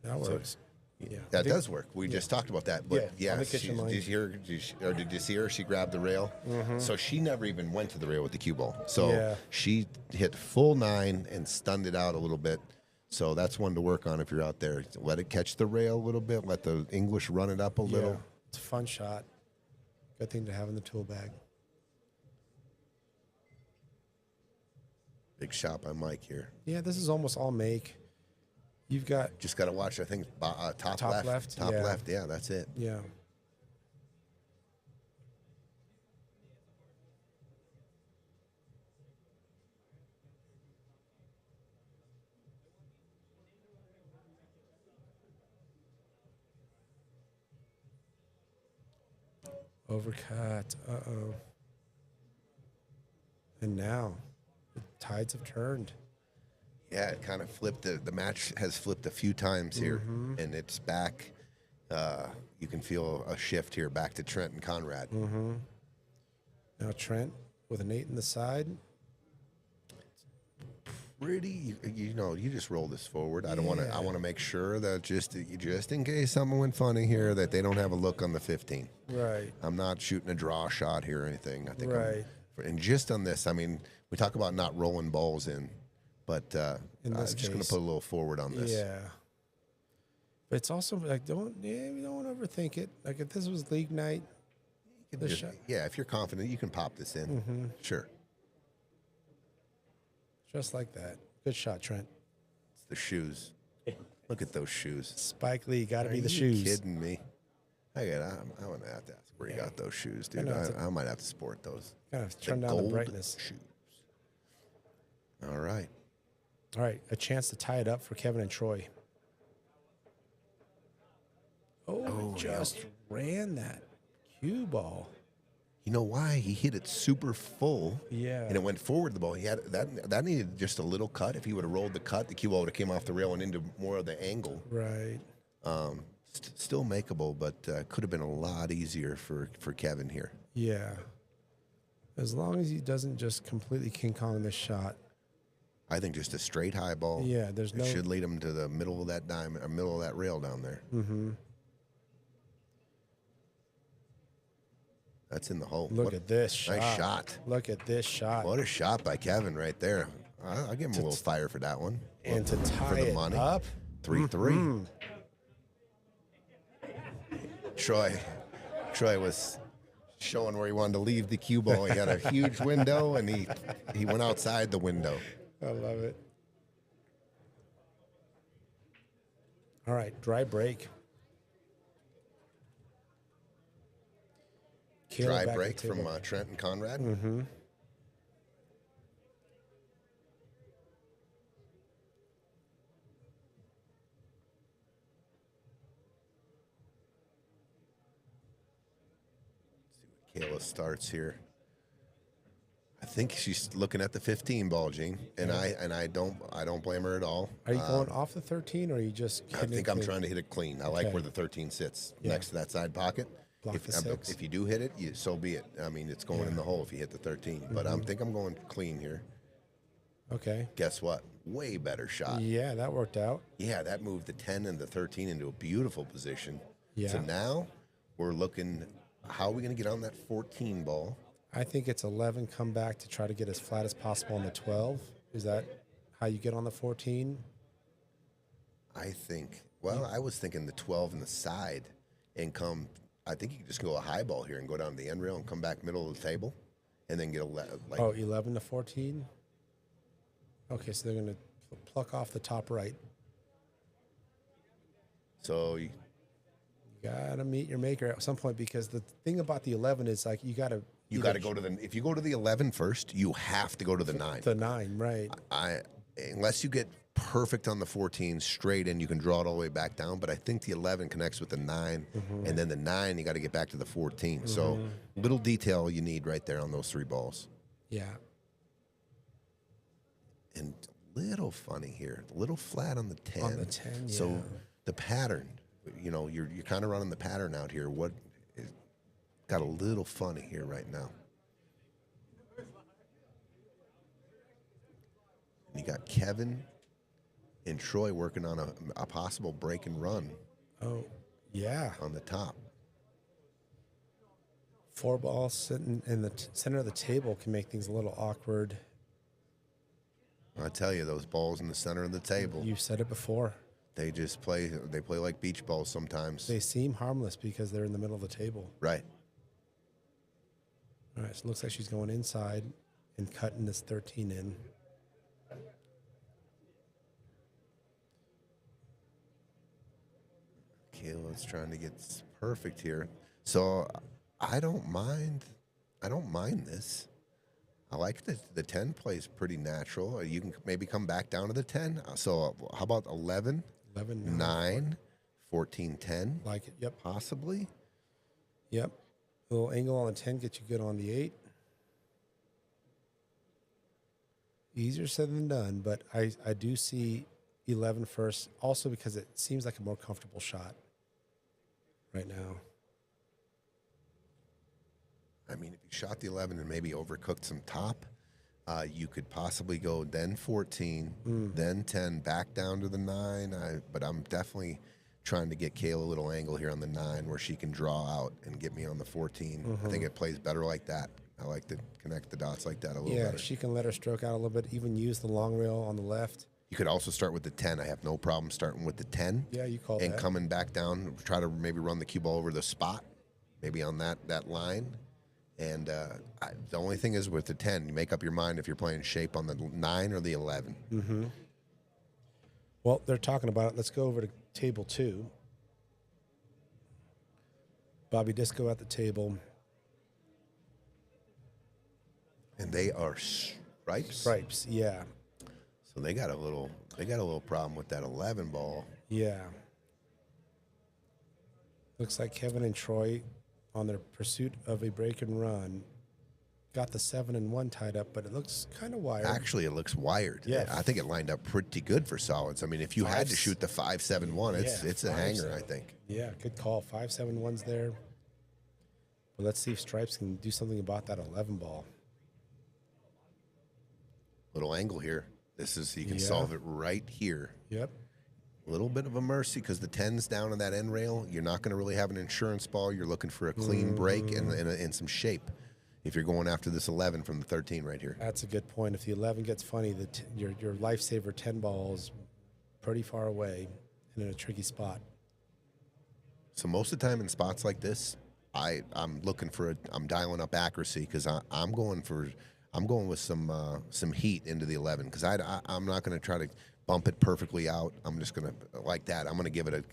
That works. Yeah. That does work. We just talked about that. But Yeah, on the yes, kitchen line. did you see her? She grabbed the rail. So she never even went to the rail with the cue ball. So she hit full 9 and stunned it out a little bit. So that's one to work on if you're out there. Let it catch the rail a little bit. Let the English run it up a little. It's a fun shot. Good thing to have in the tool bag. Big shot by Mike here. Yeah, this is almost all make. You've got Just got to watch, I think, top left. Top yeah. left, yeah, that's it. yeah. Overcut. Uh-oh. And now the tides have turned. Yeah, it kind of flipped. The match has flipped a few times here, and it's back. You can feel a shift here back to Trent and Conrad. Now Trent with an 8 in the side. Pretty, you just roll this forward. I don't want to. I want to make sure that just in case something went funny here, that they don't have a look on the 15. Right. I'm not shooting a draw shot here or anything. I think. Right. And just on this, I mean, we talk about not rolling balls in, but In I'm this just going case, to put a little forward on this. Yeah. But it's also like we don't overthink it. Like if this was league night, You can the just- shot. yeah, if you're confident, you can pop this in. Sure. Just like that. Good shot, Trent. It's the shoes. Look at those shoes. Spike Lee, got to Are be the you shoes. kidding me? I'm going to have to ask where you got those shoes, dude. know, it's I might have to sport those. Kind of turn down the brightness. Shoes. All right. All right, a chance to tie it up for Kevin and Troy. Oh, just ran that cue ball. You know why? He hit it super full. Yeah. And it went forward the ball. He had that needed just a little cut. If he would have rolled the cut, the cue ball would have came off the rail and into more of the angle. Right. Still makeable, but could have been a lot easier for Kevin here. Yeah. As long as he doesn't just completely King Kong this shot. I think just a straight high ball. Yeah, there's no. should lead him to the middle of that diamond, or middle of that rail down there. That's in the hole. Look at this shot. Nice shot. Look at this shot. What a shot by Kevin right there. I'll give him a little fire for that one. And to tie for the it money. up. 3-3. Troy was showing where he wanted to leave the cue ball. He had a huge window, and he went outside the window. I love it. All right, dry break. Caela Dry back break at the from table. Trent and Conrad. See what Caela starts here. I think she's looking at the 15 ball, Gene, and I don't blame her at all. Are you going off the 13, or are you just? I think I'm trying to hit it clean. I like Okay. where the 13 sits Yeah. next to that side pocket. Block the 6. If you do hit it, so be it. I mean, it's going in the hole if you hit the 13. But I think I'm going clean here. Okay. Guess what? Way better shot. Yeah, that worked out. Yeah, that moved the 10 and the 13 into a beautiful position. Yeah. So now we're looking, how are we going to get on that 14 ball? I think it's 11. Come back to try to get as flat as possible on the 12. Is that how you get on the 14? I think, well, I was thinking the 12 and the side and come, I think you could just go a high ball here and go down to the end rail and come back middle of the table and then get like, 11 to 14? Okay, so they're going to pluck off the top right. so you, You got to meet your maker at some point, because the thing about the 11 is like you got to go to the, if you go to the 11 first, you have to go to the 9. the 9, right? Unless you get perfect on the 14 straight in, you can draw it all the way back down. But I think the 11 connects with the 9, and then the 9, you got to get back to the 14. So little detail you need right there on those 3 balls. Yeah. And little funny here, a little flat on the 10. On the 10, So yeah. the pattern, you know, you're kind of running the pattern out here. What is, got a little funny here right now. And you got Kevin and Troy working on a possible break and run Oh, yeah. on the top. 4 balls sitting in the center of the table can make things a little awkward. I tell you, those balls in the center of the table, You said it before. they just play like beach balls sometimes. They seem harmless because they're in the middle of the table. Right. All right, so it looks like she's going inside and cutting this 13 in. Caela's trying to get perfect here. So I don't mind this. I like the 10 plays pretty natural. You can maybe come back down to the 10. So how about 11, 11, 9, 14, 10? Like it. Yep. Possibly. Yep. A little angle on the 10 gets you good on the 8. Easier said than done, but I do see 11 first, also because it seems like a more comfortable shot right now. I mean, if you shot the 11 and maybe overcooked some top, you could possibly go then 14, then 10, back down to the 9. But I'm definitely trying to get Caela a little angle here on the 9 where she can draw out and get me on the 14. I think it plays better like that. I like to connect the dots like that a little better. She can let her stroke out a little bit, even use the long rail on the left. You could also start with the 10. I have no problem starting with the 10. Yeah, you call and that. coming back down, try to maybe run the cue ball over the spot, maybe on that line. And the only thing is with the 10, you make up your mind if you're playing shape on the 9 or the 11. Mm-hmm. Well, they're talking about it. Let's go over to table 2. Bobby Disco at the table. And they are stripes. Stripes, yeah. So they got a little problem with that 11 ball. Yeah. Looks like Kevin and Troy on their pursuit of a break and run got the 7 and 1 tied up, but it looks kind of wired. Actually, it looks wired. Yeah. I think it lined up pretty good for solids. I mean, if you had to shoot the 5-7-1, it's a hanger, I think. Yeah, good call. 5-7-1's there. But let's see if Stripes can do something about that 11 ball. Little angle here. You can solve it right here. Yep. A little bit of a mercy because the 10's down on that end rail. You're not going to really have an insurance ball. You're looking for a clean break and some shape if you're going after this 11 from the 13 right here. That's a good point. If the 11 gets funny, your lifesaver 10 ball is pretty far away and in a tricky spot. So most of the time in spots like this, I'm looking for I'm dialing up accuracy because I'm going with some heat into the 11 because I'm not going to try to bump it perfectly out. I'm just going to like that. I'm going to give it a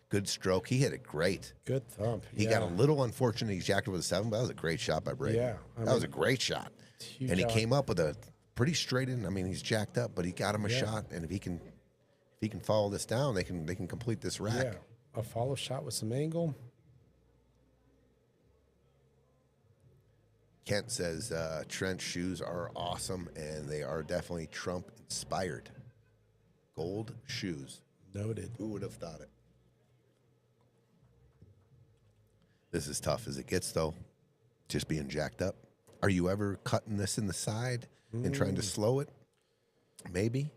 good stroke. He hit it great. Good thump. He got a little unfortunate. He jacked it with a 7, but that was a great shot by Brayden. Yeah, that was a great shot. And he came up with a pretty straight in. I mean, he's jacked up, but he got him a shot. And if he can follow this down, they can complete this rack. Yeah, a follow shot with some angle. Kent says Trent's shoes are awesome, and they are definitely Trump-inspired. Gold shoes. Noted. Who would have thought it? This is tough as it gets, though. Just being jacked up. Are you ever cutting this in the side and trying to slow it? Maybe.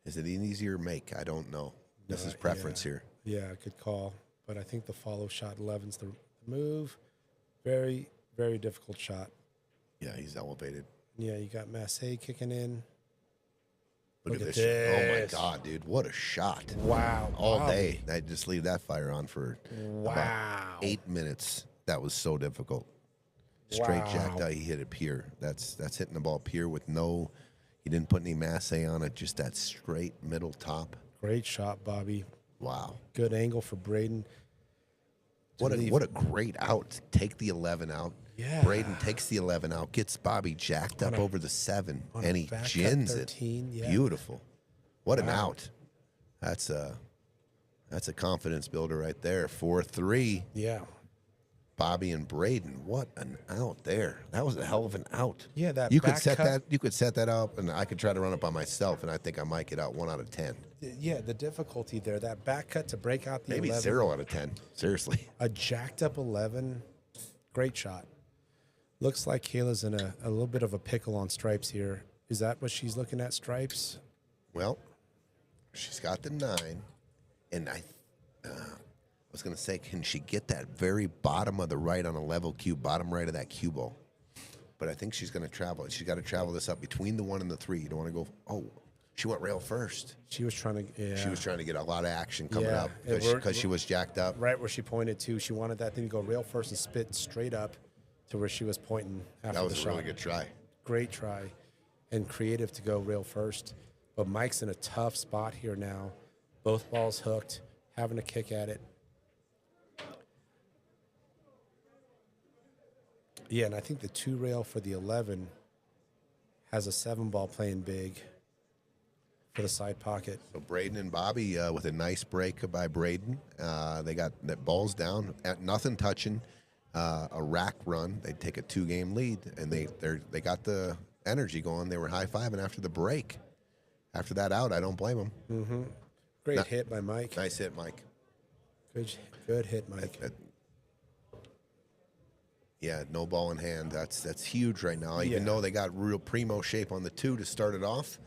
Is it an easier make? I don't know. This is preference here. Yeah, good call. But I think the follow shot 11's the move. Very, very difficult shot. Yeah, he's elevated. Yeah, you got Massey kicking in. Look at this. Oh, my God, dude. What a shot. Wow. All Bobby. day. I just leave that fire on for about 8 minutes. That was so difficult. Straight jacked out. He hit it pure. That's hitting the ball pure with he didn't put any Massey on it, just that straight middle top. Great shot, Bobby. Wow. Good angle for Brayden. What a great out. Take the 11 out. Yeah. Brayden takes the 11 out, gets Bobby jacked up over the 7, and he gins it. Yeah. Beautiful. What an out. That's a confidence builder right there. 4-3. Yeah. Bobby and Brayden. What an out there! That was a hell of an out. Yeah, that you could back set cut- that. You could set that up, and I could try to run it by myself, and I think I might get out 1 out of 10, Yeah, the difficulty there, that back cut to break out the maybe 11. 0 out of 10. Seriously. A jacked up 11. Great shot. Looks like Caela's in a little bit of a pickle on stripes here. Is that what she's looking at, stripes? Well, she's got the 9, and I was going to say, can she get that very bottom of the right on a level cue, bottom right of that cue ball? But I think she's going to travel it. She's got to travel this up between the 1 and the 3. You don't want to go, oh, she went rail first. She was trying to, yeah. She was trying to get a lot of action coming Yeah, up and because she was jacked up. Right where she pointed to. She wanted that thing to go rail first and spit straight up to where she was pointing after That was the a shot. really good try. Great try and creative to go rail first. But Mike's in a tough spot here now. Both balls hooked, having a kick at it. Yeah, and I think the 2 rail for the 11 has a 7 ball playing big for the side pocket. So Brayden and Bobby with a nice break by Brayden. They got that balls down, at nothing touching, a rack run. They take a 2-game lead, and they got the energy going. They were high-fiving after the break. After that out, I don't blame them. Mm-hmm. Great hit by Mike. Nice hit, Mike. Good hit, Mike. Yeah, no ball in hand. That's huge right now. Even Yeah. though they got real primo shape on the 2 to start it off,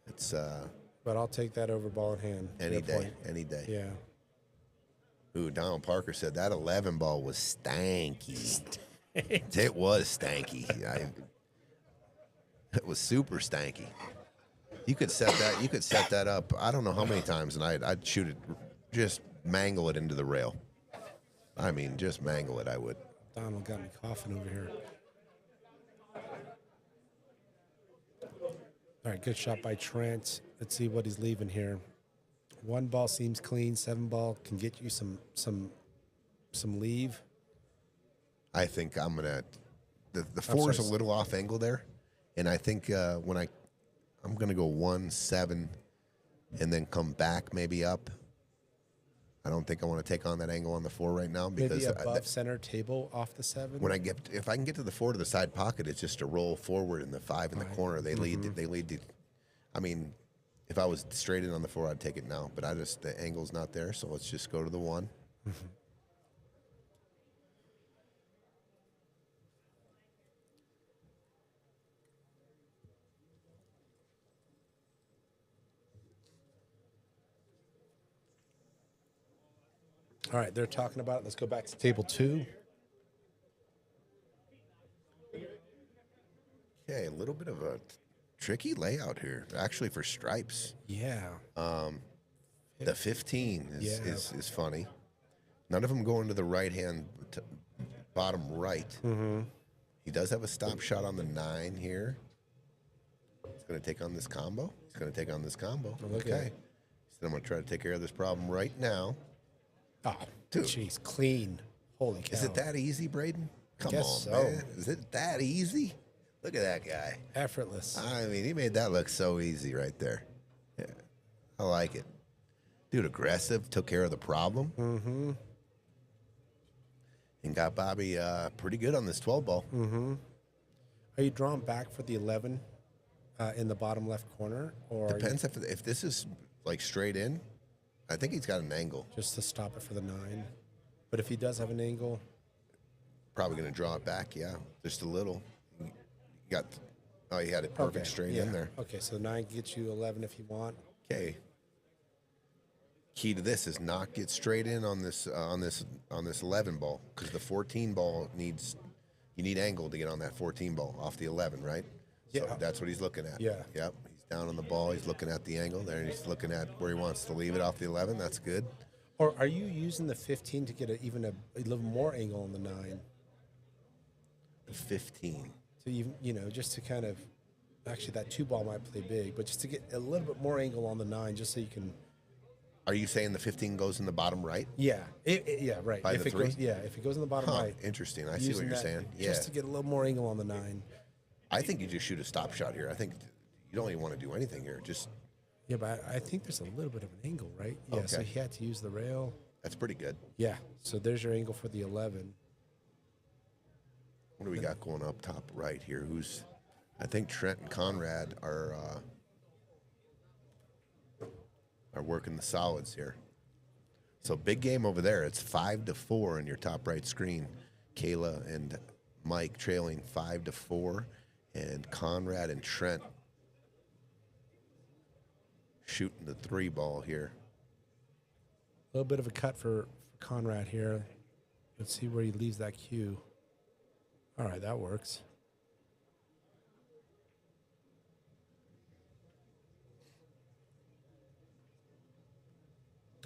it's But I'll take that over ball in hand. any Good day, point. any day. Yeah. Ooh, Donald Parker said that 11 ball was stanky. It was stanky. It was super stanky. You could set that. You could set that up. I don't know how many times, and I'd shoot it, just mangle it into the rail. I mean, just mangle it. I would. Donald got me coughing over here. All right, good shot by Trent. Let's see what he's leaving here. 1 ball seems clean. 7 ball can get you some leave. I think I'm gonna. The 4 is a little off angle there, and I think when I'm gonna go 1-7, and then come back maybe up. I don't think I want to take on that angle on the 4 right now because Maybe above center table off the 7. when if I can get to the 4 to the side pocket, it's just a roll forward, and the 5 in the corner they lead. They lead the. I mean, if I was straight in on the 4, I'd take it now, but the angle's not there, so let's just go to the 1. All right, they're talking about it. Let's go back to table 2. Okay, a little bit of a tricky layout here, actually, for stripes. Yeah. The 15 is funny. None of them going to the right hand, bottom right. Mm-hmm. He does have a stop shot on the 9 here. He's going to take on this combo. Okay. So I'm going to try to take care of this problem right now. Oh, Dude. jeez, clean. Holy cow. Is it that easy, Brayden? Come Guess on, so. man. Is it that easy? Look at that guy. Effortless. I mean, he made that look so easy right there. Yeah, I like it. Dude, aggressive, took care of the problem. Mm-hmm. And got Bobby pretty good on this 12 ball. Mm-hmm. Are you drawn back for the 11 in the bottom left corner? Or Depends if this is like straight in. I think he's got an angle. just to stop it for the 9? But if he does have an angle, Probably going to draw it back, yeah. Just a little. You got, you had it perfect straight in there. Okay, so 9 gets you 11 if you want. Okay. Key to this is not get straight in on this 11 ball, because the 14 ball you need angle to get on that 14 ball off the 11, right? So Yeah. that's what he's looking at. Yeah. Yep. He's down on the ball. He's looking at the angle there. He's looking at where he wants to leave it off the 11. That's good. Or are you using the 15 to get even a little more angle on the 9? The 15. So just to kind of, actually that 2 ball might play big, but just to get a little bit more angle on the 9, just so you can. Are you saying the 15 goes in the bottom right? Yeah, yeah, right. By if the it 3? goes, if it goes in the bottom right. Interesting. I see what using you're that saying. Yeah. Just to get a little more angle on the 9. I think you just shoot a stop shot here. I think you don't even want to do anything here. Just Yeah, but I think there's a little bit of an angle, right? Yeah, so Okay. he had to use the rail. that's pretty good. Yeah, so there's your angle for the 11. What do we got going up top right here? I think Trent and Conrad are working the solids here. So big game over there. It's 5-4 in your top right screen. Caela and Mike trailing 5-4, and Conrad and Trent shooting the 3 ball here. A little bit of a cut for Conrad here. Let's see where he leaves that cue. All right, that works.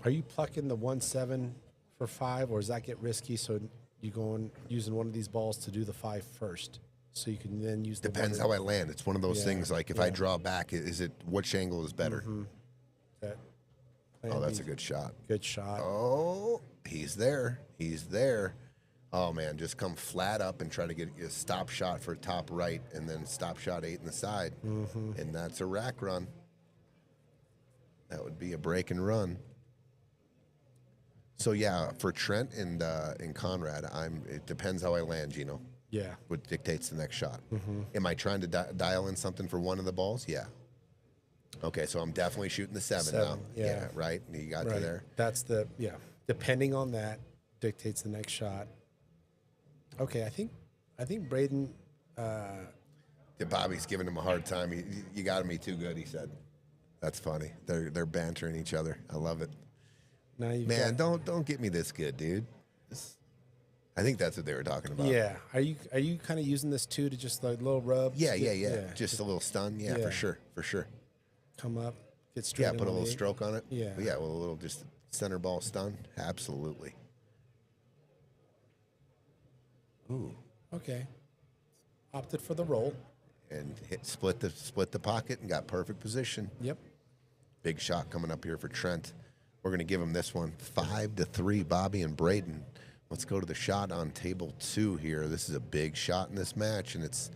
Are you plucking the 1-7 for 5, or does that get risky? So you going using one of these balls to do the 5 first, so you can then use the. Depends how I land. It's one of those things. Like if I draw back, is it which angle is better? Oh, that's a good shot. Good shot. Oh, he's there. He's there. Oh man, just come flat up and try to get a stop shot for top right, and then stop shot 8 in the side, and that's a rack run. That would be a break and run. So yeah, for Trent and Conrad, it depends how I land, Gino. Yeah. What dictates the next shot. Am I trying to dial in something for one of the balls? Yeah. Okay, so I'm definitely shooting the 7 now. Yeah. Right? You got to there. That's depending on that dictates the next shot. Okay, I think Brayden. Bobby's giving him a hard time. You got me too good, he said. That's funny. They're bantering each other. I love it. Now Man, don't get me this good, dude. I think that's what they were talking about. Yeah. Are you kind of using this too to just like little rub? Yeah. Just a little stun. Yeah, for sure. Come up, get straight. Yeah, put a little stroke on it. Yeah. Yeah, well, a little just center ball stun. Absolutely. Ooh. Okay. Opted for the roll. And split the pocket and got perfect position. Yep. Big shot coming up here for Trent. We're going to give him this one, 5-3, Bobby and Brayden. Let's go to the shot on table 2 here. This is a big shot in this match, and it's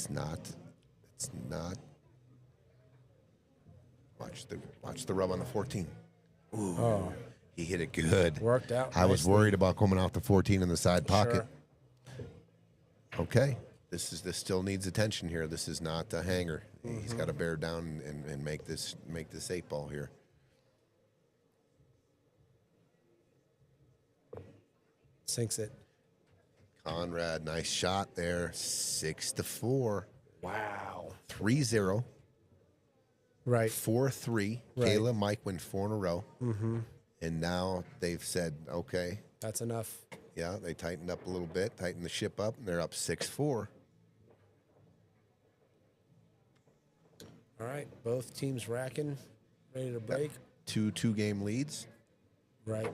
not. Watch the rub on the 14. Ooh, oh, he hit it good. Worked out. I was worried about coming off the 14 in the side pocket. Sure. Okay, this still needs attention here. This is not a hanger. He's got to bear down and make this 8 ball here. Sinks it. Conrad, nice shot there. 6-4. Wow. 3-0. Right. 4-3. Right. Caela, Mike win 4 in a row. And now they've said, okay. That's enough. Yeah, they tightened up a little bit, tightened the ship up, and they're up 6-4. All right. Both teams racking, ready to break. Yep. 2 game leads. Right.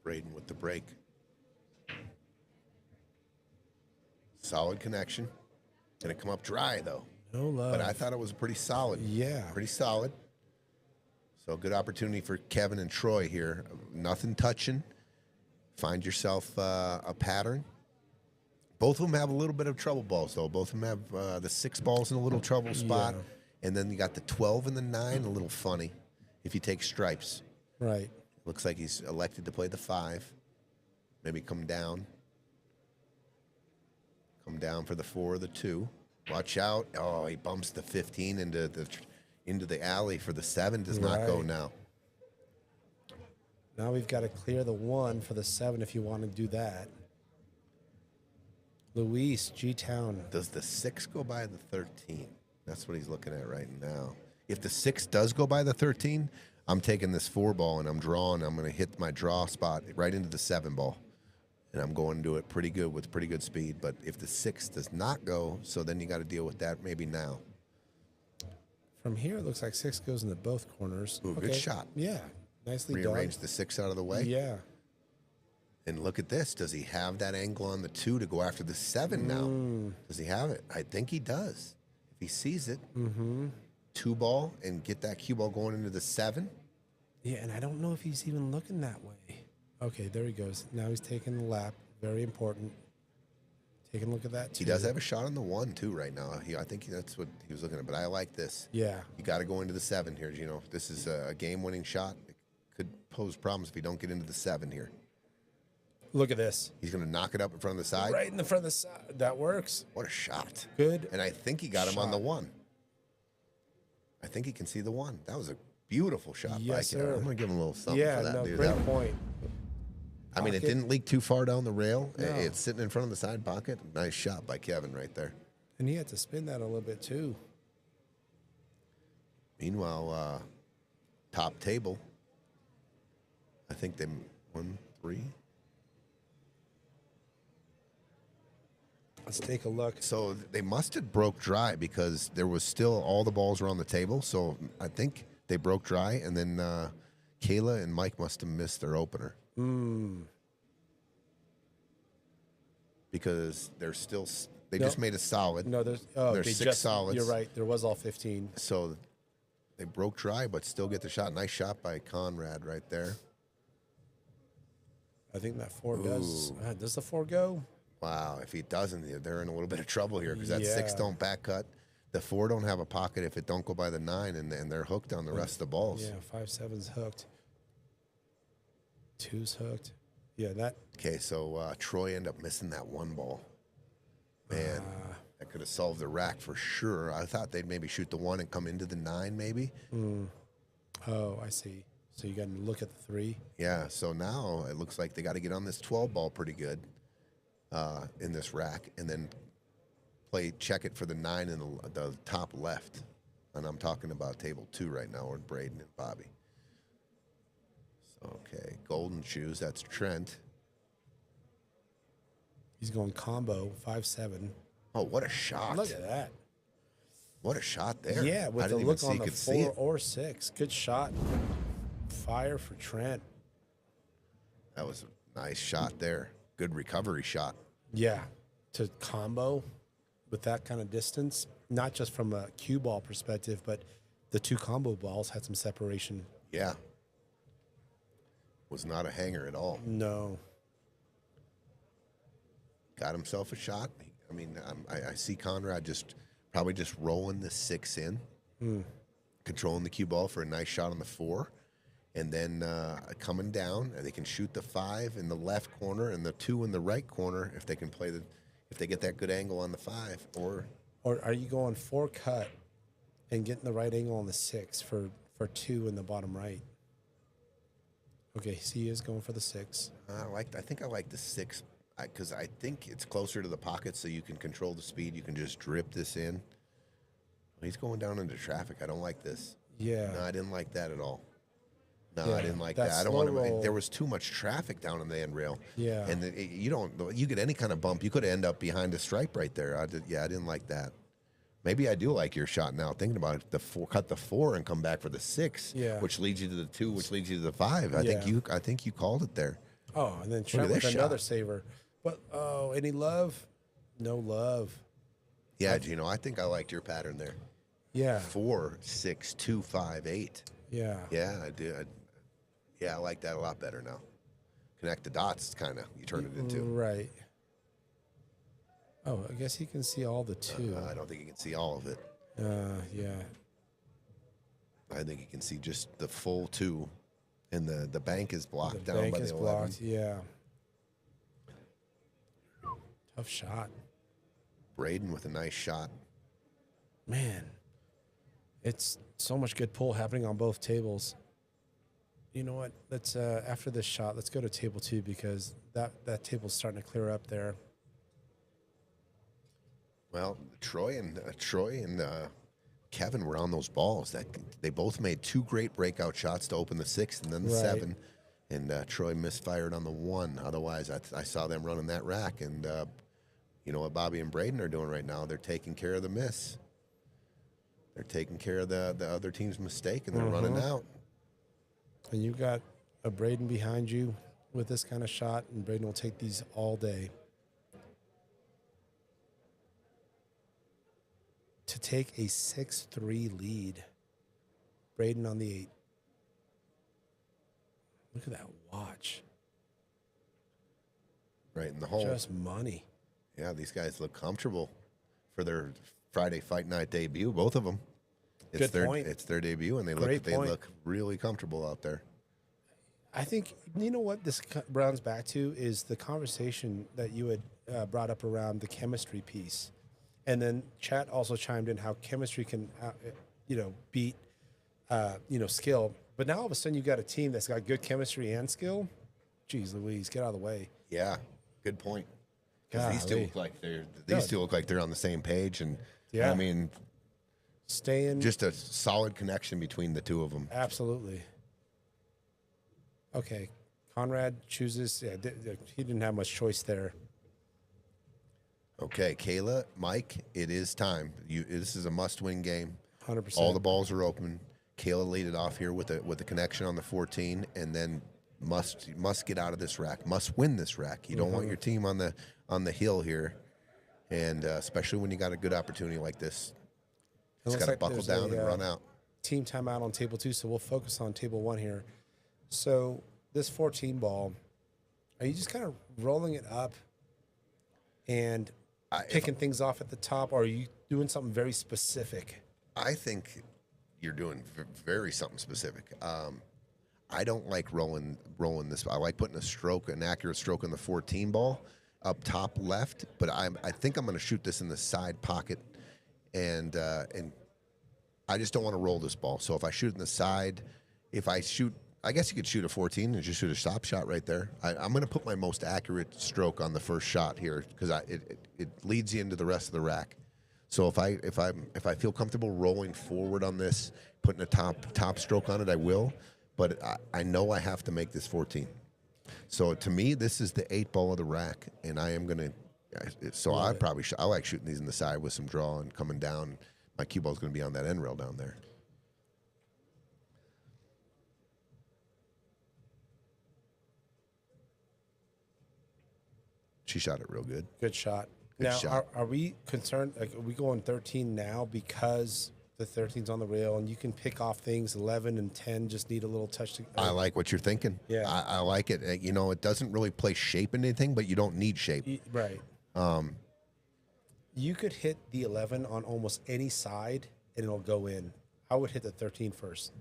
Brayden with the break. Solid connection. Gonna come up dry though. No love. But I thought it was pretty solid. Yeah. Pretty solid. So good opportunity for Kevin and Troy here. Nothing touching. Find yourself a pattern. Both of them have a little bit of trouble balls though. Both of them have the 6 balls in a little trouble spot. Yeah. And then you got the 12 and the 9, a little funny if you take stripes. Right. Looks like he's elected to play the 5. Maybe come down. Come down for the 4 or the 2. Watch out. Oh, he bumps the 15 into the alley for the 7. Does not go now. Now we've got to clear the 1 for the 7 if you want to do that. Luis, G-Town. Does the 6 go by the 13? That's what he's looking at right now. If the 6 does go by the 13, I'm taking this 4 ball and I'm drawing. I'm going to hit my draw spot right into the 7 ball. And I'm going to do it pretty good with pretty good speed. But if the 6 does not go, so then you got to deal with that maybe now. From here, it looks like 6 goes into both corners. Ooh, good shot. Yeah, nicely Rearrange done. the 6 out of the way. Yeah. And look at this. Does he have that angle on the 2 to go after the 7 now? Does he have it? I think he does. If he sees it, 2 ball and get that cue ball going into the 7. Yeah, and I don't know if he's even looking that way. Okay, there he goes. Now he's taking the lap. Very important. Taking a look at that, too. He does have a shot on the 1, too, right now. I think that's what he was looking at. But I like this. Yeah. You got to go into the 7 here, Gino. This is a game-winning shot. could pose problems if he don't get into the 7 here. Look at this. He's going to knock it up in front of the side. Right in the front of the side. That works. What a shot. Good. And I think he got him on the 1. I think he can see the 1. That was a beautiful shot. Yes, by sir. I'm going to give him a little something Yeah, for that, no, dude. great point. I mean, it Pocket. didn't leak too far down the rail. No. It's sitting in front of the side pocket. Nice shot by Kevin right there. And he had to spin that a little bit, too. Meanwhile, top table, I think they won 3. Let's take a look. So they must have broke dry because there was still all the balls were on the table. So I think they broke dry, and then Caela and Mike must have missed their opener. Because they're still they No. just made a solid. No, there's There's they 6 just, solids. You're right. There was all 15. So they broke dry, but still get the shot. Nice shot by Conrad right there. I think that 4 does. Does the 4 go? Wow, if he doesn't, they're in a little bit of trouble here because that 6 Yeah. don't back cut. The 4 don't have a pocket if it don't go by the 9, and they're hooked on the rest of the balls. Yeah, 5-7's hooked. 2's hooked. Yeah, that. Okay, so Troy ended up missing that 1 ball. Man, that could have solved the rack for sure. I thought they'd maybe shoot the 1 and come into the 9 maybe. Oh, I see. So you got to look at the 3. Yeah, so now it looks like they got to get on this 12 ball pretty good in this rack and then check it for the 9 in the top left. And I'm talking about table 2 right now with Brayden and Bobby. So, okay, golden shoes, that's Trent. He's going combo 5-7. Oh, what a shot. Look at that. What a shot there. Yeah, I with the didn't even look see on you the could see 4 it. or 6. Good shot. Fire for Trent. That was a nice shot there. Good recovery shot. Yeah, to combo with that kind of distance, not just from a cue ball perspective, but the 2 combo balls had some separation. Yeah. Was not a hanger at all. No. Got himself a shot. I mean, I see Conrad probably just rolling the 6 in, controlling the cue ball for a nice shot on the 4, and then coming down, and they can shoot the 5 in the left corner and the 2 in the right corner if they can if they get that good angle on the 5. Or are you going 4 cut and getting the right angle on the 6 for 2 in the bottom right? Okay, so he is going for the 6. I think I like the 6 because I think it's closer to the pocket, so you can control the speed. You can just drip this in. He's going down into traffic. I don't like this. Yeah. No, I didn't like that at all. No, Yeah, I didn't like that that. I don't slow want to. roll. There was too much traffic down in the end rail. Yeah. And you get any kind of bump, you could end up behind a stripe right there. I didn't like that. Maybe I do like your shot now. Thinking about it, cut the 4 and come back for the 6. Yeah. Which leads you to the 2, which leads you to the 5. I think you called it there. Oh, and then Trent at with this another shot. saver. But, any love? No love. Yeah, Gino, I think I liked your pattern there. Yeah. 4, 6, 2, 5, 8. Yeah. Yeah, I do. I like that a lot better now. Connect the dots, kind of. You turn it into. Right. Oh, I guess he can see all the 2. I don't think you can see all of it. Yeah. I think you can see just the full 2, and the bank is blocked The down bank by is the 11. blocked. Yeah. Tough shot. Brayden with a nice shot. Man, it's so much good pull happening on both tables. You know what? Let's after this shot, let's go to table 2 because that table's starting to clear up there. Well, Troy and Kevin were on those balls. They both made 2 great breakout shots to open the 6th and then the Right. 7. And Troy misfired on the 1. Otherwise, I saw them running that rack. And you know what Bobby and Brayden are doing right now? They're taking care of the miss. They're taking care of the other team's mistake, and they're running out. And you got a Brayden behind you with this kind of shot, and Brayden will take these all day. To take a 6-3 lead. Brayden on the 8. Look at that watch. Right in the hole. Just money. Yeah, these guys look comfortable for their Friday fight night debut. Both of them. Good point. It's their debut, and they Great look point. really comfortable out there. I think, you know what this rounds back to is the conversation that you had brought up around the chemistry piece. And then chat also chimed in how chemistry can, beat, skill. But now all of a sudden you got a team that's got good chemistry and skill. Jeez Louise, get out of the way. Yeah, good point. Because these two Golly. look like they're on the same page, and Yeah. I mean, Staying. just a solid connection between the two of them. Absolutely. Okay. Conrad chooses. Yeah, he didn't have much choice there. Okay, Caela, Mike, it is time. This is a must-win game. 100%. All the balls are open. Caela lead it off here with a connection on the 14, and then must get out of this rack. Must win this rack. You don't want your team on the hill here, and especially when you got a good opportunity like this. It's got to buckle down and run out. Team timeout on table 2, so we'll focus on table 1 here. So this 14 ball, are you just kind of rolling it up and picking things off at the top, or are you doing something very specific? I think you're doing very something specific. I don't like rolling this. I like putting an accurate stroke on the 14 ball up top left, but I think I'm going to shoot this in the side pocket, and I just don't want to roll this ball. So if I shoot in the side, I guess you could shoot a 14 and just shoot a stop shot right there. I'm going to put my most accurate stroke on the first shot here because it leads you into the rest of the rack. So if I feel comfortable rolling forward on this, putting a top stroke on it, I will. But I know I have to make this 14. So to me, this is the 8 ball of the rack, and I am gonna. So I like shooting these in the side with some draw and coming down. My cue ball is going to be on that end rail down there. She shot it real good. Good shot. Good Now, shot. Are we concerned? Like, are we going 13 now because the 13's on the rail and you can pick off things? 11 and 10 just need a little touch to. I like what you're thinking. Yeah. I like it. It doesn't really play shape in anything, but you don't need shape. Right. You could hit the 11 on almost any side and it'll go in. I would hit the 13 first.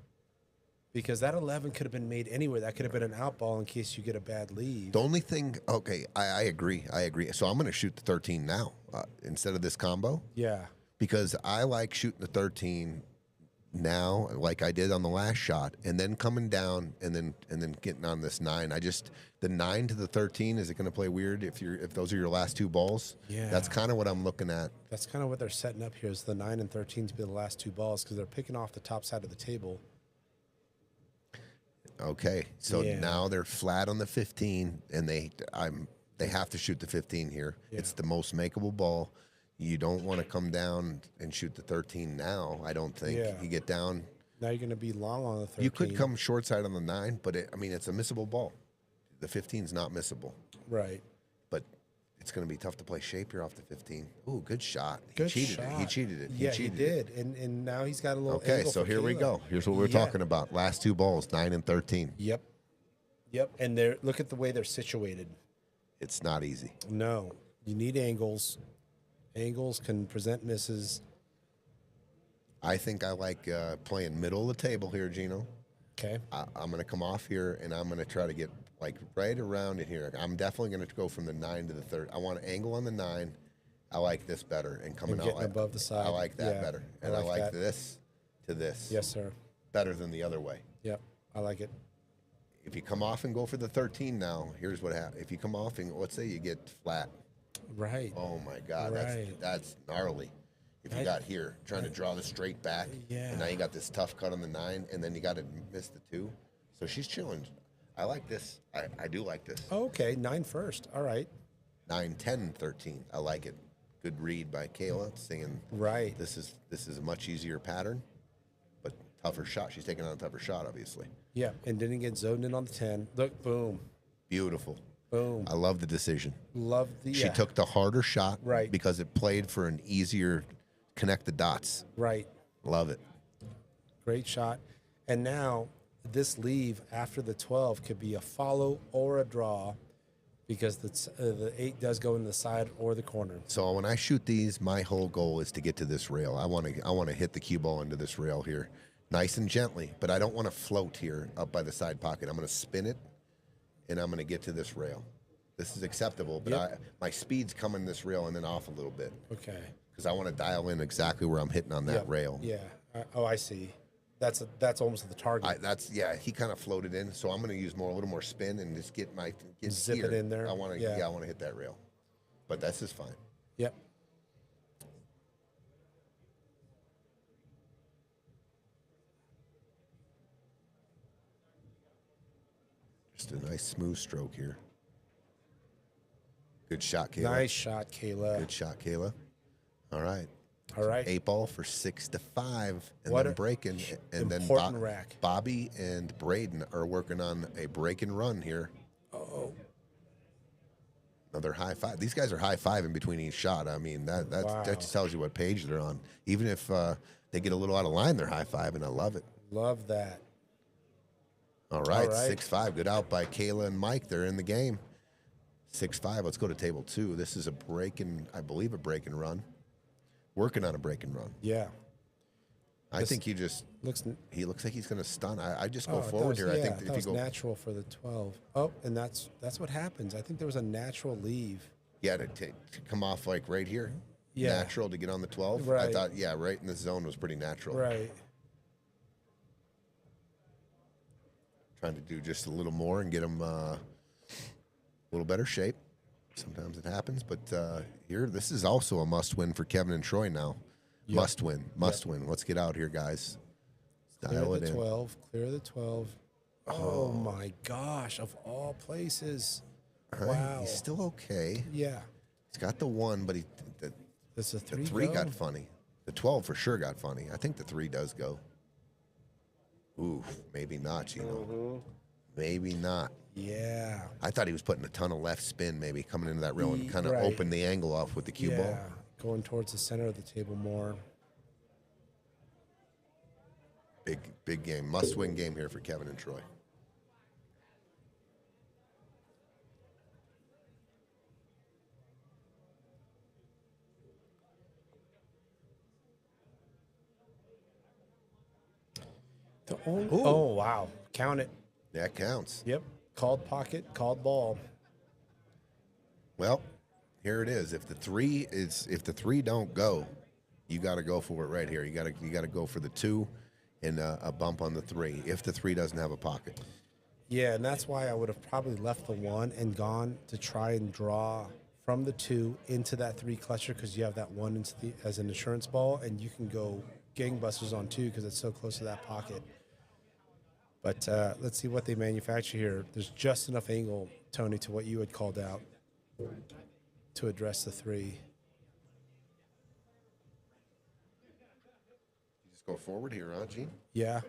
Because that 11 could have been made anywhere. That could have been an out ball in case you get a bad lead. The only thing, okay, I agree. So I'm going to shoot the 13 now instead of this combo. Yeah. Because I like shooting the 13 now, like I did on the last shot, and then coming down and then getting on this 9. The 9 to the 13, is it going to play weird if those are your last 2 balls? Yeah. That's kind of what I'm looking at. That's kind of what they're setting up here is the 9 and 13 to be the last 2 balls because they're picking off the top side of the table. Okay, so Yeah. now they're flat on the 15, and they have to shoot the 15 here. Yeah. It's the most makeable ball. You don't want to come down and shoot the 13 now, I don't think. Yeah. You get down. Now you're going to be long on the 13. You could come short side on the 9, but it's a missable ball. The 15 is not missable, Right. but it's going to be tough to play shape here off the 15. Ooh, good shot. Good He cheated shot. it. He cheated it. Yeah, cheated he it. did. And now he's got a little Okay, angle so for here we Caela. go. Here's what we're Yeah. talking about. Last 2 balls, 9 and 13. Yep. And look at the way they're situated. It's not easy. No. You need angles. Angles can present misses. I think I like playing middle of the table here, Gino. Okay. I'm going to come off here, and I'm going to try to get like right around it here. I'm definitely going to go from the 9 to the 3rd. I want an angle on the 9. I like this better, and coming And out getting above the side. I like that Yeah, better, I and I like like that. this to this. Yes, sir. Better than the other way. Yep. I like it. If you come off and go for the 13 now, here's what happens. If you come off and let's say you get flat, Right. oh my God, Right. that's gnarly. If you got here trying to draw this straight back, Yeah. and now you got this tough cut on the 9, and then you got to miss the 2. So she's chilling. I like this. I do like this. Okay. 9 first. All right. 9, 10, 13. I like it. Good read by Caela, saying Right. this is a much easier pattern, but tougher shot. She's taking on a tougher shot, obviously. Yeah. And didn't get zoned in on the 10. Look, boom. Beautiful. Boom. I love the decision. Love the. She took the harder shot, Right. because it played for an easier connect the dots. Right. Love it. Great shot. And now this leave after the 12 could be a follow or a draw because the 8 does go in the side or the corner. So when I shoot these, my whole goal is to get to this rail. I want to hit the cue ball into this rail here. nice and gently, but I don't want to float here up by the side pocket. I'm going to spin it, and I'm going to get to this rail. This is acceptable, but my speed's coming this rail and then off a little bit. Okay. Because I want to dial in exactly where I'm hitting on that rail. Yeah. Oh, I see. That's almost the target. He kind of floated in, so I'm going to use a little more spin and just get Zip here. it in there. I want to I want to hit that rail, but this is fine. Yep. Just a nice smooth stroke here. Good shot, Caela. Nice shot, Caela. Good shot, Caela. All right. All right. 8 ball for 6-5, and What then a breaking, and then important rack. Bobby and Brayden are working on a break and run here. Oh. Another high five. These guys are high fiving between each shot. I mean, that just tells you what page they're on. Even if they get a little out of line, they're high fiving. I love it. Love that. All right, 6-5. Good out by Caela and Mike. They're in the game. 6-5. Let's go to table 2. This is I believe a break and run. Working on a break and run. Yeah. I think he looks like he's going to stun. I just go forward here. I think that was natural for the 12. Oh, and that's what happens. I think there was a natural leave. Yeah, to come off like right here. Yeah. Natural to get on the 12. Right. I thought, right in the zone was pretty natural. Right. Trying to do just a little more and get him a little better shape. Sometimes it happens, but here, this is also a must-win for Kevin and Troy now. Yep. Must win. Let's get out here, guys. Dial it in. 12. Clear the 12. Oh, my gosh, of all places. All right. Wow. He's still okay. Yeah. He's got the 1, but Does the 3 the 3 go? got funny. The 12 for sure got funny. I think the 3 does go. Ooh, maybe not, Mm-hmm. Maybe not. Yeah. I thought he was putting a ton of left spin, maybe coming into that rail and kind of open the angle off with the cue ball. Going towards the center of the table more. Big game. Must-win game here for Kevin and Troy. Oh, wow. Count it. That counts. Yep. Called pocket, called ball. Well, here it is. If the 3 don't go, you got to go for it right here. You got to go for the 2 and a bump on the 3 if the 3 doesn't have a pocket. Yeah, and that's why I would have probably left the 1 and gone to try and draw from the 2 into that 3 clutcher, because you have that 1 as an insurance ball, and you can go gangbusters on 2 because it's so close to that pocket. But let's see what they manufacture here. There's just enough angle, Tony, to what you had called out to address the 3. You just go forward here, huh, Gene? Yeah.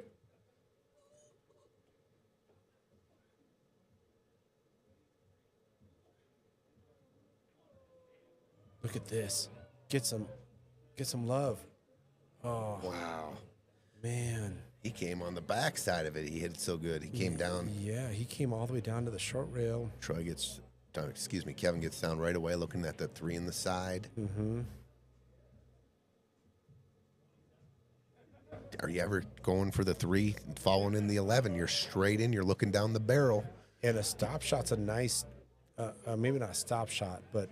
Look at this. Get some love. Oh, wow. Man. He came on the back side of it. He hit it so good. He came down. Yeah, he came all the way down to the short rail. Kevin gets down right away looking at that 3 in the side. Mm-hmm. Are you ever going for the 3 and following in the 11? You're straight in. You're looking down the barrel. And a stop shot's a nice, maybe not a stop shot, but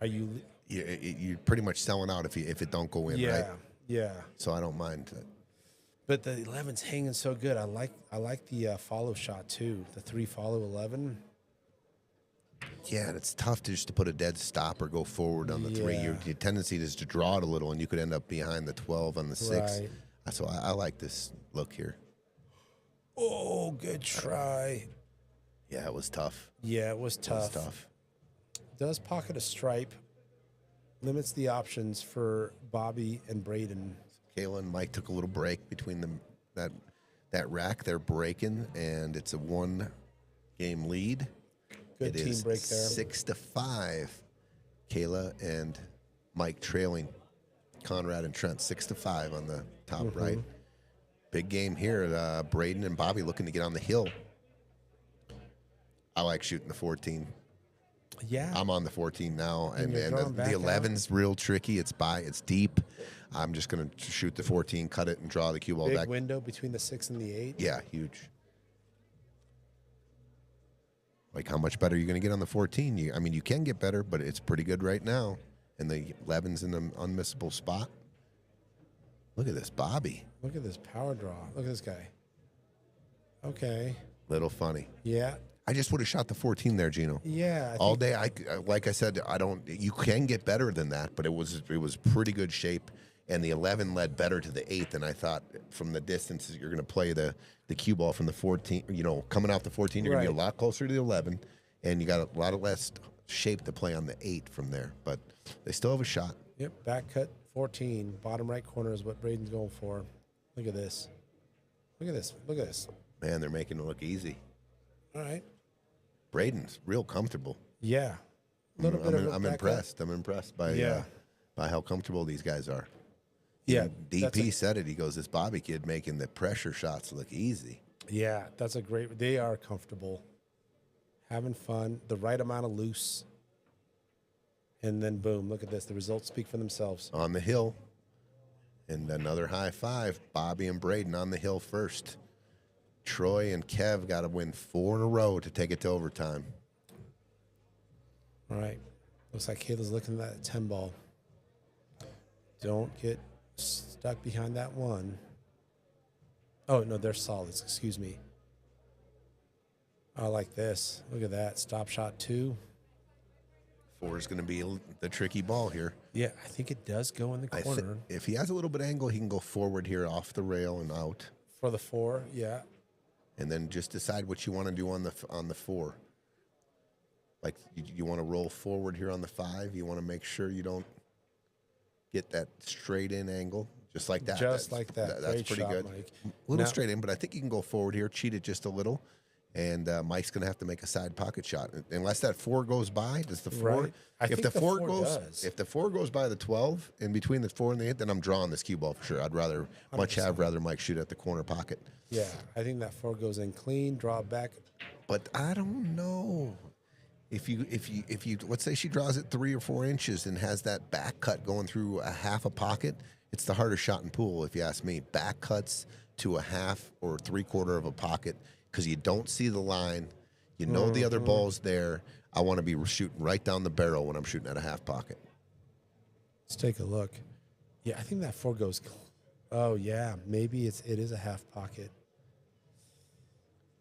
are you? You're pretty much selling out if it don't go in, right? Yeah. So I don't mind that. But the 11's hanging so good. I like the follow shot too. The 3 follow 11. Yeah, and it's tough to put a dead stop or go forward on the 3. Your tendency is to draw it a little, and you could end up behind the 12 on the 6. Right. So I like this look here. Oh, good try. Yeah, it was tough. Yeah, it was tough. Does pocket a stripe. Limits the options for Bobby and Brayden. Caela and Mike took a little break between them. That rack, they're breaking, and it's a 1-game lead. Good team break there. 6-5. Caela and Mike trailing Conrad and Trent 6-5 on the top right. Big game here. Brayden and Bobby looking to get on the hill. I like shooting the 14. Yeah. I'm on the 14 now, and you're drawing the back 11's real tricky. It's deep. I'm just going to shoot the 14, cut it, and draw the cue ball Big back. window between the 6 and the 8. Yeah, huge. Like, how much better are you going to get on the 14? You can get better, but it's pretty good right now. And the 11's in an unmissable spot. Look at this, Bobby. Look at this power draw. Look at this guy. Okay. Little funny. Yeah. I just would have shot the 14 there, Gino. Yeah. All day. Like I said, you can get better than that, but it was pretty good shape. And the 11 led better to the 8 than I thought from the distance that you're going to play the cue ball from the 14. Coming off the 14, you're going to be a lot closer to the 11, and you got a lot of less shape to play on the 8 from there. But they still have a shot. Yep. Back cut 14. Bottom right corner is what Brayden's going for. Look at this. Look at this. Look at this. Man, they're making it look easy. All right. Brayden's real comfortable. Yeah. A little bit of a I'm back impressed. I'm impressed by how comfortable these guys are. Yeah. DP said it. He goes, this Bobby kid making the pressure shots look easy. Yeah, that's a great. They are comfortable, having fun, the right amount of loose, and then boom! Look at this. The results speak for themselves. On the hill, and another high five. Bobby and Brayden on the hill first. Troy and Kev got to win 4 in a row to take it to overtime. All right. Looks like Caela's looking at that 10 ball. Don't get stuck behind that one. Oh, no, they're solids. Excuse me. I like this. Look at that. Stop shot 2. 4 is going to be the tricky ball here. Yeah, I think it does go in the corner. If he has a little bit of angle, he can go forward here off the rail and out. For the 4, yeah. And then just decide what you want to do on the 4. Like, you want to roll forward here on the 5. You want to make sure you don't get that straight in angle, just like that. Just like that. That's Great pretty shot, good. Mike. A little Now- straight in, but I think you can go forward here, cheat it just a little, and Mike's going to have to make a side pocket shot unless that 4 goes by. Does the 4? Right. I think the the 4 4 goes, does. if the 4 goes by the 12 in between the 4 and the 8, then I'm drawing this cue ball for sure. I'd rather 100%. Mike shoot at the corner pocket. Yeah, I think that 4 goes in clean, draw back. But I don't know. If you let's say she draws it 3 or 4 inches and has that back cut going through a half a pocket, it's the hardest shot in pool, if you ask me. Back cuts to a half or 3/4 of a pocket because you don't see the line. You know the other ball's there. I want to be shooting right down the barrel when I'm shooting at a half pocket. Let's take a look. Yeah, I think that 4 goes. Oh yeah, maybe it is a half pocket.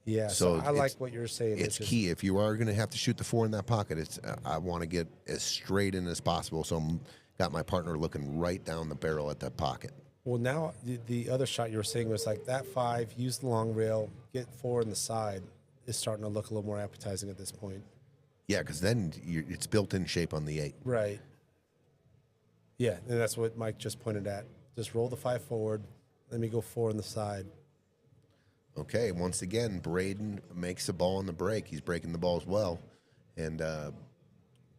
Yeah, so I like what you're saying. It's key. If you are going to have to shoot the 4 in that pocket, I want to get as straight in as possible. So I'm got my partner looking right down the barrel at that pocket. Well, now the other shot you were saying was like that 5, use the long rail, get 4 in the side, is starting to look a little more appetizing at this point. Yeah, because then it's built-in shape on the 8. Right. Yeah, and that's what Mike just pointed at. Just roll the 5 forward. Let me go 4 in the side. Okay, once again, Brayden makes the ball on the break. He's breaking the balls well. And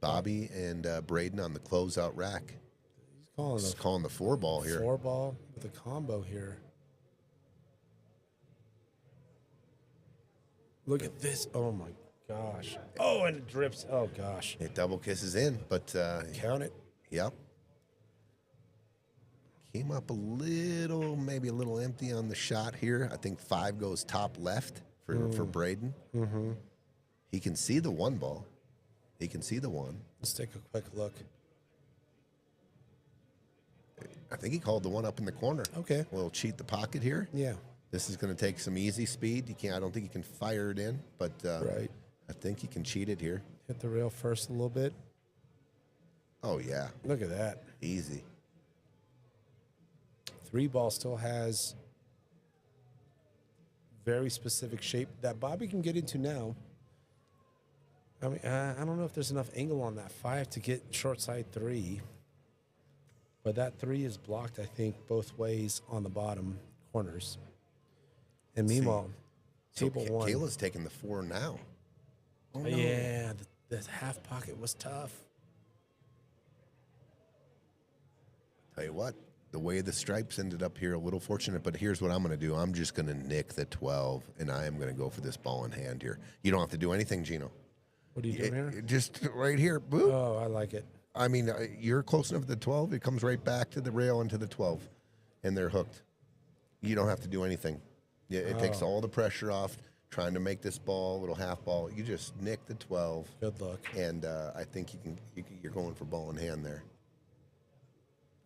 Bobby and Brayden on the closeout rack. He's calling the 4 ball here. 4 ball with a combo here. Look at this. Oh, my gosh. Oh, and it drips. Oh, gosh. It double kisses in, but Count it. yep. Came up maybe a little empty on the shot here. I think 5 goes top left for Brayden. Mm-hmm. He can see the 1 ball. He can see the 1. Let's take a quick look. I think he called the 1 up in the corner. Okay. We'll cheat the pocket here. Yeah. This is going to take some easy speed. I don't think he can fire it in, but Right. I think he can cheat it here. Hit the rail first a little bit. Oh, yeah. Look at that. Easy. 3 ball still has very specific shape that Bobby can get into now. I mean, I don't know if there's enough angle on that 5 to get short side 3. But that 3 is blocked, I think, both ways on the bottom corners. And meanwhile, table 1. Caela's taking the 4 now. Oh, no. Yeah, the half pocket was tough. Tell you what, the way the stripes ended up here, a little fortunate, but here's what I'm going to do. I'm just going to nick the 12, and I am going to go for this ball in hand here. You don't have to do anything, Gino. What are you doing here? Just right here. Boop. Oh, I like it. I mean, you're close enough to the 12. It comes right back to the rail and to the 12, and they're hooked. You don't have to do anything. Yeah, it takes all the pressure off trying to make this ball, little half ball. You just nick the 12. Good luck. And I think you're going for ball in hand there.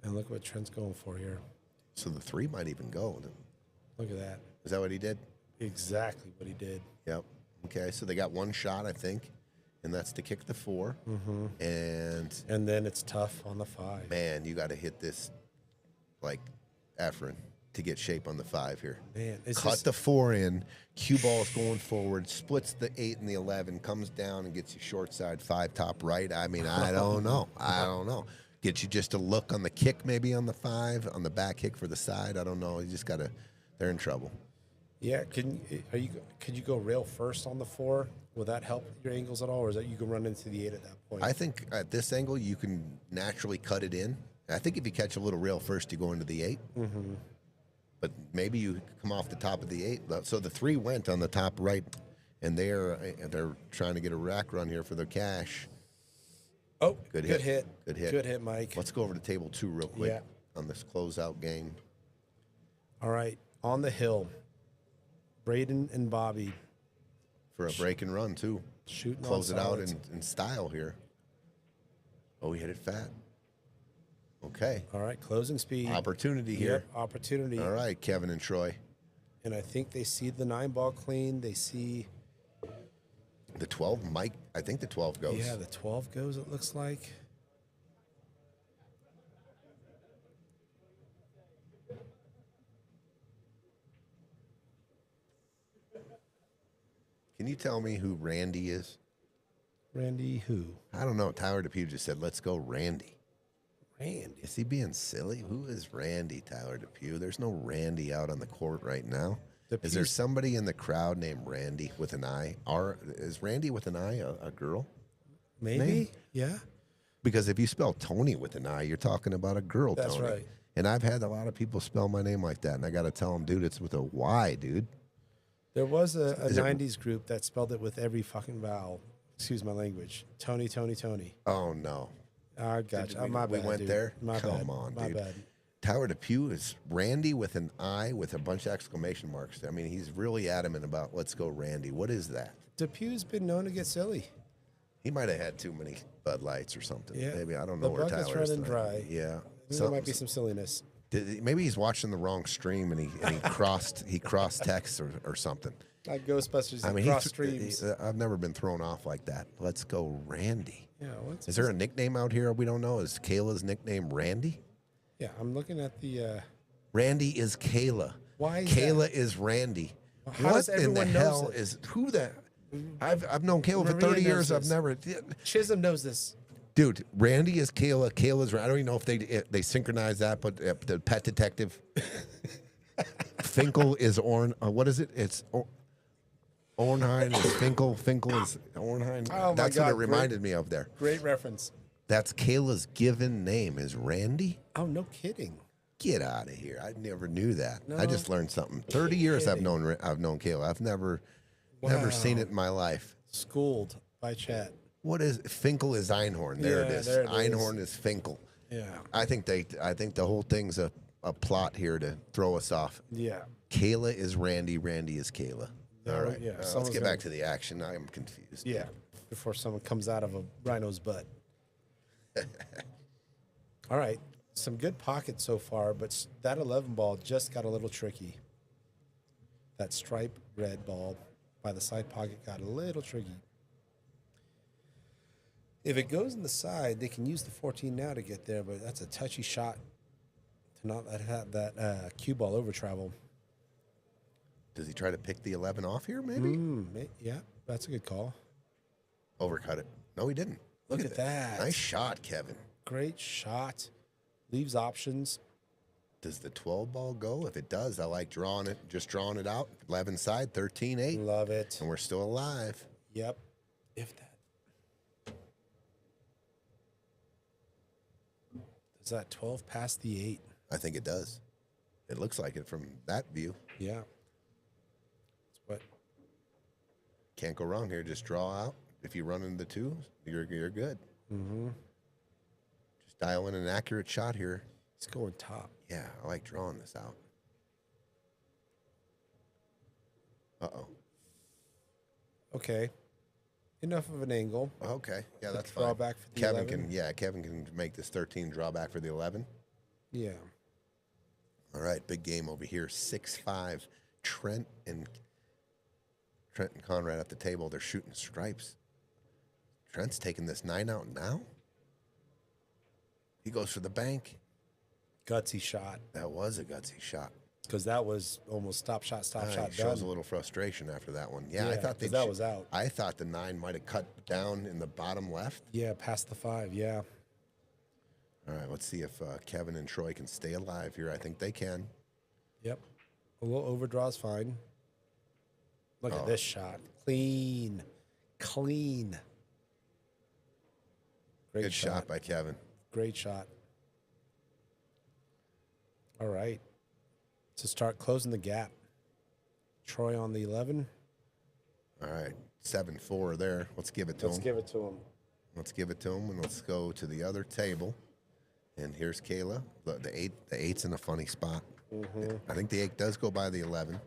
And look what Trent's going for here. So the 3 might even go. Look at that. Is that what he did? Exactly what he did. Yep. Okay, so they got one shot, I think, and that's to kick the 4. Mm-hmm. And then it's tough on the 5. man, you got to hit this like Efren to get shape on the 5 here. Man, Cut the 4 in. Cue ball is going forward, splits the 8 and the 11, comes down and gets you short side 5 top right. I mean, I don't know. I don't know. Get you just a look on the kick, maybe on the 5, on the back kick for the side. I don't know. You just got to. They're in trouble. Yeah, could you go rail first on the 4? Will that help your angles at all, or is that you can run into the 8 at that point? I think at this angle you can naturally cut it in. I think if you catch a little rail first, you go into the 8. Mm-hmm. But maybe you come off the top of the 8. So the 3 went on the top right, and they're trying to get a rack run here for the cash. Oh, Good hit. hit. Good hit. Good hit, Mike. Let's go over to table 2 real quick Yeah. on this closeout game. All right, on the hill, Brayden and Bobby For a break and run, too. shooting Close on it out solids. in style here. Oh, he hit it fat. Okay. All right, closing speed. Opportunity here. Yep, opportunity. All right, Kevin and Troy. And I think they see the 9 ball clean. They see, The 12, Mike, I think the 12 goes. yeah, the 12 goes, it looks like. Can you tell me who Randy is? Randy who? I don't know. Tyler DePew just said, let's go Randy. Randy. Is he being silly? Who is Randy, Tyler DePew? There's no Randy out on the court right now. Is there somebody in the crowd named Randy with an I? Is Randy with an I a girl? Maybe? Name? Yeah. Because if you spell Tony with an I, you're talking about a girl, That's Tony. right. And I've had a lot of people spell my name like that, and I got to tell them, dude, it's with a Y, dude. There was a Is it- 90s group that spelled it with every fucking vowel. Excuse my language. Tony, Tony, Tony. Oh, no. I got you. My bad. We went dude. there? My Come bad. on, My dude. bad. Tyler DePew is Randy with an I with a bunch of exclamation marks. I mean, he's really adamant about let's go Randy. What is that? DePew's been known to get silly. He might have had too many Bud Lights or something. Yeah. Maybe I don't The know where bucket's Tyler is running tonight. dry. Yeah. There might be some silliness. Maybe he's watching the wrong stream and he crossed text or something. Like Ghostbusters, I mean, cross streams. I've never been thrown off like that. Let's go Randy. Yeah, what's Is there a nickname out here we don't know? Is Caela's nickname Randy? Yeah, I'm looking at the. Randy is Caela. Why is Caela is Randy. Well, how what does in the everyone knows hell it? is who the? I've known Caela for Maria 30 years. knows I've this. never, Chisholm knows this. dude. Randy is Caela. Caela's. I don't even know if they synchronize that, but the pet detective. Finkel is Orn. What is it? It's Ornheim is Finkel. Finkel is Ornheim. Oh, my That's what God, it reminded me of there. Great reference. That's Caela's given name is Randy. Oh, no kidding. Get out of here! I never knew that. No I just learned something. 30 years I've kidding. known Caela. I've never Wow. seen it in my life. Schooled by chat. What is Finkel is Einhorn? There it Yeah, is. there it is. Einhorn is Finkel. Yeah. I think the whole thing's a plot here to throw us off. Yeah. Caela is Randy. Randy is Caela. Yeah, All right. yeah, Let's someone's get gonna- back to the action. I am confused. Yeah. Before someone comes out of a rhino's butt. All right. Some good pockets so far, but that 11 ball just got a little tricky. That stripe red ball by the side pocket got a little tricky. If it goes in the side, they can use the 14 now to get there, but that's a touchy shot to not have that cue ball over travel. Does he try to pick the 11 off here, maybe? Yeah, that's a good call. Overcut it. No, he didn't. Look at that. Nice shot, Kevin. Great shot. Leaves options. Does the 12 ball go? If it does, I like drawing it out. 11 side, 13-8. Love it. And we're still alive. Yep. If that. Does that 12 pass the 8? I think it does. It looks like it from that view. Yeah. That's what. Can't go wrong here. Just draw out. if you run into the 2, you're good. Mm-hmm. Just dial in an accurate shot here. It's going top. Yeah, I like drawing this out. Uh-oh. Okay. Enough of an angle. Okay. Yeah, that's draw fine. back for the Kevin 11. Kevin can make this 13 draw back for the 11. Yeah. All right, big game over here. 6-5. Trent and Conrad at the table. They're shooting stripes. Trent's taking this 9 out now. He goes for the bank. Gutsy shot. That was a gutsy shot. Because that was almost stop shot, He done. shows a little frustration after that one. Yeah, I thought that was out. I thought the 9 might have cut down in the bottom left. Yeah, past the 5, yeah. All right, let's see if Kevin and Troy can stay alive here. I think they can. Yep. A little overdraw is fine. Look at this shot. Clean. Clean. Great Good shot by Kevin. Great shot. All right. To start closing the gap. Troy on the 11. All right, 7-4 there. Let's give it to him. Let's give it to him. Let's give it to him, and let's go to the other table. And here's Caela. The 8. The 8's in a funny spot. Mm-hmm. I think the 8 does go by the 11.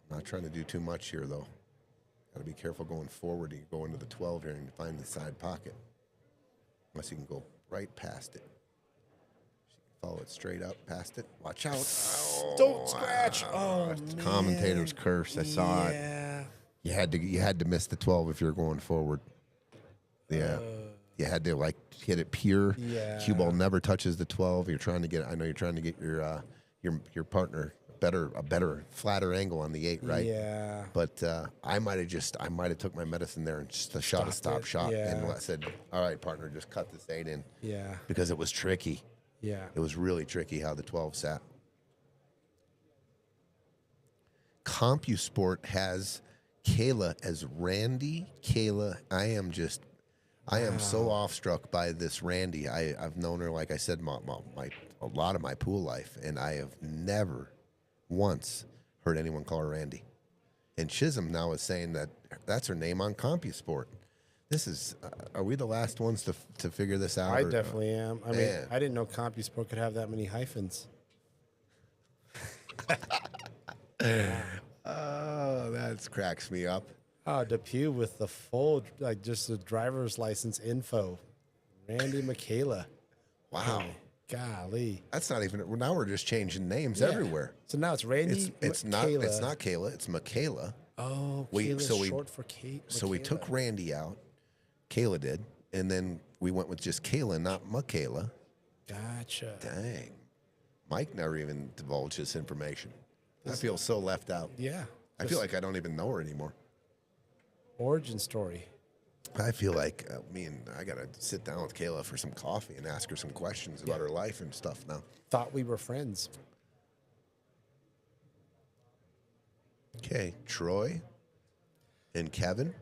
Not trying to do too much here, though. Got to be careful going forward. You go into the 12 here and find the side pocket. Unless you can go right past it. Follow it straight up past it. Watch out. Oh, Don't scratch. Oh, that's man. commentator's curse. I saw it. Yeah. You had to miss the 12 if you're going forward. Yeah. You had to like hit it pure. Yeah. Cue ball never touches the 12. You're trying to get. I know you're trying to get your partner a better flatter angle on the 8, right? Yeah. But I might have took my medicine there and just shot a stop shot and I said, all right, partner, just cut this 8 in. Yeah. Because it was tricky. Yeah. It was really tricky how the 12 sat. CompuSport has Caela as Randy. Caela, I am so awestruck by this Randy. I've known her, like I said, a lot of my pool life, and I have never once heard anyone call her Randy. And Chisholm now is saying that that's her name on CompuSport. This is, are we the last ones to figure this out? I definitely am. I mean, Man. I didn't know CompuSport could have that many hyphens. Oh, that cracks me up. Oh, Depew with the full, like just the driver's license info. Randy Michaela. Wow. Golly. That's not even, now we're just changing names Yeah. everywhere. So now it's Randy. It's not Caela, it's Michaela. Oh, Kayla's short for Kate. So we took Randy out. Caela did, and then we went with just Caela, not Michaela. Gotcha. Dang. Mike never even divulged this information. I feel so left out. Yeah. I feel like I don't even know her anymore. Origin story. I feel like I got to sit down with Caela for some coffee and ask her some questions about her life and stuff now. Thought we were friends. Okay, Troy and Kevin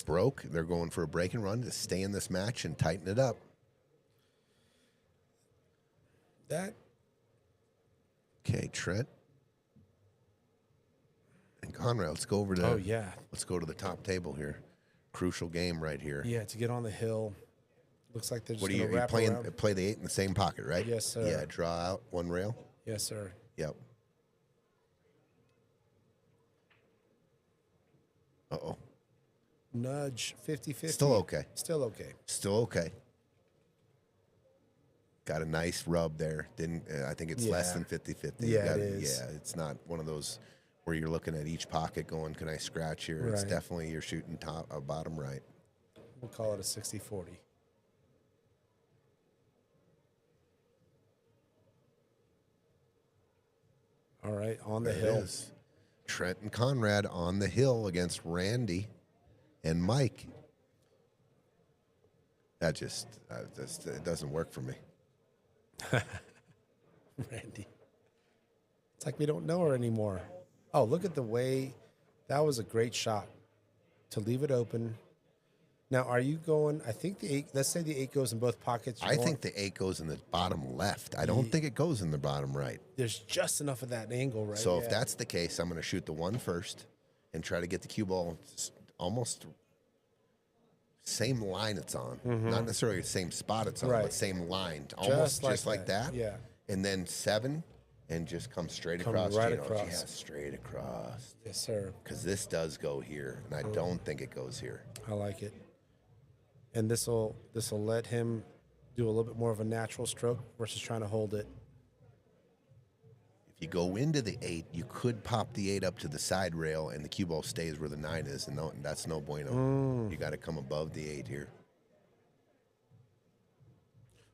broke. They're going for a break and run to stay in this match and tighten it up. Okay, Trent and Conrad. Let's go over to. Oh yeah. Let's go to the top table here. Crucial game right here. Yeah, to get on the hill. Looks like they're just What are going to you wrap playing? around. Play the 8 in the same pocket, right? Yes, sir. Yeah, draw out one rail. Yes, sir. Yep. Uh-oh. Nudge 50-50. Still okay. Still okay. Still okay. Got a nice rub there. I think it's less than 50-50. Yeah, it is. Yeah, it's not one of those where you're looking at each pocket going, can I scratch here? It's Right. definitely you're shooting top or bottom right. We'll call it a 60-40. All right, on the There it hill. is. Trent and Conrad on the hill against Randy and Mike. That just it doesn't work for me. Randy. It's like we don't know her anymore. Oh, look at the way. That was a great shot to leave it open. Now, are you going? I think the 8. Let's say the 8 goes in both pockets. I think the 8 goes in the bottom left. I don't think it goes in the bottom right. there's just enough of that angle, right? So if that's the case, I'm going to shoot the 1 first and try to get the cue ball almost same line it's on. Not necessarily the same spot it's on, Right. but same line. Almost just like that. Yeah. And then 7 and just come straight Come across. right Gino. across. Yeah, straight across. Yes, sir. Because this does go here, and I don't think it goes here. I like it. And this will let him do a little bit more of a natural stroke versus trying to hold it. If you go into the 8, you could pop the 8 up to the side rail, and the cue ball stays where the 9 is, and that's no bueno. You got to come above the 8 here.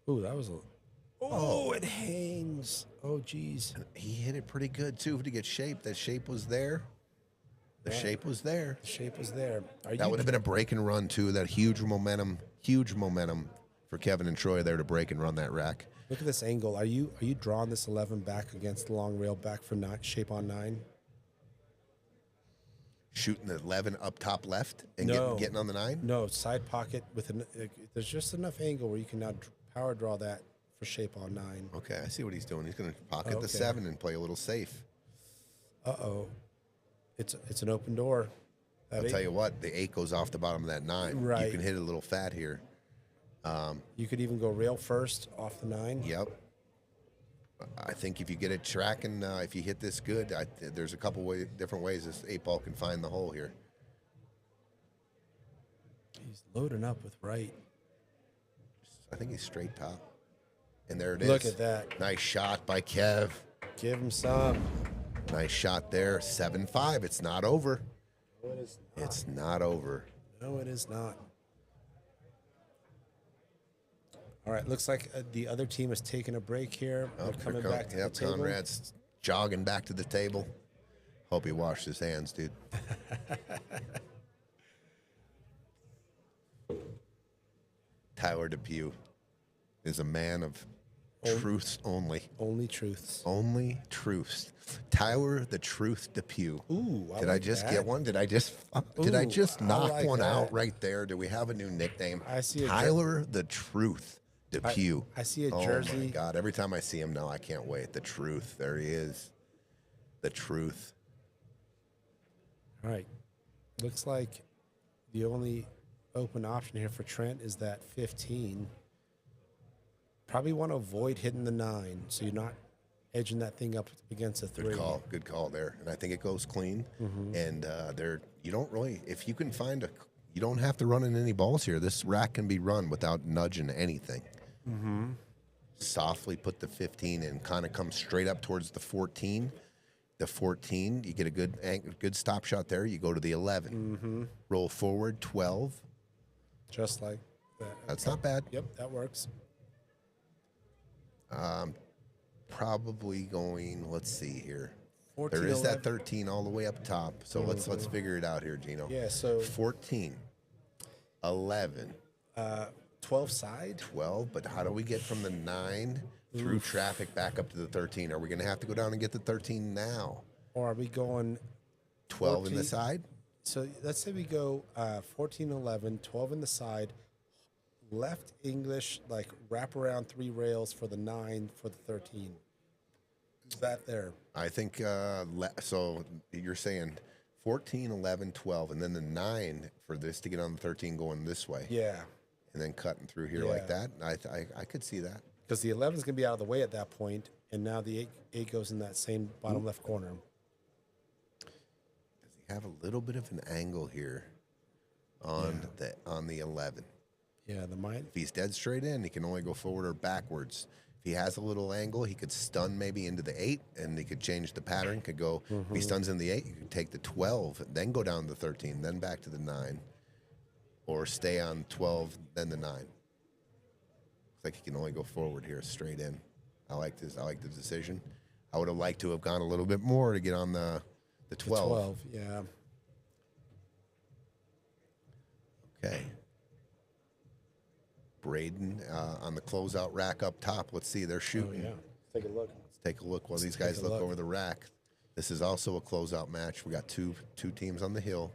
Ooh, that was a. Oh, it hangs. Oh, geez. He hit it pretty good, too, to get shape. That shape was there. The shape was there. The shape was there. That would have been a break and run, too. That huge momentum for Kevin and Troy there to break and run that rack. Look at this angle. Are you drawing this 11 back against the long rail back for shape on 9? Shooting the 11 up top left and No. getting on the 9? No, side pocket with there's just enough angle where you can now power draw that for shape on 9. Okay, I see what he's doing. He's going to pocket Okay. the 7 and play a little safe. Uh-oh. It's an open door. I'll tell you what, the 8 goes off the bottom of that 9. Right. You can hit it a little fat here. You could even go rail first off the 9. Yep. I think if you get it tracking, if you hit this good, there's a couple different ways this 8 ball can find the hole here. He's loading up with right. I think he's straight top. And there it is. Look at that. Nice shot by Kev. Give him some. Nice shot there. 7-5. It's not over. No, it is not. It's not over. No, it is not. All right, looks like the other team is taking a break here. They're coming back to the table. Conrad's jogging back to the table. Hope he washed his hands, dude. Tyler Depew is a man of truths only. Only truths. Only truths. Tyler the Truth Depew. Ooh, Did I just get one? Did I just knock like one that. out right there? Do we have a new nickname? I see a Tyler the Truth Depew. I see a Oh my jersey. God! Every time I see him now, I can't wait. The Truth. There he is. The Truth. All right. Looks like the only open option here for Trent is that 15. Probably want to avoid hitting the 9, so you're not edging that thing up against a 3. Good call there. And I think it goes clean. And you don't really, if you can find you don't have to run in any balls here. This rack can be run without nudging anything. Softly put the 15 in, kind of come straight up towards the 14. The 14, you get a good stop shot there. You go to the 11. Roll forward, 12. Just like that. That's not bad. Yep, that works. Probably going, let's see here. 14, There is 11. that 13 all the way up top. So let's figure it out here, Gino. Yeah, so 14, 11, 12 side. 12. But how do we get from the 9 through traffic back up to the 13? Are we going to have to go down and get the 13 now? Or are we going 12 in the 14? side? So let's say we go 14, 11, 12 in the side, left English, like wrap around 3 rails for the 9 for the 13. Is that there? I think, so you're saying 14, 11, 12, and then the 9 for this to get on the 13 going this way. Yeah. And then cutting through here like Yeah. that. I could see that. Because the 11 is going to be out of the way at that point, and now the 8 goes in that same bottom left corner. Does he have a little bit of an angle here on the 11? Yeah, the mine. If he's dead straight in, he can only go forward or backwards. If he has a little angle, he could stun maybe into the 8, and he could change the pattern. Could go, if he stuns in the 8, you could take the 12, then go down to the 13, then back to the 9. Or stay on 12, then the 9. Looks like he can only go forward here, straight in. I like this. I like the decision. I would have liked to have gone a little bit more to get on the 12. 12, yeah. Okay. Brayden on the closeout rack up top. Let's see, they're Oh, shooting. yeah. Take a look. Let's take a look while these take guys a look look. over the rack. This is also a closeout match. We got two teams on the hill.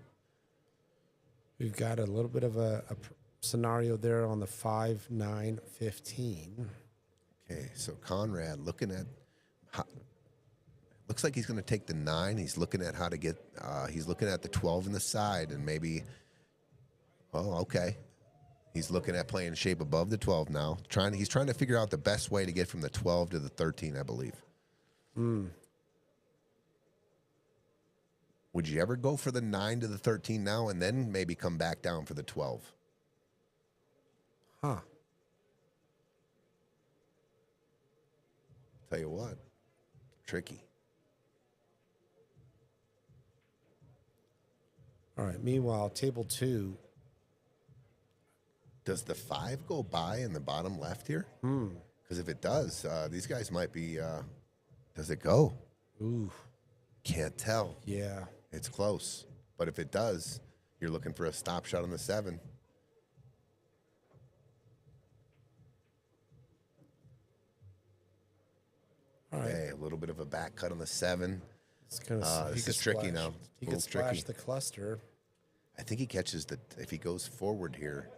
We've got a little bit of a scenario there on the 5, 9, 15. Okay, so Conrad looking at looks like he's going to take the 9. He's looking at how to get. He's looking at the 12 in the side and maybe. Oh, okay. He's looking at playing shape above the 12 now. He's trying to figure out the best way to get from the 12 to the 13, I believe. Would you ever go for the 9 to the 13 now and then maybe come back down for the 12? Huh. Tell you what, tricky. All right. Meanwhile, table 2. Does the 5 go by in the bottom left here? Because if it does, these guys might be. Does it go? Ooh. Can't tell. Yeah. It's close. But if it does, you're looking for a stop shot on the 7. All right. Hey, a little bit of a back cut on the 7. It's kind of. This is tricky now. He A could little splash tricky. the cluster. I think he catches the. If he goes forward here,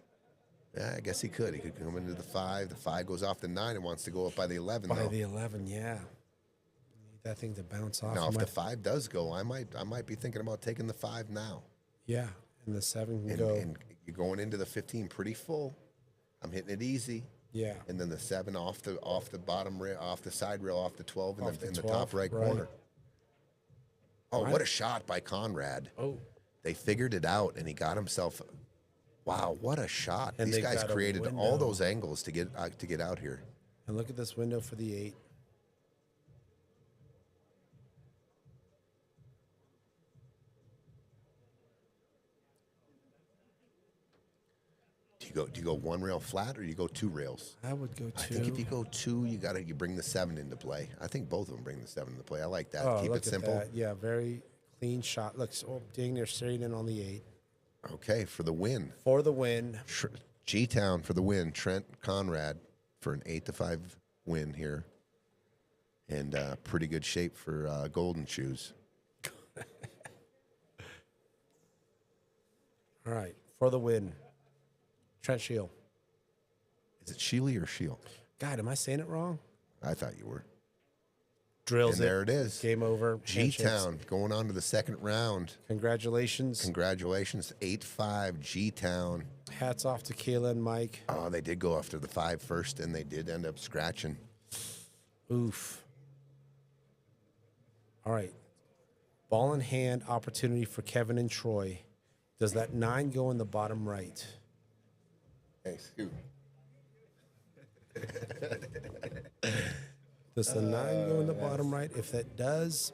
yeah, I guess he could. He could come into the 5. The 5 goes off the 9 and wants to go up by the 11. By though. the 11, yeah. Need that thing to bounce off. Now, You if the might- 5 does go, I might be thinking about taking the 5 now. Yeah, and the 7 can And, go. and you're going into the 15 pretty full. I'm hitting it easy. Yeah. And then the 7 off the bottom rail, off the side rail, off the 12 Off the in the 12, top right right. corner. Oh, Right. what a shot by Conrad. Oh. They figured it out, and he got himself. Wow, what a shot! And These they guys got a created all window. those angles to get out here. And look at this window for the 8. Do you go one rail flat or you go 2 rails? I would go 2. I think if you go 2, you bring the 7 into play. I think both of them bring the 7 into play. I like that. Oh, Keep look it simple. at that. Yeah, very clean shot. Looks dang near straight in on the 8. Okay, for the win. For the win. G-Town for the win. Trent Conrad for an 8-5 win here. And pretty good shape for Golden Shoes. All right, for the win. Trent Scheele. Is it Scheele or Scheele? God, am I saying it wrong? I thought you were. Drills And there it is. Game over. Handshakes. G-Town going on to the second round. Congratulations. Congratulations. 8-5 G-Town. Hats off to Caela and Mike. Oh, they did go after the 5 first, and they did end up scratching. Oof. All right. Ball in hand opportunity for Kevin and Troy. Does that 9 go in the bottom right? Hey, Scoot. Does the 9 go in the bottom right? If that does,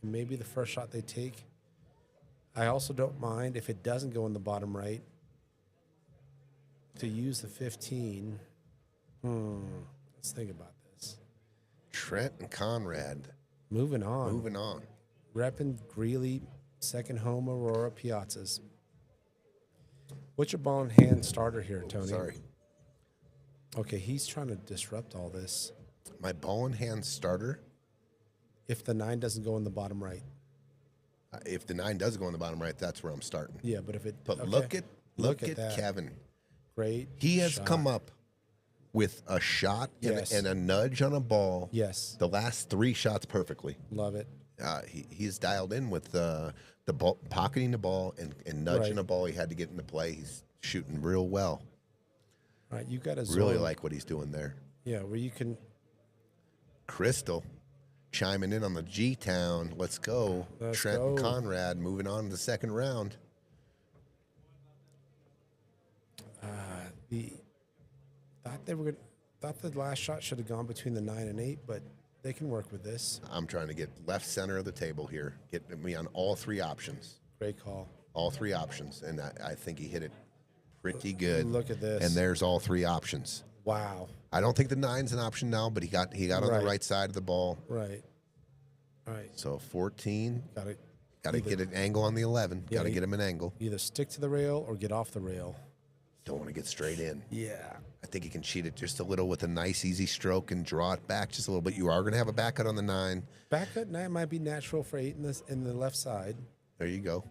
it may be the first shot they take. I also don't mind if it doesn't go in the bottom right to use the 15. Let's think about this. Trent and Conrad Moving on. moving on. Reppin' Greeley, second home Aurora Piazzas. What's your ball in hand starter here, Tony? Sorry. Okay, he's trying to disrupt all this. My ball in hand starter, If the 9 doesn't go in the bottom right. if the 9 does go in the bottom right, that's where I'm starting. Yeah, but if it. But okay. look at that. Kevin. Great. He has shot. come up with a shot Yes. and a nudge on a ball. Yes. The last 3 shots perfectly. Love it. He's dialed in with the ball, pocketing the ball and nudging Right. a ball he had to get into play. He's shooting real well. All right, you got a zone. Really like what he's doing there. Yeah, where you can. Crystal chiming in on the G-Town. Let's go. Let's Trent go. and Conrad moving on to the second round. Thought the last shot should have gone between the 9 and 8, but they can work with this. I'm trying to get left center of the table here. Get me on all 3 options. Great call. All 3 options. And I think he hit it pretty good. Look at this. And there's all 3 options. Wow. I don't think the 9's an option now, but he got on Right. the right side of the ball. Right. All right. So 14. Got it. Got to get an angle on the 11. Yeah, Got to he- get him an angle. Either stick to the rail or get off the rail. Don't want to get straight in. Yeah. I think he can cheat it just a little with a nice, easy stroke and draw it back just a little bit. You are going to have a back cut on the 9. Back cut 9 might be natural for 8 in the left side. There you go.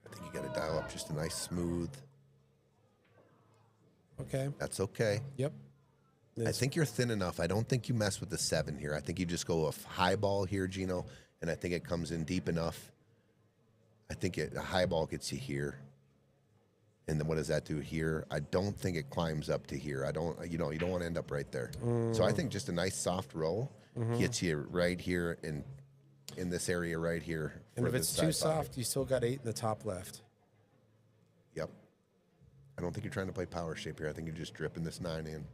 I think you got to dial up just a nice, smooth. Okay. That's okay. Yep. I think you're thin enough. I don't think you mess with the 7 here. I think you just go a high ball here, Gino, and I think it comes in deep enough. I think a high ball gets you here. And then what does that do here? I don't think it climbs up to here. I don't, you don't want to end up right there. So I think just a nice soft roll gets you right here in this area right here. And for if this it's too side pocket. soft, you still got 8 in the top left. Yep. I don't think you're trying to play power shape here. I think you're just dripping this 9 in.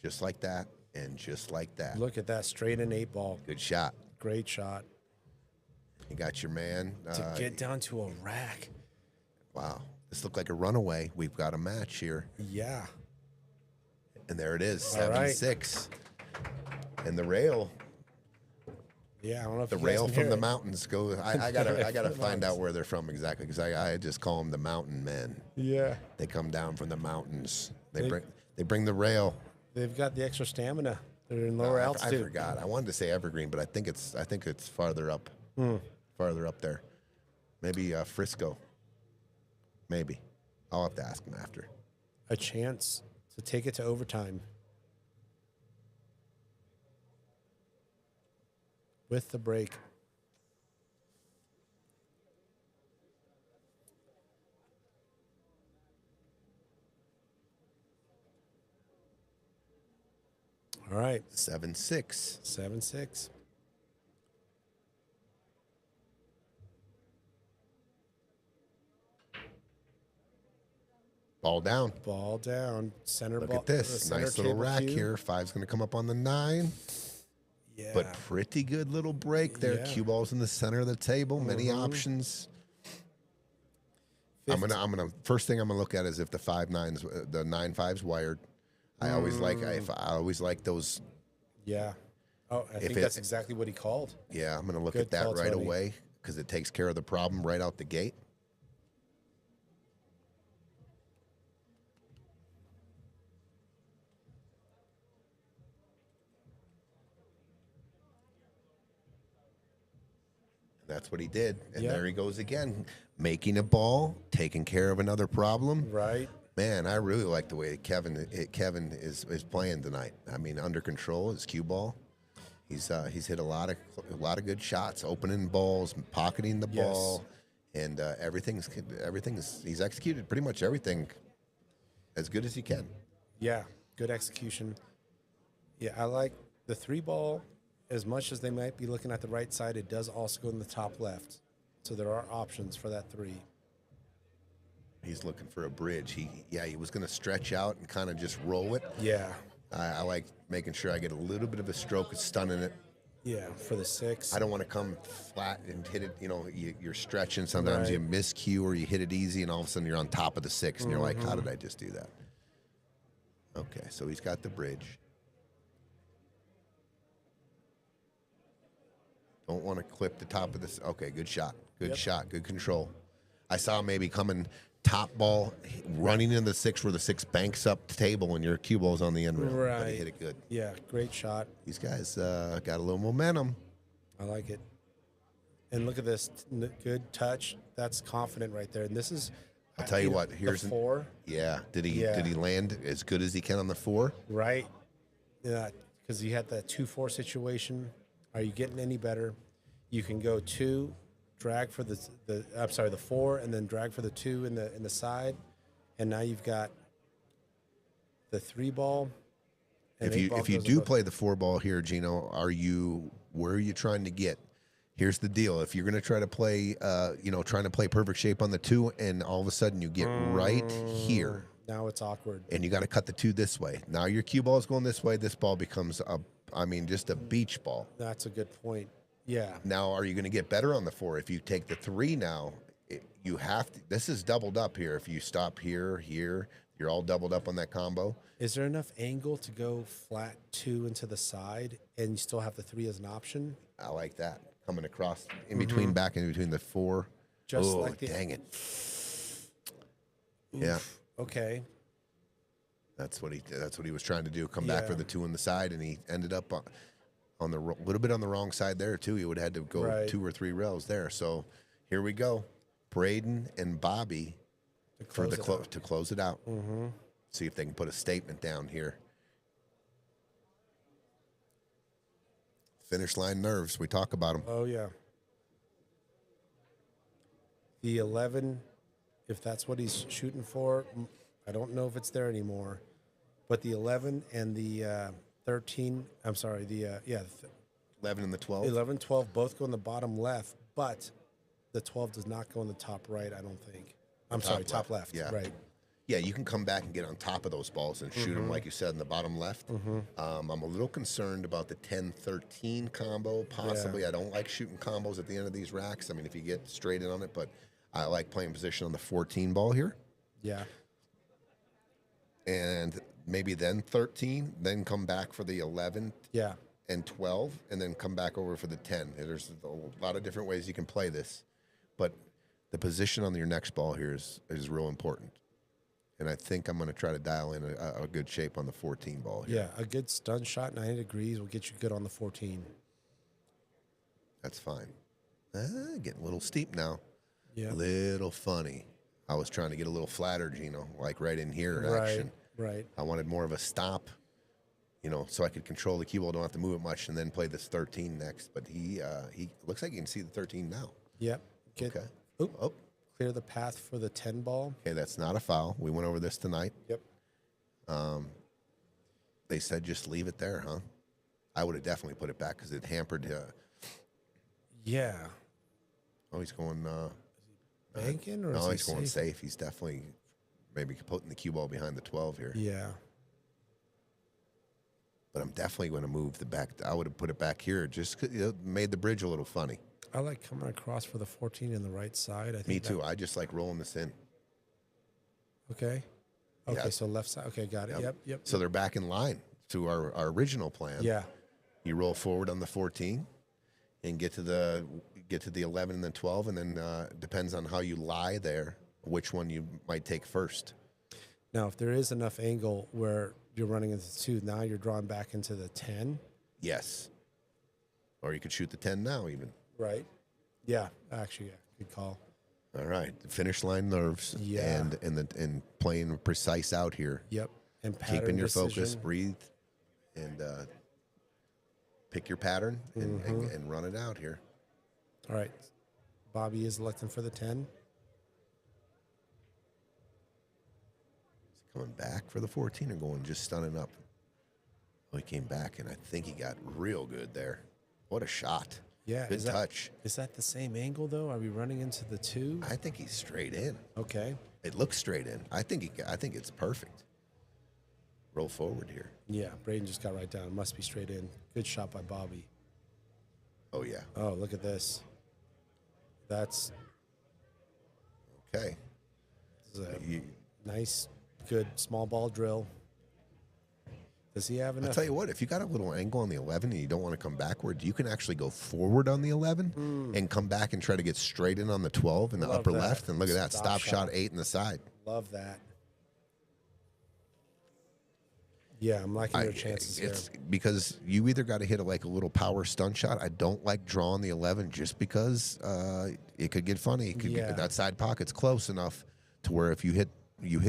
Just like that, and just like that. Look at that, straight in 8 ball. Good shot. Great shot. You got your man. To get down to a rack. Wow. This looked like a runaway. We've got a match here. Yeah. And there it is, All right. 7-6. And the rail. Yeah, I don't know if The you guys rail can from hear the it. mountains go. I gotta find out where they're from exactly, because I just call them the mountain men. Yeah. They come down from the mountains. They- They bring the rail. They've got the extra stamina. They're in lower I altitude. forgot. I wanted to say Evergreen, but I think it's farther up. Farther up there. Maybe Frisco. Maybe. I'll have to ask him after. A chance to take it to overtime. With the break. All right, 7-6. 7-6. Ball down. Ball down. Center Look ball. at this. center Nice little table rack cue. here. 5's going to come up on the 9. Yeah. But pretty good little break there. Yeah. Cue ball's in the center of the table. Many options. I'm gonna. First thing I'm gonna look at is if the 5-9's, the 9-5's wired. I always like those. Yeah. Oh, I think it- that's exactly what he called. Yeah, I'm gonna look Good at that call, right Tony. away because it takes care of the problem right out the gate. That's what he did. And Yeah. there he goes again, making a ball, taking care of another problem. Right. Man, I really like the way Kevin is playing tonight. I mean, under control, his cue ball. He's hit a lot of good shots, opening balls, pocketing the Yes. ball, and everything's he's executed pretty much everything as good as he can. Yeah. Good execution. Yeah, I like the 3 ball. As much as they might be looking at the right side, it does also go in the top left. So there are options for that 3. He's looking for a bridge. He was going to stretch out and kind of just roll it. Yeah. I like making sure I get a little bit of a stroke of stunning it. Yeah, for the 6. I don't want to come flat and hit it. You know, you're stretching. Sometimes you Right. miscue or you hit it easy, and all of a sudden you're on top of the 6, and you're like, how did I just do that? Okay, so he's got the bridge. Don't want to clip the top of this. Okay, good shot. Good Yep. shot. Good control. I saw him maybe coming top ball, running in the 6 where the 6 banks up the table and your cue ball's on the end rail. But Right. he hit it good. Yeah, great shot. These guys got a little momentum. I like it. And look at this. Good touch. That's confident right there. And this is, I'll tell you what, the here's 4. Yeah. Did he Yeah. land as good as he can on the 4? Right. Yeah, because you had that 2-4 situation. Are you getting any better? You can go 2, drag for the 4, and then drag for the 2 in the side, and now you've got the 3 ball. And If 8 you ball if you goes do above. play the 4 ball here, Gino, where are you trying to get? Here's the deal: if you're going to try to play, trying to play perfect shape on the 2, and all of a sudden you get right here, Now it's awkward. and you got to cut the 2 this way. Now your cue ball is going this way. This ball becomes just a beach ball. That's a good point. Yeah. Now, are you going to get better on the 4? If you take the 3 now, you have to. This is doubled up here. If you stop here, you're all doubled up on that combo. Is there enough angle to go flat 2 into the side, and you still have the 3 as an option? I like that. Coming across in between, back in between the 4. Just oh, like the- dang it. Yeah, Okay. that's what he was trying to do. Come back for Yeah. the 2 on the side, and he ended up on the little bit on the wrong side there too. He would have had to go Right. 2 or 3 rails there. So here we go, Brayden and Bobby for the to close it out. See if they can put a statement down here. Finish line nerves. We talk about them. Oh, yeah. The 11 if that's what he's shooting for. I don't know if it's there anymore. But the 11 and the 13, I'm sorry, the 11 and the 12. 11, 12 both go in the bottom left, but the 12 does not go in the top right, I don't think. I'm sorry, top left. Yeah. Right. Yeah, you can come back and get on top of those balls and shoot them, like you said, in the bottom left. I'm a little concerned about the 10-13 combo, possibly. Yeah. I don't like shooting combos at the end of these racks. I mean, if you get straight in on it, but I like playing position on the 14 ball here. Yeah. And maybe then 13, then come back for the 11 Yeah. and 12, and then come back over for the 10. There's a lot of different ways you can play this, but the position on your next ball here is real important. And I think I'm going to try to dial in a good shape on the 14 ball here. Yeah, a good stun shot, 90 degrees, will get you good on the 14. That's fine. Getting a little steep now. Yeah. Little funny. I was trying to get a little flatter, Gino, like right in here action. Right. I wanted more of a stop, so I could control the cue ball, don't have to move it much, and then play this 13 next. But he looks like you can see the 13 now. Yep. Okay. Oh. Clear the path for the 10 ball. Okay, that's not a foul. We went over this tonight. Yep. They said just leave it there, huh? I would have definitely put it back because it hampered. Yeah. Oh, he's going. Banking or No, is he he's going safe? safe. He's definitely maybe putting the cue ball behind the 12 here. Yeah. But I'm definitely going to move the back. I would have put it back here just 'cause it made the bridge a little funny. I like coming across for the 14 in the right side. I think Me too. I just like rolling this in. Okay. Okay, Yeah. so left side. Okay, got it. Yep. So they're back in line to our original plan. Yeah. You roll forward on the 14 and get to the 11 and then 12, and then depends on how you lie there, which one you might take first. Now, if there is enough angle where you're running into the 2, now you're drawing back into the 10. Yes. Or you could shoot the 10 now even. Right. Yeah, actually, yeah, good call. All right. Finish line nerves. Yeah. And playing precise out here. Yep. And pattern Keeping your decision. focus, breathe, and pick your pattern and run it out here. All right. Bobby is electing for the 10. Coming back for the 14 or going just stunning up? Oh, he came back, and I think he got real good there. What a shot. Yeah. Good touch. Is that the same angle, though? Are we running into the 2? I think he's straight in. Okay. It looks straight in. I think it's perfect. Roll forward here. Yeah, Brayden just got right down. Must be straight in. Good shot by Bobby. Oh, yeah. Oh, look at this. That's Okay. this is a nice, good small ball drill. Does he have enough? I'll tell you what, if you got a little angle on the 11 and you don't want to come backward, you can actually go forward on the 11 and come back and try to get straight in on the 12 in the Love upper that. left. And look at that. Stop Stop shot shot. 8 in the side. Love that. Yeah, I'm liking your chances here. It's because you either got to hit a little power stun shot. I don't like drawing the 11 just because it could get funny. It could get, that side pocket's close enough to where if you hit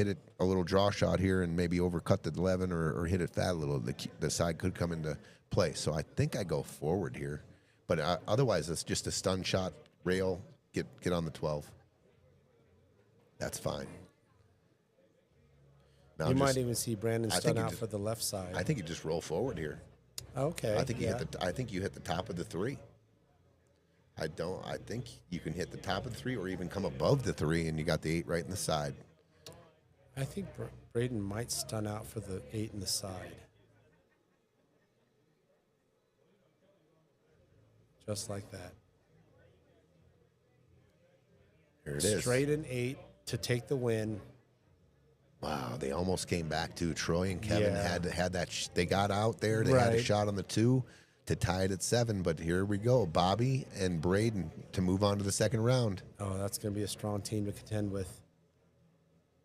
it a little draw shot here and maybe overcut the 11 or hit it fat a little, the side could come into play. So I think I go forward here. But otherwise, it's just a stun shot, rail, get on the 12. That's fine. Now You might even see Brandon I stun think you out just- for the left side. I think you just roll forward here. Okay. I think you yeah. hit the top of the 3. I think you can hit the top of the 3 or even come above the 3 and you got the 8 right in the side. I think Brayden might stun out for the 8 in the side. Just like that. Here it is. Straight in 8 to take the win. Wow, they almost came back too. Troy and Kevin Yeah. had that. They got out there. They had a Right. shot on the 2 to tie it at 7. But here we go, Bobby and Brayden to move on to the second round. Oh, that's going to be a strong team to contend with.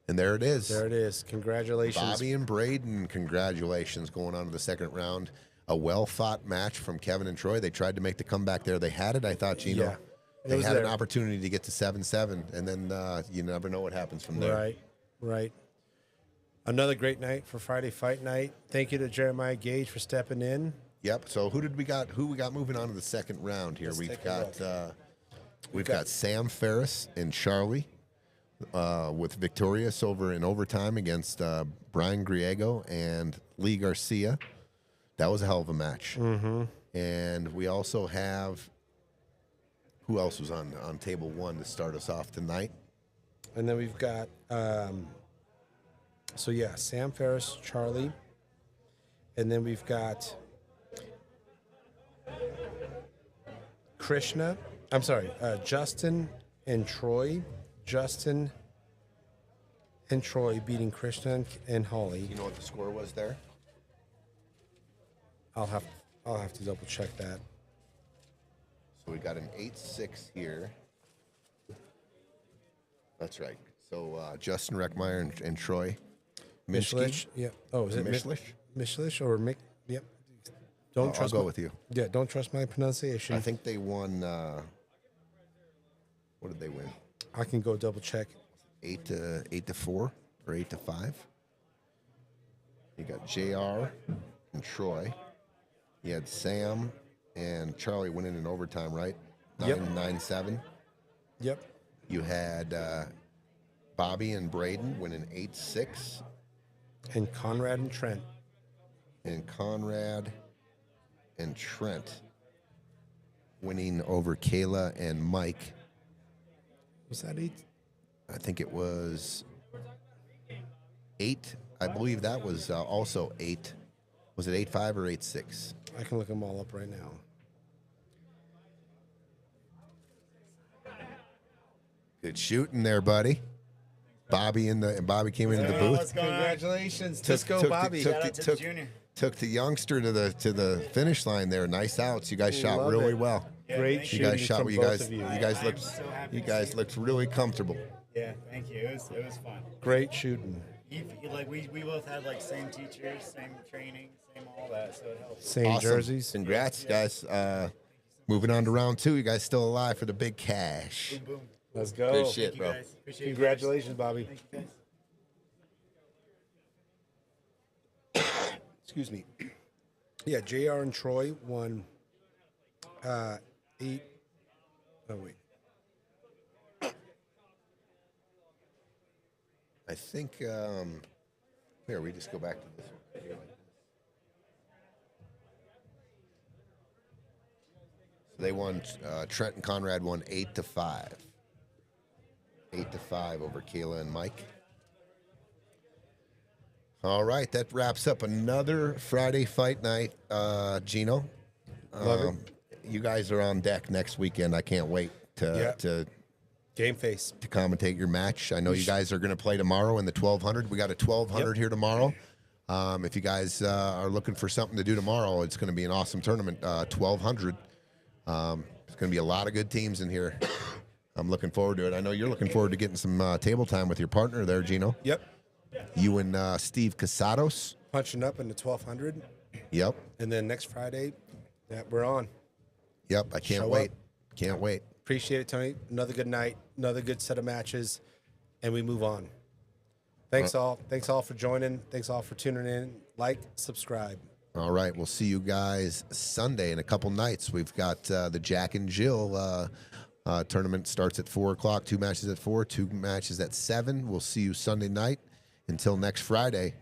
And there it is. There it is. Congratulations. Bobby and Brayden, congratulations going on to the second round. A well-fought match from Kevin and Troy. They tried to make the comeback there. They had it, I thought, Gino. Yeah, it They was had an there. opportunity to get to 7-7, and then you never know what happens from there. Right. Another great night for Friday Fight Night. Thank you to Jeremiah Gage for stepping in. Yep. So who we got moving on to the second round here? Let's We've take a got Sam Ferris and Charlie. with victorious over in overtime against Brian Griego and Lee Garcia. That was a hell of a match. Mm-hmm. And we also have, who else was on table one to start us off tonight? And then we've got, Sam, Ferris, Charlie. And then we've got Krishna. I'm sorry, Justin and Troy. Justin and Troy beating Krishna and Holly. You know what the score was there? I'll have to double check that. So we got an 8-6 here. That's right. So Justin Rekemeyer and Troy Michlitsch. Yep. Oh, is it Michlitsch? Michlitsch or Mick? Yep. I'll go with you. Yeah, don't trust my pronunciation. I think they won. What did they win? I can go double check. 8-4 or 8-5. You got JR and Troy. You had Sam and Charlie winning in overtime, right? 9-7. Yep. You had Bobby and Brayden winning 8-6. And Conrad and Trent. And Conrad and Trent winning over Caela and Mike. Was that 8? I think it was 8. I believe that was also 8. Was it 8-5 or 8-6? I can look them all up right now. Good shooting there, buddy. Bobby came into the booth. Congratulations. Let's go, Bobby. Took the youngster to the finish line there. Nice outs. You guys shot Love really it. well. Yeah, Great thank shooting You guys shot. from You both guys. of you. You guys I'm looked. so happy You to guys see looked really comfortable. Yeah, thank you. It was fun. Great shooting. We both had same teachers, same training, same all that, so it helped. Same Awesome. jerseys. Congrats, guys. Moving on to round 2. You guys still alive for the big cash. Boom, boom. Let's go. Good shit, Thank you bro. guys. Appreciate you guys. Congratulations, Bobby. Thank you guys. Excuse me. Yeah, JR and Troy won 8. Oh, wait. I think. Here, we just go back to this one. Right here like this. So they won. Trent and Conrad won 8-5. 8-5 over Caela and Mike. All right, that wraps up another Friday fight night, Gino. Love You guys are on deck next weekend. I can't wait to Game face. commentate your match. I know you guys are going to play tomorrow in the 1200. We got a 1200 here tomorrow. If you guys are looking for something to do tomorrow, it's going to be an awesome tournament. 1200. There's going to be a lot of good teams in here. I'm looking forward to it. I know you're looking forward to getting some table time with your partner there, Gino. Yep. You and Steve Casados. Punching up in the 1200. Yep. And then next Friday, we're on. Yep. I can't Show wait. up. Can't wait. Appreciate it, Tony. Another good night, another good set of matches, and we move on. Thanks all. Thanks all for joining. Thanks all for tuning in. Like, subscribe. All right. We'll see you guys Sunday in a couple nights. We've got the Jack and Jill tournament starts at 4 o'clock. 2 matches at 4, 2 matches at 7. We'll see you Sunday night. Until next Friday,